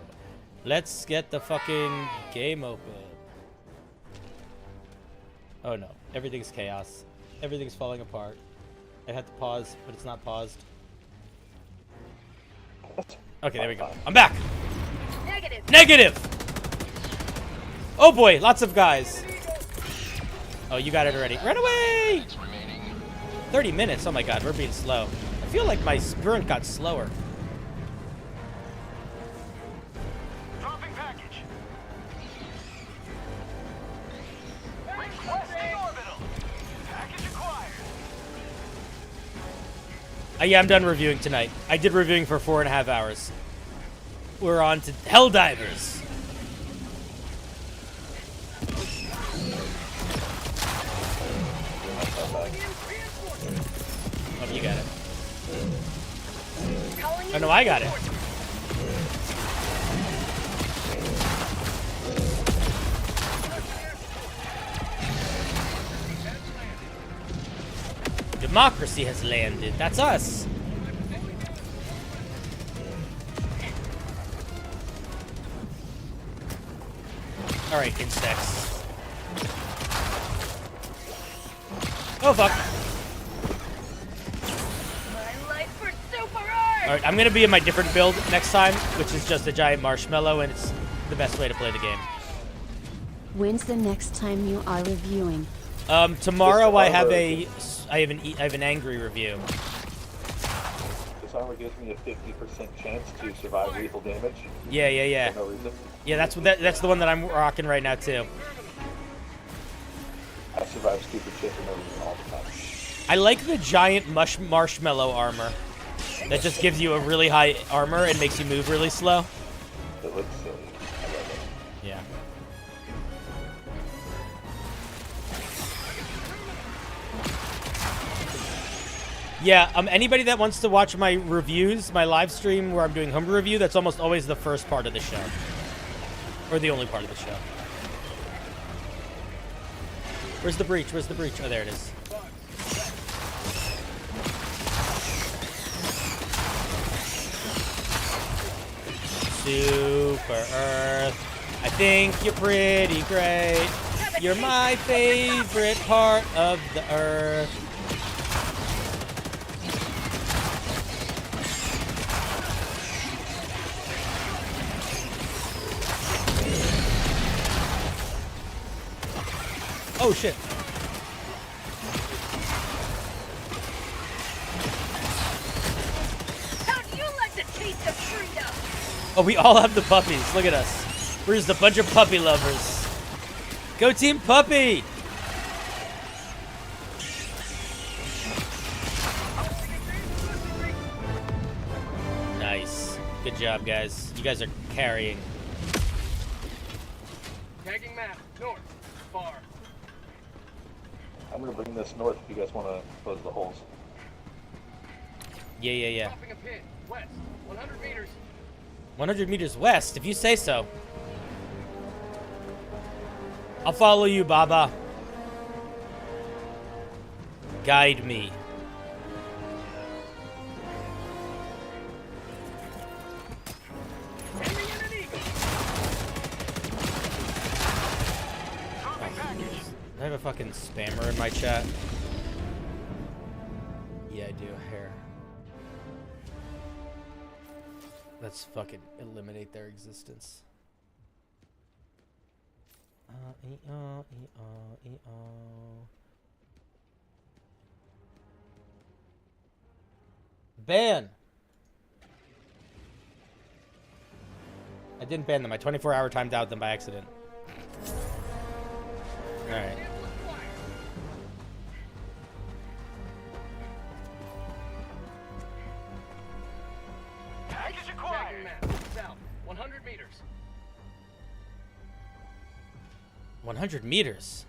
Let's get the fucking game open. Oh no. Everything's chaos. Everything's falling apart. I had to pause, but it's not paused. Okay, there we go. I'm back. Negative. Oh boy, lots of guys. Oh, you got it already. Run away! 30 minutes. Oh my god, we're being slow. I feel like my sprint got slower. Dropping package. Requesting orbital. Package acquired. Yeah, I'm done reviewing tonight. I did reviewing for 4.5 hours. We're on to Helldivers. Oh, you got it. Oh no, I got it. Democracy has landed. That's us. All right, insects. Oh fuck. All right, I'm gonna be in my different build next time, which is just a giant marshmallow, and it's the best way to play the game. When's the next time you are reviewing? Tomorrow I have an angry review. This armor gives me a 50% chance to survive lethal damage. Yeah. For no reason. Yeah, that's the one that I'm rocking right now too. I survive stupid shit for no reason all the time. I like the giant marshmallow armor. That just gives you a really high armor and makes you move really slow. It looks silly. I love it. Yeah. Yeah, anybody that wants to watch my reviews, my live stream where I'm doing Homebrew review, that's almost always the first part of the show. Or the only part of the show. Where's the breach? Where's the breach? Oh, there it is. Super Earth, I think you're pretty great. You're my favorite part of the Earth. Oh shit. Oh, we all have the puppies. Look at us. We're just a bunch of puppy lovers. Go Team Puppy! Nice. Good job, guys. You guys are carrying. Tagging map. North. Far. I'm gonna bring this north if you guys want to close the holes. Yeah. Dropping a pin. West. 100 meters. 100 meters west, if you say so. I'll follow you, Baba. Guide me. I have a fucking spammer in my chat. Yeah, I do. Hair. Let's fucking eliminate their existence. Ban! I didn't ban them. I 24-hour timed out them by accident. Alright. Package acquired. South. 100 meters. 100 meters.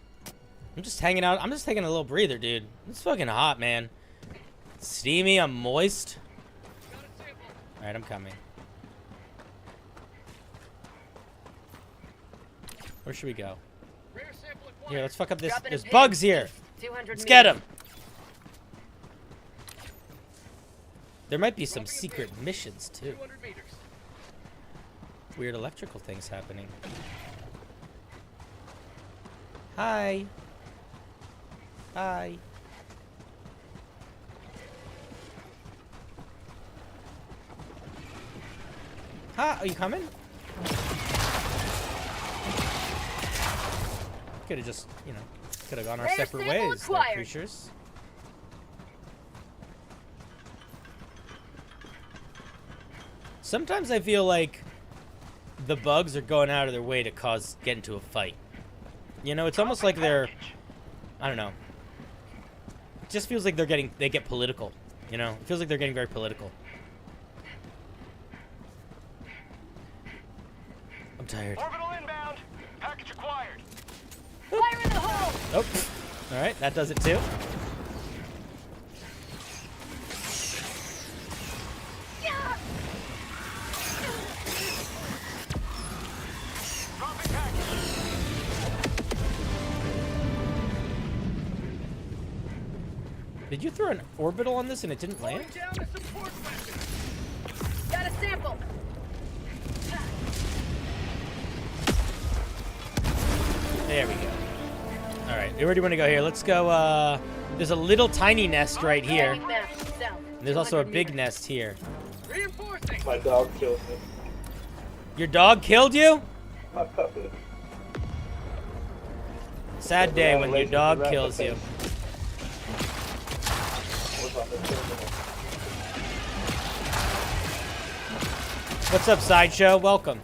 I'm just hanging out. I'm just taking a little breather, dude. It's fucking hot, man. Steamy. I'm moist. Alright, I'm coming. Where should we go? Here, let's fuck up this. There's bugs here. Let's get them. There might be some secret missions, too. Weird electrical things happening. Hi. Hi. Hi, are you coming? Could have just, you know, could have gone our separate ways, there, creatures. Sometimes I feel like the bugs are going out of their way to get into a fight. You know, it's almost like they're, I don't know. It just feels like they get political. You know, it feels like they're getting very political. I'm tired. Orbital inbound. Package acquired. Fire in the hole! Oh, all right, that does it too. Did you throw an orbital on this and it didn't land? Got a sample. There we go. All right, where do you want to go here? Let's go, there's a little tiny nest right here. And there's also a big nest here. My dog killed me. Your dog killed you? My puppy. Sad day when your dog kills you. What's up, Sideshow? Welcome.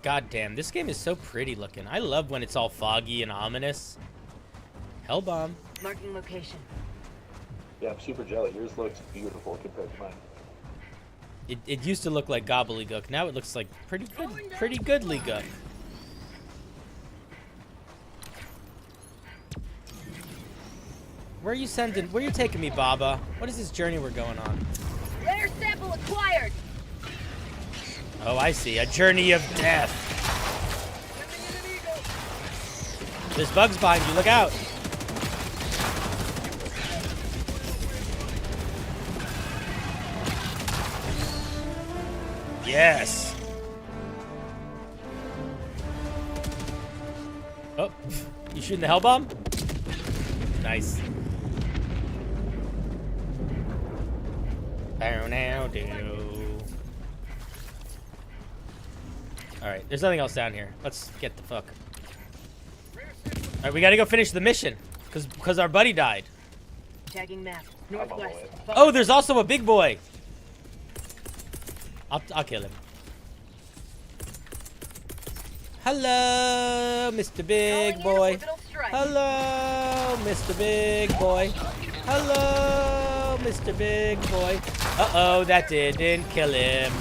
God damn, this game is so pretty looking. I love when it's all foggy and ominous. Hellbomb. Marking location. Yeah, I'm super jealous. Yours looks beautiful compared to mine. It used to look like gobbledygook. Now it looks like pretty goodly gook. Where are you sending? Where are you taking me, Baba? What is this journey we're going on? Rare sample acquired. Oh, I see. A journey of death. There's bugs behind you. Look out. Yes. Oh, you shooting the hell bomb? Nice. Alright, there's nothing else down here. Let's get the fuck. All right, we gotta go finish the mission, cause our buddy died. Tagging map. Northwest. Oh, there's also a big boy. I'll kill him. Hello, Mr. Big Boy. Hello, Mr. Big Boy. Hello, Mr. Big Boy. Uh-oh, that didn't kill him.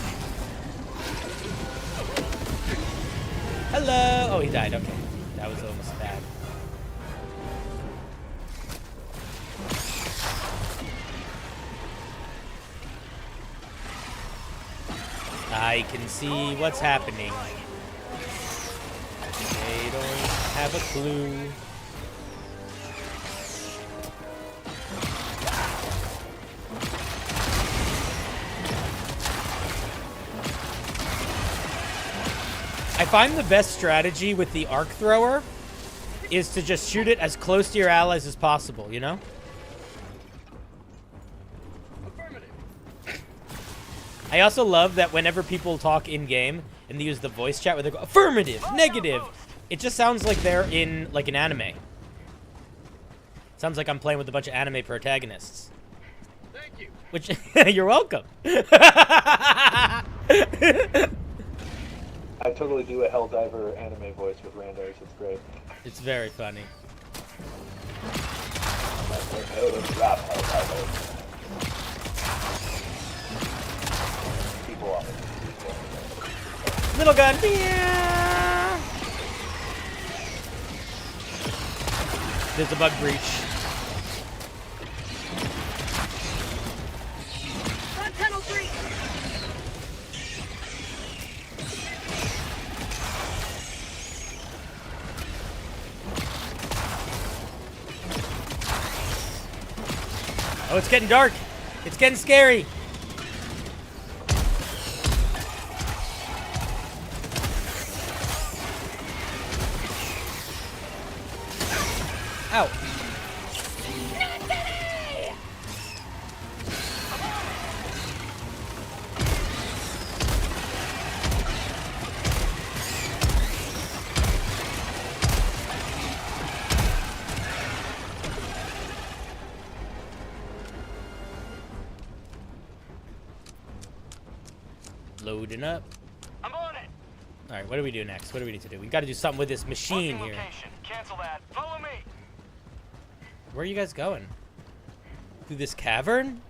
Hello. Oh, he died. Okay. That was almost bad. I can see what's happening. They don't have a clue. I find the best strategy with the arc thrower is to just shoot it as close to your allies as possible, you know? I also love that whenever people talk in-game and they use the voice chat where they go, affirmative, negative, it just sounds like they're in, like, an anime. Sounds like I'm playing with a bunch of anime protagonists. Thank you. Which, you're welcome. I totally do a Helldiver anime voice with randos. It's great. It's very funny. People off it. Little gun. Yeah. There's a bug breach. On tunnel 3. Oh, it's getting dark. It's getting scary. Ow. Loading up. I'm on it. All right, what do we do next? What do we need to do? We got to do something with this machine Marking here. location. Cancel that. Follow me. Where are you guys going? Through this cavern?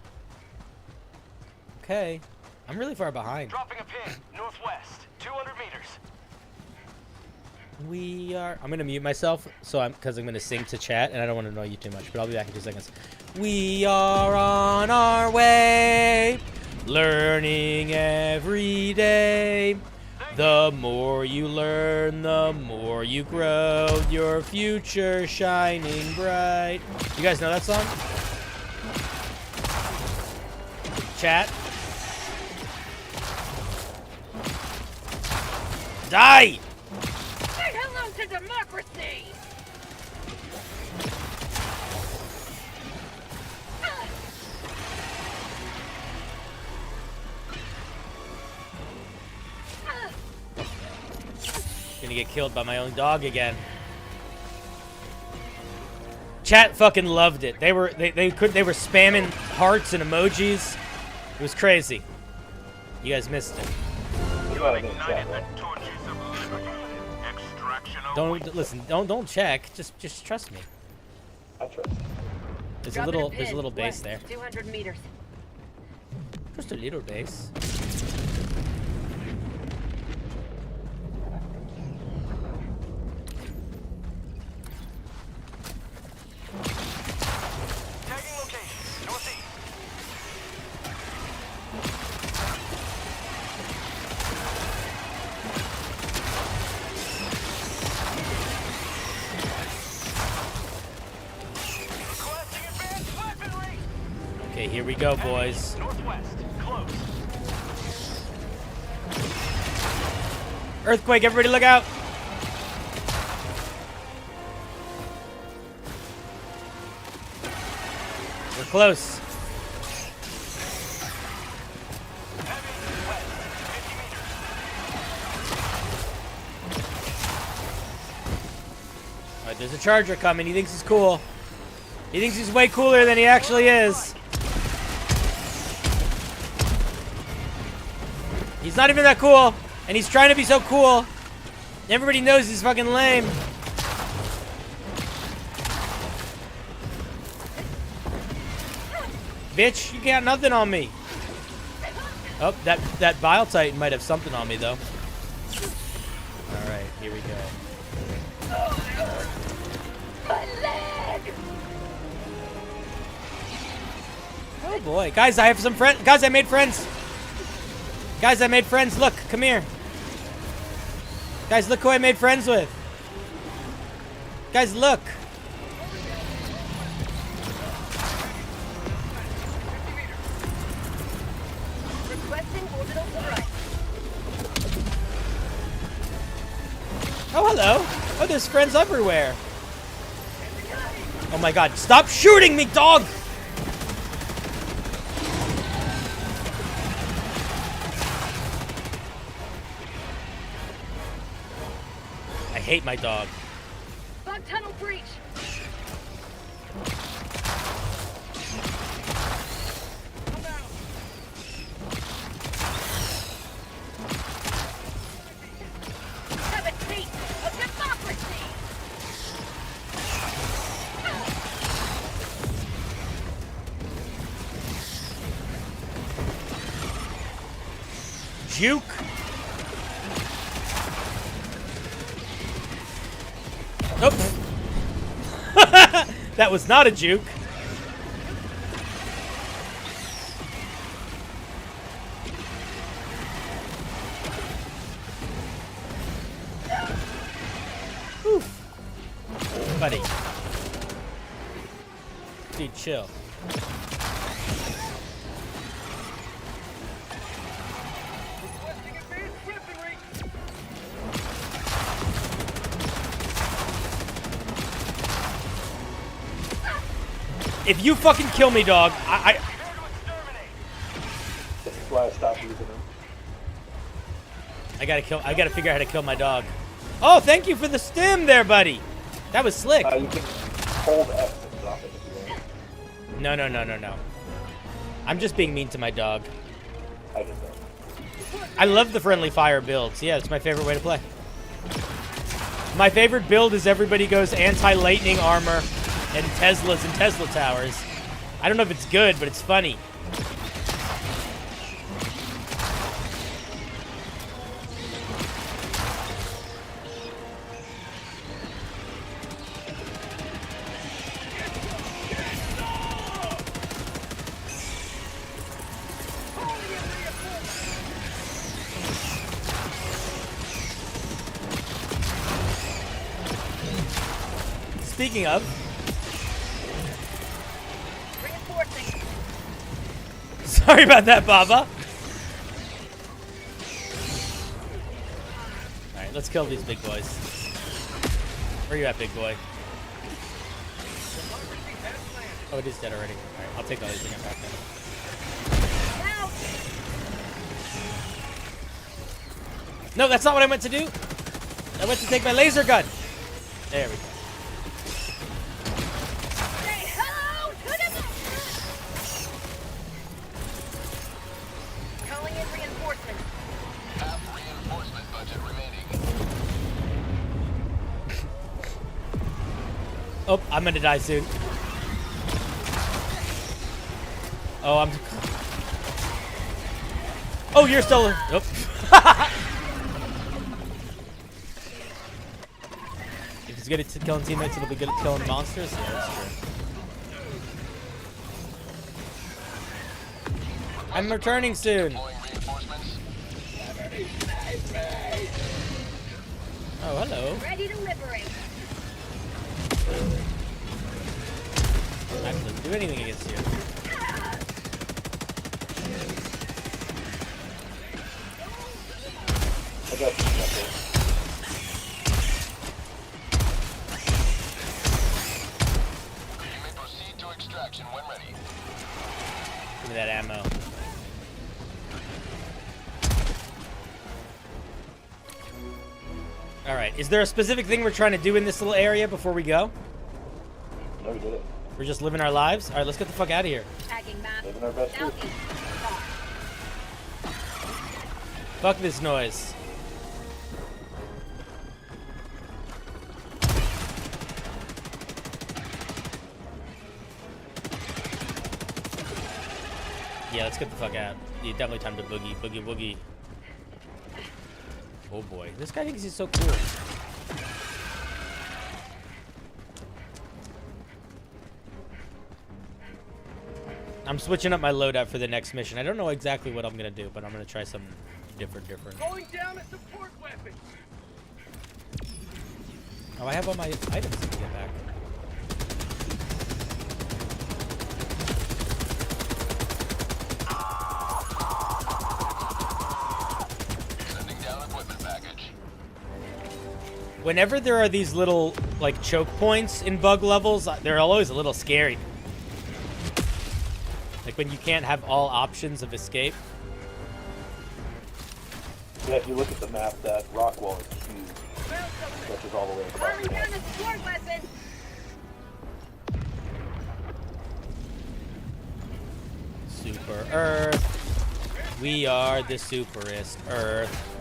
Okay. I'm really far behind. Dropping a pin. Northwest. 200 meters. We are... I'm going to mute myself because I'm going to sing to chat, and I don't want to annoy you too much, but I'll be back in 2 seconds. We are on our way, learning every day. The more you learn, the more you grow, your future shining bright. You guys know that song? Chat? Die! Say hello to democracy! Gonna get killed by my own dog again. Chat fucking loved it. They were spamming hearts and emojis. It was crazy. You guys missed it. You gotta go chat, right? Don't listen. Don't check. Just trust me. I trust. There's Dropping a little pin. base there. West, 200 meters. Just a little base. Tagging location. Northeast. Requesting advanced weaponry. Okay, here we go, boys. Northwest. Close. Earthquake! Everybody, look out! We're close. There's a charger coming. He thinks he's cool. He thinks he's way cooler than he actually is. He's not even that cool, and he's trying to be so cool. Everybody knows he's fucking lame. Bitch, you got nothing on me. Oh, that Bile Titan might have something on me, though. Alright, here we go. Oh boy. Guys, I have some friends. Guys, I made friends. Guys, I made friends. Look, come here. Guys, look who I made friends with. Guys, look. Requesting orbital strike. Oh, hello. Oh, there's friends everywhere. Oh my god, stop shooting me, dog! I hate my dog. Bug tunnel breach. Have a taste of democracy. Juke. Nope. That was not a juke. Whew. Buddy. Dude, chill. If you fucking kill me, dog, This is why I stopped using them. I gotta figure out how to kill my dog. Oh, thank you for the stim there, buddy. That was slick. You can hold F and drop it if you want. No. I'm just being mean to my dog. I just don't. I love the friendly fire builds. Yeah, it's my favorite way to play. My favorite build is everybody goes anti-lightning armor and Teslas and Tesla towers. I don't know if it's good, but it's funny. Speaking of, Reinforcing. sorry about that, Baba. Alright, let's kill these big boys. Where you at, big boy? Oh, it is dead already. Alright, I'll take all these things back then. No, that's not what I meant to do. I went to take my laser gun. There we go. Say hello to the calling in reinforcements. Half reinforcement budget remaining. Oh, I'm gonna die soon. Oh, I'm... Oh, you're still... Nope. If he's good at killing teammates, it'll be good at killing monsters. Yeah, that's true. I'm returning soon. Deploying reinforcements. Oh, hello. Ready to liberate. Actually, do anything against you. I got some knuckles. You may proceed to extraction when ready. Give me that ammo. All right. Is there a specific thing we're trying to do in this little area before we go? No, we did it. We're just living our lives? All right, let's get the fuck out of here. Tagging map. Living our best truth. Southeast. Fuck this noise. Yeah, let's get the fuck out. Yeah, definitely time to boogie, boogie, woogie. Oh boy, this guy thinks he's so cool. I'm switching up my loadout for the next mission. I don't know exactly what I'm gonna do, but I'm gonna try something different. Going down a support weapon. Oh, I have all my items to get back. Sending down equipment package. Whenever there are these little, like, choke points in bug levels, they're always a little scary. Like when you can't have all options of escape. Yeah, if you look at the map, that rock wall is huge. Stretches all the way across Going the down map. a support weapon. Super Earth. We are the superest Earth.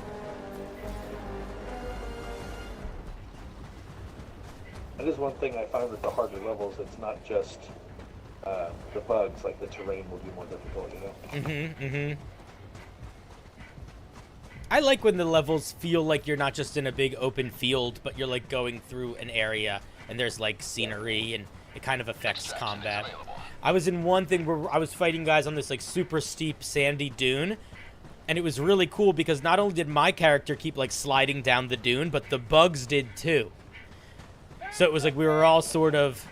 That is one thing I find with the harder levels. It's not just the bugs. Like the terrain will be more difficult, you know. I like when the levels feel like you're not just in a big open field, but you're like going through an area and there's like scenery and it kind of affects combat. I was in one thing where I was fighting guys on this like super steep sandy dune, and it was really cool because not only did my character keep like sliding down the dune, but the bugs did too. So it was like we were all sort of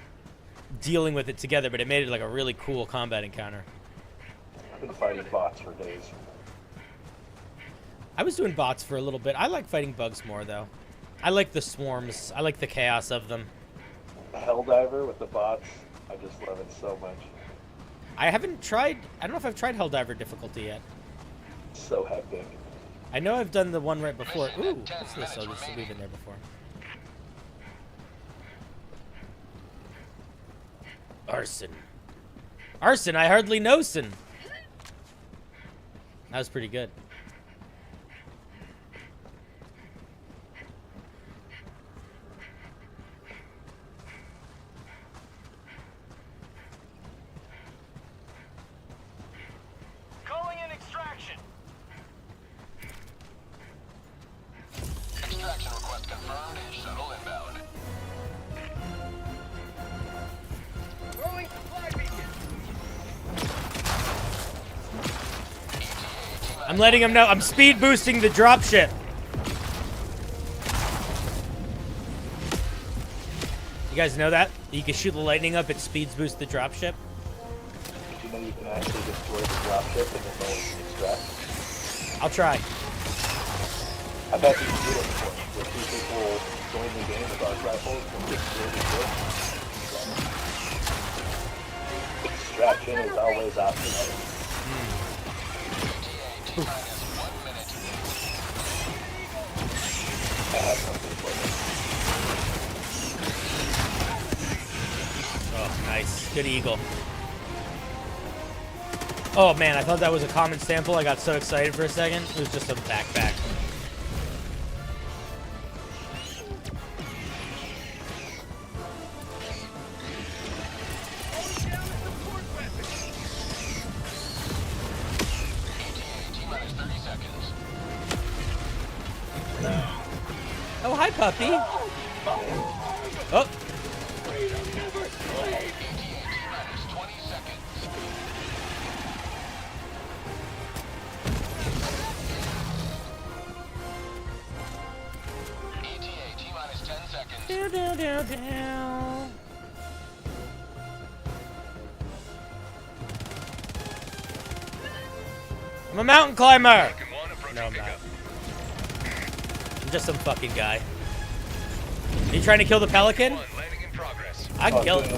dealing with it together, but it made it like a really cool combat encounter. I've been fighting bots for days. I was doing bots for a little bit. I like fighting bugs more, though. I like the swarms. I like the chaos of them. Helldiver with the bots, I just love it so much. I haven't tried... I don't know if I've tried Helldiver difficulty yet. So hectic. I know I've done the one right before. Ooh, what's this? Oh, we've been there before. Arson. Arson, I hardly know sin. That was pretty good. Calling in extraction. Extraction request confirmed. Shuttle inbound. Throwing supply beacon. I'm letting him know. I'm speed boosting the dropship. You guys know that? You can shoot the lightning up, it speeds boost the dropship. Did you know you can actually destroy the dropship and then no one can extract? I'll try. I bet you can do it before. Where two people join the game with arc rifles and get really good. Extraction is always optional. I have something for you. Oh, nice. Good eagle. Oh, man, I thought that was a common sample. I got so excited for a second. It was just a backpack. Oh, hi, puppy. Oh. Down, down, down, down. I'm a mountain climber. No, I'm not. I'm just some fucking guy. Are you trying to kill the pelican? I can kill it.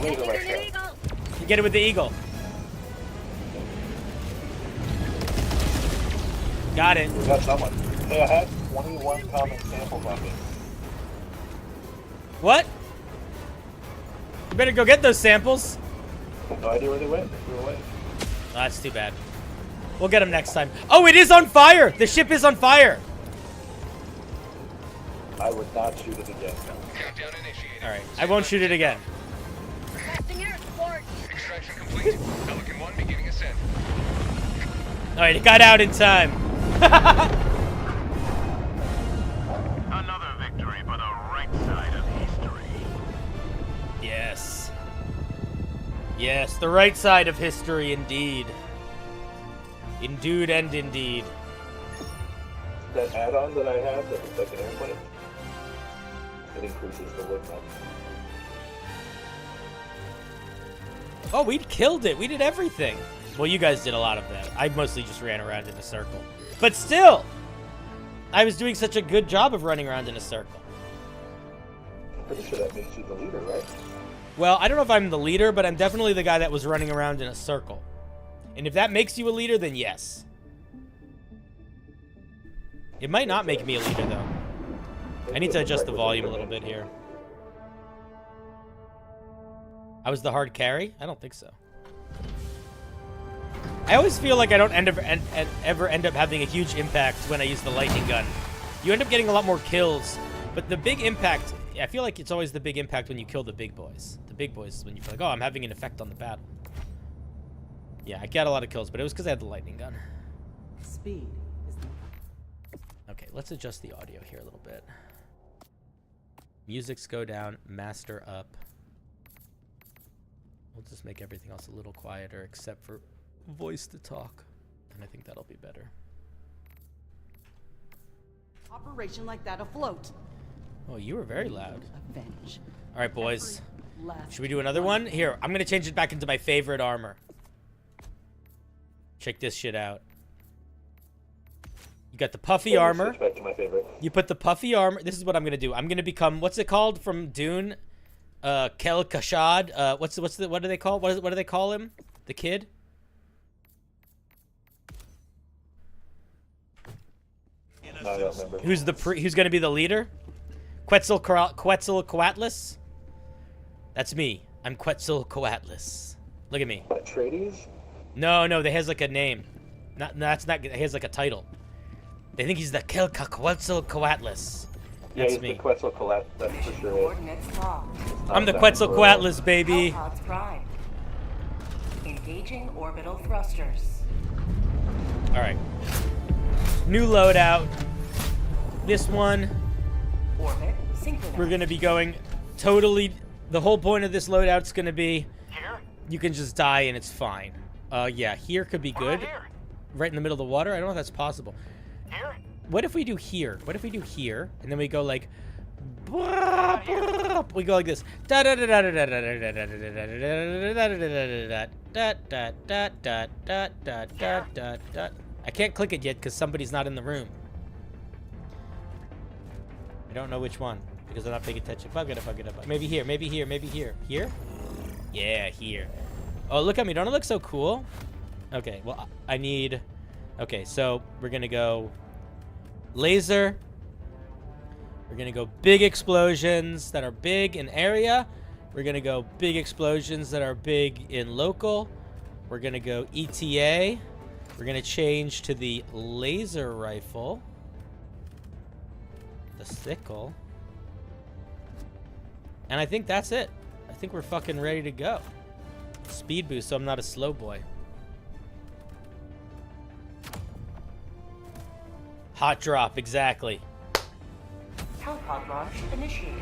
You get it with the eagle. Got it. We got someone. Hey, I had 21 common samples on me. What? You better go get those samples. No idea where they went. They flew away. Oh, that's too bad. We'll get them next time. Oh, it is on fire! The ship is on fire! I would not shoot it again. Countdown initiated. Alright, I won't shoot it again. Passing air support. Extraction complete. Pelican 1 beginning ascent. Alright, it got out in time. Another victory for the right side of history. Yes. Yes, the right side of history, indeed. Indeed and indeed. That add-on that I have that looks like an airplane, it increases the wood melt. Oh, we killed it. We did everything. Well, you guys did a lot of that. I mostly just ran around in a circle. But still, I was doing such a good job of running around in a circle. Pretty sure that makes you the leader, right? Well, I don't know if I'm the leader, but I'm definitely the guy that was running around in a circle. And if that makes you a leader, then yes. It might not make me a leader, though. I need to adjust the volume a little bit here. I was the hard carry? I don't think so. I always feel like I don't ever end up having a huge impact when I use the lightning gun. You end up getting a lot more kills, but the big impact, I feel like it's always the big impact when you kill the big boys. The big boys is when you feel like, oh, I'm having an effect on the battle. Yeah, I got a lot of kills, but it was because I had the lightning gun. Speed is the Okay, let's adjust the audio here a little bit. Music's go down, master up. We'll just make everything else a little quieter except for voice to talk. And I think that'll be better. operation like that afloat. Oh, you were very loud. Avenge. All right, boys. Every last Should we do another one? Here, I'm going to change it back into my favorite armor. Check this shit out. You got the puffy armor. Switch back to my favorite. You put the puffy armor. This is what I'm going to do. I'm going to become, what's it called from Dune? Kel Kashad. What do they call? What do they call him? The kid? No, I don't remember. Who's going to be the leader? Quetzalcoatlus? That's me. I'm Quetzalcoatlus. Look at me. Atreides? No, that has like a name. That's not. It has like a title. They think he's the Quetzalcoatlus. Yeah, That's he's me. the Quetzalcoatl. That's for sure. Coordinates locked. I'm the Quetzalcoatlus, baby. Hellpods prime. Engaging orbital thrusters. All right. New loadout. This one, Orbit synchronized. we're gonna be going totally. The whole point of this loadout's gonna be, Here? you can just die and it's fine. Yeah, here could be good. Here? Right in the middle of the water. I don't know if that's possible. Here? What if we do here? What if we do here and then we go like, we go like this. I can't click it yet because somebody's not in the room. I don't know which one because I'm not paying attention. Fuck it up. Maybe here, maybe here, maybe here. Here? Yeah, here. Oh, look at me. Don't I look so cool? Okay, well, I need... Okay, so we're going to go laser. We're going to go big explosions that are big in area. We're going to go big explosions that are big in local. We're going to go ETA. We're going to change to the laser rifle. The sickle. And I think that's it. I think we're fucking ready to go. Speed boost so I'm not a slow boy. Hot drop, exactly. Hellpod launch initiated.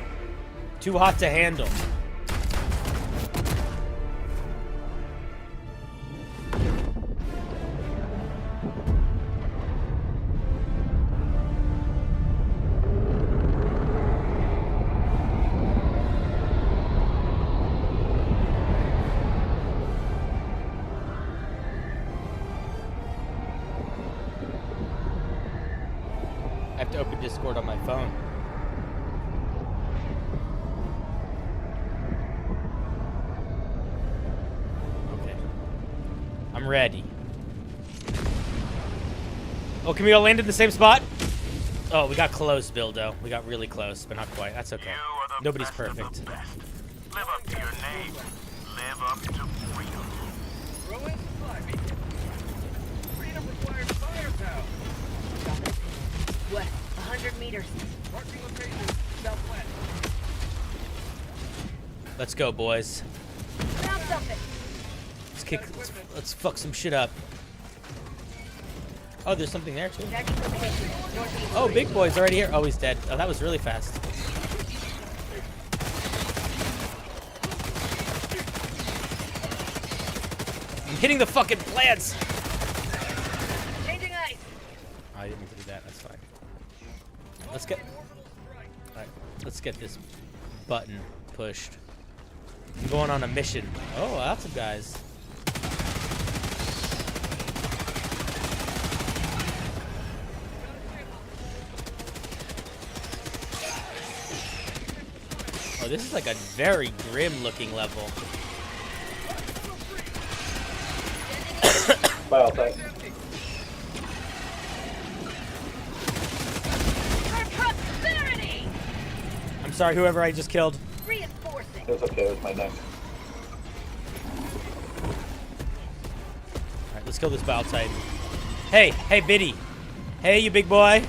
Too hot to handle. I have to open Discord on my phone. Okay. I'm ready. Oh, can we all land in the same spot? Oh, we got close, Bildo. We got really close, but not quite. That's okay. You are Nobody's best of perfect. the best. Live up to your name. Live up to freedom. Throwing supply beacon. Freedom requires firepower. West, 100 meters. Marking location, southwest. Let's go, boys. Found something. Let's fuck some shit up. Oh, there's something there too. Tagging location, northeast. Oh, big boy's already here. Oh, he's dead. Oh, that was really fast. I'm hitting the fucking plants. Changing ice. Oh, I didn't mean to do that. That's fine. Let's get. Alright, let's get this button pushed. I'm going on a mission. Oh, lots of guys. Oh, this is like a very grim looking level. Wow, thanks. For prosperity. I'm sorry, whoever I just killed. Reinforcing. It was okay, it was my neck. Alright, let's kill this Battle Titan. Hey, hey, Biddy. Hey, you big boy.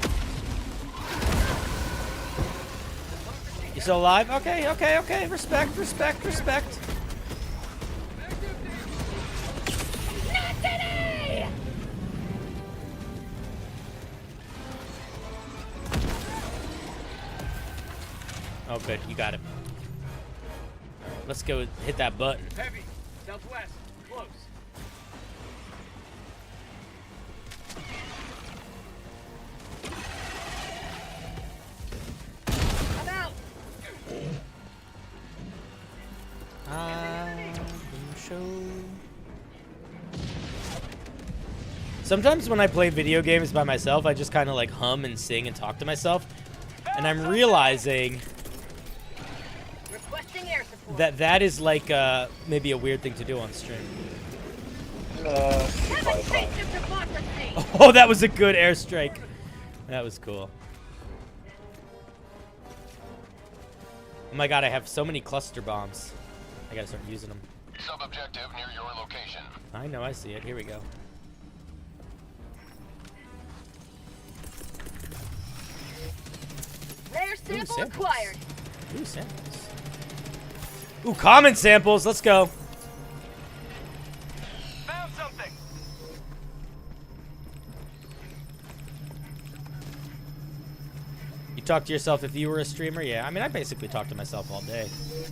You still alive? Okay, okay, okay. Respect, respect, respect. Not today. Oh, good. You got it. Alright, let's go hit that button. Heavy, southwest, close. I'm out. Sometimes when I play video games by myself, I just kind of like hum and sing and talk to myself. And I'm realizing Requesting air support. that is like maybe a weird thing to do on stream. Have a taste of democracy. Oh, that was a good airstrike. That was cool. Oh my god, I have so many cluster bombs. I gotta start using them. Sub-objective near your location. I know, I see it. Here we go. Rare sample samples. acquired. Ooh, samples. Ooh, common samples. Let's go. Found something. You talk to yourself if you were a streamer? Yeah, I mean, I basically talk to myself all day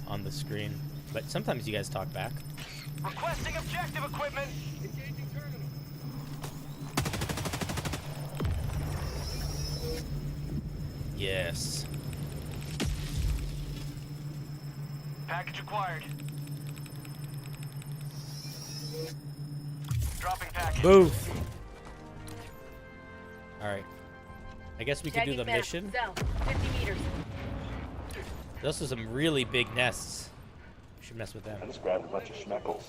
on the screen. But sometimes you guys talk back. Requesting objective equipment. Engaging terminal. Yes. Package acquired. Dropping package. Boof. Alright. I guess we could do Tagging the map, mission. South, 50 meters. There's also some really big nests. We should mess with them. I just grabbed a bunch of schmeckles.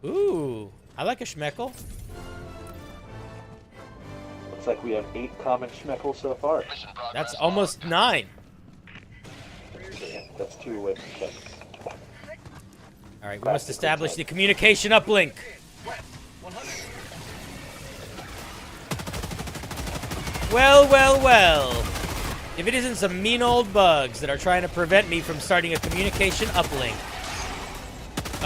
Ooh. I like a schmeckle. Looks like we have 8 common schmeckles so far. Mission progress That's almost 9. Okay, that's 2 away from 10. Alright, we must establish the communication uplink. West, 100. Well, well, well. If it isn't some mean old bugs that are trying to prevent me from starting a communication uplink.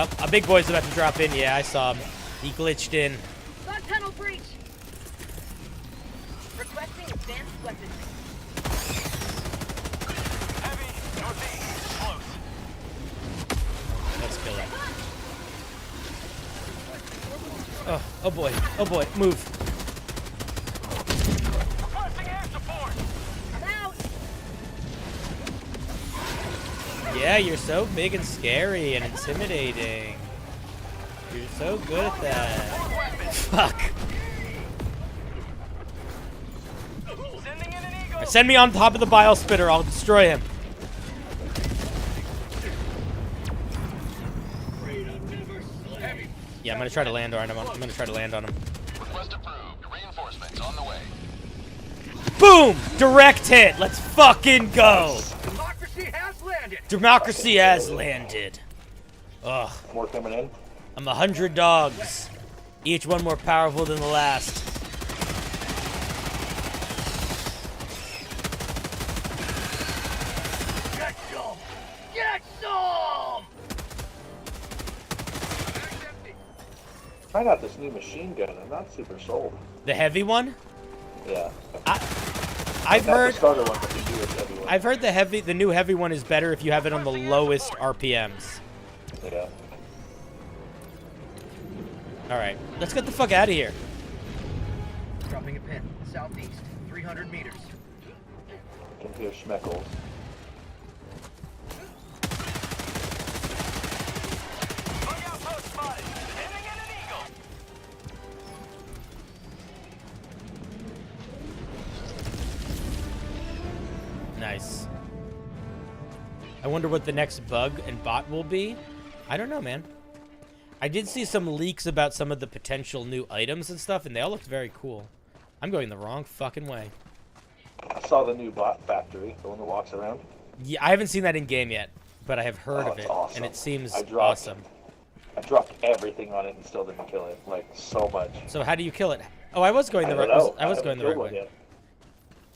Oh, a big boy's about to drop in. Yeah, I saw him. He glitched in. Bug tunnel breach. Requesting advanced weapons. Heavy, northeast, close. Let's kill him. Oh, oh boy. Oh boy. Move. Requesting air support. I'm out. Yeah, you're so big and scary and intimidating. You're so good at that. Fuck. Sending in an eagle. Alright, send me on top of the bile spitter. I'll destroy him. Heavy. Yeah, I'm gonna try to land on him. I'm gonna try to land on him. Request approved. Reinforcements on the way. Boom! Direct hit. Let's fucking go. Democracy has landed. Democracy has landed. Ugh. More coming in. I'm 100 dogs. Each one more powerful than the last. Get some! Get some! Try out this new machine gun. I'm not super sold. The heavy one? Yeah. I've Not heard the starter one, but the newest heavy one. I've heard the new heavy one is better if you have it on the lowest RPMs. Yeah. All right, let's get the fuck out of here. Dropping a pin. Southeast. 300 meters. Can hear Schmeckles. Bug outpost spotted. Sending in an eagle. Nice. I wonder what the next bug and bot will be. I don't know, man. I did see some leaks about some of the potential new items and stuff, and they all looked very cool. I'm going the wrong fucking way. I saw the new bot factory, the one that walks around. Yeah, I haven't seen that in game yet, but I have heard of it's it, awesome. and it seems I dropped- awesome. I dropped everything on it and still didn't kill it. Like, so much. So how do you kill it? Oh, I was going the right. I was going the right way. Yet.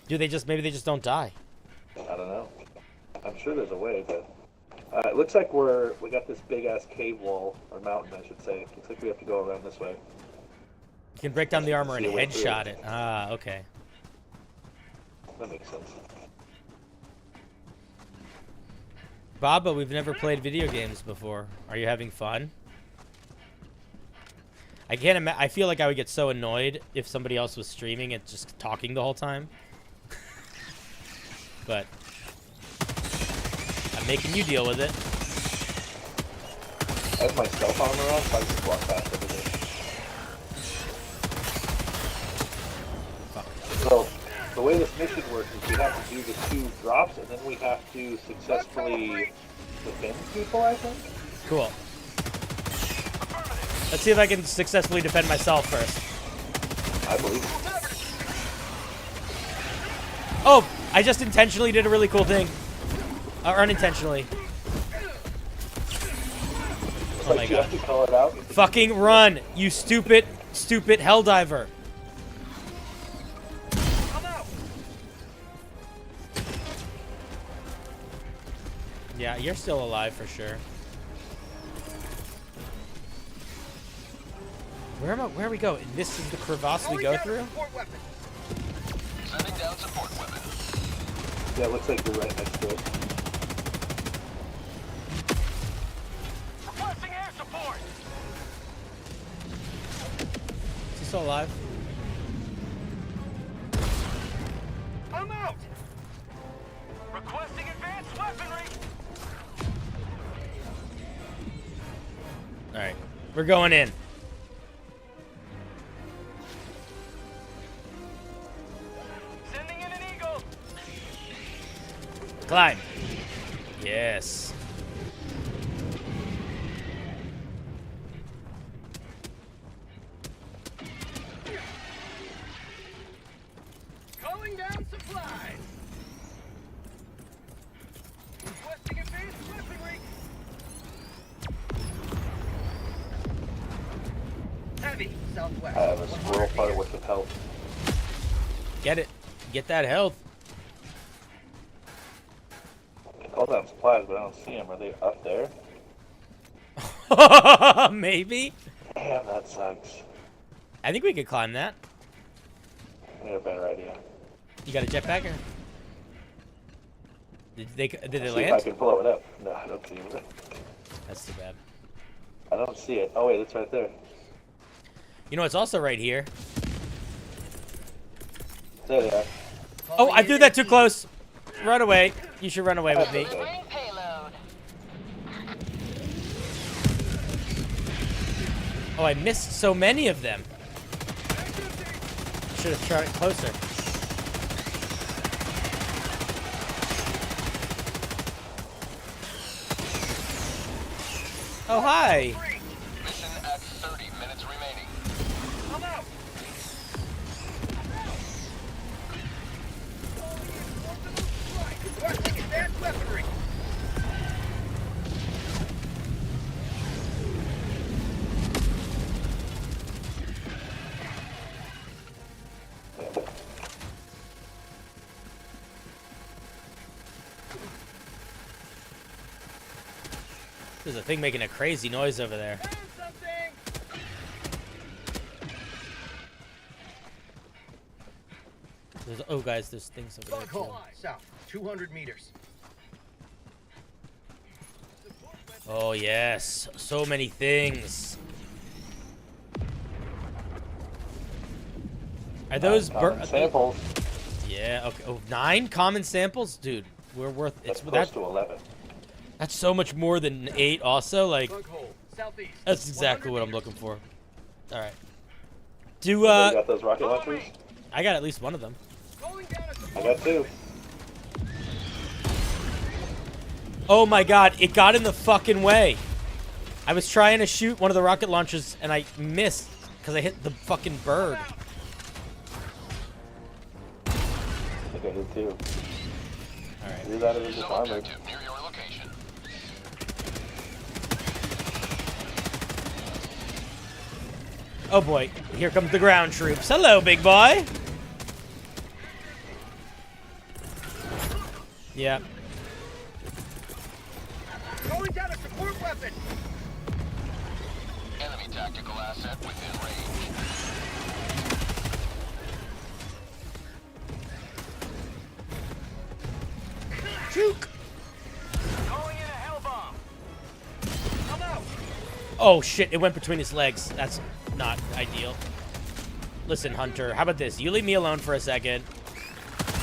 Do they just maybe they just don't die? I don't know. I'm sure there's a way, but it looks like we got this big ass cave wall or mountain, I should say. Looks like we have to go around this way. You can break down the armor and See a way through headshot it. Ah, okay. That makes sense. Baba, we've never played video games before. Are you having fun? I can't I feel like I would get so annoyed if somebody else was streaming and just talking the whole time. But I'm making you deal with it. I have my stealth armor on, so I can just walk past everything. Fuck. So, the way this mission works is we have to do the 2 drops, and then we have to successfully defend people, I think? Cool. Let's see if I can successfully defend myself first. I believe. Oh, I just intentionally did a really cool thing. Or unintentionally. It's Oh like my you god. have to call it out. Fucking run, you stupid, stupid helldiver. I'm out. Yeah, you're still alive for sure. Where we go? This is the crevasse we go through? Support weapon. Sending down support weapon. Yeah, it looks like you're right next to it. Requesting air support. Is he still alive? I'm out. Requesting advanced weaponry. Alright, we're going in. Sending in an eagle. Climb. Yes. Calling down supplies. Requesting advanced weaponry. Heavy, southwest. I have a squirrel part with the health. Get it. Get that health. Call down supplies, but I don't see them. Are they up there? Maybe. Damn, that sucks. I think we could climb that. I need a better idea. You got a jetpack? Or? Did they See if I land? can blow it up. No, I don't see it. That's too bad. I don't see it. Oh wait, it's right there. You know, it's also right here. There they are. Oh, I threw that too close. Run away. You should run away with me. Bring payload. Oh, I missed so many of them. Should have tried it closer. Oh, hi. Mission at 30 minutes remaining. I'm out. Requesting advanced weaponry. There's a thing making a crazy noise over there. Oh, guys, there's things over there, too. South, 200 meters. Oh, yes. So many things. Are those... samples. Yeah, okay. Oh, 9 common samples? Dude, we're worth... That's close to 11. That's so much more than 8 also. Like, Southeast. that's exactly what I'm looking for. All right. Do, You got those rocket launchers? I got at least one of them. I got 2. Oh my god, it got in the fucking way. I was trying to shoot one of the rocket launchers and I missed because I hit the fucking bird. I think I did too. Alright. Do that as a armored. Oh boy, here comes the ground troops. Hello, big boy. Yeah. Going down a support weapon. Enemy tactical asset within range. Juke. Calling in a hell bomb. I'm out. Oh shit, it went between his legs. That's not ideal. Listen, Hunter, how about this? You leave me alone for a second.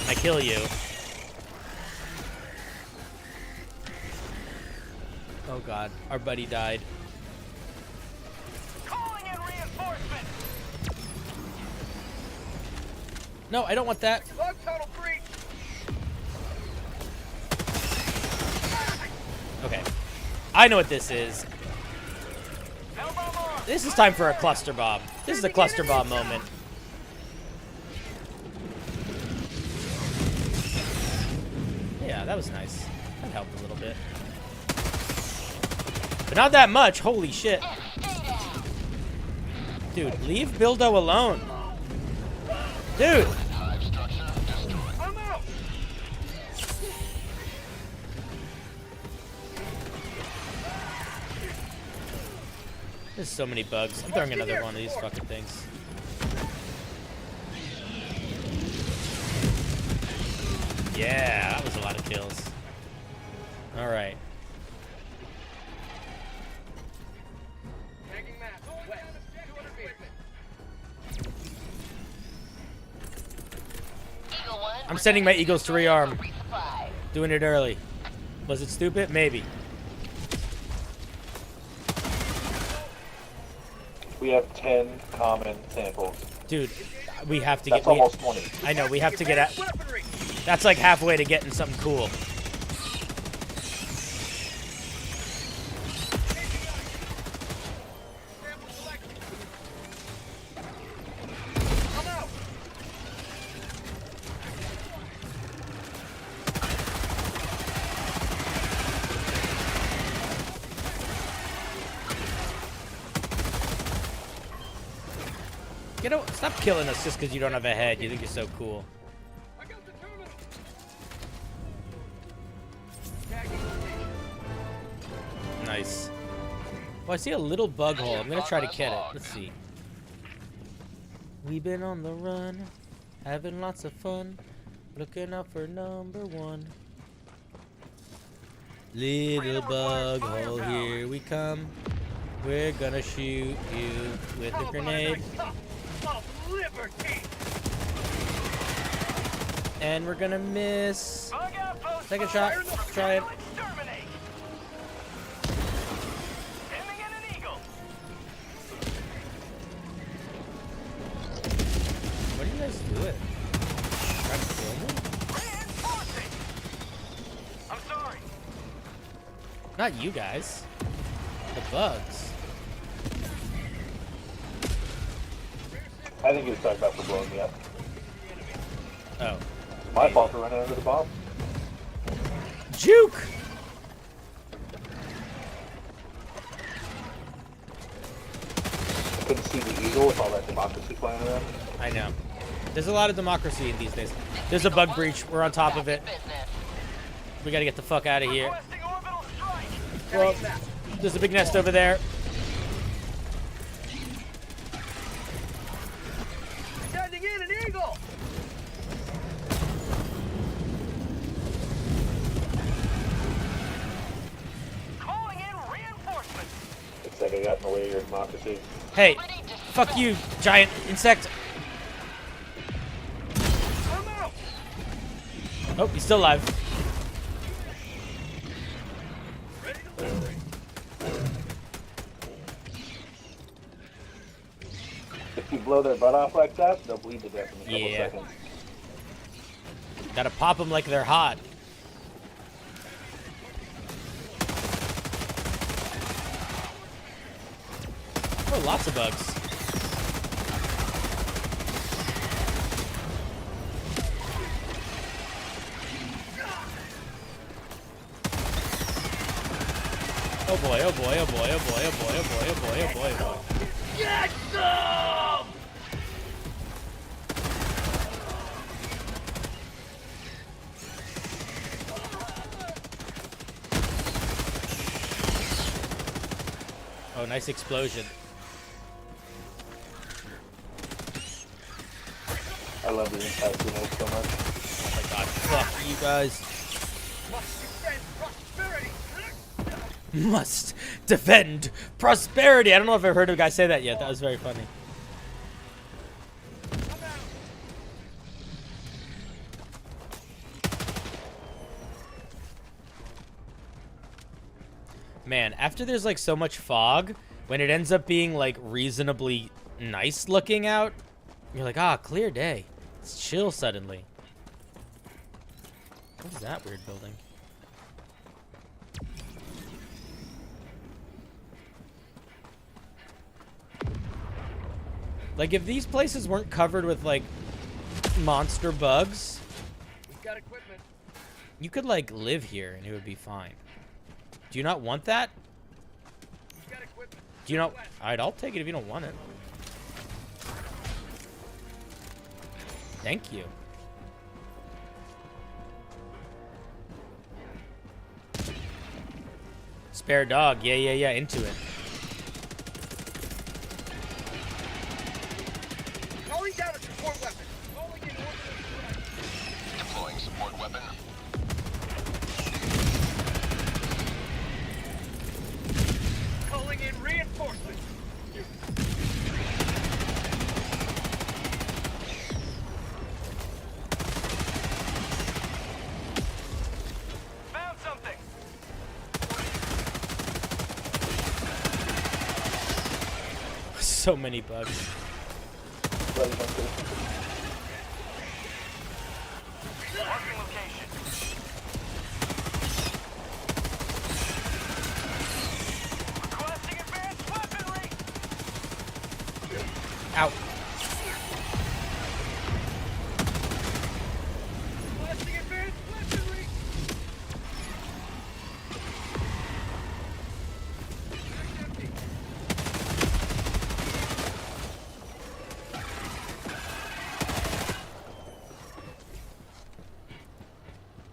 I kill you. Oh god, our buddy died. Calling in reinforcement. No, I don't want that. Bug tunnel breach. Okay. I know what this is. Hell bomb on. This is time for a cluster bomb. This is a cluster bomb moment. Yeah, that was nice. That helped a little bit. But not that much. Holy shit. Dude, leave Bildo alone. Dude. I'm out. There's so many bugs. I'm throwing another one of these fucking things. Yeah, that was a lot of kills. Alright. Tagging map. West. 200 meters. I'm sending my Eagles to rearm. Doing it early. Was it stupid? Maybe. We have 10 common samples. Dude, we have to That's get... almost 20. I know, we have to get at... Weaponry. That's like halfway to getting something cool. I'm out. You know, stop killing us just because you don't have a head. You think you're so cool. I got the terminal. Nice. Well, I see a little bug hole. I'm gonna try to get it. Let's see. We've been on the run, having lots of fun, looking out for number 1. Little bug hole, here we come. We're gonna shoot you with a grenade. Of liberty. And we're gonna miss. Bug outpost. Second shot. Try it. Exterminate. Aiming at an eagle. What are you guys doing? Trying to kill me? Reinforcing. I'm sorry. Not you guys. The bugs. I think he was talking about for blowing me up. Oh. It's my fault for running under the bomb. Juke! I couldn't see the eagle with all that democracy flying around. I know. There's a lot of democracy in these days. There's a bug breach. We're on top of it. We gotta get the fuck out of here. Requesting orbital strike. Well, There's a big nest over there. Sending in an eagle. Calling in reinforcements. Looks like I got in the way of your democracy. Hey, fuck you, giant insect. I'm out. Oh, he's still alive. If you blow their butt off like that, they'll bleed to death in a couple Yeah. seconds. Gotta pop them like they're hot. Oh, lots of bugs. Oh boy, oh boy, oh boy, oh boy, oh boy, oh boy, oh boy, oh boy, oh boy. Get some. Oh, nice explosion. I love the impact grenade so much. Oh my god, fuck you guys. Must defend prosperity. Must defend prosperity. I don't know if I've heard a guy say that yet. That was very funny. Man, after there's like so much fog, when it ends up being like reasonably nice looking out, you're like, ah, clear day. It's chill suddenly. What is that weird building? Like, if these places weren't covered with, like, monster bugs, We've got equipment. you could, like, live here and it would be fine. Do you not want that? We've got equipment. Do you not? Alright, I'll take it if you don't want it. Thank you. Spare dog. Yeah, yeah, yeah. Into it. Calling down a support weapon. Calling in order. Deploying support weapon. Calling in reinforcements. Found something. So many bugs. Bloody hunter. Marking location. Requesting advanced weaponry. Out. Requesting advanced weaponry. Empty.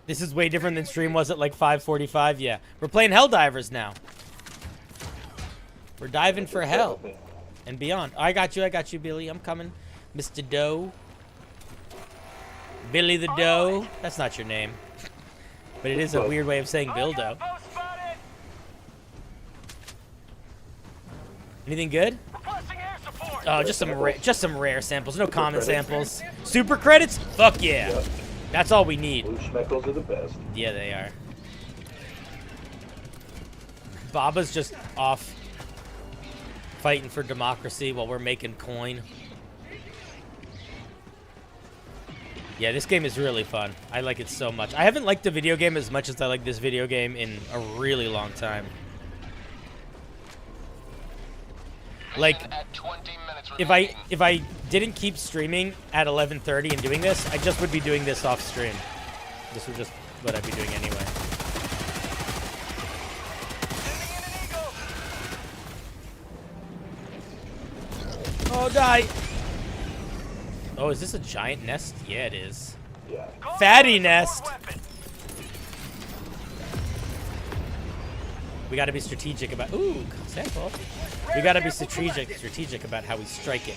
This is way different than stream was at like 5:45. Yeah, we're playing Helldivers now. We're diving for hell and beyond. I got you, Billy. I'm coming, Mr. Doe. Billy the Doe. That's not your name, but it is a weird way of saying Bildo. Foe spotted. Anything good? Requesting air support. Oh, just some rare samples. No common samples. Super credits? Fuck yeah. Yep. That's all we need. Blue schmeckles are the best. Yeah, they are. Baba's just off fighting for democracy while we're making coin. Yeah, this game is really fun. I like it so much. I haven't liked the video game as much as I like this video game in a really long time. Like, At 20 minutes if I didn't keep streaming at 11:30 and doing this, I just would be doing this off stream. This would just what I'd be doing anyway. Oh, die! Oh, is this a giant nest? Yeah, it is. Yeah. Fatty nest. We gotta be strategic about. Ooh, sample. We gotta be strategic about how we strike it.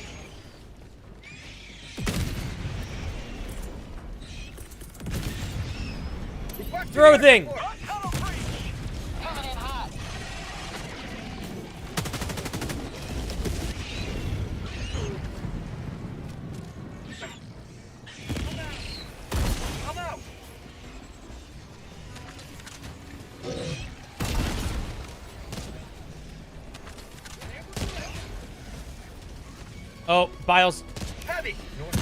Throw thing. Oh, Biles. Heavy. North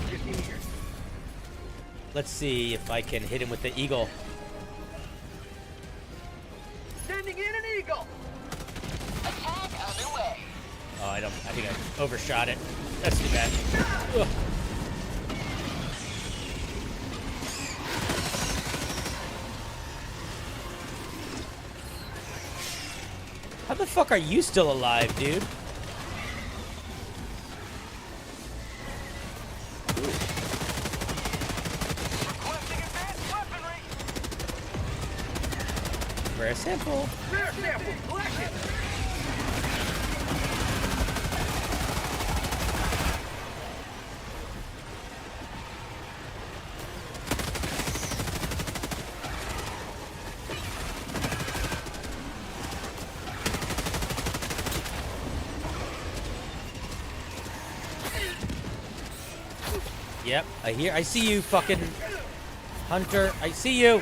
50 meters. Let's see if I can hit him with the eagle. Sending in an eagle. Attack underway. Oh, I think I overshot it. That's too bad. Ugh. How the fuck are you still alive, dude? Rare sample. Rare sample collected. Yep, I see you, fucking hunter. I see you.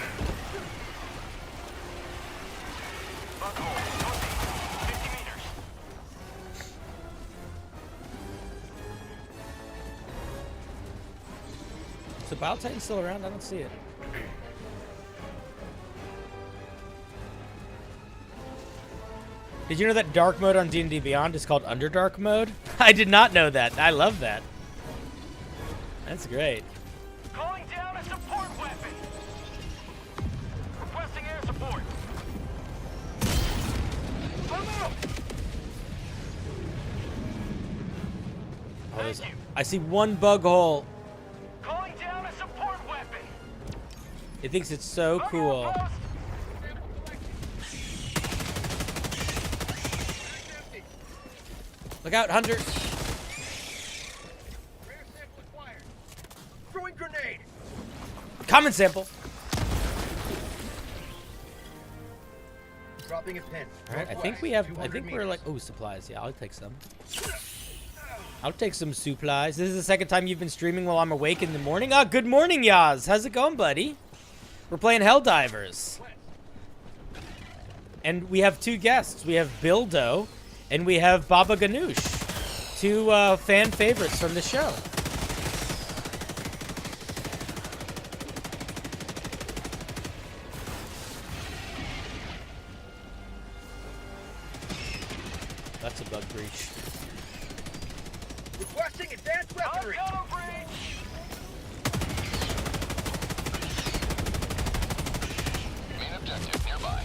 Is the Bile Titan still around? I don't see it. Did you know that dark mode on D&D Beyond is called Underdark mode? I did not know that. I love that. That's great. Calling down a support weapon. Requesting air support. Oh, I see one bug hole. Calling down a support weapon. It thinks it's so cool. Look out, Hunter. Throwing grenade. Common sample. Dropping a pin. All right, I think we have. I think we're like. Oh, supplies. Yeah, I'll take some. I'll take some supplies. This is the second time you've been streaming while I'm awake in the morning. Ah, good morning, Yaz. How's it going, buddy? We're playing Helldivers. And we have two guests. We have Bildo and we have Baba Ganoush. Two fan favorites from the show. That's a bug breach. Requesting advanced weaponry. Main objective nearby.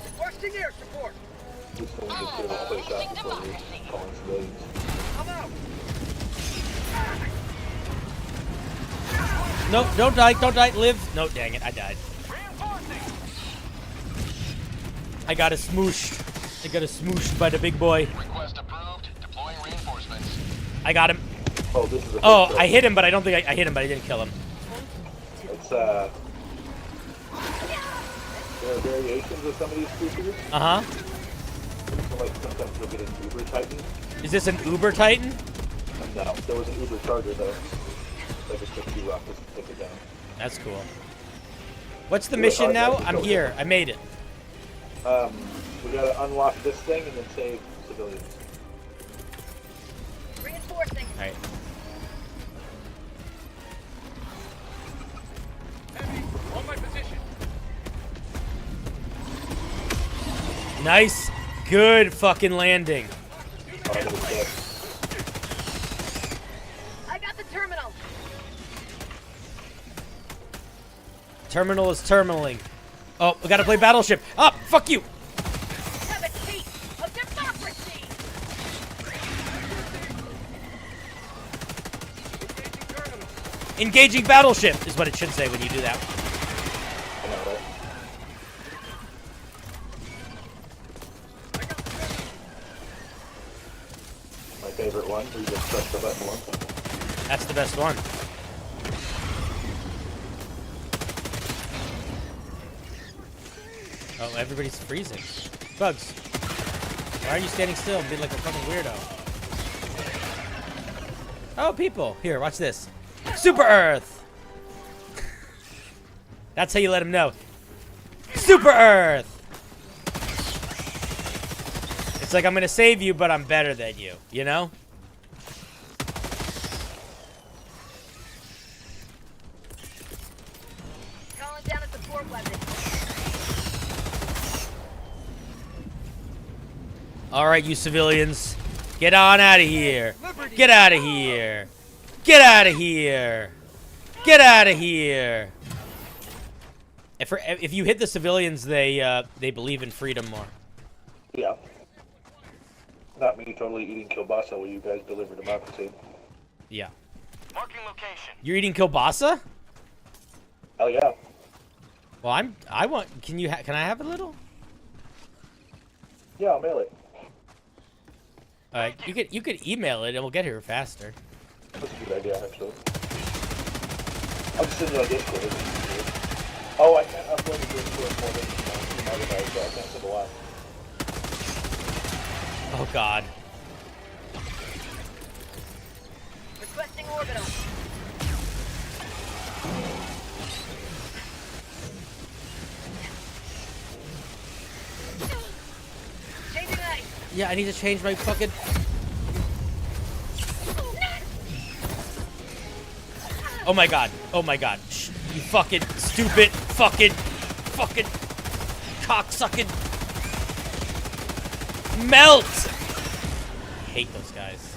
Requesting air support. I'm out. No, don't die, don't die, live. No, dang it, I died. I got a smooshed. I got a smooshed by the big boy. Request approved. Deploying reinforcements. I got him. Oh, this is a Oh, I hit him, but I don't think I hit him, but I didn't kill him. It's there are variations of some of these creatures. Uh-huh. So, like sometimes you'll get an Uber Titan. Is this an Uber Titan? No, there was an Uber Charger though. Like it took 2 rockets to take it down. That's cool. What's the mission now? I'm here. I made it. We gotta unlock this thing and then save civilians. Reinforcing. All right. On my position. Nice. Good fucking landing. I got the terminal. Terminal is terminaling. Oh, we gotta play Battleship. Up! Fuck you! Have a taste of democracy. Engaging terminal. Engaging battleship is what it should say when you do that. I know, right? My favorite one, where you just press the button once. That's the best one. Oh, everybody's freezing. Bugs. Why are you standing still and being like a fucking weirdo? Oh, people. Here, watch this. Super Earth! That's how you let them know. Super Earth! It's like, I'm gonna save you, but I'm better than you. You know? Calling down a support weapon. Alright, you civilians. Get on out of here. Get out of here. Get out of here. Get out of here. If you hit the civilians, they believe in freedom more. Yeah. Not me totally eating kielbasa while you guys deliver democracy. Yeah. Marking location. You're eating kielbasa? Hell yeah. Well, I want. Can I have a little? Yeah, I'll mail it. You could email it and we'll get here faster. That's a good idea, actually. I'll just send it on Discord. Oh, I can't upload the Discord more than 2 megabytes, so I can't send a lot. Oh God. Requesting orbital. Changing ice. Yeah, I need to change my fucking. Oh my God. Oh my God. Shh, you fucking stupid fucking cocksucking. Melt! Hate those guys.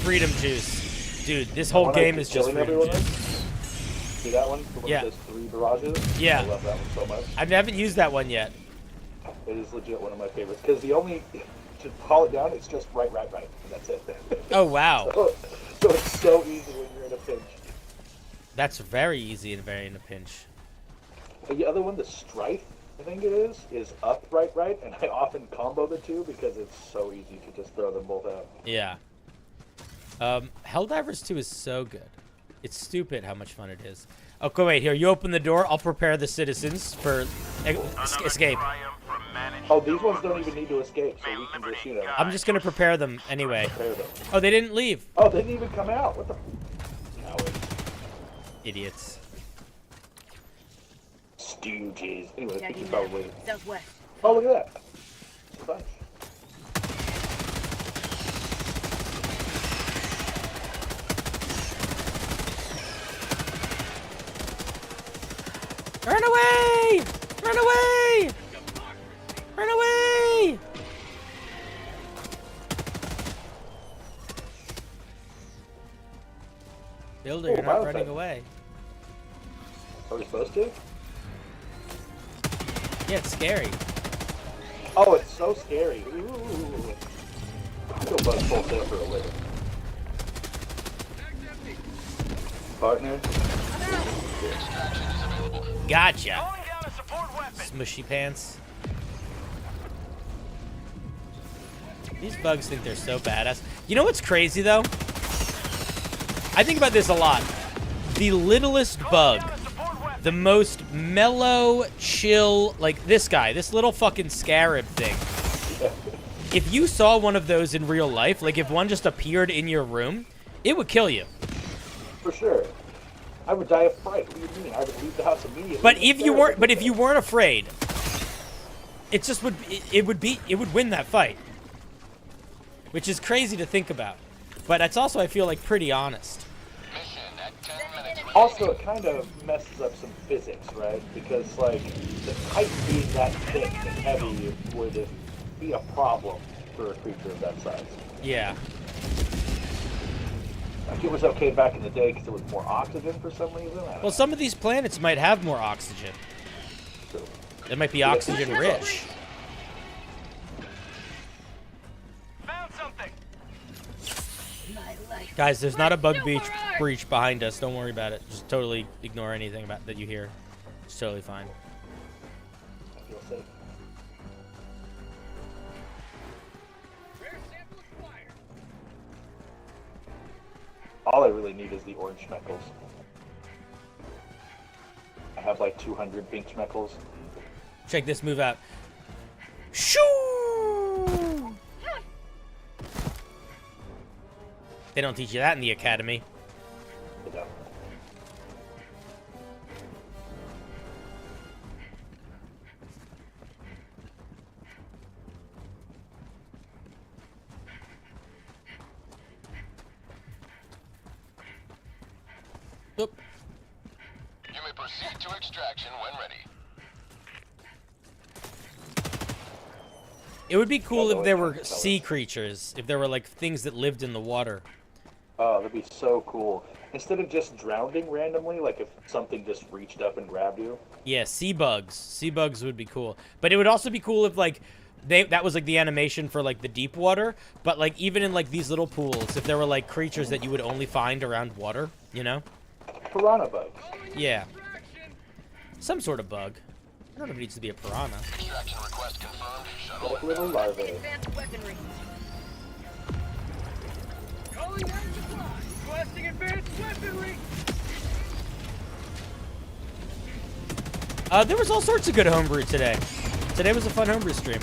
Freedom juice. Dude, this whole game is just freedom juice. See that one? The one Yeah. that does 3 barrages? Yeah. I love that one so much. I haven't used that one yet. It is legit one of my favorites. Because the only, to call it down, it's just right. And that's it. Oh, wow. So it's so easy when you're in a pinch. That's very easy and very in a pinch. The other one, the Strife, I think it is up right, and I often combo the two because it's so easy to just throw them both out. Yeah. Helldivers 2 is so good. It's stupid how much fun it is. Okay, wait, here, you open the door, I'll prepare the citizens for escape. Oh, these ones don't even need to escape, so we can just, I'm just gonna prepare them anyway. prepare them. Oh, they didn't leave. Oh, they didn't even come out. What the? Cowards. Idiots. Stooges. Anyway, we Tagging should now. probably... Southwest. Oh, look at that. It's a bunch. Run away! Run away! Run away! Builder, you're not running away. Are we supposed to? Yeah, it's scary. Oh, it's so scary. Ooh. I go buzz full set for a living. Partner? Gotcha. Calling down a support weapon. Smushy pants. These bugs think they're so badass. You know what's crazy, though? I think about this a lot. The littlest bug, the most mellow, chill, like this guy, this little fucking scarab thing. If you saw one of those in real life, like if one just appeared in your room, it would kill you. For sure. I would die of fright. What do you mean? I would leave the house immediately. But if you weren't afraid, it just would it would win that fight. Which is crazy to think about. But that's also, I feel like, pretty honest. Also, it kind of messes up some physics, right? Because, like, the pipe being that thick and heavy would be a problem for a creature of that size. Yeah. Like, it was okay back in the day because there was more oxygen for some reason. Well, some of these planets might have more oxygen. True. They might be oxygen rich. Guys, there's not a bug breach behind us. Don't worry about it. Just totally ignore anything about that you hear. It's totally fine. I feel safe. All I really need is the orange schmeckles. I have like 200 pink schmeckles. Check this move out. Shoo! They don't teach you that in the academy. They don't. Oop. You may proceed to extraction when ready. It would be cool if there were sea creatures, if there were like things that lived in the water. Oh, that'd be so cool. Instead of just drowning randomly, like if something just reached up and grabbed you. Yeah, sea bugs. Sea bugs would be cool. But it would also be cool if like that was like the animation for like the deep water, but like even in like these little pools, if there were like creatures that you would only find around water, you know? Piranha bugs. Yeah. Some sort of bug. I don't know if it needs to be a piranha. Extraction request confirmed. Shuttle Like little larvae. Advanced weaponry. Calling down supply. Requesting advanced weaponry. There was all sorts of good homebrew today. Today was a fun homebrew stream.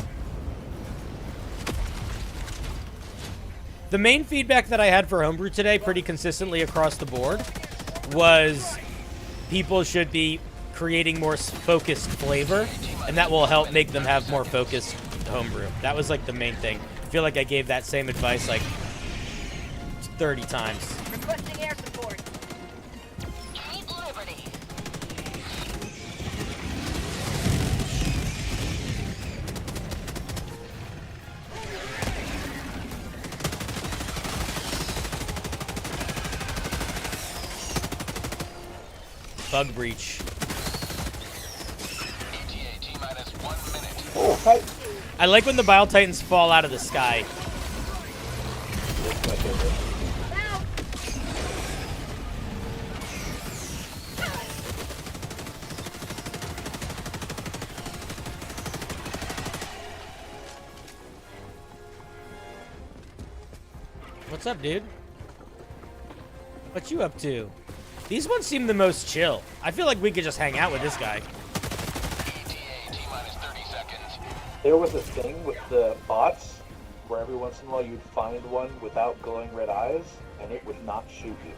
The main feedback that I had for homebrew today, pretty consistently across the board, was people should be creating more focused flavor, and that will help make them have more focused homebrew. That was like the main thing. I feel like I gave that same advice like 30 times. Requesting air support. Keep liberty. Bug breach. ETA T-minus 1 minute. Oh, hi. I like when the Bile Titans fall out of the sky. That's my favorite. What's up, dude? What you up to? These ones seem the most chill. I feel like we could just hang out with this guy. ETA T-minus 30 seconds. There was a thing with the bots where every once in a while you'd find one without glowing red eyes, and it would not shoot you.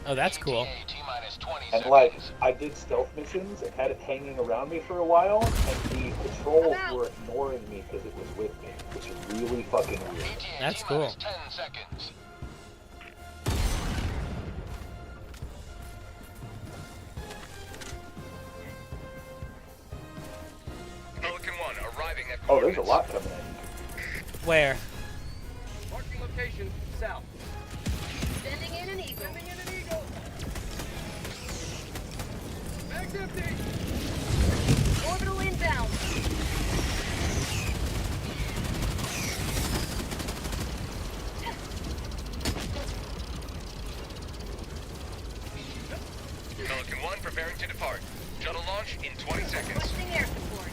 Oh, that's cool. ETA T-minus 20 And seconds. like, I did stealth missions and had it hanging around me for a while, and the patrols were ignoring me because it was with me, which is really fucking weird. ETA That's T-minus cool. 10 seconds. Pelican 1 arriving at Oh, there's a lot coming in. Where? Marking location south. Sending in an eagle. Sending in an eagle. Bag's empty. Orbital inbound. Pelican 1 preparing to depart. Shuttle launch in 20 seconds. Requesting air support.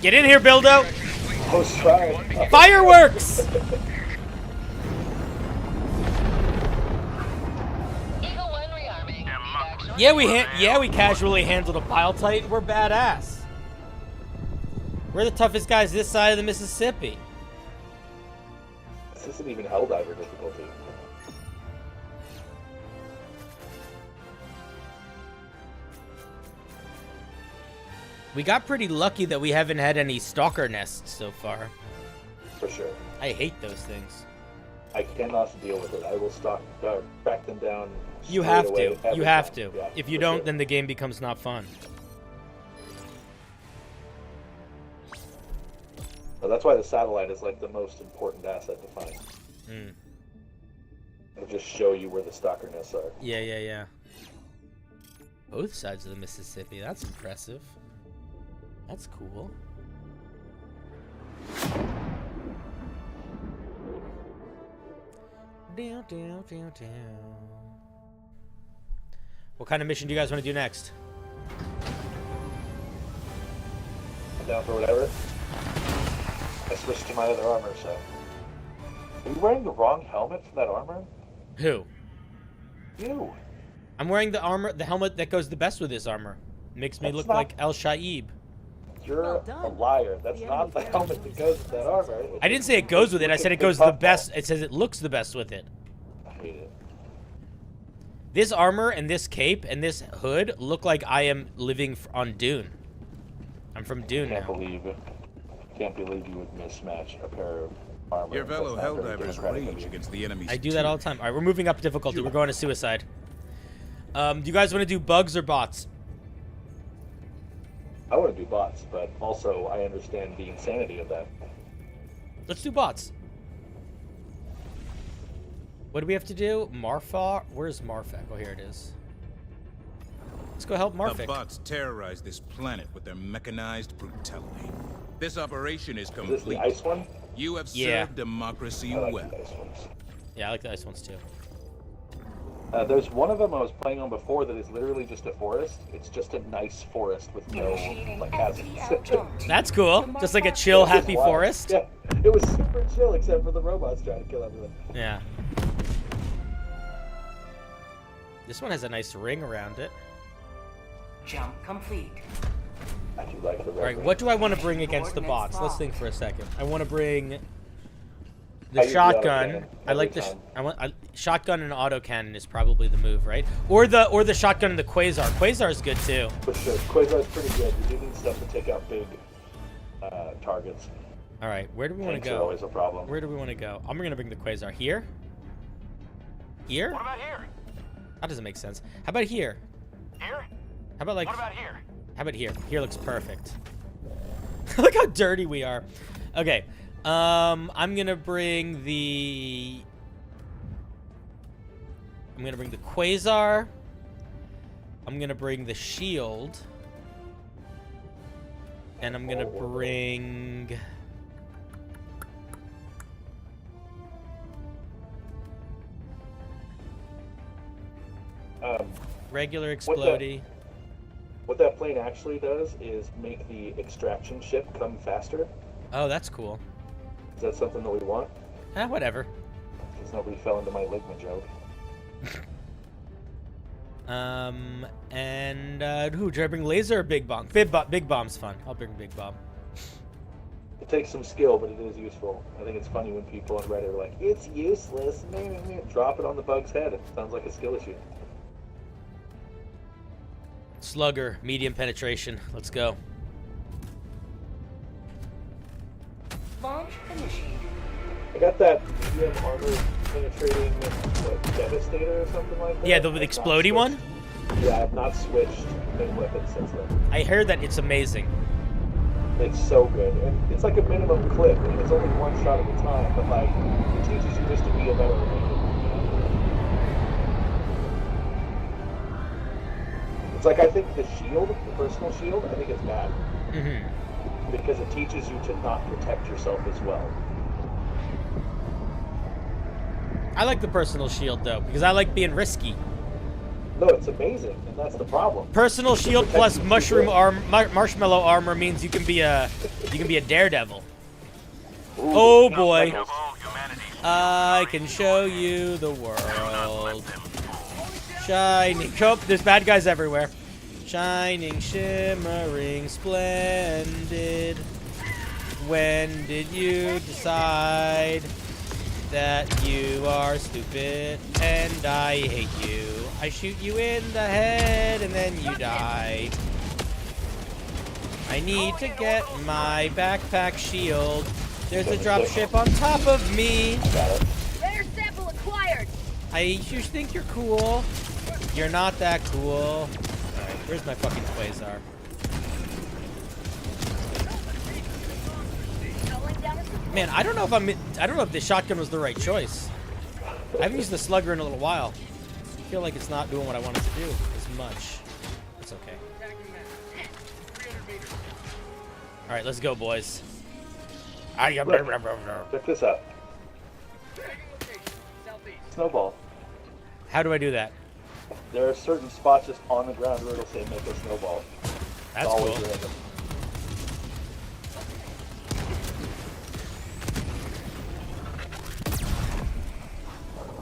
Get in here, Bildo! I was trying. Fireworks! Eagle 1 rearming. Yeah, we casually handled a Bile Titan. We're badass. We're the toughest guys this side of the Mississippi. This isn't even Helldiver difficulty. We got pretty lucky that we haven't had any stalker nests so far. For sure. I hate those things. I cannot deal with it. I will track them down. You straight have away to. every You have time. to. Yeah, If you for don't, sure. then the game becomes not fun. So that's why the satellite is like the most important asset to find. Mm. It'll just show you where the stalker nests are. Yeah. Both sides of the Mississippi. That's impressive. That's cool. What kind of mission do you guys want to do next? I'm down for whatever. I switched to my other armor, so. Are you wearing the wrong helmet for that armor? Who? You. I'm wearing the armor, the helmet that goes the best with this armor. Makes me That's look not- like El Shaib. You're Well a done. liar. That's not the helmet that goes with that armor. I didn't say it goes with it. I said it goes the best. It says it looks the best with it. I hate it. This armor and this cape and this hood look like I am living on Dune. I'm from Dune now. Can't believe you would mismatch a pair of armor. Your fellow That's not very Helldivers democratic of rage you. against the enemy's I do that all the time. All right, we're moving up difficulty. We're going to suicide. Do you guys want to do bugs or bots? I want to do bots, but also I understand the insanity of that. Let's do bots. What do we have to do? Marfa? Where's Marfak? Oh, here it is. Let's go help The Marfak. bots terrorize this planet with their mechanized brutality. This operation is Is this complete. the ice one? You have Yeah. served democracy I like well. the ice ones. Yeah, I like the ice ones too. There's one of them I was playing on before that is literally just a forest. It's just a nice forest with no like hazards. That's cool. Just like a chill, It's happy wild. forest. Yeah, it was super chill except for the robots trying to kill everyone. Yeah. This one has a nice ring around it. Jump complete. I do like the red All right, ring. what do I want to bring against the bots? Let's think for a second. I want to bring I the use the shotgun. autocannon I like every the time. shotgun and autocannon is probably the move, right? Or the shotgun and the quasar. Quasar is good too. For sure. Quasar's pretty good. You do need stuff to take out big targets. All right, where do we want to Tanks are go? always a problem. Where do we want to go? I'm gonna bring the quasar here. Here? What about here? That doesn't make sense. How about here? Here? How about like? What about here? How about here? Here looks perfect. Look how dirty we are. Okay. I'm gonna bring the quasar. I'm gonna bring the shield. And I'm gonna bring regular explodey. What that plane actually does is make the extraction ship come faster. Oh, that's cool. Is that something that we want? Whatever. Because nobody fell into my Ligma joke. Who, should I bring laser or big bomb? Big bomb's fun. I'll bring big bomb. It takes some skill, but it is useful. I think it's funny when people on Reddit are like, it's useless. Drop it on the bug's head. It sounds like a skill issue. Slugger, medium penetration. Let's go. Launch initiated. I got that medium armor penetrating, what, Devastator or something like that. Yeah, the I've not explodey switched. one? Yeah, I've not switched main weapons since then. I heard that it's amazing. It's so good. And it's like a minimum clip. I mean, it's only one shot at a time, but like, it teaches you just to be a better ranger. It's like, I think the shield, the personal shield, I think it's bad. Mm-hmm. Because it teaches you to not protect yourself as well. I like the personal shield though, because I like being risky. No, it's amazing, and that's the problem. Personal shield protect plus you too mushroom good. arm, marshmallow armor means you can be a daredevil. Oh boy. I can show you the world. Shining. Oh, there's bad guys everywhere. Shining, shimmering, splendid. When did you decide that you are stupid and I hate you? I shoot you in the head and then you die. I need to get my backpack shield. There's a dropship on top of me. Rare sample acquired. You think you're cool. You're not that cool. Alright, where's my fucking quasar? Man, I don't know if this shotgun was the right choice. I haven't used the slugger in a little while. I feel like it's not doing what I want it to do as much. It's okay. Alright, let's go, boys. Check this out. snowball. How do I do that? There are certain spots just on the ground where it'll say make a snowball. That's It's always cool. random.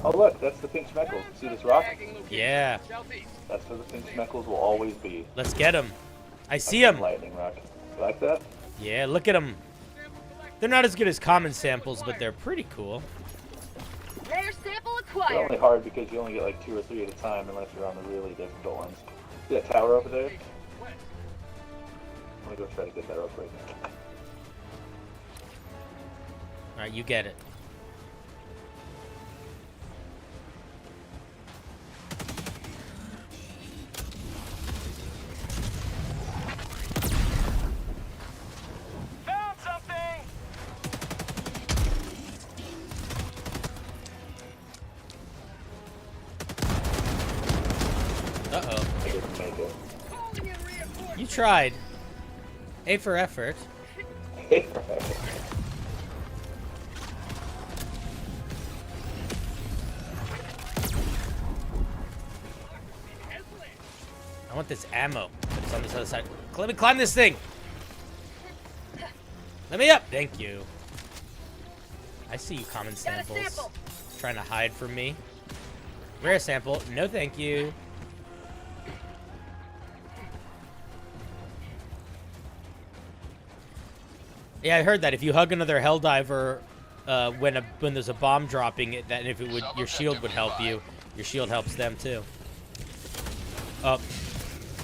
Oh look, that's the pink schmeckles. See this rock? Yeah. That's where the pink schmeckles will always be. Let's get them. I see them. Lightning rock. You like that? Yeah, look at them. They're not as good as common samples, but they're pretty cool. Rare sample They're acquired. only hard because you only get like 2 or 3 at a time unless you're on the really difficult ones. See that tower over there? I'm gonna go try to get that up right now. Alright, you get it. Found something! Uh-oh. I didn't make it. You tried. A for effort. I want this ammo. It's on this other side. Let me climb this thing. Let me up. Thank you. I see you, common samples. sample. Trying to hide from me. Rare sample. No, thank you. Yeah, I heard that if you hug another Helldiver when there's a bomb dropping, that if it would your shield would help you. Your shield helps them too. Oh,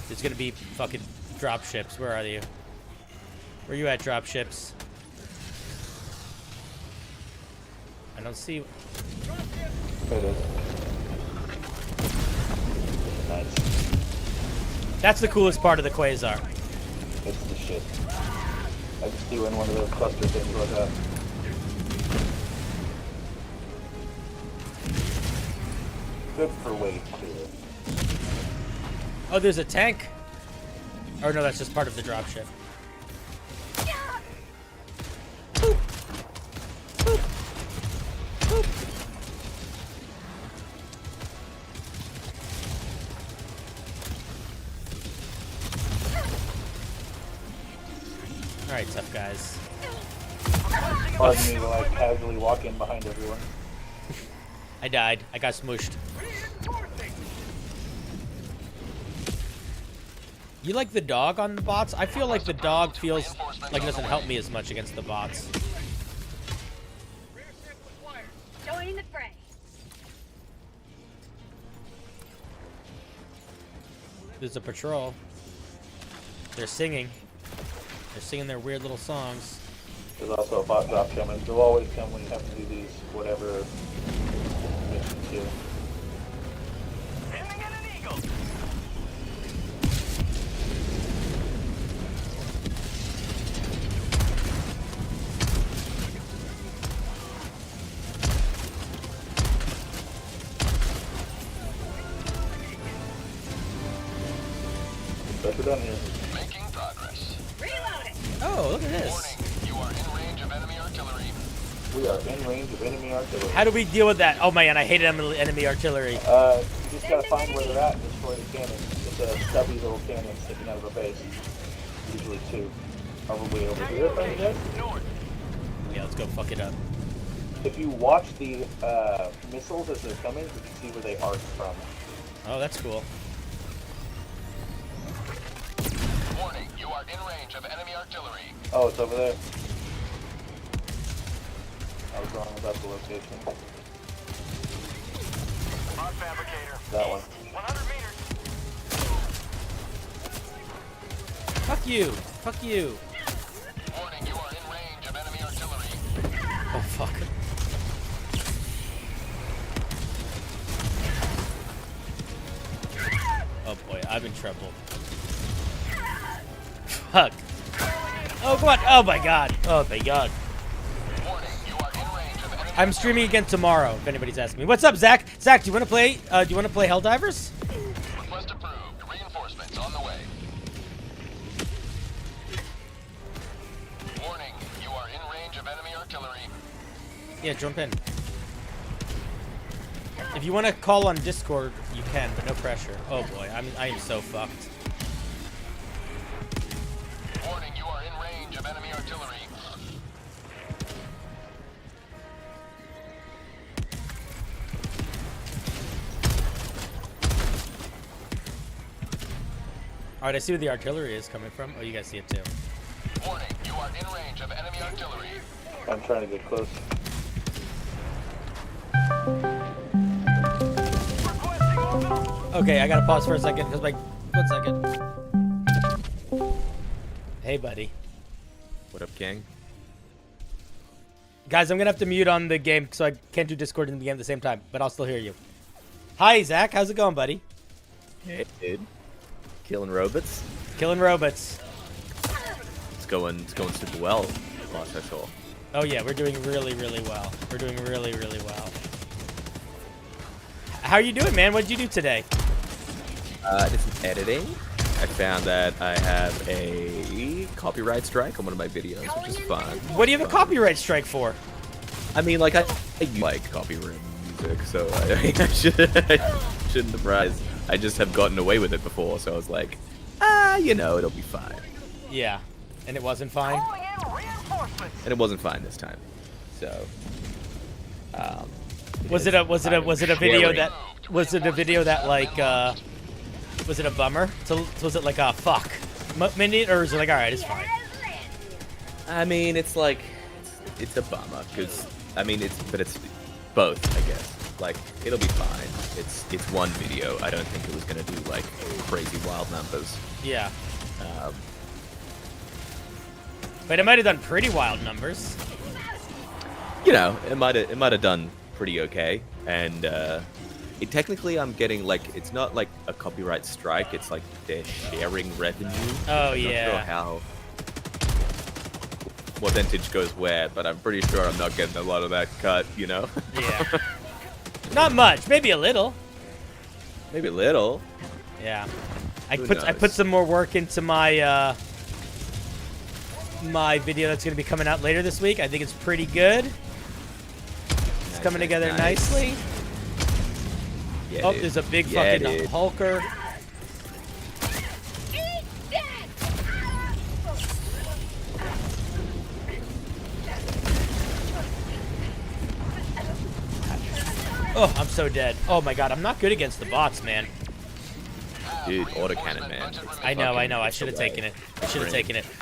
there's gonna be fucking drop ships. Where are you? Where you at, drop ships? I don't see. There it is. Nice. That's the coolest part of the Quasar. It's the shit. I just threw in one of those cluster things like that. Good for weight clear. Oh, there's a tank. Or no, that's just part of the dropship. All right, tough guys. Pardon me while I casually walk in behind everyone. I died. I got smooshed. You like the dog on the bots? I feel like the dog feels like it doesn't help me as much against the bots. Joining the fray. There's a patrol. They're singing. They're singing their weird little songs. There's also a bot drop coming. They'll always come when you have to do these whatever missions here. Aiming at an eagle! Pressure down here. Making progress. Reloading. Oh, look at this. Warning, you are in range of enemy artillery. We are in range of enemy artillery. How do we deal with that? Oh man, I hate enemy artillery. You just gotta find where they're at and destroy the cannon. It's a stubby little cannon sticking out of a base. Usually 2. Probably over here, if I'm guess. Yeah, let's go fuck it up. If you watch the missiles as they're coming, you can see where they arc from. Oh, that's cool. Warning, you are in range of enemy artillery. Oh, it's over there. I was wrong about the location. Mod fabricator. That one. 100 meters. Fuck you. Fuck you. Warning, you are in range of enemy artillery. Oh fuck. Oh boy, I'm in trouble. Fuck. Oh come on. Oh my god. Oh my god. Warning, you are in range of enemy. I'm streaming again tomorrow. If anybody's asking me. What's up, Zach? Zach, do you want to play? Do you want to play Helldivers? Request approved. Reinforcements on the way. Warning, you are in range of enemy artillery. Yeah, jump in. If you want to call on Discord, you can, but no pressure. Oh boy, I am so fucked. Warning, you are in range of enemy artillery. Alright, I see where the artillery is coming from. Oh, you guys see it too. Warning, you are in range of enemy artillery. I'm trying to get close. Okay, I gotta pause for a second because my 1 second. Hey, buddy. What up, King? Guys, I'm gonna have to mute on the game so I can't do Discord in the game at the same time, but I'll still hear you. Hi, Zach. How's it going, buddy? Hey, dude. Killing robots. Killing robots. It's going super well. Last I saw. Oh yeah, we're doing really, really well. We're doing really, really well. How are you doing, man? What did you do today? Did some editing. I found that I have a copyright strike on one of my videos, which is fun. What do you have a copyright strike for? I mean, like, I like copyright music, so I shouldn't surprise. I just have gotten away with it before, so I was like, you know, it'll be fine. Yeah, and it wasn't fine. And it wasn't fine this time. So, was it a video that was it a bummer? So was it like a fuck minute, or is it like, all right, it's fine? I mean, it's like it's a bummer because I mean it's both, I guess. Like, it'll be fine. It's one video. I don't think it was gonna do like crazy wild numbers. Yeah. But it might have done pretty wild numbers. You know, it might have done pretty okay. And technically, I'm getting like, it's not like a copyright strike. It's like they're sharing revenue. Oh I'm yeah. not sure how what vintage goes where, but I'm pretty sure I'm not getting a lot of that cut. You know. Yeah. Not much. Maybe a little. Maybe a little. Yeah. I Who put knows? some more work into my my video that's going to be coming out later this week. I think it's pretty good. It's coming together nicely. Yeah, Oh, dude. there's a big Yeah, fucking dude. hulker. Oh, I'm so dead. Oh my god, I'm not good against the bots, man. Dude, autocannon, man. I know. I should have taken it.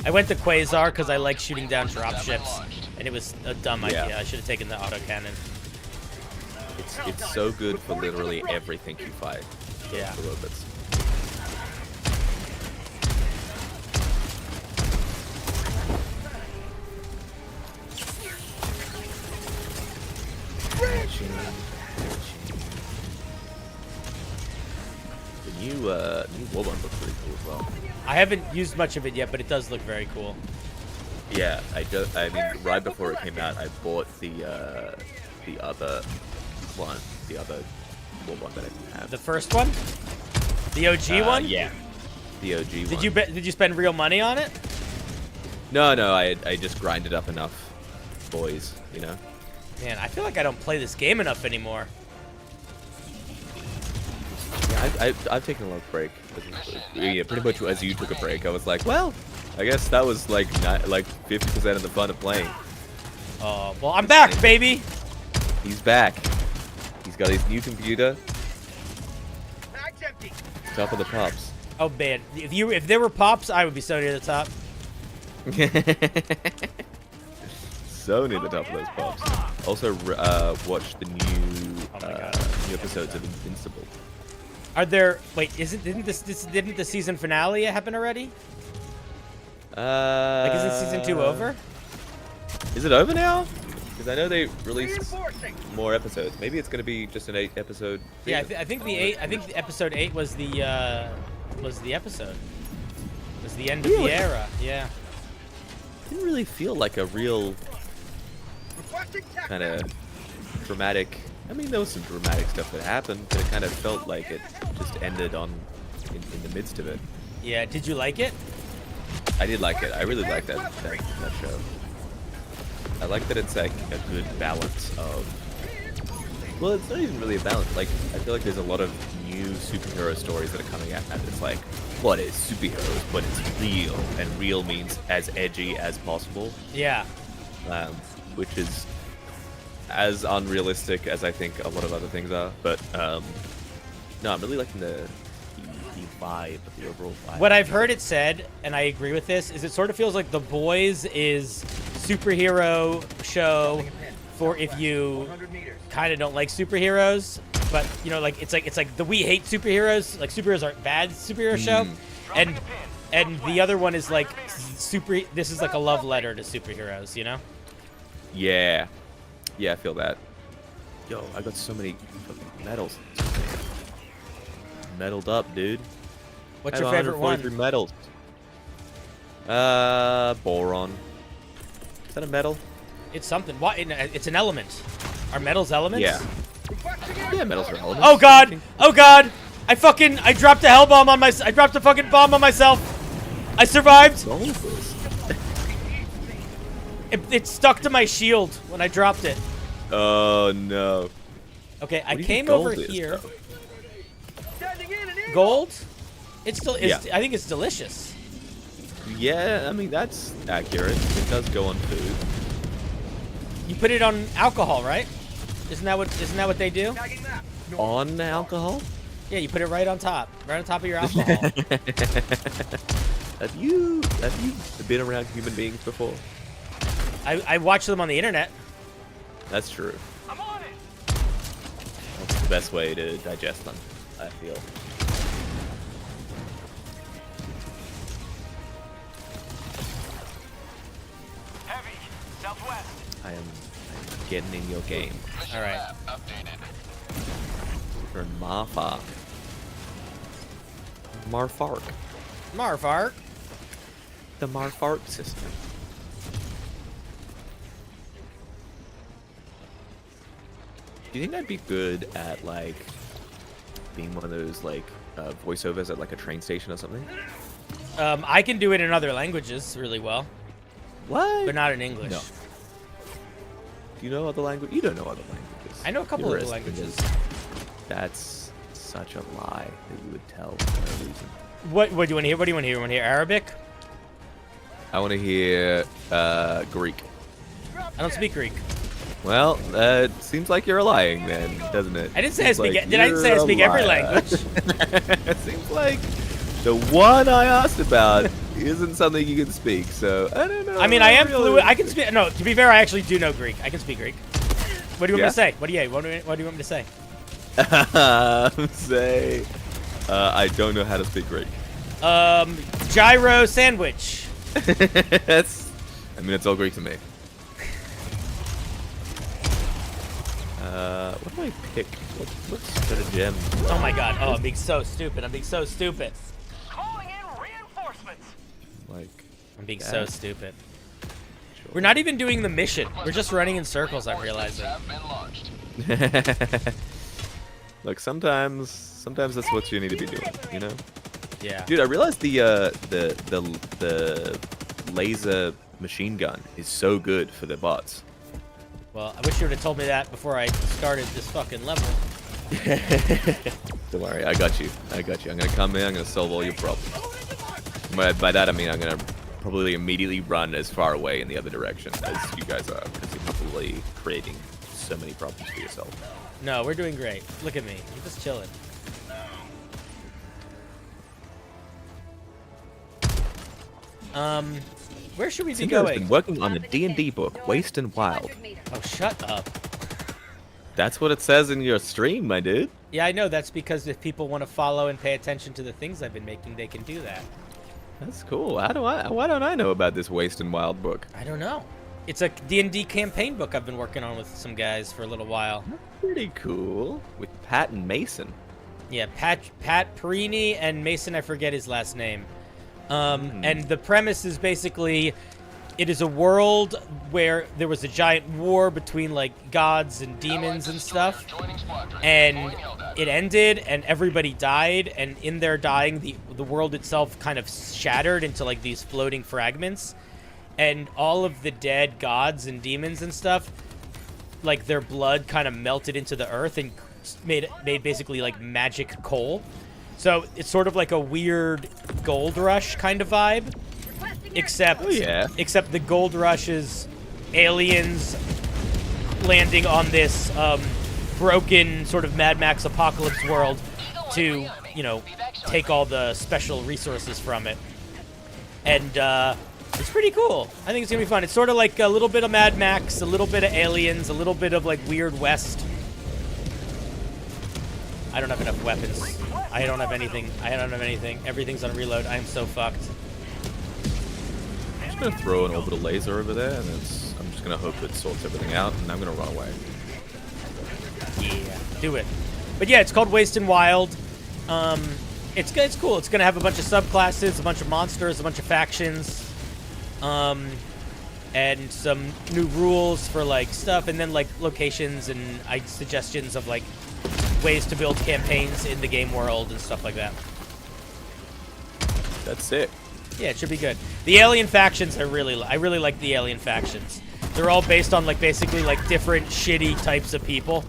I went to Quasar because I like shooting down dropships, and it was a dumb idea. I should have taken the autocannon. It's so good for literally everything you fight. Yeah. The robots. The new warband looks pretty cool as well. I haven't used much of it yet, but it does look very cool. Yeah, I mean, right before it came out, I bought the other one, the other warband that I didn't have. The first one? The OG one? Yeah. The OG one. Did you spend real money on it? No, I just grinded up enough boys, you know? Man, I feel like I don't play this game enough anymore. Yeah, I've taken a long break. Yeah, pretty much as you took a break, I was like, well, I guess that was like 50% of the fun of playing. Oh, well, I'm back, baby. He's back. He's got his new computer. Top of the pops. Oh man, if there were pops, I would be so near the top. So near the top of those pops. Also, watch the new new episodes of Invincible. Are there? Wait, didn't the season finale happen already? Like, isn't season 2 over? Is it over now? Because I know they released more episodes. Maybe it's going to be just an 8-episode. Yeah, I think the episode 8 was the episode. It was the end of the era. Yeah. Didn't really feel like a real kind of dramatic. I mean, there was some dramatic stuff that happened, but it kind of felt like it just ended in the midst of it. Yeah. Did you like it? I did like it. I really liked that show. I like that it's like a good balance of Well, it's not even really a balance. Like, I feel like there's a lot of new superhero stories that are coming out, and it's like, what is superheroes, but it's real, and real means as edgy as possible. Yeah. Which is as unrealistic as I think a lot of other things are. But no, I'm really liking the vibe, the overall vibe. What I've heard it said, and I agree with this, is it sort of feels like The Boys is superhero show for if you kind of don't like superheroes, but you know, like it's like the We Hate Superheroes, like superheroes aren't bad superhero show, and the other one is like this is like a love letter to superheroes, you know? Yeah, I feel that. Yo, I got so many fucking medals. Medaled up, dude. What's your favorite one? 143 medals. Boron. Is that a medal? It's something. What? It's an element. Are metals elements? Yeah. Yeah, metals are elements. Oh god! Oh god! I dropped a hell bomb on I dropped a fucking bomb on myself. I survived. It stuck to my shield when I dropped it. Oh no. Okay, I came over here. Gold? It's still. Yeah. I think it's delicious. Yeah, I mean that's accurate. It does go on food. You put it on alcohol, right? Isn't that what they do? On alcohol? Yeah, you put it right on top of your alcohol. Have you been around human beings before? I watch them on the internet. That's true. I'm on it. That's the best way to digest them, I feel. Heavy, southwest. I am getting in your game. All right. For Marfark. Marfark. Marfark. The Marfark system. Do you think I'd be good at, like, being one of those, like, voiceovers at, like, a train station or something? I can do it in other languages really well. What? But not in English. No. Do you know other language? You don't know other languages. I know a couple of languages. That's such a lie that you would tell for no reason. What do you want to hear? What do you want to hear? You want to hear Arabic? I want to hear Greek. I don't speak Greek. Well, it seems like you're lying then, doesn't it? I didn't say I speak. Did I say I speak every language? It seems like the one I asked about isn't something you can speak. So I don't know. I mean, I am fluent. I can speak. No, to be fair, I actually do know Greek. I can speak Greek. What do you want me to say? What do you want me to say? Say, I don't know how to speak Greek. Gyro sandwich. I mean, it's all Greek to me. What do I pick? What's good a gem? Oh my god. Oh, I'm being so stupid. I'm being so stupid. Calling in reinforcements. Like, I'm being so stupid. Sure. We're not even doing the mission. We're just running in circles, I'm realizing. Look, sometimes that's what you need to be doing, you know? Yeah. Dude, I realized the laser machine gun is so good for the bots. Well, I wish you would have told me that before I started this fucking level. Don't worry, I got you. I'm gonna come in, I'm gonna solve all your problems. By that I mean I'm gonna probably immediately run as far away in the other direction as you guys are, because you're probably creating so many problems for yourself. No, we're doing great. Look at me. I'm just chilling. Where should we be Cinder has going? been working on a D&D book, Waste and Wild. Oh, shut up. That's what it says in your stream, my dude. Yeah, I know. That's because if people want to follow and pay attention to the things I've been making, they can do that. That's cool. Why don't I know about this Waste and Wild book? I don't know. It's a D&D campaign book I've been working on with some guys for a little while. Pretty cool. With Pat and Mason. Yeah, Pat Perini and Mason, I forget his last name. And the premise is basically, it is a world where there was a giant war between like gods and demons and stuff, and it ended and everybody died, and in their dying the world itself kind of shattered into like these floating fragments, and all of the dead gods and demons and stuff like their blood kind of melted into the earth and made basically like magic coal. So it's sort of like a weird gold rush kind of vibe, except except the gold rush is aliens landing on this broken sort of Mad Max apocalypse world to, you know, take all the special resources from it. And it's pretty cool. I think it's gonna be fun. It's sort of like a little bit of Mad Max, a little bit of aliens, a little bit of like Weird West. I don't have enough weapons. I don't have anything. I don't have anything. Everything's on reload. I am so fucked. I'm just gonna throw an orbital laser over there, and I'm just gonna hope it sorts everything out, and I'm gonna run away. Yeah, do it. But yeah, it's called Waste and Wild. It's cool. It's gonna have a bunch of subclasses, a bunch of monsters, a bunch of factions, and some new rules for like stuff, and then like locations and suggestions of like ways to build campaigns in the game world and stuff like that. That's it. Yeah, it should be good. The alien factions, I really like the alien factions. They're all based on like basically like different shitty types of people.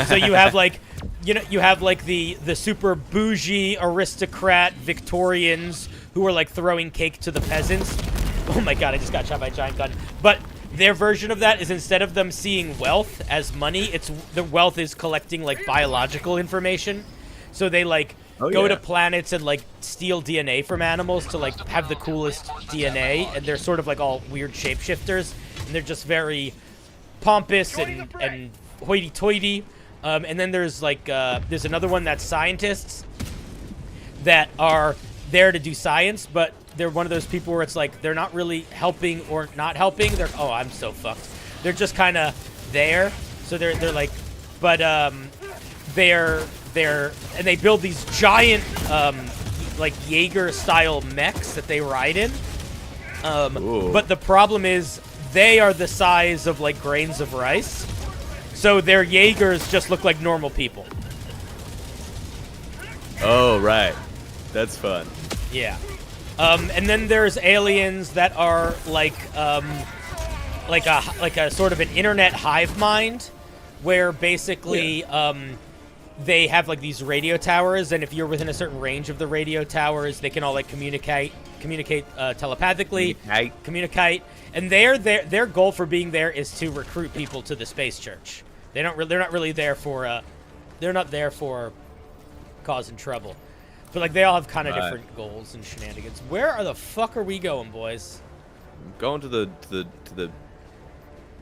So you have like, you know, you have like the super bougie aristocrat Victorians who are like throwing cake to the peasants. Oh my god, I just got shot by a giant gun. But their version of that is instead of them seeing wealth as money, it's the wealth is collecting like biological information. So they like go to planets and like steal DNA from animals to like have the coolest DNA, and they're sort of like all weird shapeshifters, and they're just very pompous and hoity-toity. And then there's like there's another one that's scientists that are there to do science, but they're one of those people where it's like they're not really helping or not helping. They're I'm so fucked. They're just kind of there. So they're like, but they're and they build these giant like Jaeger style mechs that they ride in. But the problem is they are the size of like grains of rice. So their Jaegers just look like normal people. Oh, right. That's fun. Yeah. And then there's aliens that are like a sort of an internet hive mind, where basically they have like these radio towers, and if you're within a certain range of the radio towers, they can all like communicate telepathically, communicate. And their goal for being there is to recruit people to the space church. They're not really there for they're not there for causing trouble. But like they all have kind of different goals and shenanigans. Where the fuck are we going, boys? I'm going to the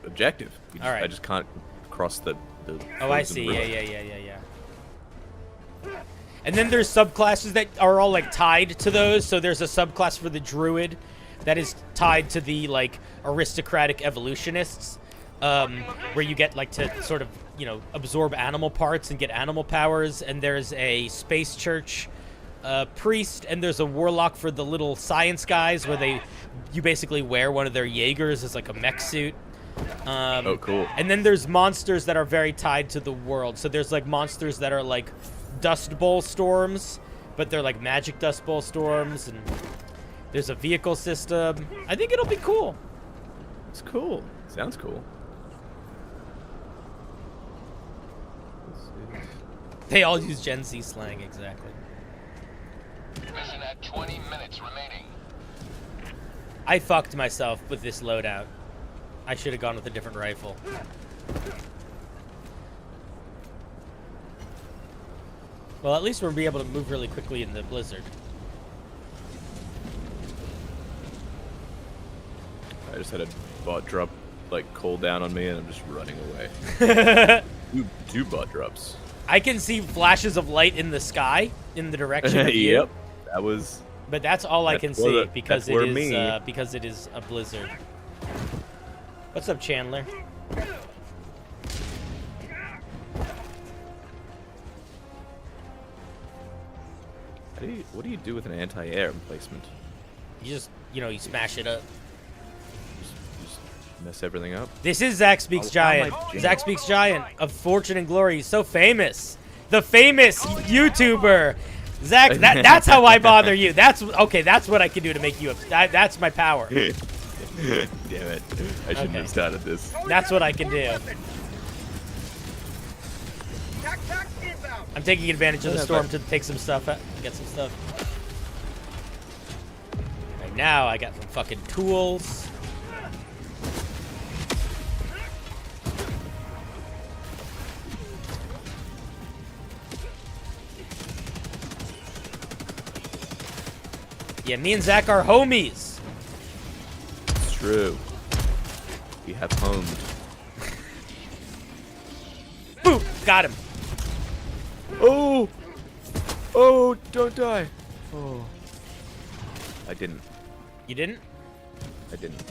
objective. All right. I just can't cross the Oh, I see. Yeah. And then there's subclasses that are all like tied to those. So there's a subclass for the druid that is tied to the like aristocratic evolutionists, where you get like to sort of, you know, absorb animal parts and get animal powers. And there's a space church priest, and there's a warlock for the little science guys, where you basically wear one of their Jaegers as like a mech suit. Oh, cool. And then there's monsters that are very tied to the world. So there's like monsters that are like Dust Bowl storms, but they're like magic Dust Bowl storms, and there's a vehicle system. I think it'll be cool. It's cool. Sounds cool. They all use Gen Z slang, exactly. Mission at 20 minutes remaining. I fucked myself with this loadout. I should have gone with a different rifle. Well, at least we'll be able to move really quickly in the blizzard. I just had a bot drop like cool down on me, and I'm just running away. two bot drops. I can see flashes of light in the sky in the direction of you. Yep, that was. But that's all I can see because it is a blizzard. What's up, Chandler? What do you do with an anti-air emplacement? You just, you smash it up. Just mess everything up. This is Zach Speaks Giant. Zach Speaks Giant of Fortune and Glory. He's so famous. The famous YouTuber. Zach, that's how I bother you. That's what I can do to make you that's my power. Damn it. I shouldn't have started this. That's what I can do. I'm taking advantage of the storm to take some stuff out, get some stuff. Right now, I got some fucking tools. Yeah, me and Zach are homies. It's true. We have homed. Boom! Got him. Oh! Oh, don't die. Oh. I didn't. You didn't? I didn't.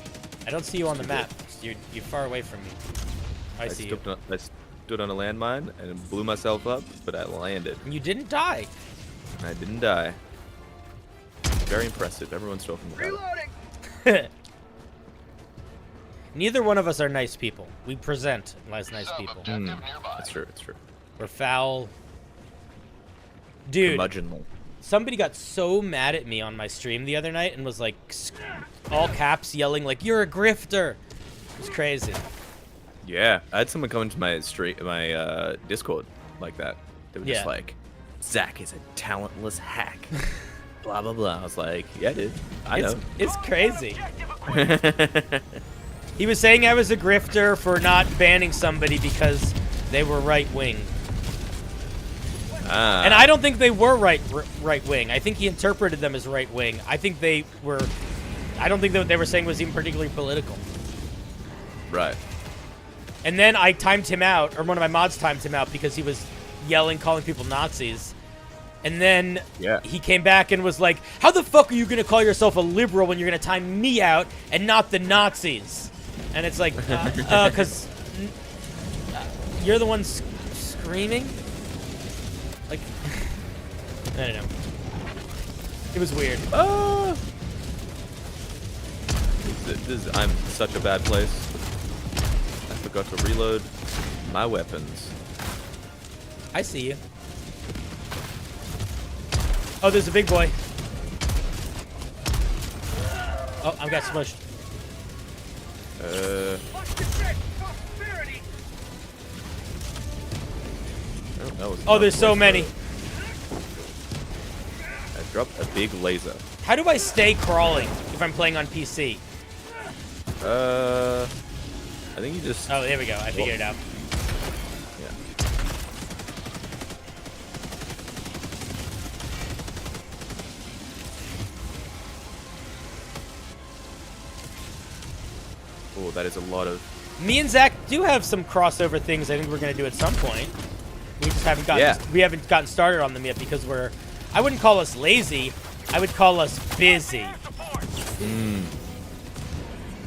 I don't see you on the map. You're far away from me. I see you. I stood on a landmine and blew myself up, but I landed. And you didn't die. I didn't die. Very impressive. Everyone's talking about Reloading. Neither one of us are nice people. We present as nice people. That's true. It's true. We're foul. Dude, Curmudgeonly. somebody got so mad at me on my stream the other night and was like, all caps yelling like, "You're a grifter." It was crazy. Yeah, I had someone come into my Discord like that. They were just like, "Zach is a talentless hack." Blah blah blah. I was like, "Yeah, dude, I know." It's crazy. He was saying I was a grifter for not banning somebody because they were right wing. And I don't think they were right wing. I think he interpreted them as right wing. I think they were. I don't think that what they were saying was even particularly political. Right. And then I timed him out, or one of my mods timed him out because he was yelling, calling people Nazis. And then he came back and was like, "How the fuck are you gonna call yourself a liberal when you're gonna time me out and not the Nazis?" And it's like, because you're the one screaming. Like, I don't know. It was weird. I'm such a bad place. I forgot to reload my weapons. I see you. Oh, there's a big boy. Oh, I've got smushed. Oh, there's so many. I dropped a big laser. How do I stay crawling if I'm playing on PC? I think you just... Oh, there we go. I figured it out. Yeah. Oh, that is a lot of... Me and Zach do have some crossover things I think we're going to do at some point. We just haven't gotten we haven't gotten started on them yet because we're... I wouldn't call us lazy. I would call us busy.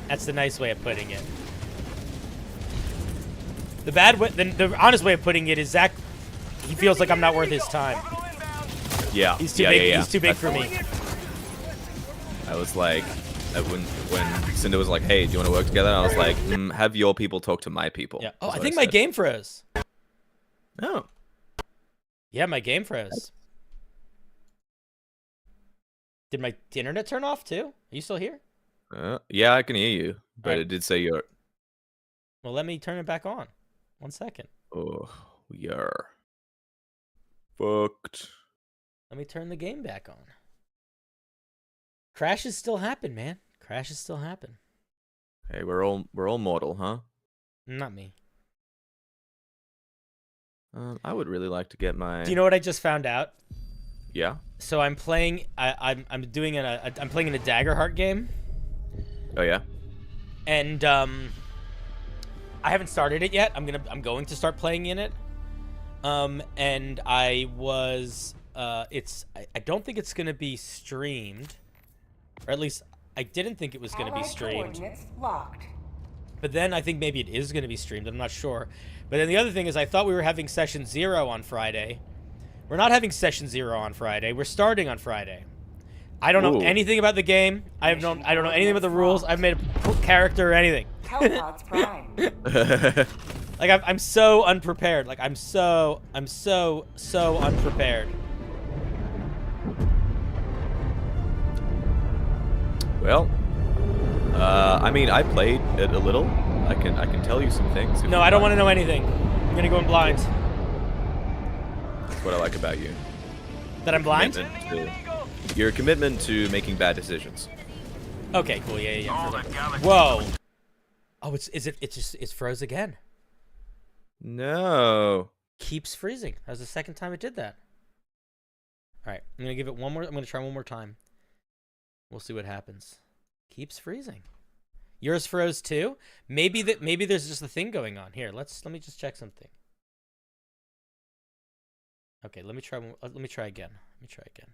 That's the nice way of putting it. The bad way, the honest way of putting it is Zach, he feels like I'm not worth his time. Yeah. He's too big. He's too big for me. I was like, when Cinder was like, "Hey, do you want to work together?" I was like, "Have your people talk to my people." Yeah. Oh, I think my game froze. Oh. Yeah, my game froze. Did my internet turn off too? Are you still here? Yeah, I can hear you, but Right. it did say you're... Well, let me turn it back on. 1 second. Oh, we are fucked. Let me turn the game back on. Crashes still happen, man. Crashes still happen. Hey, we're all mortal, huh? Not me. I would really like to get my... Do you know what I just found out? Yeah. So I'm playing. I'm playing in a Daggerheart game. Oh yeah. And I haven't started it yet. I'm going to start playing in it. And I was I don't think it's gonna be streamed, or at least I didn't think it was gonna be streamed. Coordinates locked. But then I think maybe it is gonna be streamed. I'm not sure. But then the other thing is, I thought we were having session 0 on Friday. We're not having session 0 on Friday. We're starting on Friday. I don't know anything about the game. I don't know anything about the rules. I've made a character or anything. Hellpods Prime. Like I'm so unprepared. Like I'm so unprepared. Well, I mean, I played it a little. I can tell you some things. No, I don't want to know anything. I'm gonna go in blind. That's what I like about you. That I'm blind? Your commitment to making bad decisions. Okay, cool. Yeah. Whoa. Oh, it's froze again. No. Keeps freezing. That was the second time it did that. All right, I'm gonna give it one more. I'm gonna try one more time. We'll see what happens. Keeps freezing. Yours froze too. Maybe there's just a thing going on here. Let me just check something. Okay, let me try again. Let's try again.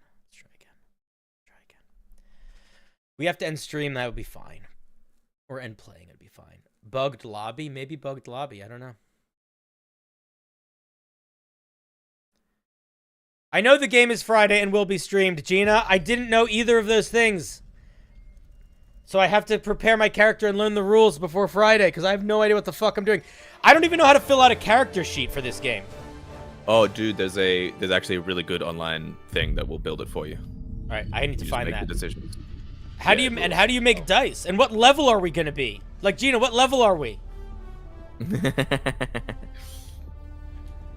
We have to end stream. That would be fine. Or end playing. It'd be fine. Bugged lobby. Maybe bugged lobby. I don't know. I know the game is Friday and will be streamed. Gina, I didn't know either of those things. So I have to prepare my character and learn the rules before Friday because I have no idea what the fuck I'm doing. I don't even know how to fill out a character sheet for this game. Oh, dude, there's actually a really good online thing that will build it for you. All right, I need to find that. The decisions. How do you make dice? And what level are we gonna be? Like, Gina, what level are we?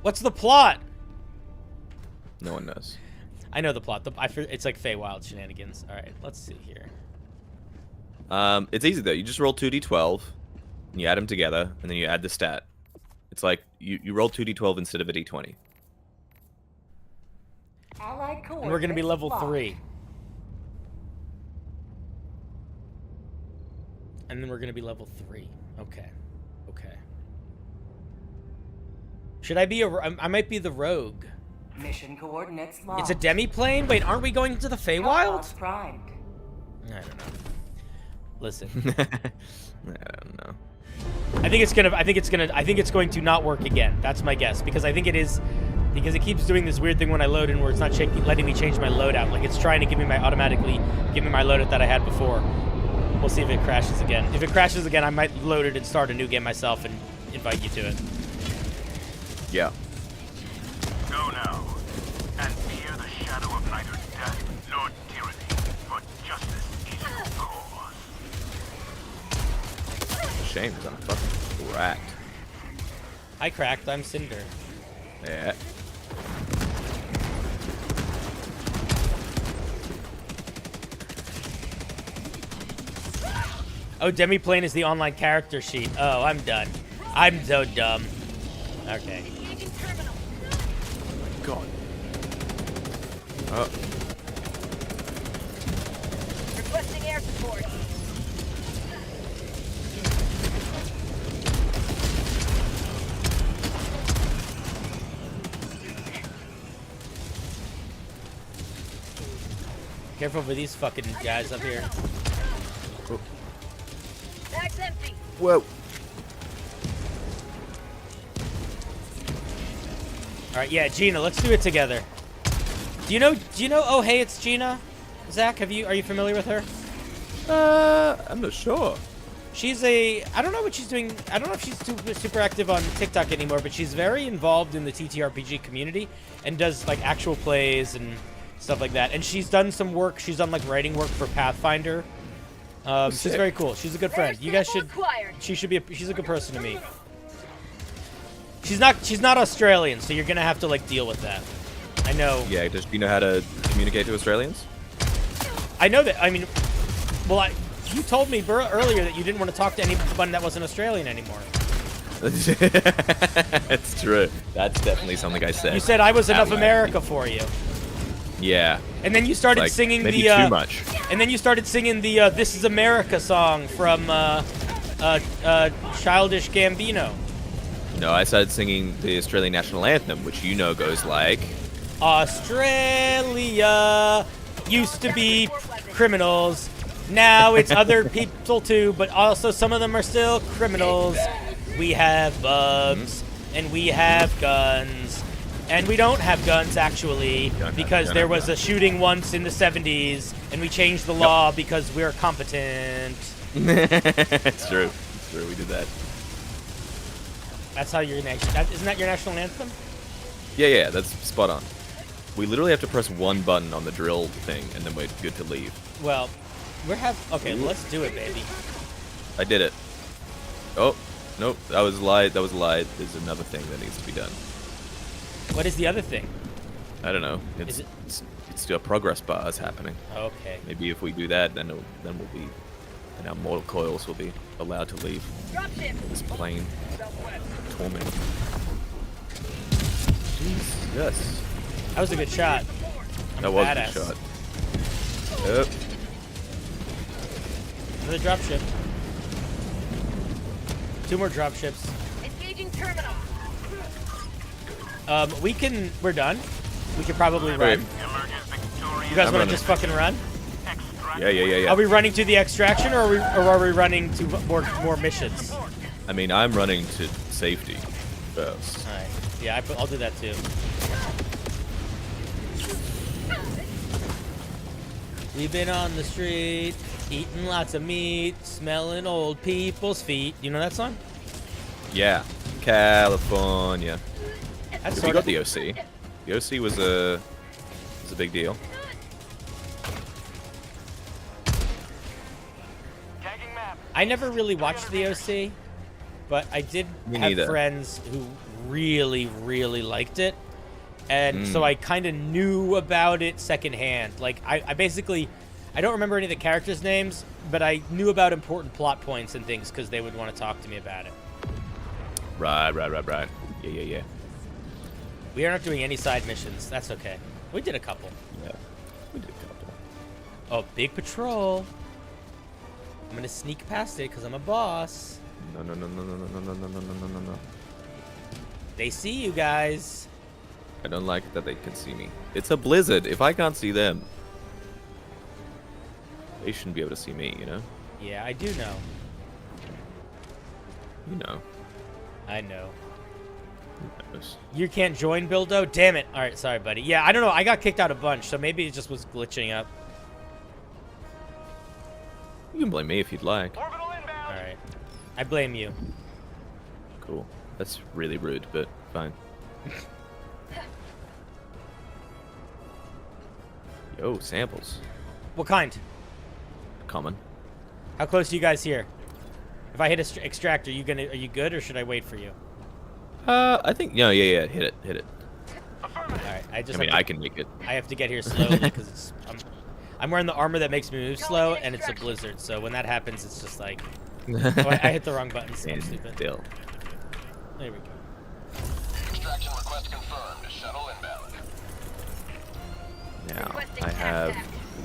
What's the plot? No one knows. I know the plot. It's like Feywild shenanigans. All right, let's see here. It's easy though. You just roll 2d12, and you add them together, and then you add the stat. It's like you roll 2d12 instead of a d20. And we're gonna be level 3. And then we're gonna be level 3. Okay. Should I be I might be the rogue. Mission coordinates locked. It's a demi-plane? Wait, aren't we going into the Feywild? Primed. I don't know. Listen. I don't know. I think it's going to not work again. That's my guess. Because I think it is, because it keeps doing this weird thing when I load in where it's not letting me change my loadout. Like it's trying to automatically give me my loadout that I had before. We'll see if it crashes again. If it crashes again, I might load it and start a new game myself and invite you to it. Yeah. Go now, and fear the shadow of neither death nor tyranny, for justice is your cause. Shame, because I'm fucking cracked. I cracked. I'm Cinder. Yeah. Oh, Demiplane is the online character sheet. Oh, I'm done. I'm so dumb. Okay. God. Oh. Requesting air support. Careful with these fucking guys up here. Oh. Bag's empty. Whoa. All right, yeah, Gina, let's do it together. Do you know? Oh, hey, it's Gina. Zach, are you familiar with her? I'm not sure. She's I don't know what she's doing. I don't know if she's super active on TikTok anymore, but she's very involved in the TTRPG community and does like actual plays and stuff like that. And she's done some work. She's done like writing work for Pathfinder. She's very cool. She's a good friend. You guys should. She's a good person to meet. She's not Australian, so you're gonna have to like deal with that. I know. Yeah, does she know how to communicate to Australians? I know that. I mean, well, you told me earlier that you didn't want to talk to anyone that wasn't Australian anymore. That's true. That's definitely something I said. You said I was enough America for you. Yeah. And then you started like, singing maybe the too much. And then you started singing the "This Is America" song from Childish Gambino. No, I started singing the Australian national anthem, which you know goes like... Australia used to be criminals. Now it's other people too, but also some of them are still criminals. We have bugs, and we have guns. And we don't have guns, actually, because there was a shooting once in the 70s, and we changed the law because we're competent. It's true. It's true, we did that. That's how isn't that your national anthem? Yeah, that's spot on. We literally have to press one button on the drill thing, and then we're good to leave. Well, okay, let's do it, baby. I did it. Oh, nope. That was a lie. That was a lie. There's another thing that needs to be done. What is the other thing? I don't know. It's still a progress bar is happening. Okay. Maybe if we do that, then we'll be, and our mortal coils will be allowed to leave this plane torment. Jesus. That was a good shot. That was Badass. a good shot. Yep. Another dropship. 2 more dropships. Engaging terminal. We're done. We could probably run. You guys want to just fucking run? Yeah. Are we running to the extraction, or are we running to more missions? I mean, I'm running to safety first. All right. Yeah, I'll do that too. We've been on the street, eating lots of meat, smelling old people's feet. You know that song? Yeah, California. That's We got the OC. The OC was a big deal. I never really watched the OC, but I did Me have neither. friends who really, really liked it. And so I kind of knew about it secondhand. Like, I basically, I don't remember any of the characters' names, but I knew about important plot points and things because they would want to talk to me about it. Right. Yeah. We are not doing any side missions. That's okay. We did a couple. Yeah, we did a couple. Oh, big patrol. I'm going to sneak past it because I'm a boss. No. They see you guys. I don't like that they can see me. It's a blizzard. If I can't see them, they shouldn't be able to see me, you know? Yeah, I do know. You know. I know. Who knows? You can't join, Bildo? Damn it. All right, sorry, buddy. Yeah, I don't know. I got kicked out a bunch, so maybe it just was glitching up. You can blame me if you'd like. All right. I blame you. Cool. That's really rude, but fine. Yo, samples. What kind? Common. How close are you guys here? If I hit a extractor, are you good, or should I wait for you? I think yeah. Hit it. All right. I mean, I can make it. I have to get here slowly because I'm wearing the armor that makes me move slow, and it's a blizzard. So when that happens, it's just like, oh, I hit the wrong button. So I'm stupid. Still. There we go. Extraction request confirmed. Shuttle inbound. Now I have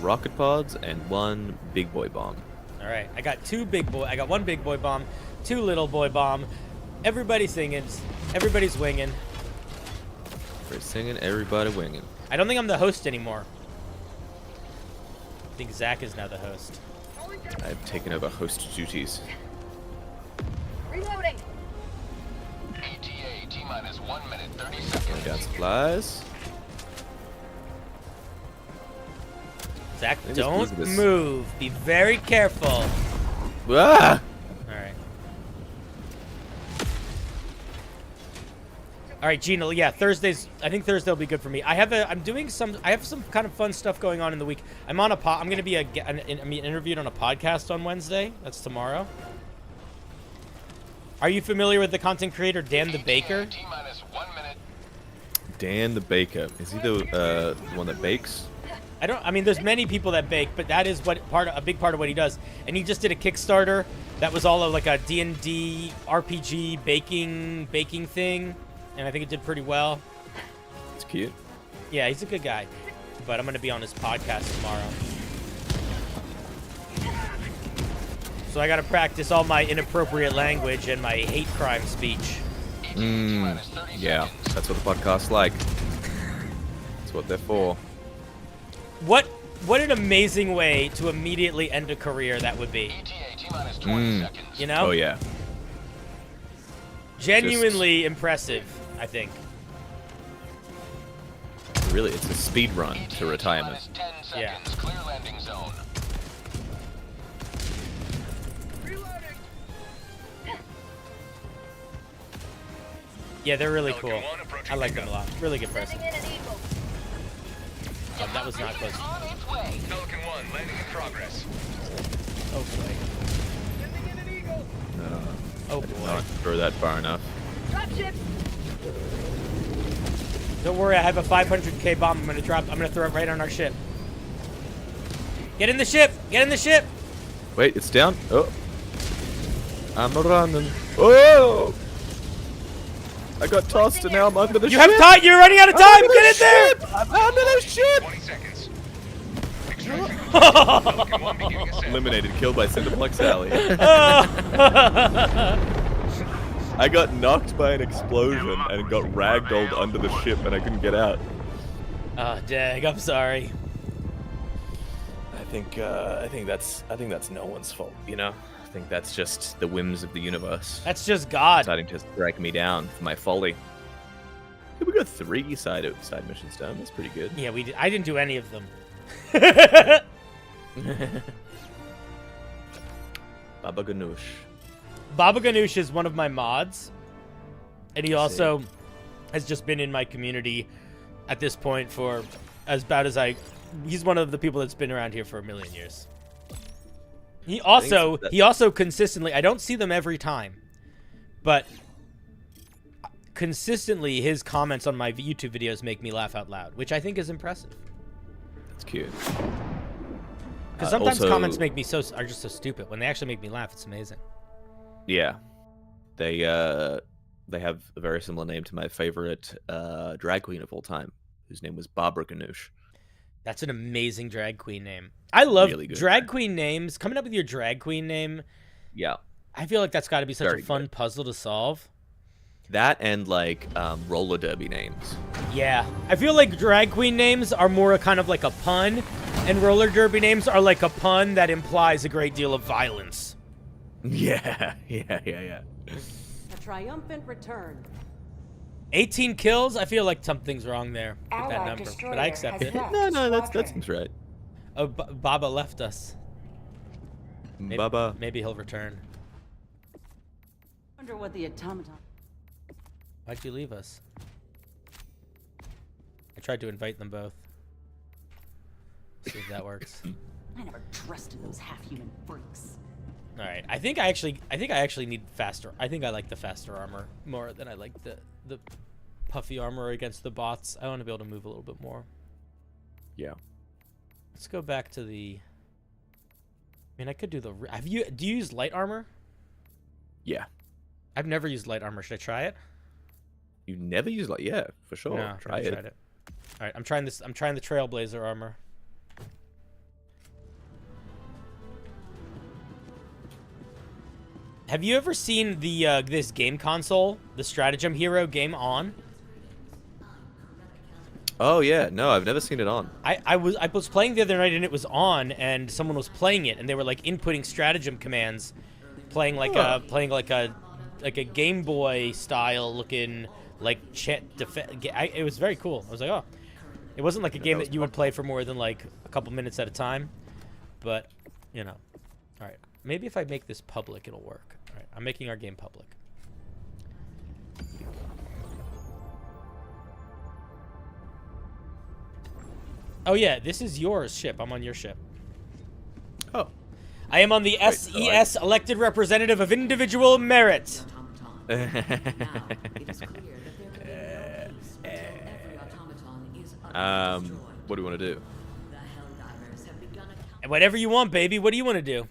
rocket pods and 1 big boy bomb. All right. I got 2 big boy. I got 1 big boy bomb, 2 little boy bomb. Everybody's singing. Everybody's winging. We're singing, everybody winging. I don't think I'm the host anymore. I think Zach is now the host. I've taken over host duties. Reloading. ETA T-minus 1 minute 30 seconds. Got supplies. Zach, Maybe don't this- move. Be very careful. Ah! All right. All right, Gina. Yeah, Thursdays. I think Thursday will be good for me. I have some kind of fun stuff going on in the week. I'm going to be interviewed on a podcast on Wednesday. That's tomorrow. Are you familiar with the content creator Dan the Baker? T-minus 1 minute. Dan the Baker. Is he the one that bakes? I mean, there's many people that bake, but that is a big part of what he does. And he just did a Kickstarter that was all of like a D&D RPG baking thing, and I think it did pretty well. It's cute. Yeah, he's a good guy. But I'm going to be on his podcast tomorrow. So I got to practice all my inappropriate language and my hate crime speech. Yeah, that's what the podcast's like. That's what they're for. What an amazing way to immediately end a career that would be. ETA T-minus 20 seconds. You know? Oh, yeah. Genuinely impressive, I think. Really, it's a speed run ETA to retirement. T-minus 10 seconds. Yeah. Clear landing zone. Yeah, they're really cool. I like them a lot. Really good person. Sending in an eagle. Oh, that was not close. On its way. Pelican 1, landing in progress. Oh, boy. Oh I did boy. not throw that far enough. Dropship. Don't worry, I have a 500k bomb. I'm gonna throw it right on our ship. Get in the ship! Get in the ship! Wait, it's down. Oh. I'm running. Oh! I got tossed and now I'm under the ship. You have time! You're running out of time! Get in there! I'm under the ship! 20 seconds. Extraction Falcon 1 beginning ascent. Eliminated, killed by CinderBlocksally. I got knocked by an explosion and got ragdolled under the ship and I couldn't get out. Oh, dag, I'm sorry. I think that's no one's fault, you know? I think that's just the whims of the universe. That's just God. Deciding to strike me down for my folly. Hey, we got 3 side missions done. That's pretty good. Yeah, I didn't do any of them. Baba Ganoush. Baba Ganoush is one of my mods, and he also has just been in my community at this point for he's one of the people that's been around here for a million years. He also consistently, I don't see them every time, but consistently his comments on my YouTube videos make me laugh out loud, which I think is impressive. That's cute. Because sometimes also, comments are just so stupid. When they actually make me laugh, it's amazing. Yeah, they have a very similar name to my favorite drag queen of all time, whose name was Barbara Ganoush. That's an amazing drag queen name. I love really good drag queen names. Coming up with your drag queen name. Yeah. I feel like that's got to be such Very a fun good. puzzle to solve. That and like roller derby names. Yeah. I feel like drag queen names are more a kind of like a pun, and roller derby names are like a pun that implies a great deal of violence. Yeah. A triumphant return. 18 kills? I feel like something's wrong there with that Allied number, destroyer but I accept has it. left No, that squadron. seems right. Oh, Baba left us. Baba. Maybe he'll return. Wonder what the automaton. Why'd you leave us? I tried to invite them both. See if that works. I never trusted those half-human freaks. All right. I think I actually need faster. I think I like the faster armor more than I like the puffy armor against the bots. I want to be able to move a little bit more. Yeah. Let's go back to the. I mean, I could do the. Do you use light armor? Yeah. I've never used light armor. Should I try it? You never use like for sure. No, Try never it. tried it. All right, I'm trying this. I'm trying the Trailblazer armor. Have you ever seen the this game console, the Stratagem Hero game on? Oh yeah, no, I've never seen it on. I was playing the other night and it was on, and someone was playing it, and they were like inputting stratagem commands, playing like a Game Boy style looking like it was very cool. I was like, oh, it wasn't like a game that you would play for more than like a couple minutes at a time, but you know, all right. Maybe if I make this public, it'll work. All right, I'm making our game public. Oh yeah, this is your ship. I'm on your ship. Oh. I am on the SES, elected representative of individual merit. What do you want to do? Whatever you want, baby. What do you want to do?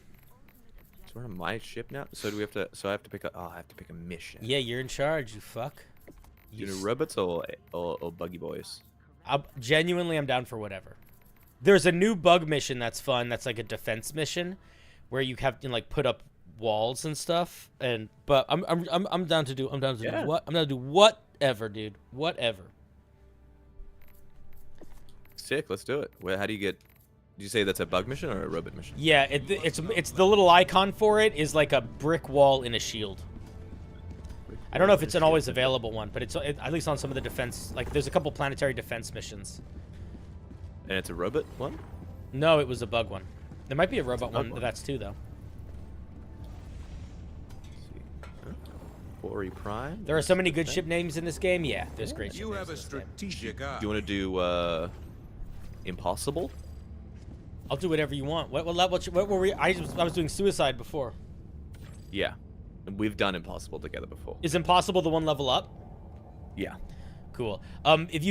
So we're on my ship now. So do we have to? So I have to pick a. Oh, I have to pick a mission. Yeah, you're in charge. You fuck. You know, robots or buggy boys? Genuinely, I'm down for whatever. There's a new bug mission that's fun. That's like a defense mission, where you have to like put up walls and stuff. But I'm down to do. I'm down to do what? I'm down to do whatever, dude. Whatever. Sick. Let's do it. How do you get? Did you say that's a bug mission or a robot mission? Yeah, it's the little icon for it is like a brick wall in a shield. I don't know if it's an always available one, but it's at least on some of the defense. Like, there's a couple planetary defense missions. And it's a robot one? No, it was a bug one. There might be a robot one. That's too, though. Ori Prime. There are so many good ship names in this game. Yeah, there's great. You have a strategic eye. Do you want to do Impossible? I'll do whatever you want. What were we? I was doing Suicide before. Yeah. We've done Impossible together before. Is Impossible the one level up? Yeah. Cool. If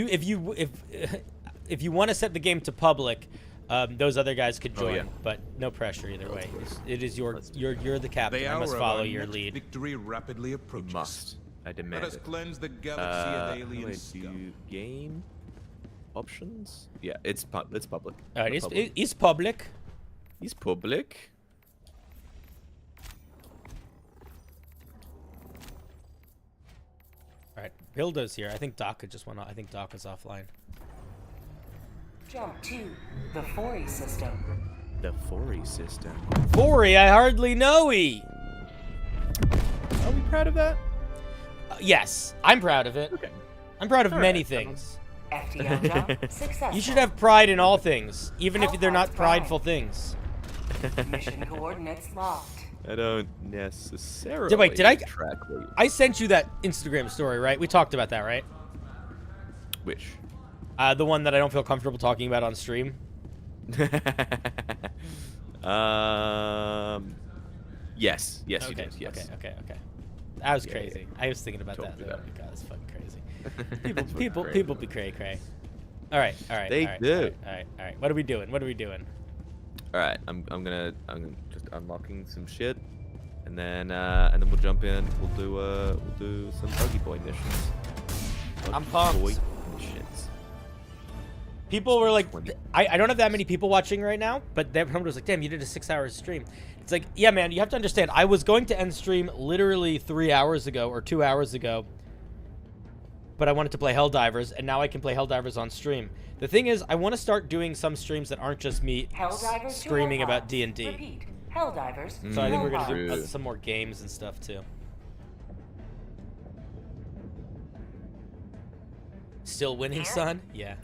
you want to set the game to public, those other guys could join, yeah. but no pressure either way. It is you're the captain. The I must hour of follow our your next lead. victory rapidly approaches. Must. I demand Let us it. cleanse the galaxy of alien wait, scum. game options? Yeah, it's public. All right, Not public. it's public. He's public. All right, Bildo's here. I think Daka just went off. I think Daka's offline. Jump to the Fori system. The Fori system. Fori, I hardly know-y. Are we proud of that? Yes, I'm proud of it. Okay. I'm proud of All many right, things. FTL jump successful. You should have pride in all things, even if they're not Hellfire's pride. prideful things. Mission coordinates locked. I don't necessarily. Wait, did I- track where you... I sent you that Instagram story, right? We talked about that, right? Which? The one that I don't feel comfortable talking about on stream. Yes, you Okay, did. Yes. okay. That was Yeah, crazy. yeah. I was thinking about Totally that. Oh that. my god, that's fucking crazy. That's People crazy. be cray. All right. They all right, do. All right. What are we doing? All right, I'm gonna just unlocking some shit, and then we'll jump in. We'll do some buggy boy missions. I'm Buggy boy pumped. missions. People were like, 20. I don't have that many people watching right now, but someone was like, damn, you did a 6-hour stream. It's like, yeah, man, you have to understand. I was going to end stream literally 3 hours ago or 2 hours ago, but I wanted to play Helldivers, and now I can play Helldivers on stream. The thing is, I want to start doing some streams that aren't just me Helldivers screaming to about Hellpods. D&D. Repeat. Helldivers. So I think we're Hellpods. gonna do True. some more games and stuff too. Still winning, son? Yeah.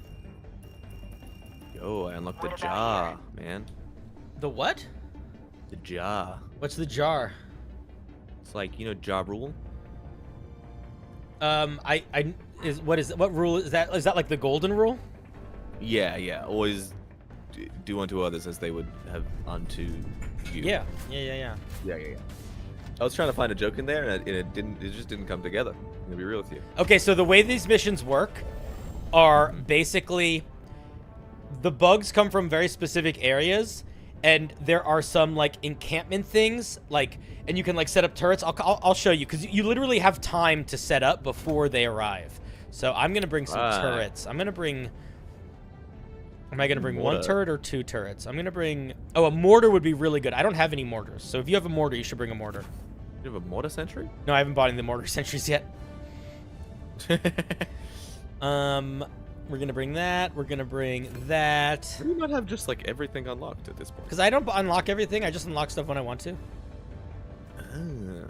Yo, I unlocked the What about jar, here? man. The what? The jar. What's the jar? It's like, you know, jar rule. What rule is that? Is that like the golden rule? Yeah. Always do unto others as they would have unto you. Yeah. Yeah. I was trying to find a joke in there, and it didn't. It just didn't come together. I'm gonna be real with you. Okay, so the way these missions work are basically the bugs come from very specific areas, and there are some like encampment things, like, and you can like set up turrets. I'll show you, because you literally have time to set up before they arrive. So I'm gonna bring some turrets. I'm gonna bring. Am I gonna bring one turret or 2 turrets? I'm gonna bring. Oh, a mortar would be really good. I don't have any mortars, so if you have a mortar, you should bring a mortar. You have a mortar sentry? No, I haven't bought any of the mortar sentries yet. We're gonna bring that. We're gonna bring that. Do you not have just like everything unlocked at this point? Because I don't unlock everything. I just unlock stuff when I want to. Ah.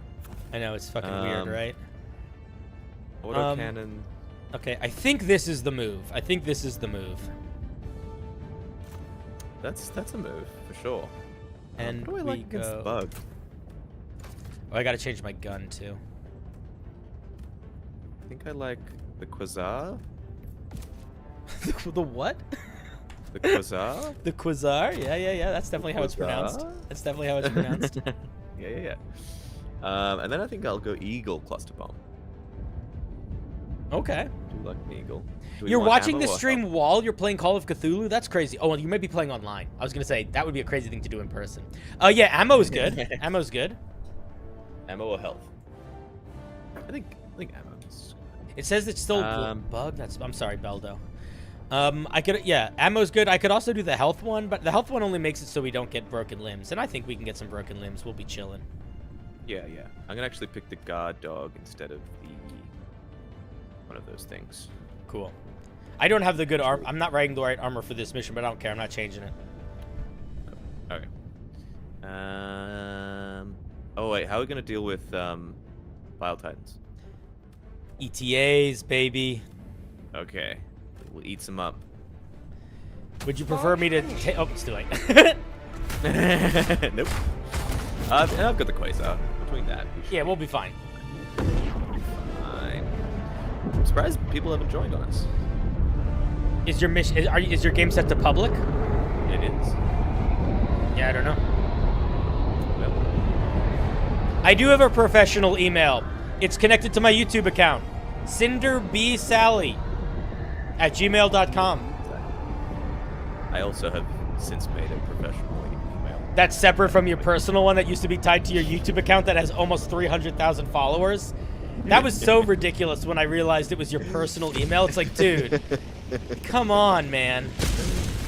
I know, it's fucking weird, right? Autocannon. Okay, I think this is the move. That's a move for sure. And what do I we like against go. bug? Oh, I gotta change my gun too. I think I like the Quasar. The what? The Quasar. The Quasar? Yeah. That's definitely how it's pronounced. That's definitely how it's pronounced. Yeah. And then I think I'll go Eagle Cluster Bomb. Okay. Do you like an Eagle? Do we You're want watching ammo this or stream health? while you're playing Call of Cthulhu? That's crazy. Oh, and you might be playing online. I was gonna say that would be a crazy thing to do in person. Yeah, ammo is good. Ammo's good. Ammo or health? I think ammo is. It says it's still bug. I'm sorry, Beldo. Ammo's good. I could also do the health one, but the health one only makes it so we don't get broken limbs, and I think we can get some broken limbs. We'll be chilling. Yeah. I'm gonna actually pick the guard dog instead of the one of those things. Cool. I don't have the good arm. I'm not riding the right armor for this mission, but I don't care. I'm not changing it. Okay. Oh wait, how are we gonna deal with Bile Titans? ETAs, baby. Okay, we'll eat some up. Would you prefer me to take? Oh, it's too late. Nope. And I've got the Quasar. Between that, Yeah, we'll be fine. fine. I'm surprised people haven't joined on us. Is your mission? Is your game set to public? It is. Yeah, I don't know. Well, I do have a professional email. It's connected to my YouTube account. CinderBlocksally at gmail.com. I also have since made a professional email. That's separate from your personal one that used to be tied to your YouTube account that has almost 300,000 followers. That was so ridiculous when I realized it was your personal email. It's like, dude, come on, man.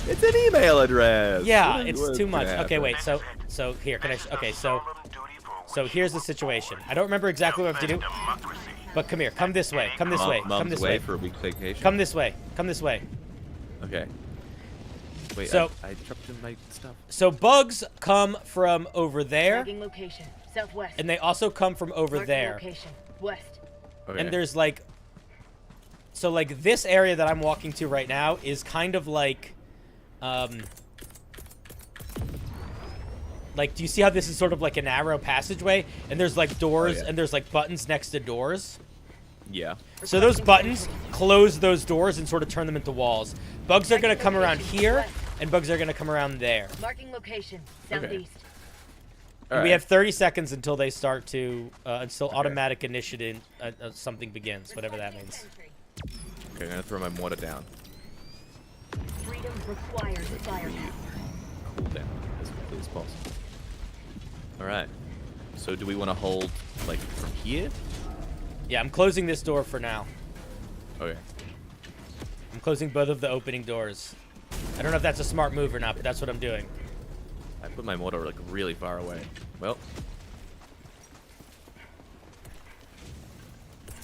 It's an email address. Yeah, it's too much. Okay, wait. So here, can I? Okay, so here's the situation. I don't remember exactly what I have to do, but come here. Come this way. Come this way. Come this way. For a week vacation. Come this way. Come this way. Okay. Wait, so I dropped in my stuff. So bugs come from over there. Tagging location, southwest. And they also come from over Marking there. Location, west. Okay. And there's like, so like this area that I'm walking to right now is kind of like, like, do you see how this is sort of like a narrow passageway? And there's like doors and there's like buttons next to doors. Yeah. So those buttons close those doors and sort of turn them into walls. Bugs are going to come around here, and bugs are going to come around there. Marking location, southeast. Okay. We have 30 seconds until they start to, until automatic initiative, something begins, whatever that means. Okay, I'm going to throw my mortar down. Freedom requires firepower. Cool down as quickly as possible. Alright. So do we want to hold, like, from here? Yeah, I'm closing this door for now. Okay. I'm closing both of the opening doors. I don't know if that's a smart move or not, but that's what I'm doing. I put my mortar, like, really far away. Well.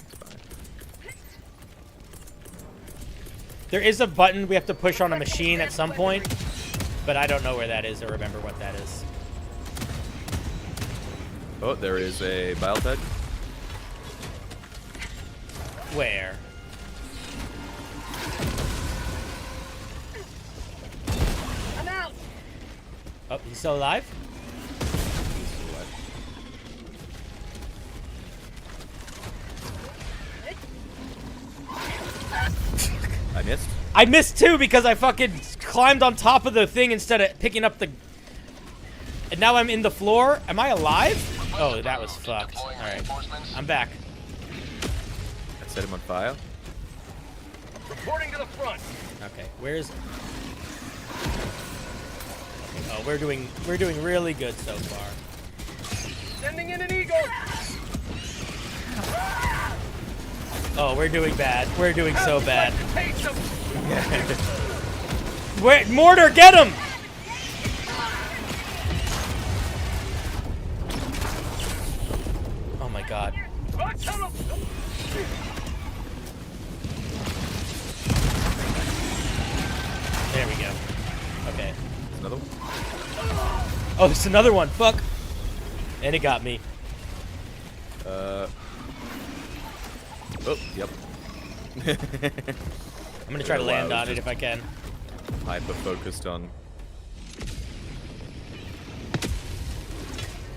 It's fine. There is a button we have to push on a machine at some point, but I don't know where that is or remember what that is. Oh, there is a biotech. Where? I'm out. Oh, he's still alive? He's still alive. I missed. I missed too because I fucking climbed on top of the thing instead of picking up the... And now I'm in the floor. Am I alive? Oh, that was fucked. Alright. I'm back. I set him on fire. Reporting to the front. Okay, where's... Oh, we're doing really good so far. Sending in an eagle. Oh, we're doing bad. We're doing so bad. Taste them. Wait, mortar, get him! Oh my god. There we go. Okay. Another one? Oh, it's another one. Fuck. And it got me. Oh, yep. I'm gonna try to land on it if I can. Hyper focused on.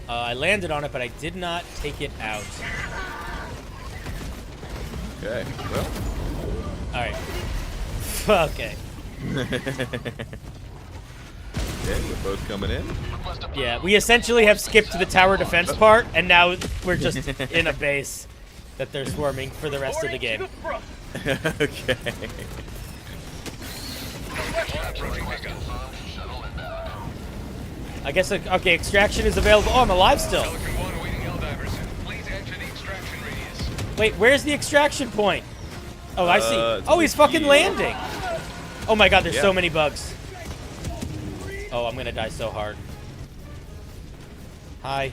I landed on it, but I did not take it out. Okay, well. Alright. Okay. Okay, we're both coming in. Yeah, we essentially have skipped the tower defense part, and now we're just in a base that they're swarming for the rest of the game. Okay. I guess, okay, extraction is available. Oh, I'm alive still. Wait, where's the extraction point? Oh, I see. Oh, he's fucking landing. Oh my god, there's so many bugs. Oh, I'm gonna die so hard. Hi.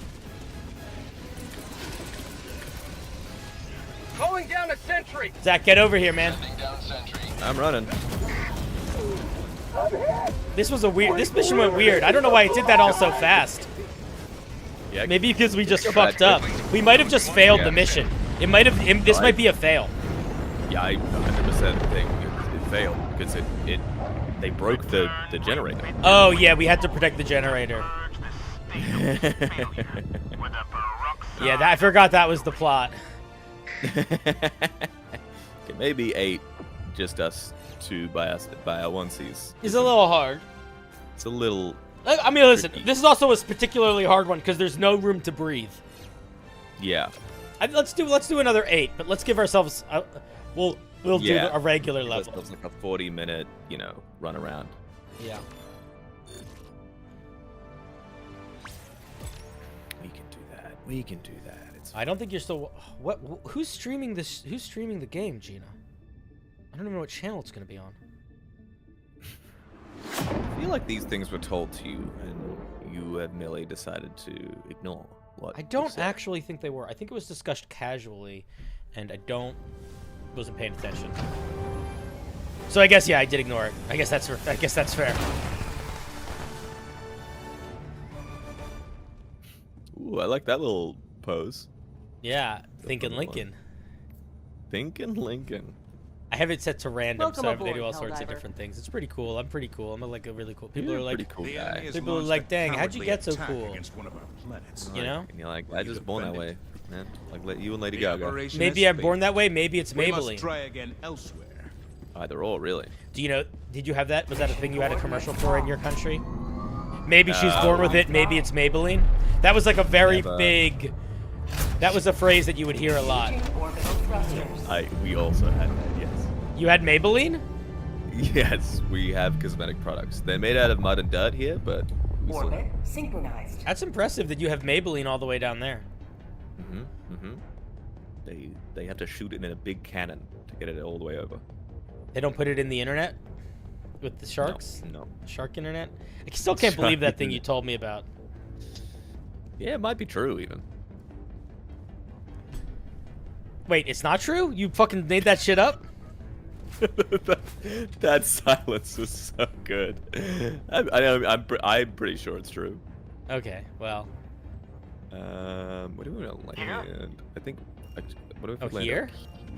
Calling down a sentry. Zach, get over here, man. I'm running. This was a weird. This mission went weird. I don't know why it did that all so fast. Yeah, maybe because we just fucked up. We might have just failed the mission. It might have. This might be a fail. Yeah, I 100% think it failed because they broke the generator. Oh yeah, we had to protect the generator. Yeah, I forgot that was the plot. Okay, maybe 8, just us 2 by our onesies. It's a little hard. It's a little. I mean, listen, this is also a particularly hard one because there's no room to breathe. Yeah. Let's do another 8, but let's give ourselves. We'll do a regular Give level. ourselves like a 40-minute, run around. Yeah. We can do that. We can do that. I don't think you're still. What? Who's streaming this? Who's streaming the game, Gina? I don't even know what channel it's gonna be on. I feel like these things were told to you, and you have merely decided to ignore what I don't actually think they were. I think it was discussed casually, and I wasn't paying attention. So I guess I did ignore it. I guess that's fair. Ooh, I like that little pose. Yeah, thinking Lincoln. Thinking Lincoln. I have it set to random, Welcome so aboard, they do all sorts of Helldiver. different things. It's pretty cool. I'm pretty cool. I'm like a really cool. People You're are a like, pretty cool The guy. enemy has People are launched like, a dang, how'd you cowardly get so attack cool? against one of our planets. you know? And you're like, I just born that defend way, man. Like you and Lady The Gaga. operation Maybe has I'm born failed. that way. Maybe it's We must Maybelline. try again elsewhere. Either or, really. Do you know? Did you have that? Was that a thing you had a commercial for in your country? Maybe she's born with it. Maybe it's Maybelline. That was like a very Never. big. That was a phrase that you would hear a lot. Orbital thrusters. We also had that, yes. You had Maybelline? Yes, we have cosmetic products. They're made out of mud and dirt here, but we still Orbit have. synchronized. That's impressive that you have Maybelline all the way down there. They have to shoot it in a big cannon to get it all the way over. They don't put it in the internet with the sharks. No. Shark internet. I still can't believe that thing you told me about. Yeah, it might be true even. Wait, it's not true? You fucking made that shit up? that silence was so good. I'm pretty sure it's true. Okay, well. What do we land? I think. What do we land Here?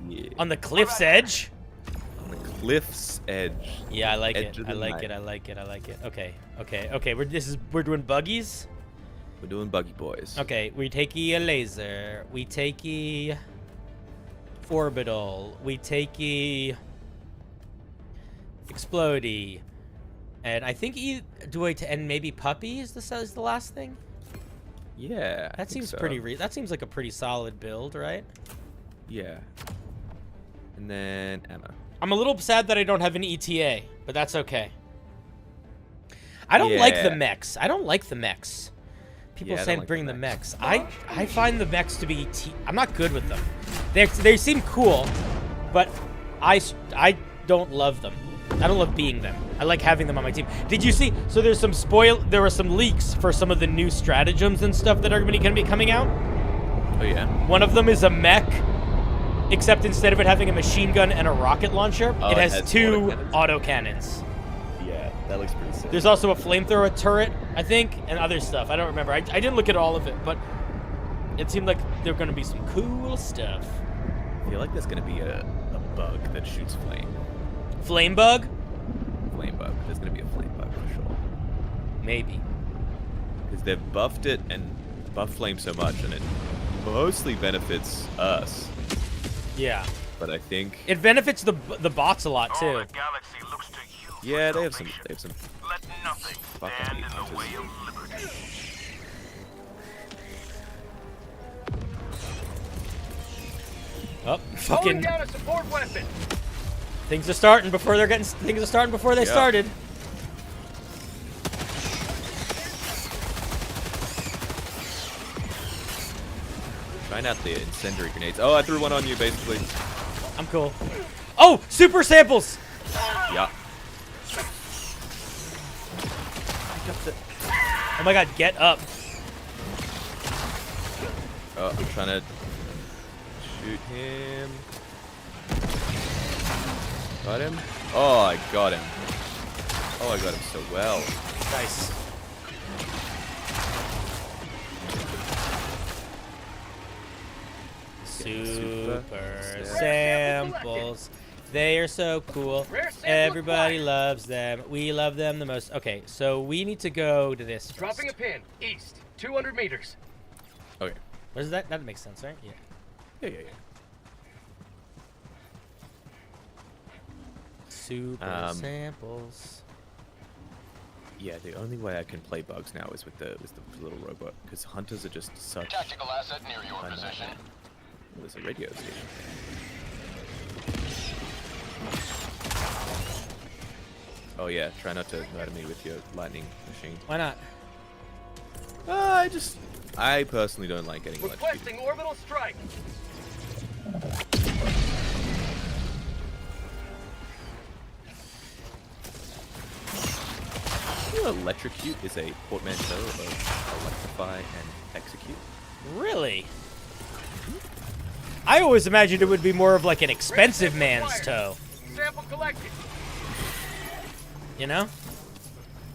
Yeah. On the cliff's edge? On the cliff's edge. Yeah, I like Edge it. of I the like night. it. I like it. I like it. Okay. We're doing buggies. We're doing buggy boys. Okay, we take a laser. We take a orbital. We take a explodey. And I think and maybe puppy is the last thing. Yeah. That seems so. that seems like a pretty solid build, right? Yeah. And then ammo. I'm a little sad that I don't have an ETA, but that's okay. I don't like the Yeah. mechs. I don't like the mechs. People Yeah, I don't saying like bring the the mechs. I find the mechs to be I'm not good with them. They seem cool, but I don't love them. I don't love being them. I like having them on my team. Did you see? So there were some leaks for some of the new stratagems and stuff that are going to be coming out. Oh yeah. One of them is a mech, except instead of it having a machine gun and a rocket launcher, Oh, it it has has 2 autocannons? autocannons. Yeah, that looks pretty sick. There's also a flamethrower turret, I think, and other stuff. I don't remember. I didn't look at all of it, but it seemed like there were going to be some cool stuff. I feel like there's gonna be a bug that shoots flame. Flame bug? Flame bug. There's gonna be a flame bug for sure. Maybe. Because they've buffed it and buffed flame so much, and it mostly benefits us. Yeah. But I think. It benefits the bots a lot, too. All the galaxy looks to you. Yeah, they have some. Let nothing Fuck stand me, in the hunters. way of liberty. Oh, Calling fucking down a support weapon. things are starting before they started. Trying out the incendiary grenades. Oh, I threw one on you, basically. I'm cool. Oh, super samples. Yeah. Oh my god, get up. Oh, I'm trying to shoot him. Got him? Oh, I got him. Oh, I got him so well. Nice. Super samples. They are so cool. Everybody loves them. We love them the most. Okay, so we need to go to this first. Dropping a pin. East. 200 meters. Okay. What is that? That makes sense, right? Yeah. Yeah. Super samples. Yeah, the only way I can play bugs now is with the little robot, because hunters are just such. Tactical asset near your a position. nightmare. Oh, there's a radio station. Oh yeah, try not to murder me with your lightning machine. Why not? I personally don't like getting electrocuted. Requesting orbital strike. You know, electrocute is a portmanteau of electrify and execute. Really? I always imagined it would be more of like an expensive man's toe. Sample collected. You know?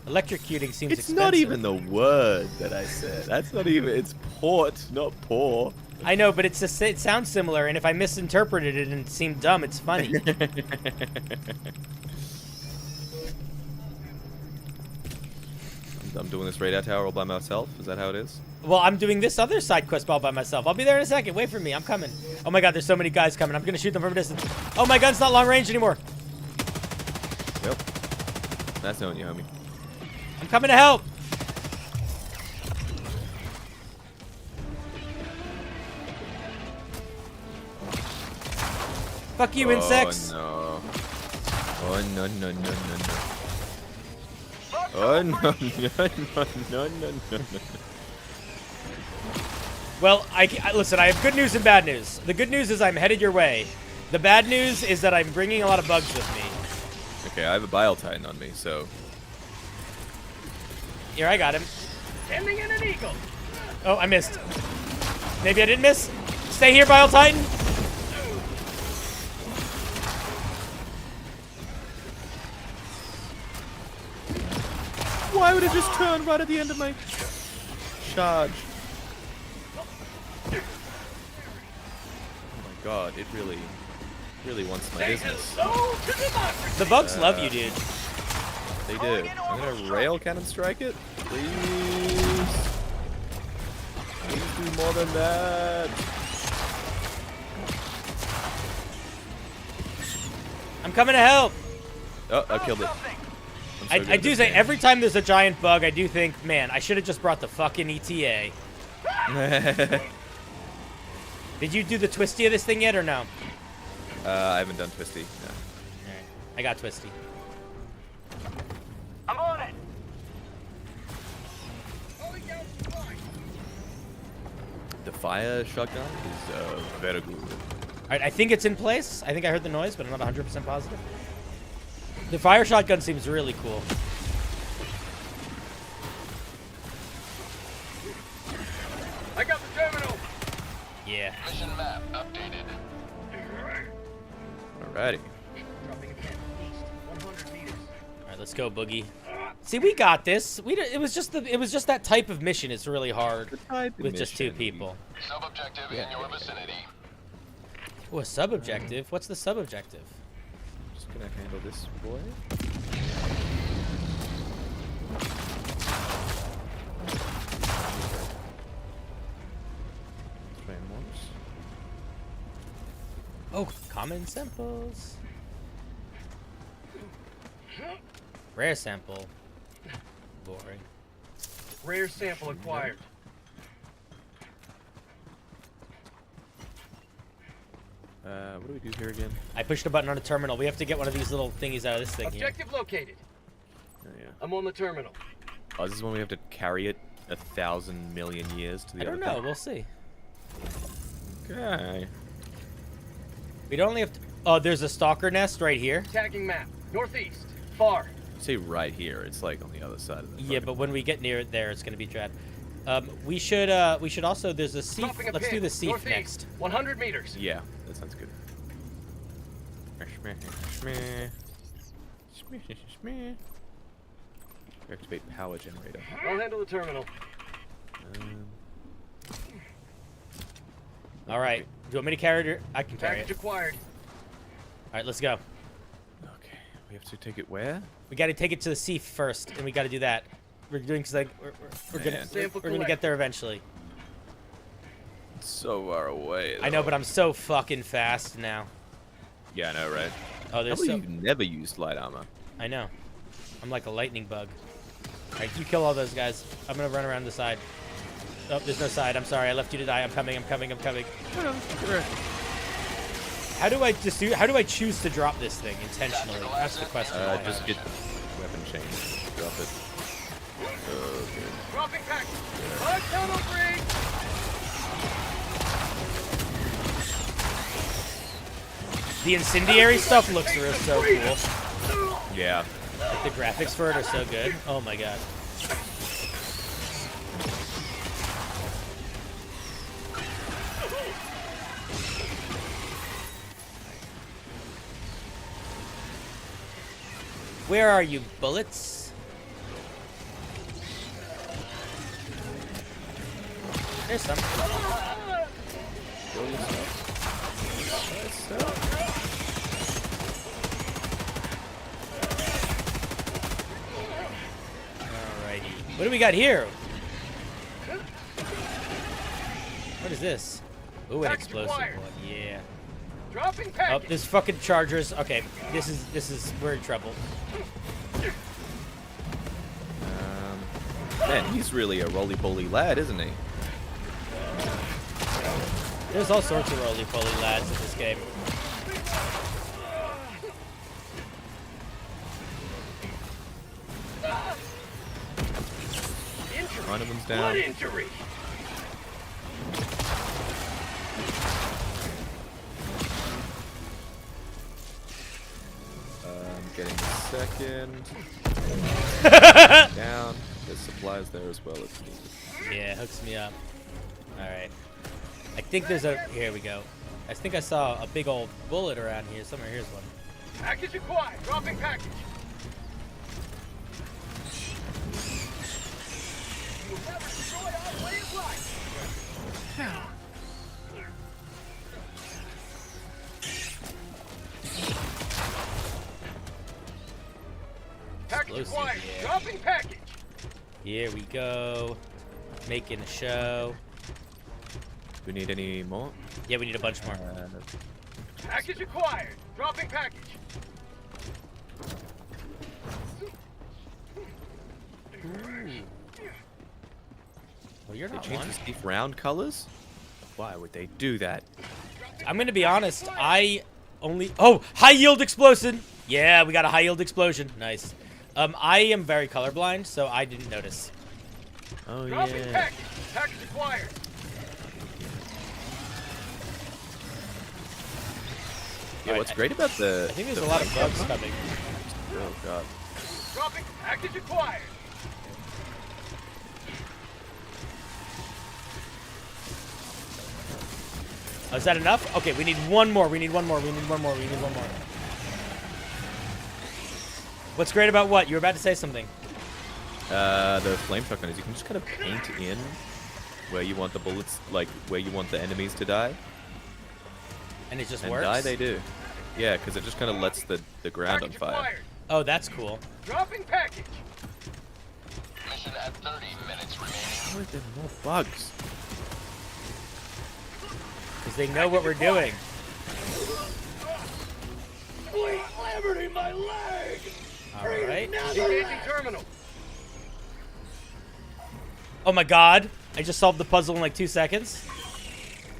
Electrocuting seems It's expensive. not even the word that I said. That's not even. It's port, not poor. I know, but it sounds similar, and if I misinterpreted it and it seemed dumb, it's funny. I'm doing this radar tower all by myself. Is that how it is? Well, I'm doing this other side quest all by myself. I'll be there in a second. Wait for me. I'm coming. Oh my god, there's so many guys coming. I'm gonna shoot them from a distance. Oh, my gun's not long range anymore. Yep. That's knowing you, homie. I'm coming to help. Fuck you, insects. Oh no. Oh no no no no no. Oh no no no no no no. Well, listen, I have good news and bad news. The good news is I'm headed your way. The bad news is that I'm bringing a lot of bugs with me. Okay, I have a Bile Titan on me, so. Here, I got him. Sending in an eagle. Oh, I missed. Maybe I didn't miss. Stay here, Bile Titan. Why would it just turn right at the end of my charge? Oh my god, it really wants my business. The bugs love you, dude. They do. I'm gonna rail cannon strike it. Please. Please do more than that. I'm coming to help. Oh, I killed it. I do say every time there's a giant bug, I do think, man, I should have just brought the fucking ETA. Did you do the twisty of this thing yet, or no? I haven't done twisty. No. Alright. I got twisty. I'm on it. The fire shotgun is very good. Alright, I think it's in place. I think I heard the noise, but I'm not 100% positive. The fire shotgun seems really cool. I got the terminal. Yeah. Mission map updated. Alrighty. Dropping again. East, 100 meters. Alright, let's go, Boogie. See, we got this. It was just that type of mission. It's really hard with just two people. Sub-objective in your vicinity. Oh, a sub-objective? What's the sub-objective? Just gonna handle this boy. Oh, common samples. Rare sample. Boring. Rare sample acquired. What do we do here again? I pushed a button on a terminal. We have to get one of these little thingies out of this thing Objective located. Oh, yeah. I'm on the terminal. Oh, is this when we have to carry it 1,000 million years to the here. I other don't know. thing? We'll see. Okay. We'd only have to... Oh, there's a stalker nest right here. Tagging map. Northeast. Far. You say right here. It's like on the other side of the Yeah, but when we get near it there, it's going to be dread. We should also... There's a Seaf. Dropping a Let's pin. do the Seaf Northeast, next. 100 meters. Yeah, that sounds good. Activate power generator. I'll handle the terminal. All right. Do you want me to carry it? I can carry Package it. acquired. All right, let's go. Okay, we have to take it where? We got to take it to the Seaf first, and we got to do that. We're doing because like we're gonna get there eventually. It's so far away. I know, but I'm so fucking fast now. Yeah, I know, right? Oh, there's You've never used light armor. I know. I'm like a lightning bug. Alright, you kill all those guys. I'm gonna run around the side. Oh, there's no side. I'm sorry. I left you to die. I'm coming. I'm coming. I'm coming. How do I choose to drop this thing intentionally? That's the question. Just get weapon change. Drop it. Okay. Dropping pack. Tunnel break. The incendiary stuff looks so cool. Yeah. Like the graphics for it are so good. Oh my god. Where are you, bullets? There's some. Alrighty. What do we got here? What is this? Ooh, an explosive one. Yeah. Dropping Oh, package. there's fucking chargers. Okay, this is we're in trouble. Man, he's really a roly-poly lad, isn't he? There's all sorts of roly-poly lads in this game. One of them's down. Blood injury. Getting the second. Down. There's supplies there as well if needed. Yeah, hooks me up. Alright. I think there's a... Here we go. I think I saw a big old bullet around here. Somewhere. Here's one. Package acquired. Dropping package. You will never destroy our way of life. Package Explosive, acquired. yeah. Dropping package. Here we go. Making a show. Do we need any more? Yeah, we need a bunch more. Package acquired. Dropping package. Well, you're They not changed one. the Steve round colors? Why would they do that? I'm gonna be honest. I only... Oh! High yield explosion! Yeah, we got a high yield explosion. Nice. I am very colorblind, so I didn't notice. Oh, Dropping yeah. package. Package acquired. Yeah, what's great about the... I think there's a lot of bugs coming. Oh, God. Dropping package acquired. Oh, is that enough? Okay, we need one more. We need one more. We need one more. We need one more. What's great about what? You were about to say something. The flame shotgun is you can just kind of paint in where you want the bullets, like where you want the enemies to die. And it just And works? die they do. Yeah, because it just kind of lets the ground on Package fire. acquired. Oh, that's cool. Dropping package. Mission at 30 minutes remaining. Why are there more bugs? Because they know what we're doing. Sweet liberty, my leg. Alright. Engaging terminal. Oh my god. I just solved the puzzle in like 2 seconds.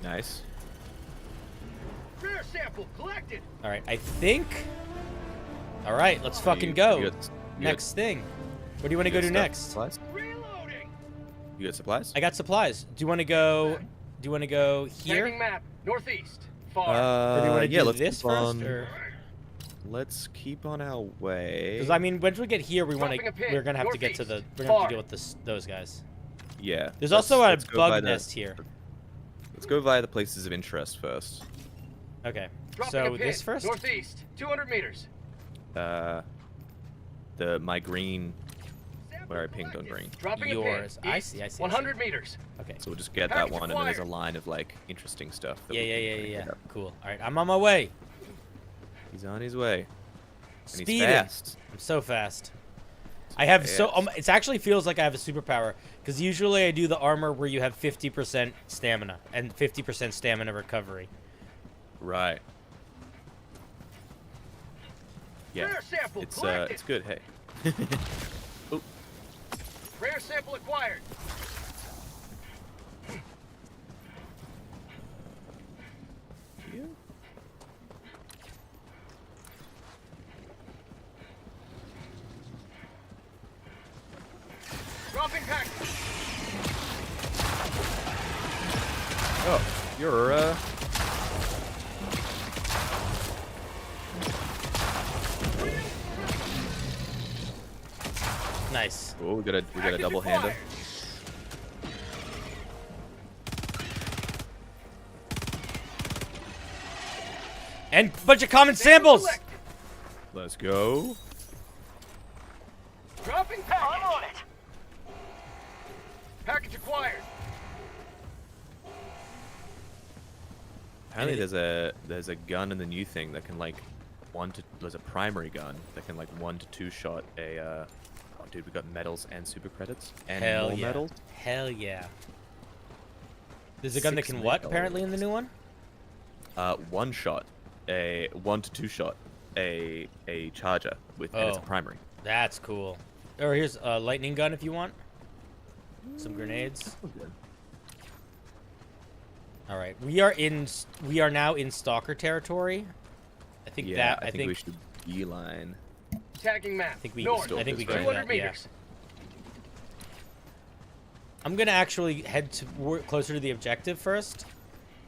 Nice. Rare sample collected. Alright, I think... Alright, let's fucking You go. got- you Next thing. What do you want to go do next? Supplies? Reloading. You got supplies? I got supplies. Do you want to go... Do you want to go here? Tagging map. Northeast. Far. Or do you want to yeah, do let's this keep first? on. Or... Let's keep on our way. Because I mean, once we get here, we want to. Dropping a pin. We're gonna have to get to the. We're gonna have to deal with this. Those guys. Yeah. There's let's- also a let's go by bug the- nest here. Let's go via the places of interest first. Okay. Dropping So a pin. this first. Northeast. 200 meters. My green. Where I pinged on green. Dropping Yours. a pin. I East, see. I see. 100 meters. Okay. So we'll just get Package that one, and then there's a acquired. line of like interesting stuff. That Yeah, we yeah, can yeah, kinda yeah. get up. Cool. All right, I'm on my way. He's on his way. And Speeding. he's fast. I'm so fast. I have so. It actually feels like I have a superpower because usually I do the armor where you have 50% stamina and 50% stamina recovery. Right. Yeah. Rare sample It's collected. it's good. Hey. Oh. sample acquired. Dropping package. Oh, you're Nice. Oh, we got a double hander. And bunch of common samples. Let's go. Dropping package. I'm on it. Package acquired. Apparently there's a gun in the new thing that can like there's a primary gun that can like 1 to 2 shot a oh dude, we got medals and super credits and Hell more yeah. medals. Hell yeah. There's a gun that 6 can what medals. apparently in the new one? 1 shot, a 1 to 2 shot, a charger with and it's a Oh. primary. That's cool. Or here's a lightning gun if you want. Some grenades. All right, we are now in stalker territory. I think Yeah, that I think we should beeline. Tagging map. I think we North. I think we go to 200 that. Yeah. meters. I'm gonna actually head to closer to the objective first,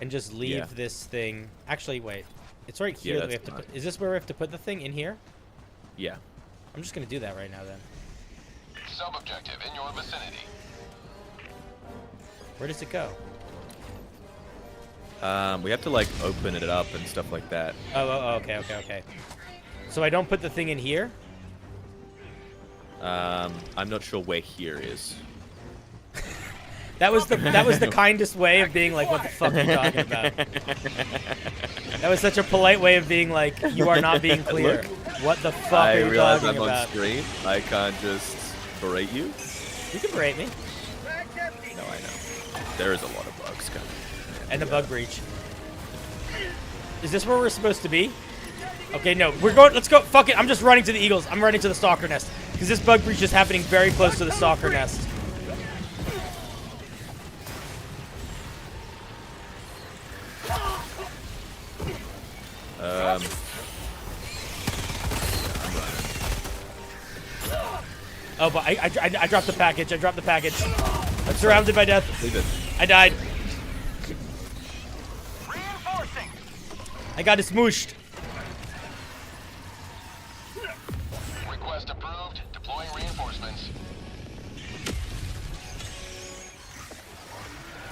and just leave Yeah. this thing. Actually, wait. It's right here Yeah, that we have that's to put. fine. Is this where we have to put the thing in here? Yeah. I'm just gonna do that right now then. Sub-objective in your vicinity. Where does it go? We have to like open it up and stuff like that. Oh, okay. So I don't put the thing in here? I'm not sure where here is. That was the kindest way of being like, what the fuck are you talking about? That was such a polite way of being like, you are not being clear. What the fuck I are you realize talking I'm on about? screen. I can't just berate you. You can berate me. No, I know. There is a lot of bugs coming. And a bug breach. Is this where we're supposed to be? Okay, no. We're going. Let's go. Fuck it. I'm just running to the eagles. I'm running to the stalker nest. Because this bug breach is happening very close to the stalker nest. Oh, but I dropped the package. I dropped the package. I'm surrounded by death. Leave it. I died. Reinforcing. I got smooshed. Request approved. Deploying reinforcements.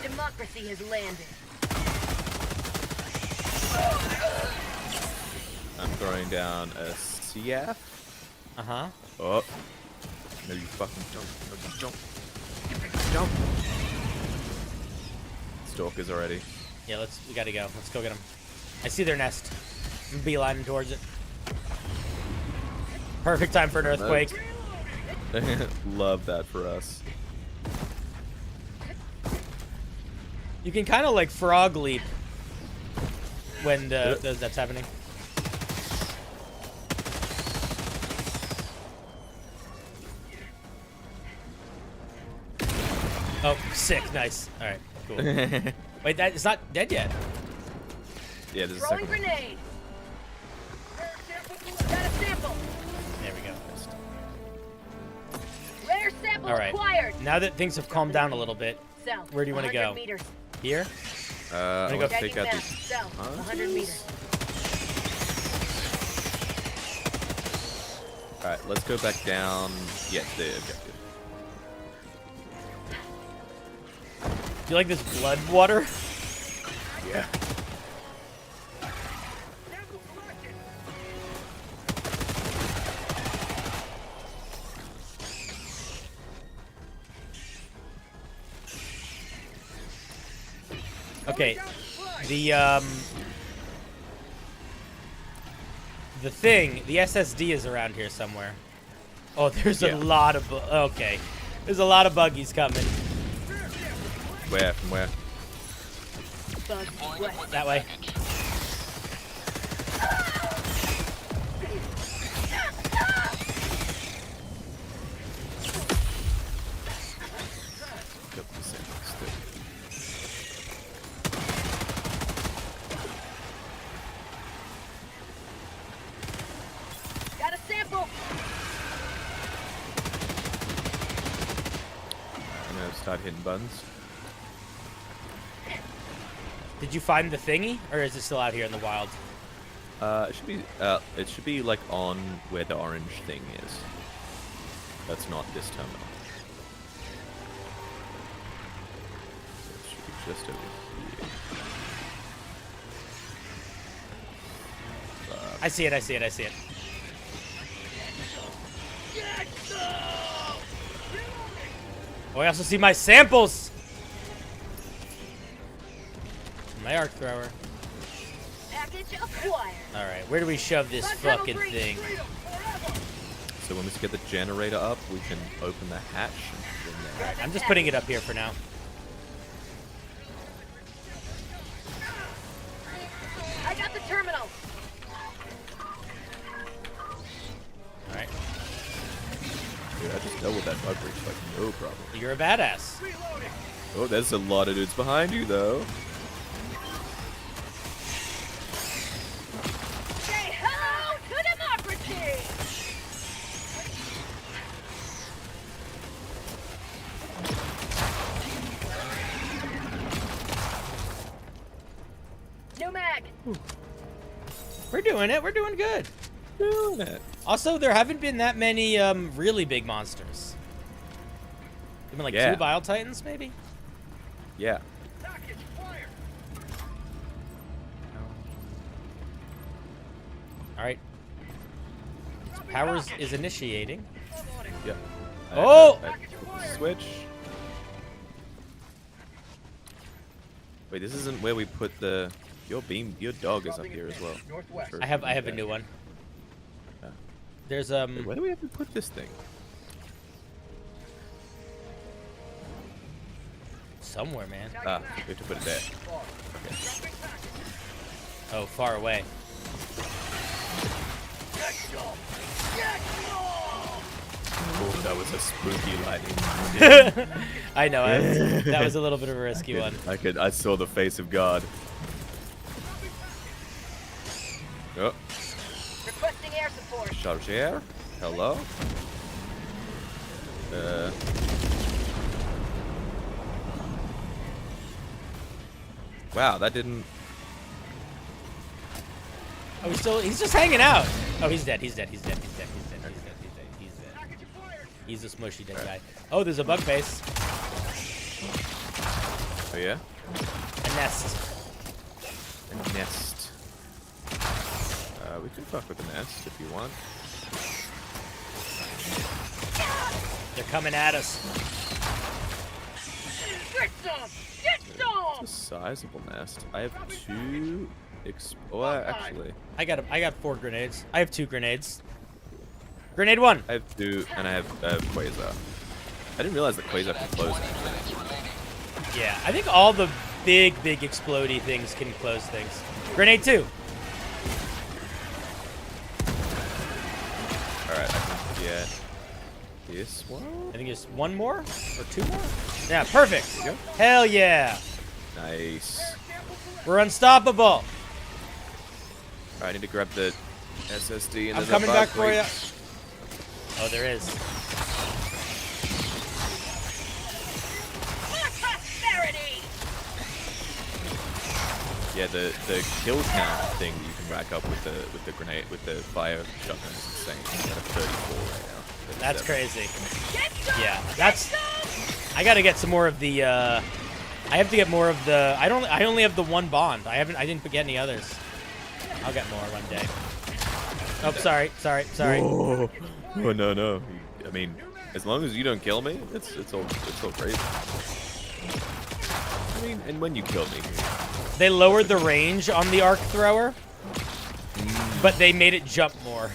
Democracy has landed. I'm throwing down a CF. Uh-huh. Oh. No, you fucking don't. No, you don't. Jump. Stalkers already. Yeah, we gotta go. Let's go get them. I see their nest. I'm beelining towards it. Perfect time for an earthquake. Love that for us. You can kind of like frog leap when that's happening. Oh, sick. Nice. All right, cool. Wait, it's not dead yet. Yeah, there's a Throwing second one. grenade. Got a sample. There we go. Rare sample All right. acquired. Now that things have calmed down a little bit, South. where do you want to 100 go? Meters. Here? I go want to take take out map. these. South. 100 meters. Alright, let's go back down. Yeah, the objective. Do you like this blood water? Yeah. Okay, the thing, the SSD is around here somewhere. Oh, there's a lot of, okay. There's a lot of buggies coming. Where? From where? That way. start hitting buttons. Did you find the thingy, or is it still out here in the wild? It should be like on where the orange thing is. That's not this terminal. So it should be just over here. I see it, I see it, I see it. Oh, I also see my samples! My arc thrower. Package acquired. Alright, where do we shove this fucking thing? So when we get the generator up, we can open the hatch and bring that. I'm just putting it up here for now. I got the terminal. Alright. Dude, I just doubled that bug breach like no problem. You're a badass. Oh, there's a lot of dudes behind you, though. Say hello to democracy. New mag. We're doing it. We're doing good. Doing it. Also, there haven't been that many really big monsters. There've been like 2 Bile Titans, maybe? Yeah. Alright. Powers is initiating. Yeah. Oh! Switch. Wait, this isn't where we put the... Your dog is up here as well. I have a new one. Yeah. There's Wait, where do we have to put this thing? somewhere, man. Ah, we have to put it there. Okay. Oh, far away. Oh, that was a spooky lightning. I know. That was a little bit of a risky one. I saw the face of God. Oh. Requesting air support. Chargeur? Hello? Wow, that didn't... Oh, he's just hanging out. Oh, he's dead. He's dead. He's dead. He's dead. He's dead. He's dead. He's dead. He's dead. He's a smushy dead guy. Oh, there's a bug face. Oh, yeah? A nest. A nest. We can fuck with the nest if you want. They're coming at us. Get some! Get some! It's a sizable nest. I have 2... actually... I got 4 grenades. I have 2 grenades. Grenade 1! I have 2, and I have Quasar. I didn't realize the Quasar could close, actually. Yeah, I think all the big explodey things can close things. Grenade 2! Alright, I can get this one. I think it's 1 more? Or 2 more? Yeah, perfect! Yep. Hell yeah! Nice. We're unstoppable! Alright, I need to grab the SSD and I'm coming back for you. Oh, there is. Yeah, the kill count thing that you can rack up with the grenade with the fire shotgun is insane. It's at a 34 right now. That's crazy. Yeah, that's. I gotta get some more of the. I have to get more of the. I only have the 1 bond. I didn't get any others. I'll get more one day. Oh, sorry. Oh, no. I mean, as long as you don't kill me, it's all crazy. I mean, and when you kill me. They lowered the range on the arc thrower, but they made it jump more.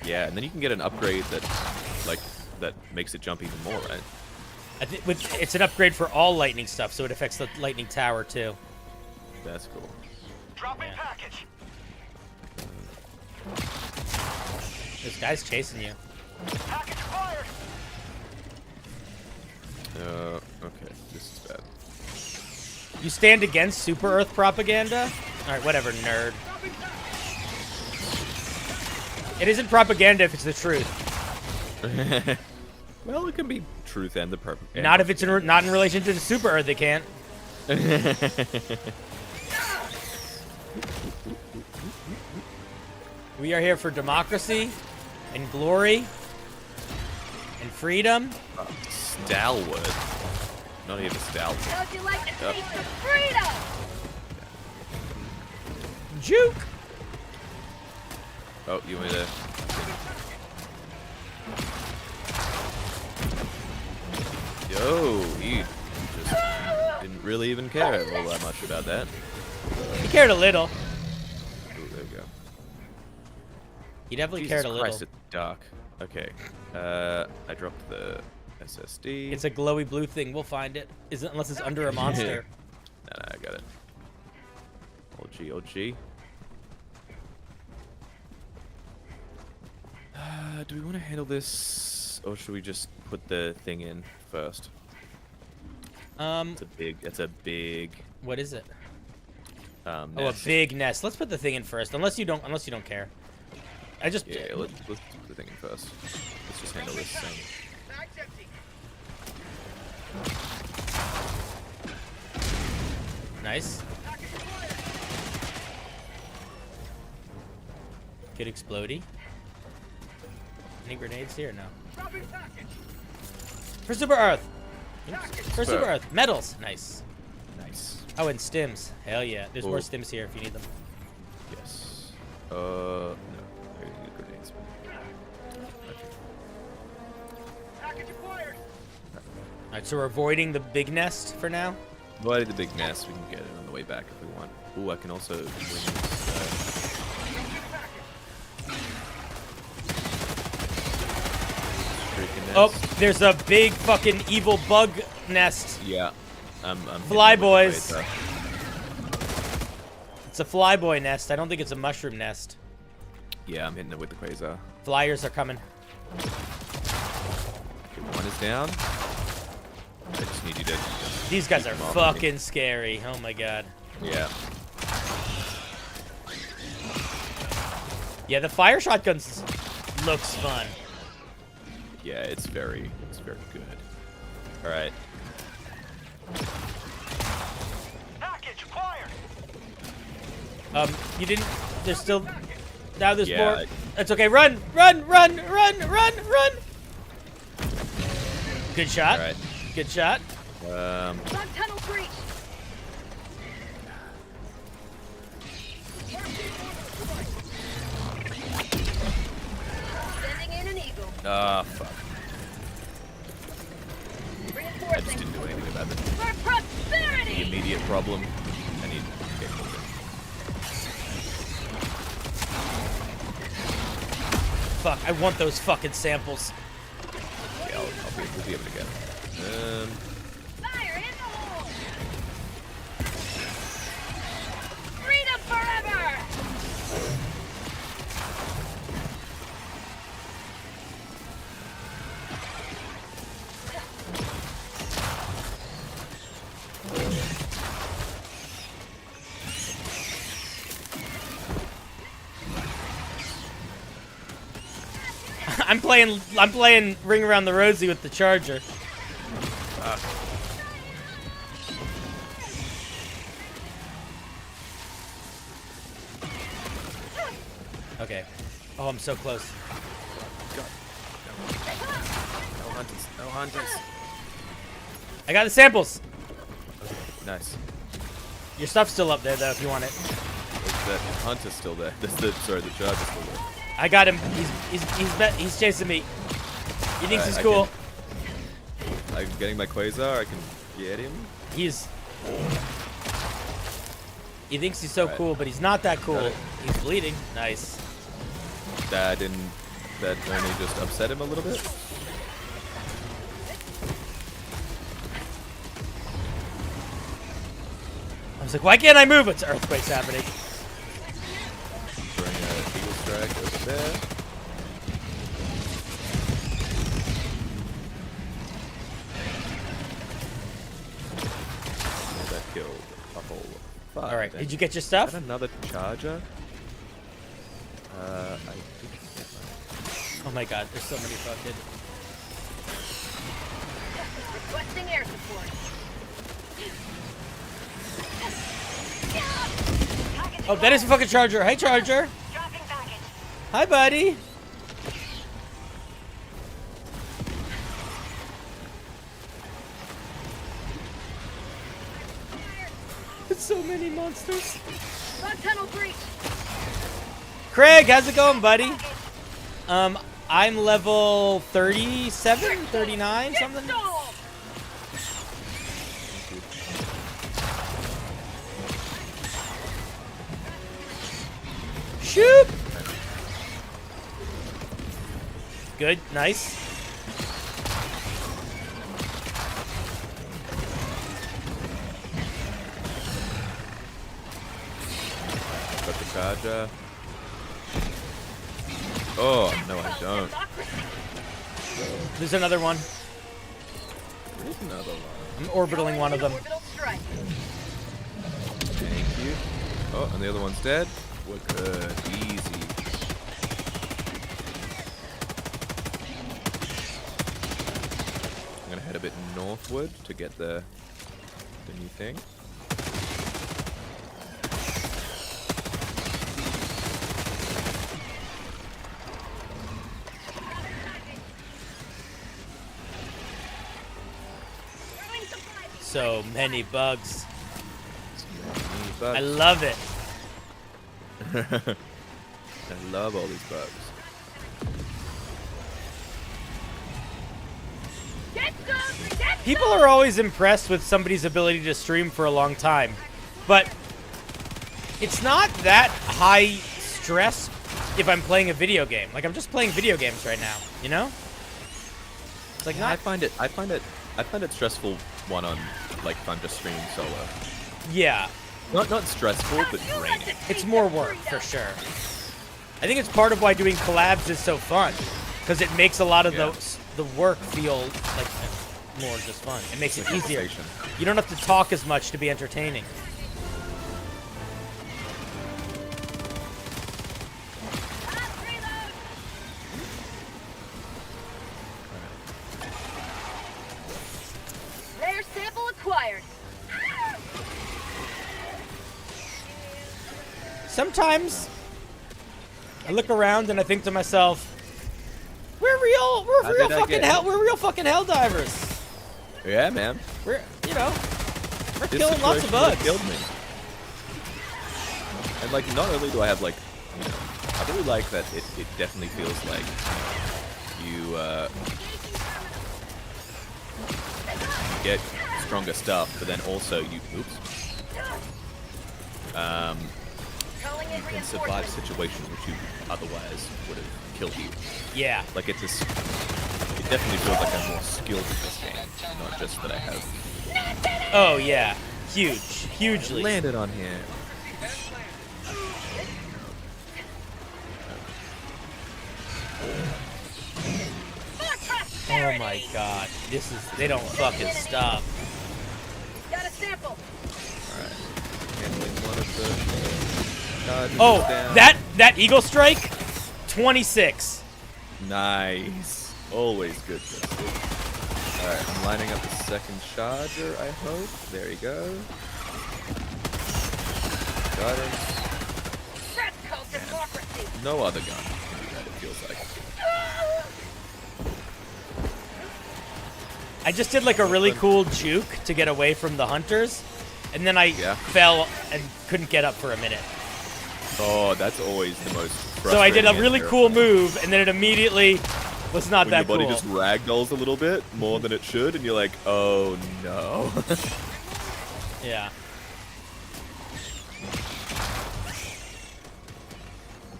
Yeah, and then you can get an upgrade that makes it jump even more, right? It's an upgrade for all lightning stuff, so it affects the lightning tower too. That's cool. Dropping package. This guy's chasing you. Package fired. Okay, this is bad. You stand against Super Earth propaganda? Alright, whatever, nerd. It isn't propaganda if it's the truth. Well, it can be truth and the purpose. Not if it's not in relation to the Super Earth, it can't. We are here for democracy and glory and freedom. Stalwart. Not even stalwart. How'd you like to taste the freedom? Juke! Oh, you want me to... Yo, he just didn't really even care all that much about that. He cared a little. Ooh, there we go. He definitely Jesus cared a little. Christ, it's dark. Okay. I dropped the SSD. It's a glowy blue thing. We'll find it. Isn't unless it's under a monster. No, I got it. OG. Do we want to handle this, or should we just put the thing in first? It's a big. What is it? Nest. Oh, a big nest. Let's put the thing in first, unless you don't care. I just. Yeah, let's put the thing in first. Let's just handle this thing. Nice. Good explodey. Any grenades here? No. For Super Earth. For Super Earth. Metals. Nice. Nice. Oh, and stims. Hell yeah. There's more Cool. stims here if you need them. Yes. No. I need grenades. Alright, so we're avoiding the big nest for now. Avoided the big nest. We can get it on the way back if we want. Ooh, I can also bring this. Oh, there's a big fucking evil bug nest. Yeah. I'm Fly boys. It's a flyboy nest. I don't think it's a mushroom nest. Yeah, I'm hitting it with the quasar. Flyers are coming. Okay, one is down. I just need you to. These guys are keep them off fucking me. scary. Oh my god. Yeah. Yeah, the fire shotguns looks fun. Yeah, it's very good. All right. Package acquired. You didn't. There's still. Now there's Yeah, more. It's okay. Run! Run! Good shot. All right. Good shot. On tunnel breach. Sending in an eagle. Ah, fuck. I just Reinforcing. didn't do anything about it. For The prosperity. immediate problem. I need to get moving. Fuck! I want those fucking samples. Yeah, we'll be able to get it. Fire in the hole. Freedom forever. I'm playing Ring Around the Rosie with the charger. Okay. Oh, I'm so close. No hunters. I got the samples. Nice. Your stuff's still up there though, if you want it. That hunter's still there. The charger's still there. I got him. He's chasing me. He thinks he's cool. I'm getting my quasar. I can get him. He thinks he's so cool, but he's not that cool. He's bleeding. Nice. That only just upset him a little bit. I was like, why can't I move? It's earthquakes happening. Bring Eagle Strike over there. And that killed a whole 5. All right, did you get your stuff? Is that another charger? I think. Oh my god, there's so many fucking. Requesting air support. Oh, that is a fucking Charger. Hey, Charger. Dropping package. Hi, buddy. There's so many monsters. Bug tunnel breach. Craig, how's it going, buddy? I'm level 37, 39, something. Install. Shoot. Good, nice. Got the charger. Oh, no, I don't. There's another one. There's another one. I'm orbitaling one of them. Orbital strike. Thank you. Oh, and the other one's dead. We're good. Easy. I'm gonna head a bit northward to get the new thing. So many bugs. Bugs. I love it. I love all these bugs. People are always impressed with somebody's ability to stream for a long time, but it's not that high stress if I'm playing a video game. Like, I'm just playing video games right now, you know? It's like, Yeah, not... I find it stressful like if I'm just streaming solo. Yeah. Not stressful, but draining. It's more work, for sure. I think it's part of why doing collabs is so fun, because it makes a lot of the work feel like more just fun. It makes it easier. You don't have to talk as much to be entertaining. Rare sample acquired. Sometimes I look around and I think to myself, we're real fucking hell divers. Yeah, man. We're This killing lots of situation bugs. killed me. And like, not only do I have like, I really like that it definitely feels like you get stronger stuff, but then also you can survive situations which you otherwise would have killed you. Yeah. Like it definitely feels like I'm more skilled in this game, not just that I have. Oh yeah, hugely. Landed on here. Oh my god, they don't fucking stop. Got a sample. Handling one of the charges Oh, down. that Eagle Strike, 26. Nice. Always good. Alright, I'm lining up the second charger, I hope. There you go. Got him. That's called democracy. No other gun can do that, it feels like. I just did like a really cool juke to get away from the hunters, and then I fell and couldn't get up for a minute. Oh, that's always the most frustrating. So I did a really and cool move, and then it immediately was not when that your body cool. just ragdolls a little bit more than it should, and you're like, oh no. Yeah.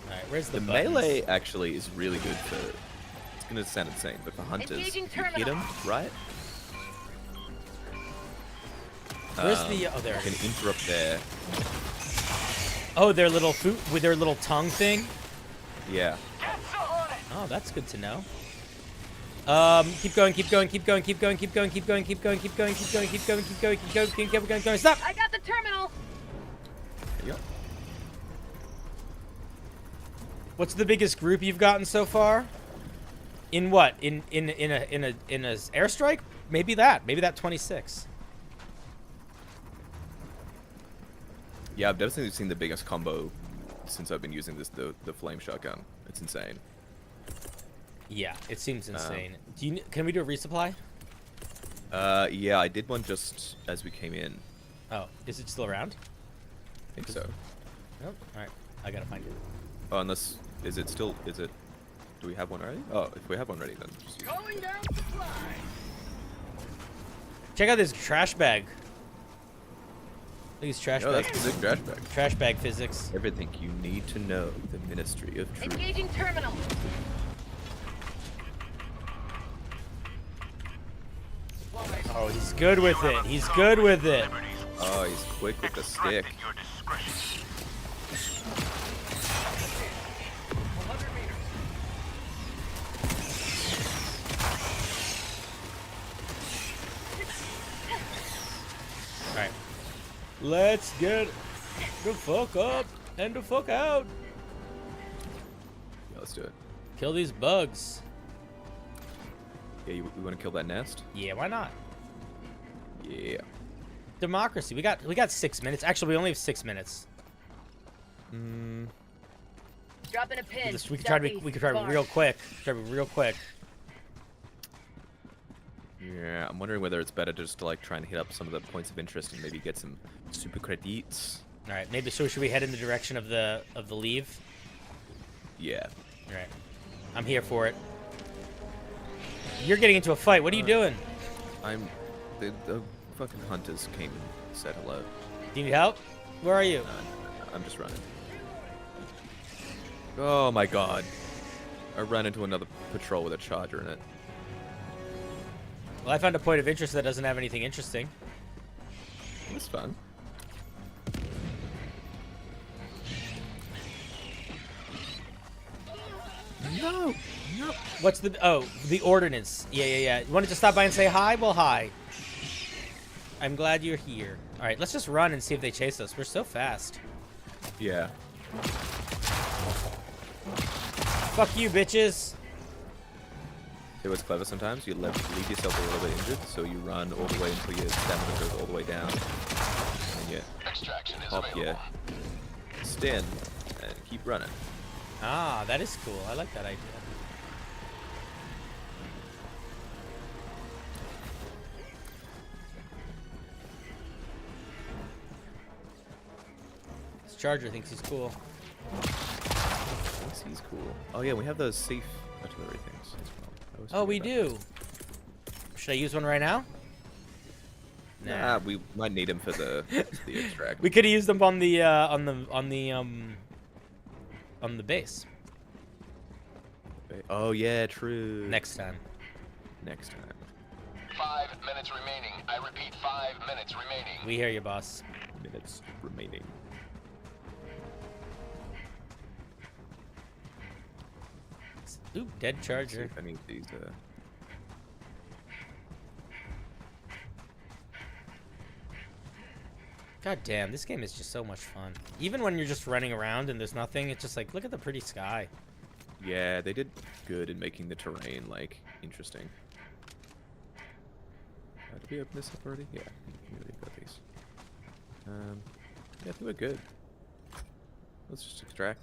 Alright, where's the buttons? melee actually is really good for, it's gonna sound insane, but for hunters, Engaging you hit terminal. them, right? Where's the... Oh, there You it can is. interrupt their... Oh, their little food with their little tongue thing? Yeah. Oh, that's good to know. Keep going, keep going, keep going, keep going, keep going, keep going, keep going, keep going, keep going, keep going, keep going, keep going, keep going, stop! I got the terminal. Yep. What's the biggest group you've gotten so far? In what? In a airstrike? maybe that 26. Yeah, I've definitely seen the biggest combo since I've been using the flame shotgun. It's insane. Yeah, it seems insane. Can we do a resupply? Yeah, I did one just as we came in. Oh, is it still around? I think so. Nope. All right, I gotta find it. Oh, unless is it? Do we have one already? Oh, if we have one ready, then just use it. Going down supply. Check out this trash bag. Look at these trash Oh, bag. that's a big trash bag. Trash bag physics. Everything you need to know. The Ministry of Truth. Engaging terminal. Oh, he's good with it. He's good with it. Oh, he's quick with the stick. Your discretion. 100 meters. All right. Let's get the fuck up and the fuck out. Yeah, let's do it. Kill these bugs. Yeah, you want to kill that nest? Yeah, why not? Yeah. Democracy. We got 6 minutes. Actually, we only have 6 minutes. Dropping a pin. We could try to be real quick. Try to be real quick. Yeah, I'm wondering whether it's better just to like try and hit up some of the points of interest and maybe get some super credits. All right. Maybe so. Should we head in the direction of the leave? Yeah. All right. I'm here for it. You're getting into a fight. What are you doing? The fucking hunters came and said hello. Do you need help? Where are you? I'm just running. Oh my god. I ran into another patrol with a charger in it. Well, I found a point of interest that doesn't have anything interesting. That's fun. No. No. What's the ordinance? Yeah. You wanted to stop by and say hi? Well, hi. I'm glad you're here. All right, let's just run and see if they chase us. We're so fast. Yeah. Fuck you, bitches. It was clever sometimes. You leave yourself a little bit injured, so you run all the way until your stamina goes all the way down. And you pop your stun and keep running. Ah, that is cool. I like that idea. This Charger thinks he's cool. Thinks he's cool. Oh yeah, we have those safe artillery things as well. Oh, we do. Should I use one right now? Nah, we might need him for the extract. We could have used them on the base. Oh yeah, true. Next time. Next time. 5 minutes remaining. I repeat, 5 minutes remaining. We hear you, boss. Minutes remaining. Oop, dead Charger. See if any of these, God damn, this game is just so much fun. Even when you're just running around and there's nothing, it's just like, look at the pretty sky. Yeah, they did good in making the terrain, like, interesting. Did we open this up already? Yeah, we already got these. Yeah, I think we're good. Let's just extract.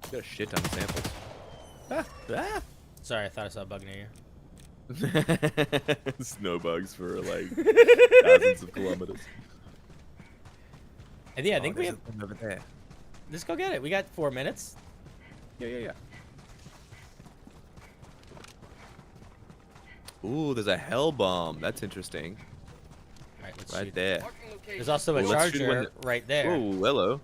We got a shit ton of samples. Ah! Sorry, I thought I saw a bug near you. Snow bugs for, like, thousands of kilometers. And yeah, I think we there's have... one over there. Let's go get it. We got 4 minutes. Yeah. Ooh, there's a hell bomb. That's interesting. All right, let's Right shoot. there. There's also a Let's shoot Charger right there. Oh, hello.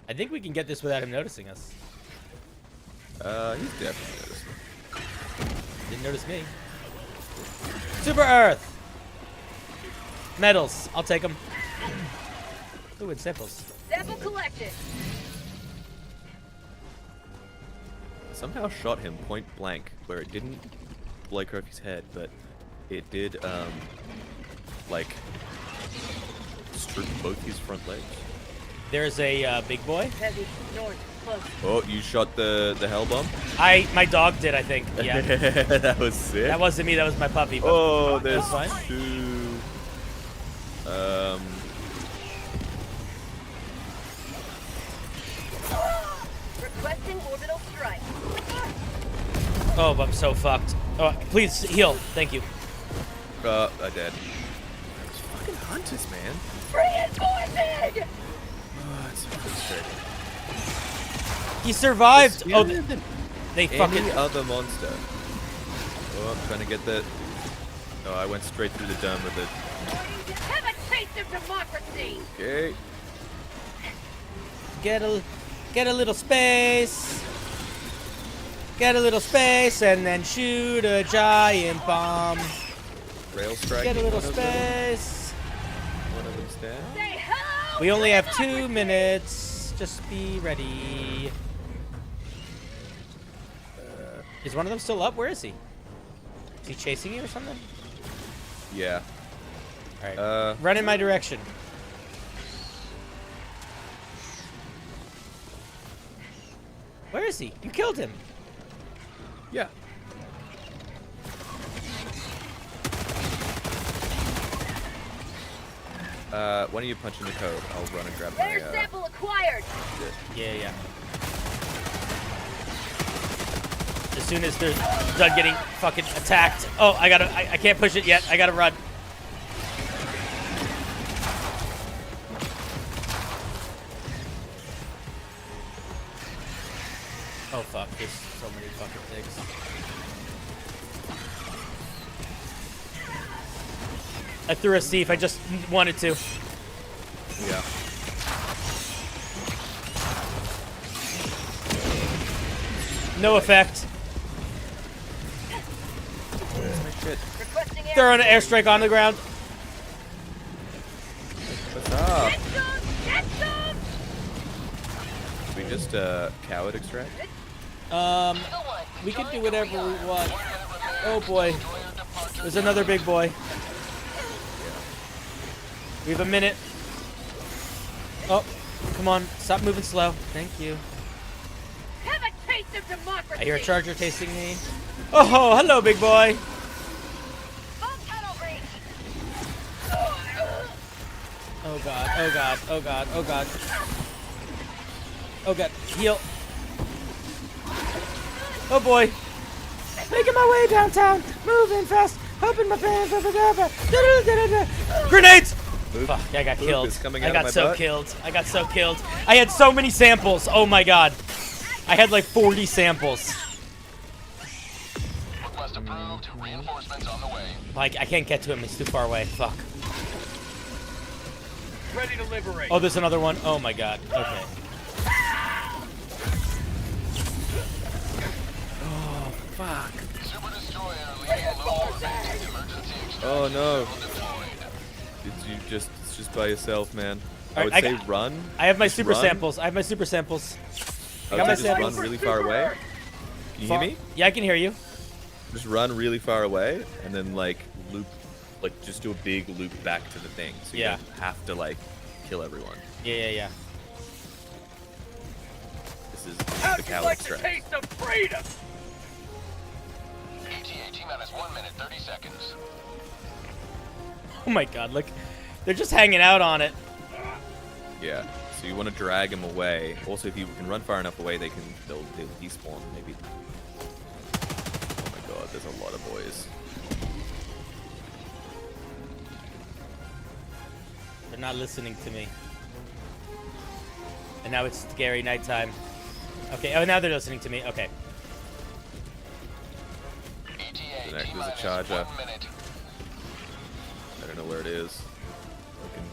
I think we can get this without him noticing us. He's definitely noticed. Didn't notice me. Super Earth! Medals. I'll take them. Ooh, and samples. Sample collected. Somehow shot him point blank, where it didn't break off his head, but it did, like, strip both his front legs. There's a big boy. Heavy, north, close. Oh, you shot the hell bomb? My dog did, I think. Yeah. That was sick. That wasn't me. That was my puppy. But Oh, there's fine. 2. Requesting orbital strike. Oh, I'm so fucked. Oh, please heal. Thank you. I dead. Those fucking hunters, man. Reinforcing! Oh, it's so frustrating. He survived. Oh, Any they fucking. other monster. Oh, I'm trying to get that. Oh, I went straight through the dome with it. Have a taste of democracy! Okay. Get a little space. Get a little space and then shoot a giant bomb. Rail strike. Get a little space. One of them's down. Say hello! We only have 2 minutes. Just be ready. Is one of them still up? Where is he? Is he chasing you or something? Yeah. All right. Run in my direction. Where is he? You killed him. Yeah. Why don't you punch in the code? I'll run and grab my, Air sample acquired! Yeah. As soon as they're done getting fucking attacked. Oh, I can't push it yet. I gotta run. Oh fuck, there's so many fucking things. I threw a thief, I just wanted to. Yeah. No effect. Shit. Requesting air. Throwing an airstrike on the ground. What's up? Get some! We just coward extract? We can do whatever we want. Oh boy. There's another big boy. We have a minute. Oh, come on. Stop moving slow. Thank you. Have a taste of democracy! I hear a charger chasing me. Oh, hello, big boy. Full tunnel breach! Oh god, oh god, oh god, oh god. Oh god, heal. Oh boy. Making my way downtown. Moving fast. Hoping my pants. Grenades! Fuck, I got killed. I got so killed. I got so killed. I had so many samples. Oh my god. I had like 40 samples. Request approved. Reinforcements on the way. Like, I can't get to him. It's too far away. Fuck. Ready to liberate. Oh, there's another one. Oh my god. Okay. Oh, fuck. Super destroyer leaving low orbit. Emergency Oh no. It's just by yourself, man. I would Alright, say run. I have my Just super run. samples. I have my super samples. I got would my say just samples. run really far away. Can you hear me? Yeah, I can hear you. Just run really far away and then like loop, like just do a big loop back to the thing. So you Yeah. don't have to like kill everyone. Yeah. This is How'd the you coward like the strike. taste of freedom? ETA T-minus 1 minute, 30 seconds. Oh my god, look. They're just hanging out on it. Yeah. So you want to drag them away. Also, if you can run far enough away, they'll despawn maybe. Oh my god, there's a lot of boys. They're not listening to me. And now it's scary nighttime. Okay, oh, now they're listening to me. Okay. ETA There's a T-minus charger. 1 minute. I don't know where it is. I can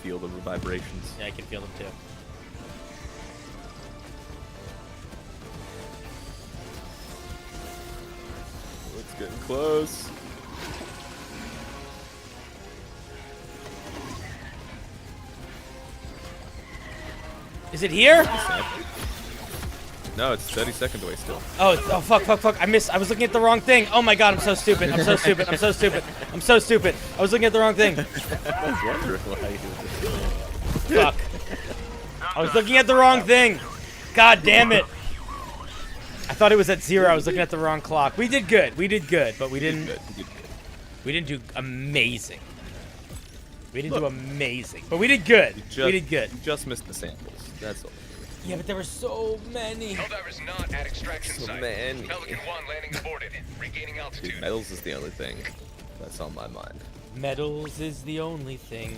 feel the vibrations. Yeah, I can feel them too. Oh, it's getting close. Is it here? No, it's 30 seconds away still. Oh, fuck. I missed. I was looking at the wrong thing. Oh my god, I'm so stupid. I'm so stupid. I was looking at the wrong thing. I was wondering why you did this. Fuck. I was looking at the wrong thing. God damn it. I thought it was at 0. I was looking at the wrong clock. We did good. We did good, but we didn't do amazing. We didn't do amazing, but we did good. We did good. You just missed the samples. That's all. Yeah, but there were so many. Helldiver's not at extraction So site. many. Pelican 1 landing aborted. Regaining altitude. Dude, metals is the only thing that's on my mind. Metals is the only thing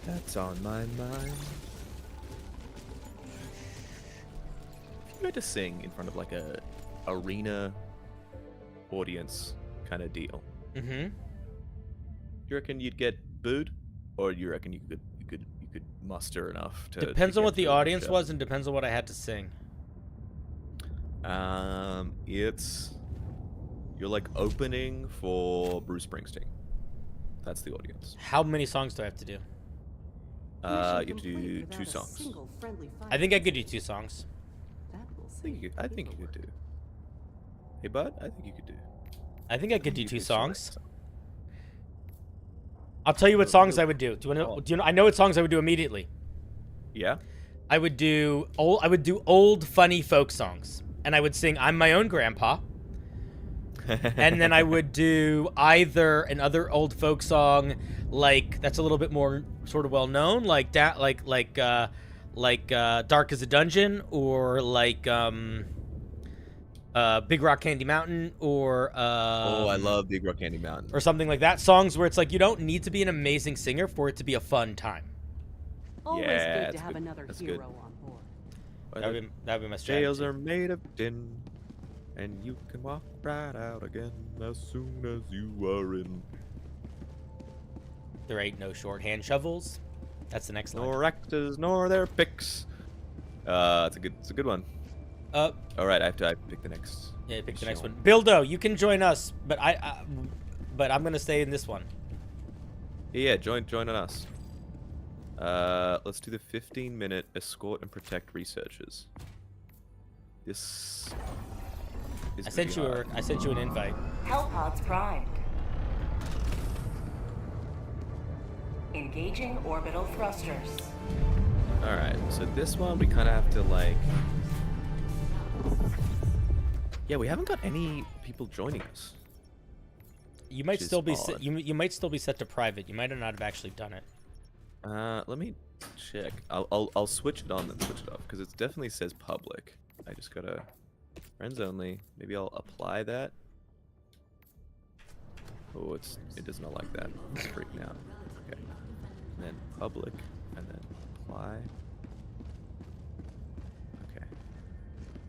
that's on my mind. If you had to sing in front of like a arena audience kind of deal, you reckon you'd get booed, or you reckon you could muster enough to? Depends to on get what the through audience show? was, and depends on what I had to sing. You're like opening for Bruce Springsteen. That's the audience. How many songs do I have to do? You do 2 songs. I think I could do 2 songs. I think you could do. Hey, bud, I think you could do. I think I could do 2 songs. I'll tell you what songs I would do. Do you know? I know what songs I would do immediately. Yeah. I would do old funny folk songs, and I would sing "I'm My Own Grandpa," and then I would do either another old folk song like that's a little bit more sort of well known, like "Dark as a Dungeon," or like Big Rock Candy Mountain, or oh, I love Big Rock Candy Mountain, or something like that. Songs where it's like you don't need to be an amazing singer for it to be a fun time. Always yeah, good to have another hero good. on board. That'd be my strategy. Jails are made of tin, and you can walk right out again as soon as you are in. There ain't no shorthand shovels. That's the next line. Nor actors, nor their picks. It's a good one. All right, I have to pick the next. Yeah, pick the next one. Bildo, you can join us, but but I'm gonna stay in this one. Yeah, join on us. Let's do the 15-minute escort and protect researchers. This is I sent you an invite. Hellpods primed. Engaging orbital thrusters. All right, so this one we kind of have to like. Yeah, we haven't got any people joining us. You might still be you might still be set to private. You might not have actually done it. Let me check. I'll switch it on then switch it off because it definitely says public. I just gotta friends only. Maybe I'll apply that. Oh, it does not like that. It's freaking out. Okay. And then public, and then apply. Okay.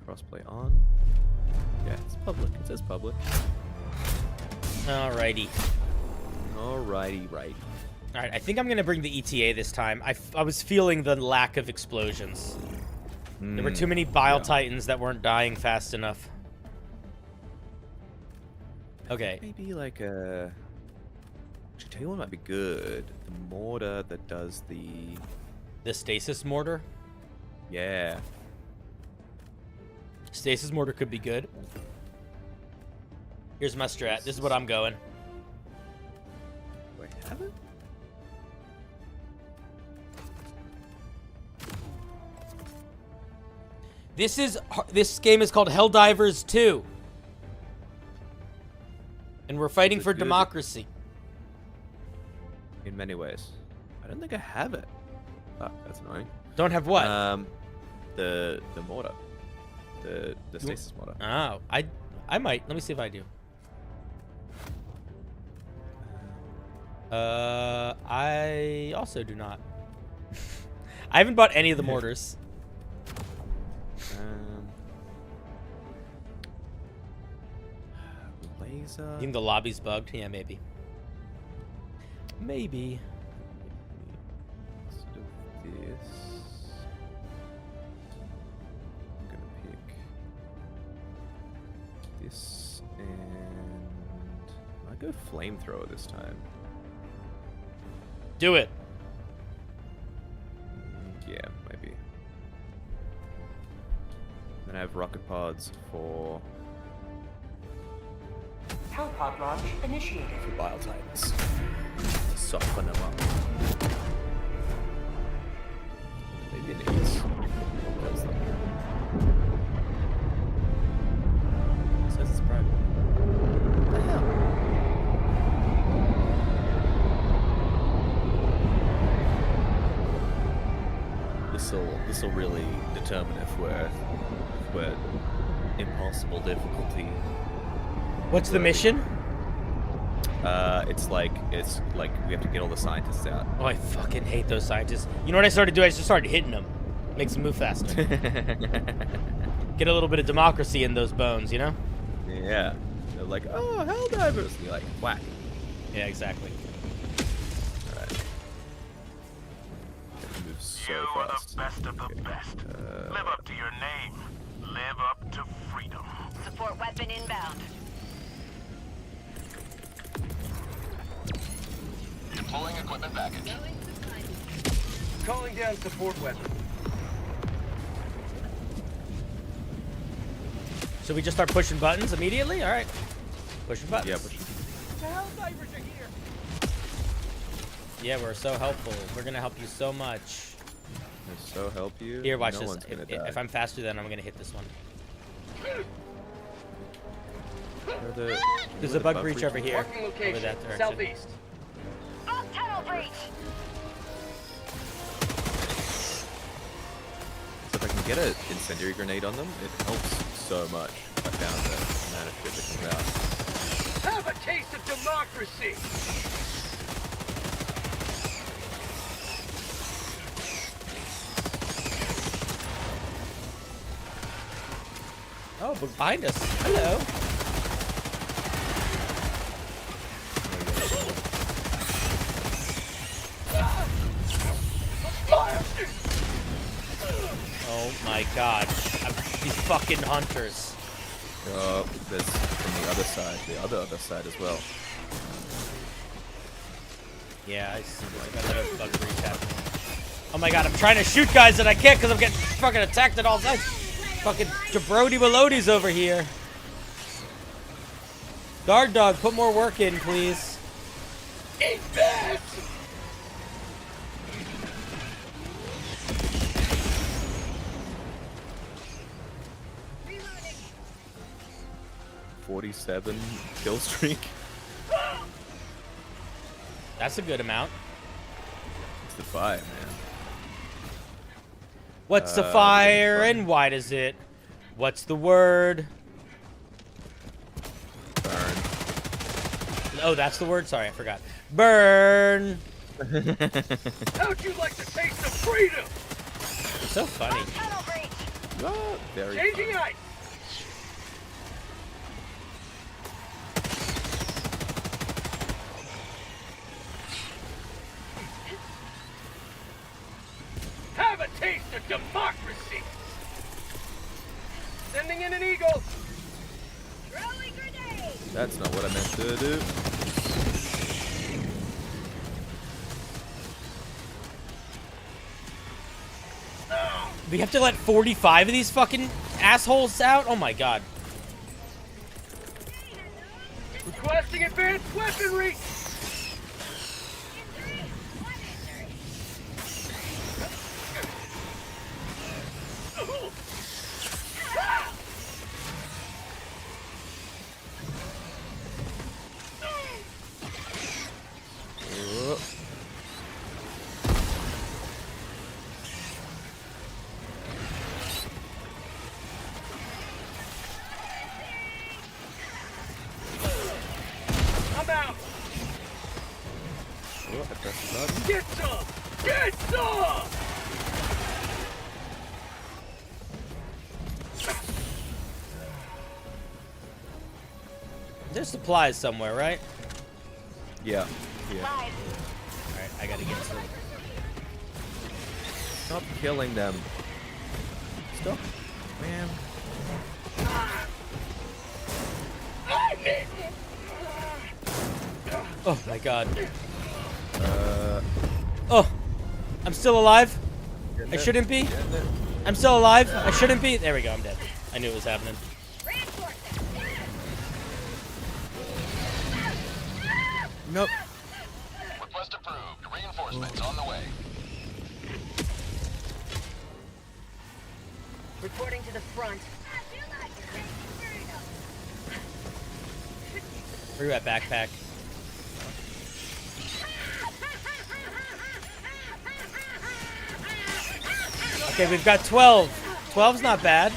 Crossplay on. Yeah, it's public. It says public. Alrighty. Alrighty, right. Alright, I think I'm gonna bring the ETA this time. I was feeling the lack of explosions. There were too many Bile Titans that weren't dying fast enough. Okay. Maybe like a. Actually, tell you what might be good. The mortar that does the stasis mortar. Yeah. Stasis mortar could be good. Here's my strat. This is what I'm going. Wait, have it? This game is called Helldivers 2. And we're fighting for democracy. In many ways. I don't think I have it. Oh, that's annoying. Don't have what? The mortar. The stasis mortar. Oh, I might. Let me see if I do. I also do not. I haven't bought any of the mortars. Laser. You think the lobby's bugged? Yeah, maybe. Maybe. Let's do this. I'm gonna pick this and I go flamethrower this time. Do it. Yeah, maybe. Then I have rocket pods for Hellpod launch initiated. for Bile Titans. To soften them up. They it needs those things. It says it's private. What the hell? This'll really determine if we're impossible difficulty. What's the mission? It's like we have to get all the scientists out. Oh, I fucking hate those scientists. You know what I started doing? I just started hitting them. Makes them move faster. Get a little bit of democracy in those bones, you know? Yeah. They're like, oh, Helldivers. And you're like, whack. Yeah, exactly. Alright. Move so You fast. are the best of the best. Live up to your name. Live up to freedom. Support weapon inbound. Deploying equipment package. Calling down support weapon. Should we just start pushing buttons immediately? All right. Pushing buttons. Yeah, push. The Helldivers are here. Yeah, we're so helpful. We're going to help you so much. So help you. Here, watch no this. One's gonna die. If I'm faster, then I'm going to hit this one. There's a bug breach over here. Marking Over location. that direction. Southeast. Off tunnel breach. So if I can get an incendiary grenade on them, it helps so much. I found the amount of shit that comes out. Have a taste of democracy. Oh, behind us. Hello. Oh my god. These fucking hunters. Oh, there's from the other side, the other side as well. Yeah, I see. I got another bug breach happening. Oh my god, I'm trying to shoot guys that I can't because I'm getting fucking attacked at all sides. Fucking jabroni melodies over here. Guard dog, put more work in, please. Eat this! Reloading. 47 kill streak. That's a good amount. It's the fire, man. What's the fire and why does it? What's the word? Burn. Oh, that's the word? Sorry, I forgot. Burn. How'd you like to taste of freedom? It's so funny. Tunnel breach. Oh, very Changing fun. ice. Have a taste of democracy. Sending in an eagle. Throwing grenade. That's not what I meant to do. We have to let 45 of these fucking assholes out? Oh my god. Requesting advanced weaponry. I'm out. Oh, I pressed the button. Get some. Get some. There's supplies somewhere, right? Yeah. Yeah. Alright, I gotta get some. Stop killing them. Stop, man. Oh my god. Oh, I'm still alive. I shouldn't be. I'm still alive. I shouldn't be. There we go. I'm dead. I knew it was happening. Nope. Request approved. Reinforcements on the way. Reporting to the front. Where you at, backpack? Okay, we've got 12. 12's not bad.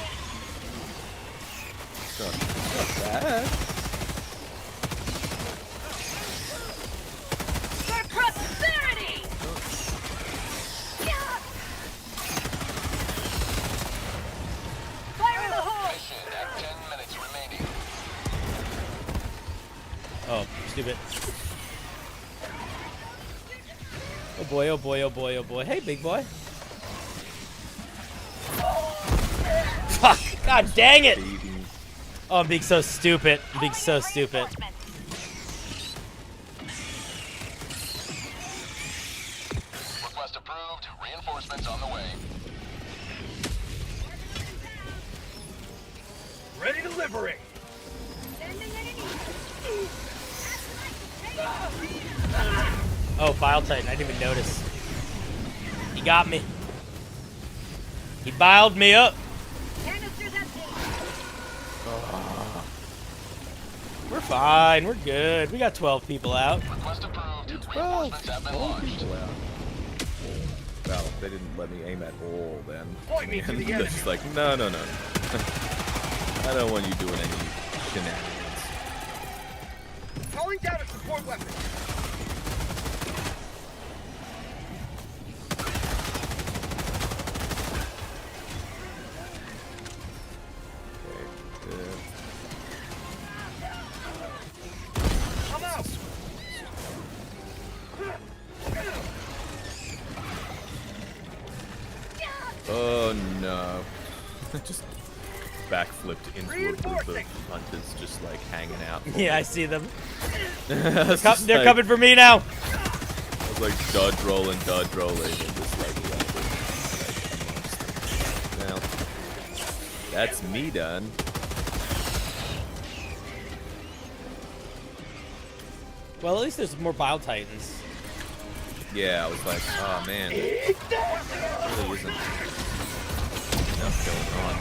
Not bad. For prosperity! Fire in the hole! Mission at 10 minutes remaining. Oh, stupid. Oh boy, oh boy, oh boy, oh boy. Hey, big boy. Fuck! God dang it! Oh, I'm being so stupid. I'm being so stupid. Request approved. Reinforcements on the way. Ready to liberate. Oh, Bile Titan. I didn't even notice. He got me. He biled me up. Canister's empty. We're fine. We're good. We got 12 people out. Request approved. 12. Reinforcements have been 12 launched. people out. Well, they didn't let me aim at all then. Point me to the enemy. It's just like, no. I don't want you doing any shenanigans. Calling down a support weapon. I'm out. Oh no. Just backflipped into a group of hunters just like hanging out. Yeah, I see them. They're They're coming for me now. I was like dodge rolling, and just like well, that's me done. Well, at least there's more Bile Titans. Yeah, I was like, oh man, there really isn't enough going on.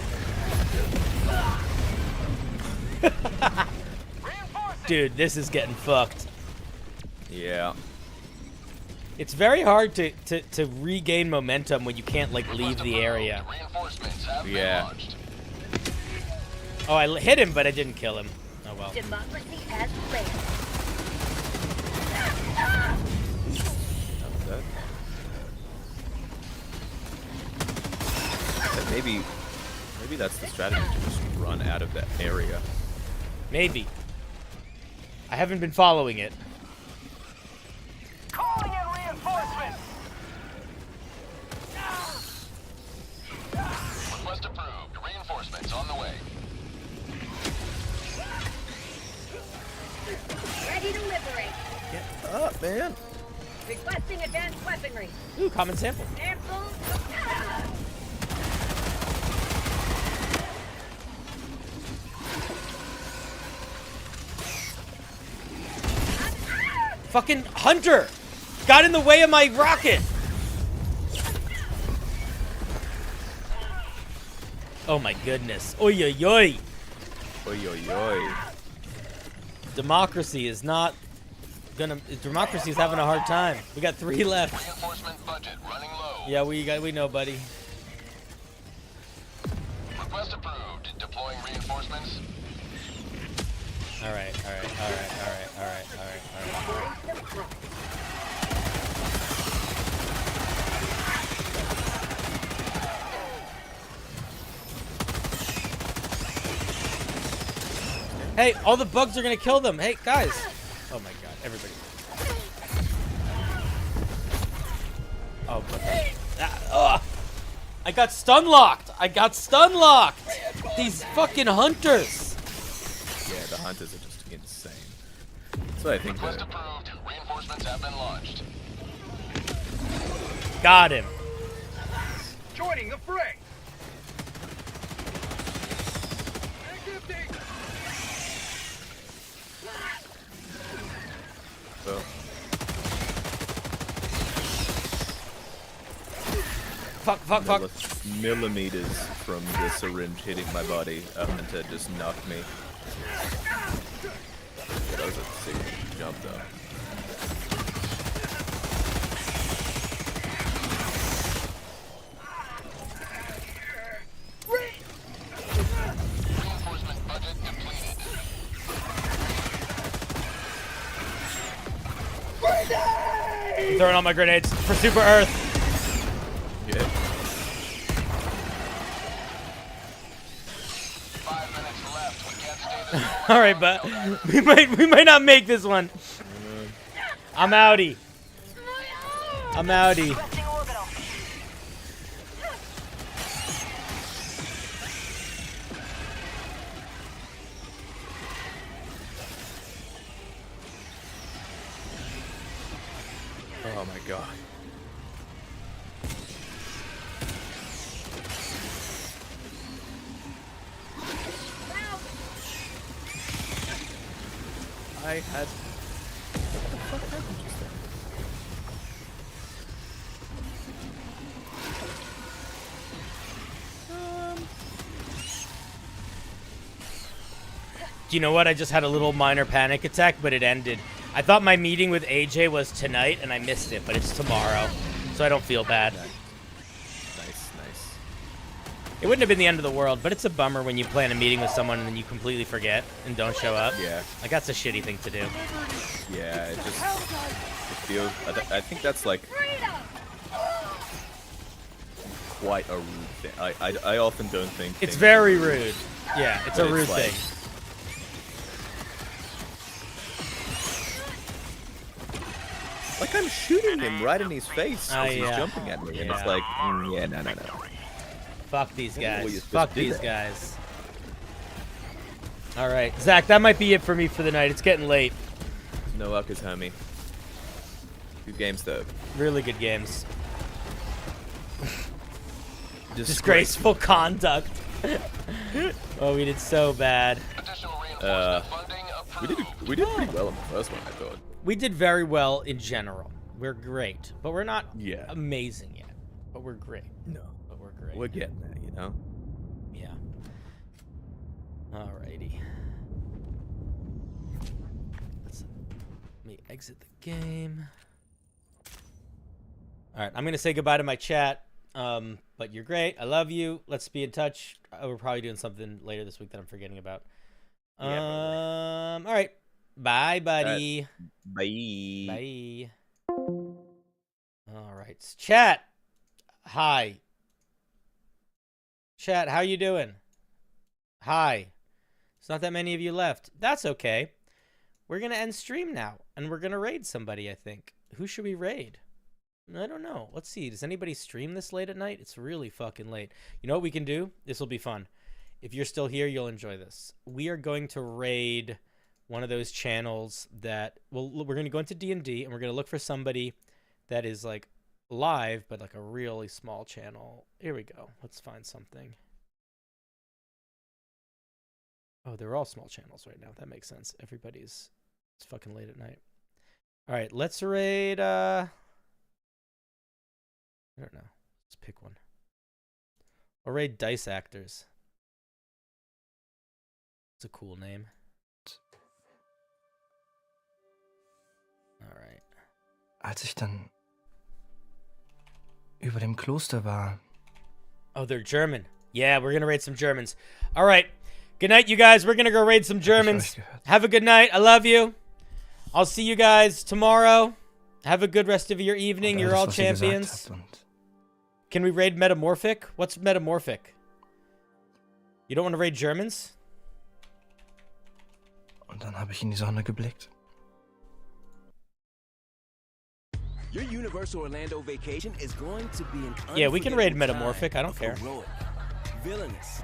Dude, this is getting fucked. Yeah. It's very hard to regain momentum when you can't, like, leave the area. Yeah. Oh, I hit him, but I didn't kill him. Oh, well. Democracy as planned. Maybe that's the strategy, to just run out of that area. Maybe. I haven't been following it. Calling in reinforcements! Request approved. Reinforcements on the way. Ready to liberate. Get up, man. Requesting advanced weaponry. Ooh, common sample. Sample. Fucking Hunter! Got in the way of my rocket! Oh my goodness. Oy oy oy. Oy oy oy. Democracy is not gonna. Democracy is having a hard time. We got 3 left. Reinforcement budget running low. Yeah, we know, buddy. Request approved. Deploying reinforcements. All right. Hey, all the bugs are gonna kill them. Hey, guys. Oh my god, everybody. Oh, I got stun locked. These fucking hunters. Yeah, the hunters are just insane. So I think Request approved. Reinforcements have been launched. Got him. Joining the fray. well, fuck. Millimeters from the syringe hitting my body up into just knocked me. That was a sick jump though. I'm throwing all my grenades for Super Earth. Yeah. 5 minutes left. We can't stay this All right, but we might not make this one. I'm outie. I'm outie. Requesting orbital. Oh my god. I had. What the fuck happened just then? Do you know what? I just had a little minor panic attack, but it ended. I thought my meeting with AJ was tonight, and I missed it, but it's tomorrow, so I don't feel bad. Nice. It wouldn't have been the end of the world, but it's a bummer when you plan a meeting with someone and then you completely forget and don't show up. Yeah. Like, that's a shitty thing to do. Yeah, it feels. I think that's like quite a rude thing. I often don't think. It's things very are rude. Yeah, it's a but rude like- thing. Like I'm shooting him right in his face as he's yeah. jumping at me, and Yeah. it's like, yeah, no. Fuck these I don't know what guys. you're supposed Fuck to do these there. guys. All right, Zach, that might be it for me for the night. It's getting late. No uckers, homie. Good games though. Really good games. Disgraceful conduct. Oh, we did so bad. We did pretty well in the first one, I thought. We did very well in general. We're great, but we're not Yeah. amazing yet. But we're great. No. But we're great. We're getting there, you know? Yeah. Alrighty. Let me exit the game. Alright, I'm gonna say goodbye to my chat. But you're great. I love you. Let's be in touch. We're probably doing something later this week that I'm forgetting about. Yeah, alright. Bye, buddy. Bye. Bye. Alright. Chat. Hi. Chat, how you doing? Hi. There's not that many of you left. That's okay. We're going to end stream now, and we're going to raid somebody, I think. Who should we raid? I don't know. Let's see. Does anybody stream this late at night? It's really fucking late. You know what we can do? This will be fun. If you're still here, you'll enjoy this. We are going to raid one of those channels that... Well, we're going to go into D&D, and we're going to look for somebody that is, like, live, but, like, a really small channel. Here we go. Let's find something. Oh, they're all small channels right now. That makes sense. It's fucking late at night. All right, let's raid... I don't know. Let's pick one. I'll raid Dice Actors. It's a cool name. All right. Als ich dann über dem Kloster war. Oh, they're German. Yeah, we're gonna raid some Germans. All right. Good night, you guys. We're gonna go raid some Germans. Have a good night. I love you. I'll see you guys tomorrow. Have a good rest of your evening. You're all champions. Can we raid Metamorphic? What's Metamorphic? You don't want to raid Germans? Und dann habe ich in die Sonne geblickt. Your Universal Orlando vacation is going to be an Yeah, we can raid unforgettable Metamorphic. time I don't care. of heroic, villainous,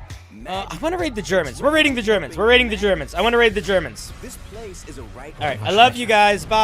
I want to raid the Germans. We're raiding the Germans. We're raiding the Germans. I want to raid the Germans. This place is a right. All right. I love you guys. Bye.